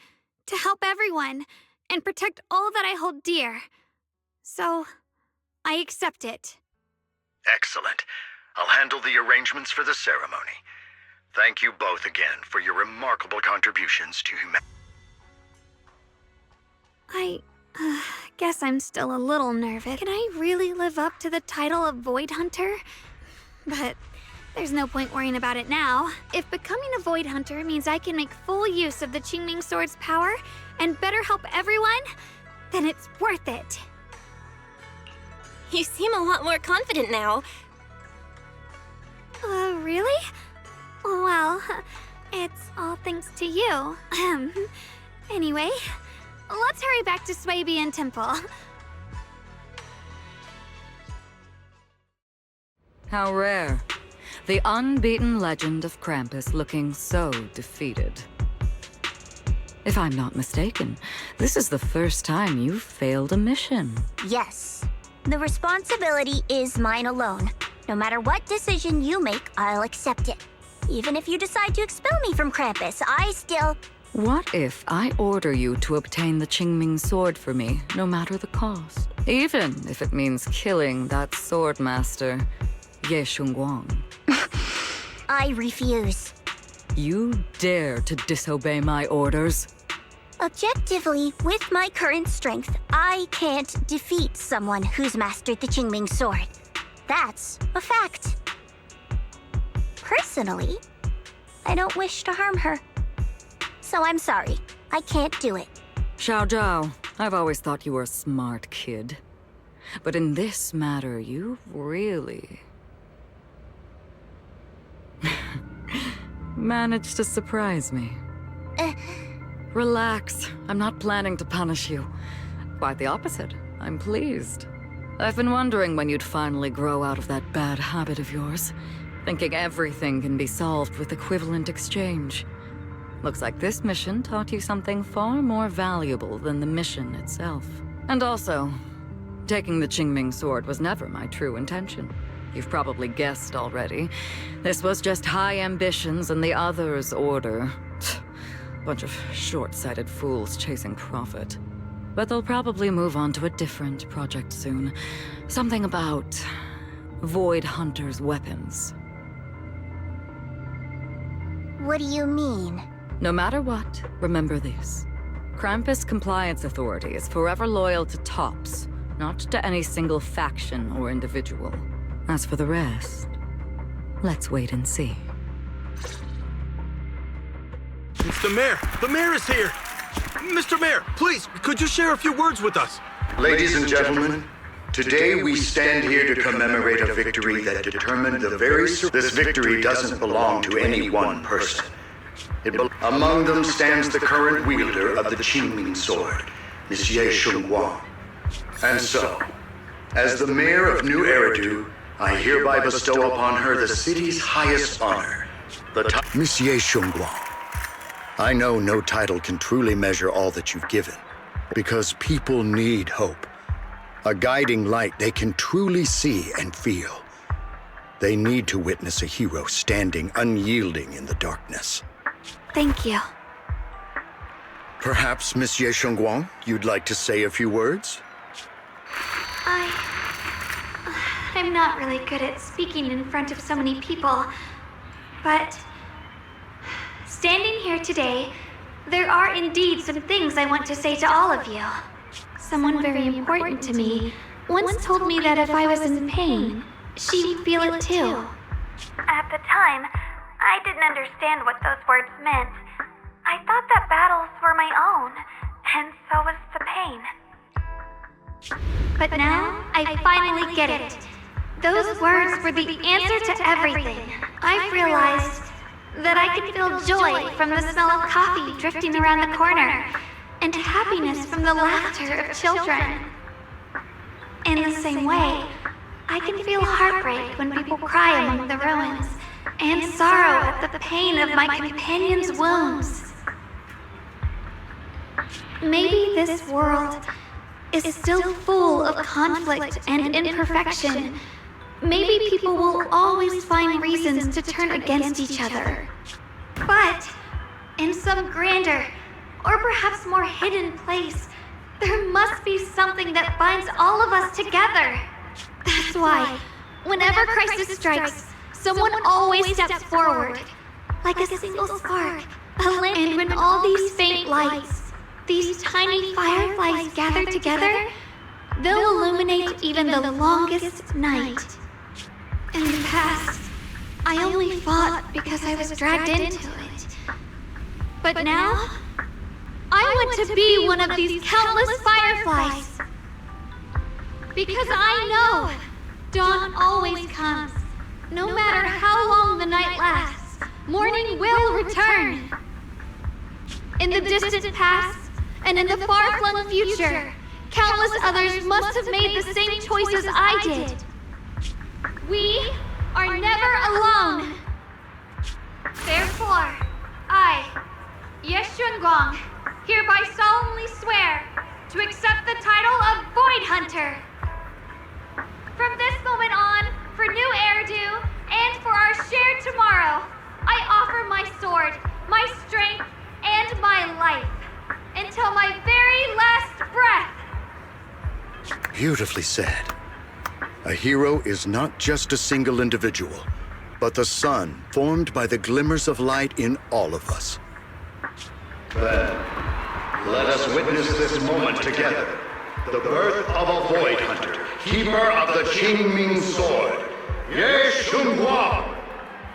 C: to help everyone and protect all that I hold dear. So, I accept it.
N: Excellent. I'll handle the arrangements for the ceremony. Thank you both again for your remarkable contributions to humanity.
C: I guess I'm still a little nervous. Can I really live up to the title of Void Hunter? But there's no point worrying about it now. If becoming a Void Hunter means I can make full use of the Qingming sword's power and better help everyone, then it's worth it.
H: You seem a lot more confident now.
C: Really? Well, it's all thanks to you. Anyway, let's hurry back to Swabian Temple.
D: How rare. The unbeaten legend of Krampus looking so defeated. If I'm not mistaken, this is the first time you've failed a mission.
P: Yes. The responsibility is mine alone. No matter what decision you make, I'll accept it. Even if you decide to expel me from Krampus, I still...
D: What if I order you to obtain the Qingming sword for me, no matter the cost? Even if it means killing that sword master, Ye Shunguang.
P: I refuse.
D: You dare to disobey my orders?
P: Objectively, with my current strength, I can't defeat someone who's mastered the Qingming sword. That's a fact. Personally, I don't wish to harm her. So I'm sorry. I can't do it.
D: Xiao Zhao, I've always thought you were a smart kid. But in this matter, you've really managed to surprise me. Relax. I'm not planning to punish you. Quite the opposite. I'm pleased. I've been wondering when you'd finally grow out of that bad habit of yours, thinking everything can be solved with equivalent exchange. Looks like this mission taught you something far more valuable than the mission itself. And also, taking the Qingming sword was never my true intention. You've probably guessed already. This was just high ambitions and the others' order. Bunch of short-sighted fools chasing profit. But they'll probably move on to a different project soon. Something about Void Hunter's weapons.
P: What do you mean?
D: No matter what, remember this. Krampus Compliance Authority is forever loyal to TOPS, not to any single faction or individual. As for the rest, let's wait and see.
M: It's the mayor! The mayor is here! Mr. Mayor, please, could you share a few words with us?
N: Ladies and gentlemen, today we stand here to commemorate a victory that determined the very... This victory doesn't belong to any one person. Among them stands the current wielder of the Qingming sword, Monsieur Shunguang. And so, as the mayor of New Eridu, I hereby bestow upon her the city's highest honor, the Monsieur Shunguang. I know no title can truly measure all that you've given, because people need hope. A guiding light they can truly see and feel. They need to witness a hero standing unyielding in the darkness.
C: Thank you.
N: Perhaps, Monsieur Shunguang, you'd like to say a few words?
C: I'm not really good at speaking in front of so many people, but standing here today, there are indeed some things I want to say to all of you. Someone very important to me once told me that if I was in pain, she'd feel it too. At the time, I didn't understand what those words meant. I thought that battles were my own, and so was the pain. But now, I finally get it. Those words were the answer to everything. I've realized that I can feel joy from the smell of coffee drifting around the corner, and happiness from the laughter of children. In the same way, I can feel heartbreak when people cry among the ruins, and sorrow at the pain of my companion's wounds. Maybe this world is still full of conflict and imperfection. Maybe people will always find reasons to turn against each other. But in some grander, or perhaps more hidden place, there must be something that binds all of us together. That's why, whenever crisis strikes, someone always steps forward, like a single spark, a lamp. And when all these faint lights, these tiny fireflies gather together, they'll illuminate even the longest night. In the past, I only fought because I was dragged into it. But now, I want to be one of these countless fireflies. Because I know dawn always comes. No matter how long the night lasts, morning will return. In the distant past, and in the far-flung future, countless others must have made the same choices I did. We are never alone. Therefore, I, Yeshunguang, hereby solemnly swear to accept the title of Void Hunter. From this moment on, for New Eridu, and for our shared tomorrow, I offer my sword, my strength, and my life, until my very last breath.
N: Beautifully said. A hero is not just a single individual, but the sun formed by the glimmers of light in all of us.
S: Then, let us witness this moment together. The birth of a Void Hunter, keeper of the Qingming sword. Ye Shunguang!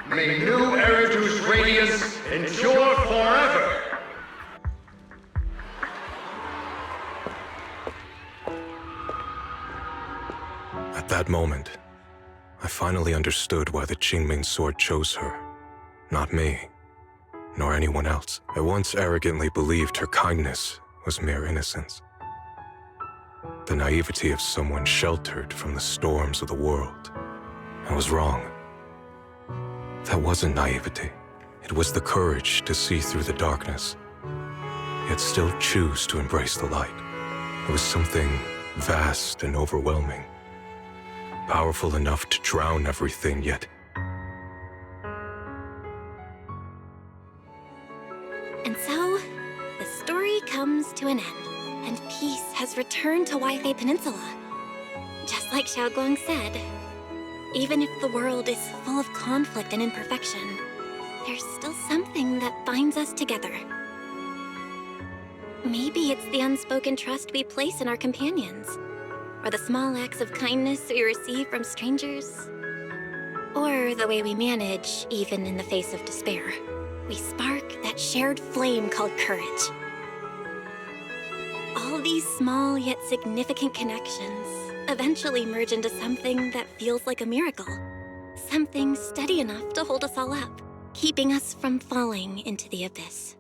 S: May New Eridu's radiance endure forever! that moment, I finally understood why the Qingming sword chose her. Not me, nor anyone else. I once arrogantly believed her kindness was mere innocence. The naivety of someone sheltered from the storms of the world. I was wrong. That wasn't naivety. It was the courage to see through the darkness, yet still choose to embrace the light. It was something vast and overwhelming, powerful enough to drown everything, yet
H: And so, the story comes to an end, and peace has returned to Wi-Fi Peninsula. Just like Xiaoguang said, even if the world is full of conflict and imperfection, there's still something that binds us together. Maybe it's the unspoken trust we place in our companions, or the small acts of kindness we receive from strangers, or the way we manage even in the face of despair. We spark that shared flame called courage. All these small yet significant connections eventually merge into something that feels like a miracle. Something steady enough to hold us all up, keeping us from falling into the abyss.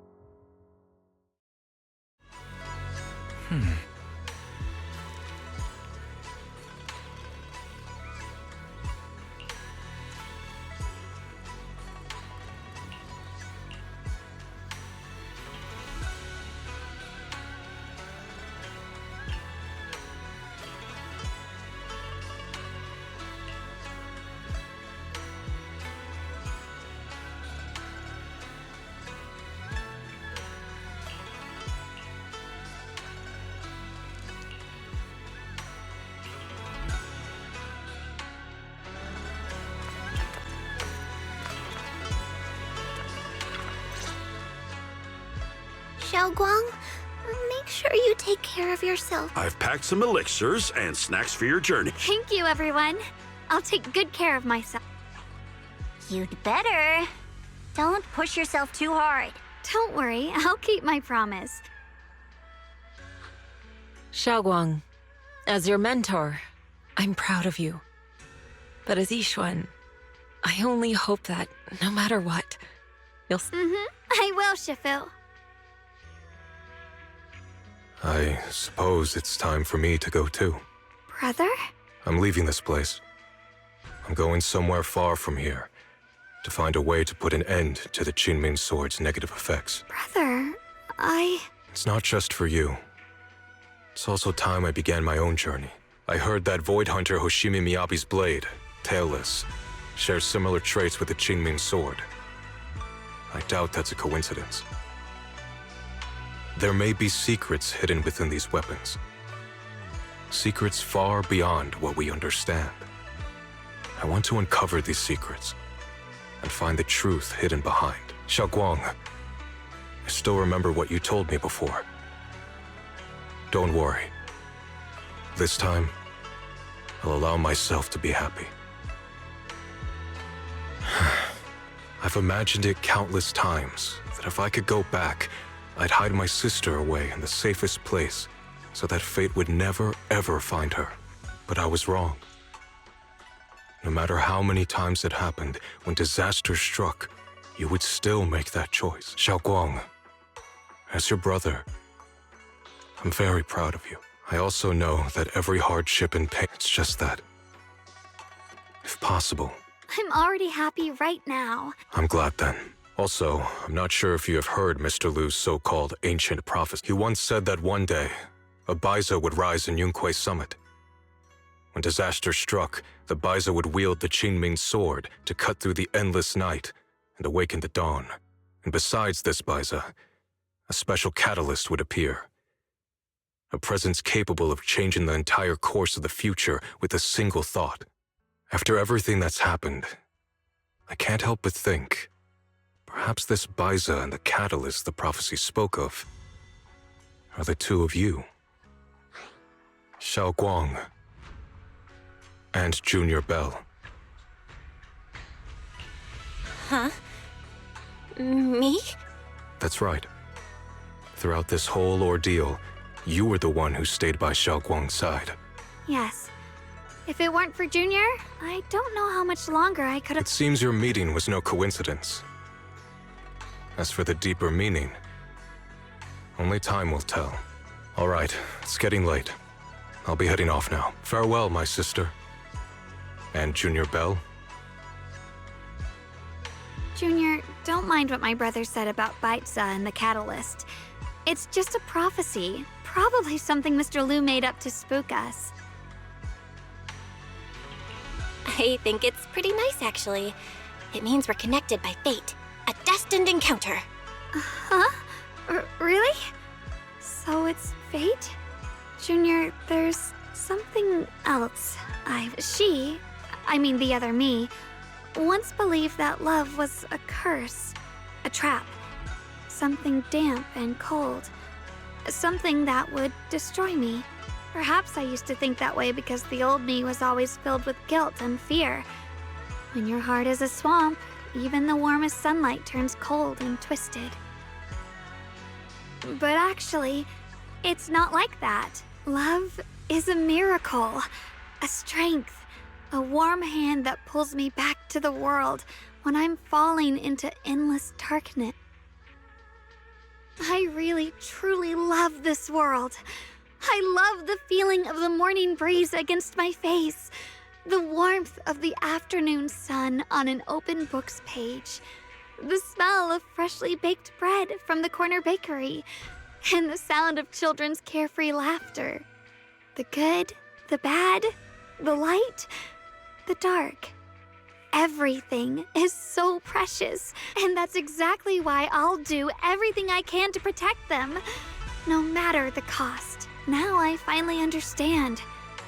B: Xiaoguang, make sure you take care of yourself.
F: I've packed some elixirs and snacks for your journey.
C: Thank you, everyone. I'll take good care of myself.
P: You'd better. Don't push yourself too hard.
C: Don't worry, I'll keep my promise.
E: Xiaoguang, as your mentor, I'm proud of you. But as Yixuan, I only hope that, no matter what, you'll...
C: I will, Shifu.
S: I suppose it's time for me to go too.
C: Brother?
S: I'm leaving this place. I'm going somewhere far from here to find a way to put an end to the Qingming sword's negative effects.
C: Brother,
S: It's not just for you. It's also time I began my own journey. I heard that Void Hunter Hoshimi Miyabi's blade, Tailless, shares similar traits with the Qingming sword. I doubt that's a coincidence. There may be secrets hidden within these weapons. Secrets far beyond what we understand. I want to uncover these secrets and find the truth hidden behind. Xiaoguang, I still remember what you told me before. Don't worry. This time, I'll allow myself to be happy. I've imagined it countless times that if I could go back, I'd hide my sister away in the safest place so that fate would never, ever find her. But I was wrong. No matter how many times it happened, when disaster struck, you would still make that choice. Xiaoguang, as your brother, I'm very proud of you. I also know that every hardship and pain, it's just that. If possible,
C: I'm already happy right now.
S: I'm glad then. Also, I'm not sure if you have heard Mr. Liu's so-called ancient prophecy. He once said that one day, a Baiza would rise in Yunquay Summit. When disaster struck, the Baiza would wield the Qingming sword to cut through the endless night and awaken the dawn. And besides this Baiza, a special catalyst would appear. A presence capable of changing the entire course of the future with a single thought. After everything that's happened, I can't help but think, perhaps this Baiza and the catalyst the prophecy spoke of are the two of you. Xiaoguang and Junior Bell.
H: Huh? Me?
S: That's right. Throughout this whole ordeal, you were the one who stayed by Xiaoguang's side.
C: Yes. If it weren't for Junior, I don't know how much longer I could have.
S: It seems your meeting was no coincidence. As for the deeper meaning, only time will tell. All right, it's getting late. I'll be heading off now. Farewell, my sister. And Junior Bell.
C: Junior, don't mind what my brother said about Baitza and the Catalyst. It's just a prophecy. Probably something Mr. Liu made up to spook us.
H: I think it's pretty nice, actually. It means we're connected by fate. A destined encounter.
C: Huh? Really? So it's fate? Junior, there's something else. The other me, once believed that love was a curse, a trap, something damp and cold, something that would destroy me. Perhaps I used to think that way because the old me was always filled with guilt and fear. When your heart is a swamp, even the warmest sunlight turns cold and twisted. But actually, it's not like that. Love is a miracle, a strength, a warm hand that pulls me back to the world when I'm falling into endless darkness. I really, truly love this world. I love the feeling of the morning breeze against my face, the warmth of the afternoon sun on an open book's page, the smell of freshly baked bread from the corner bakery, and the sound of children's carefree laughter. The good, the bad, the light, the dark. Everything is so precious, and that's exactly why I'll do everything I can to protect them, no matter the cost. Now I finally understand.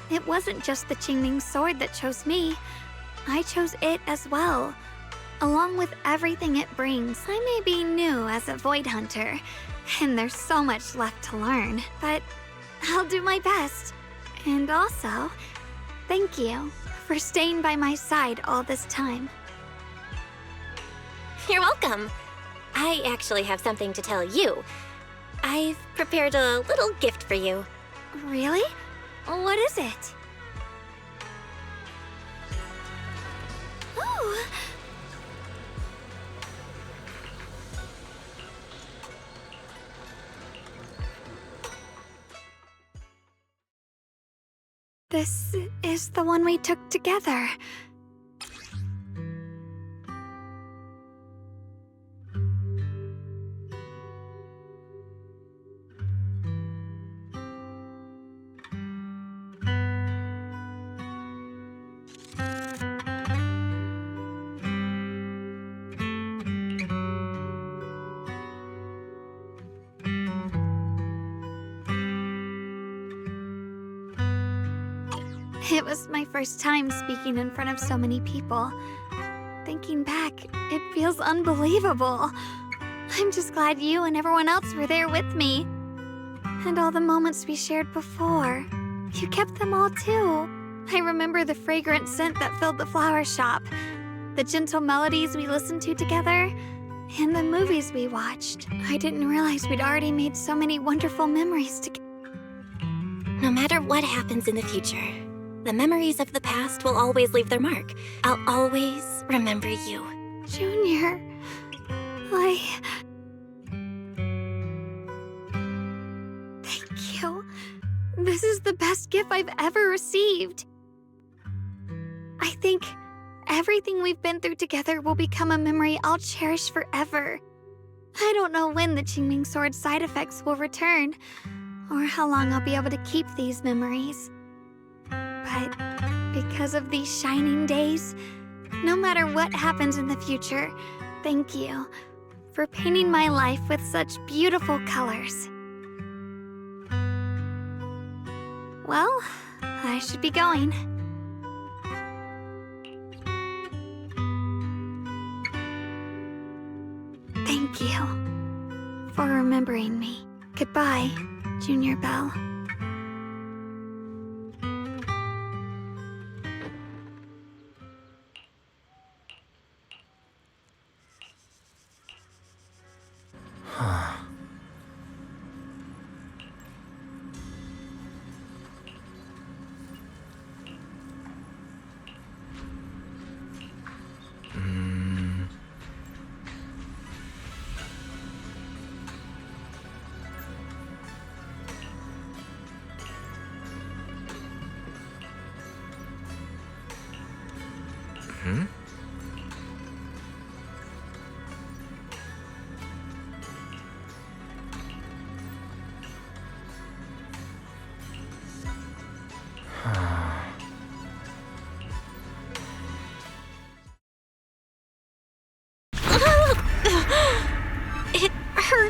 C: It wasn't just the Qingming sword that chose me. I chose it as well, along with everything it brings. I may be new as a void hunter, and there's so much left to learn, but I'll do my best. And also, thank you for staying by my side all this time.
H: You're welcome. I actually have something to tell you. I've prepared a little gift for you.
C: Really? What is it? Ooh! This is the one we took together. It was my first time speaking in front of so many people. Thinking back, it feels unbelievable. I'm just glad you and everyone else were there with me. And all the moments we shared before. You kept them all too. I remember the fragrant scent that filled the flower shop, the gentle melodies we listened to together, and the movies we watched. I didn't realize we'd already made so many wonderful memories together.
H: No matter what happens in the future, the memories of the past will always leave their mark. I'll always remember you.
C: Junior, Thank you. This is the best gift I've ever received. I think everything we've been through together will become a memory I'll cherish forever. I don't know when the Qingming sword side effects will return, or how long I'll be able to keep these memories. But because of these shining days, no matter what happens in the future, thank you for painting my life with such beautiful colors. Well, I should be going. Thank you for remembering me. Goodbye, Junior Bell.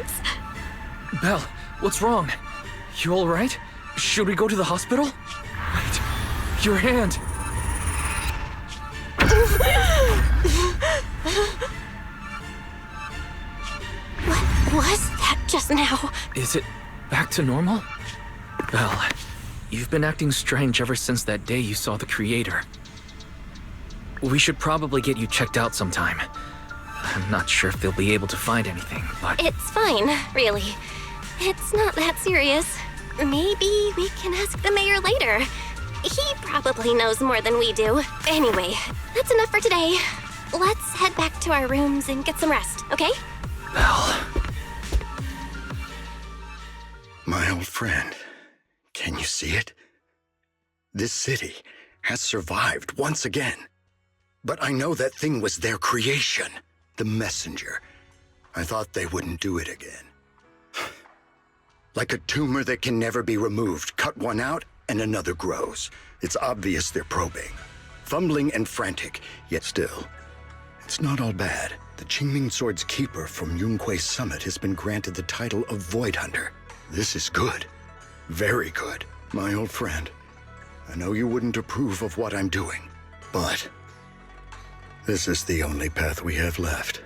H: Thanks.
A: Belle, what's wrong? You all right? Should we go to the hospital? Wait, your hand.
H: What was that just now?
A: Is it back to normal? Belle, you've been acting strange ever since that day you saw the creator. We should probably get you checked out sometime. I'm not sure if they'll be able to find anything, but...
H: It's fine, really. It's not that serious. Maybe we can ask the mayor later. He probably knows more than we do. Anyway, that's enough for today. Let's head back to our rooms and get some rest, okay?
A: Belle.
N: My old friend, can you see it? This city has survived once again. But I know that thing was their creation, the messenger. I thought they wouldn't do it again. Like a tumor that can never be removed, cut one out and another grows. It's obvious they're probing, fumbling and frantic, yet still. It's not all bad. The Qingming Sword's keeper from Yunquei Summit has been granted the title of Void Hunter. This is good. Very good. My old friend, I know you wouldn't approve of what I'm doing, but this is the only path we have left.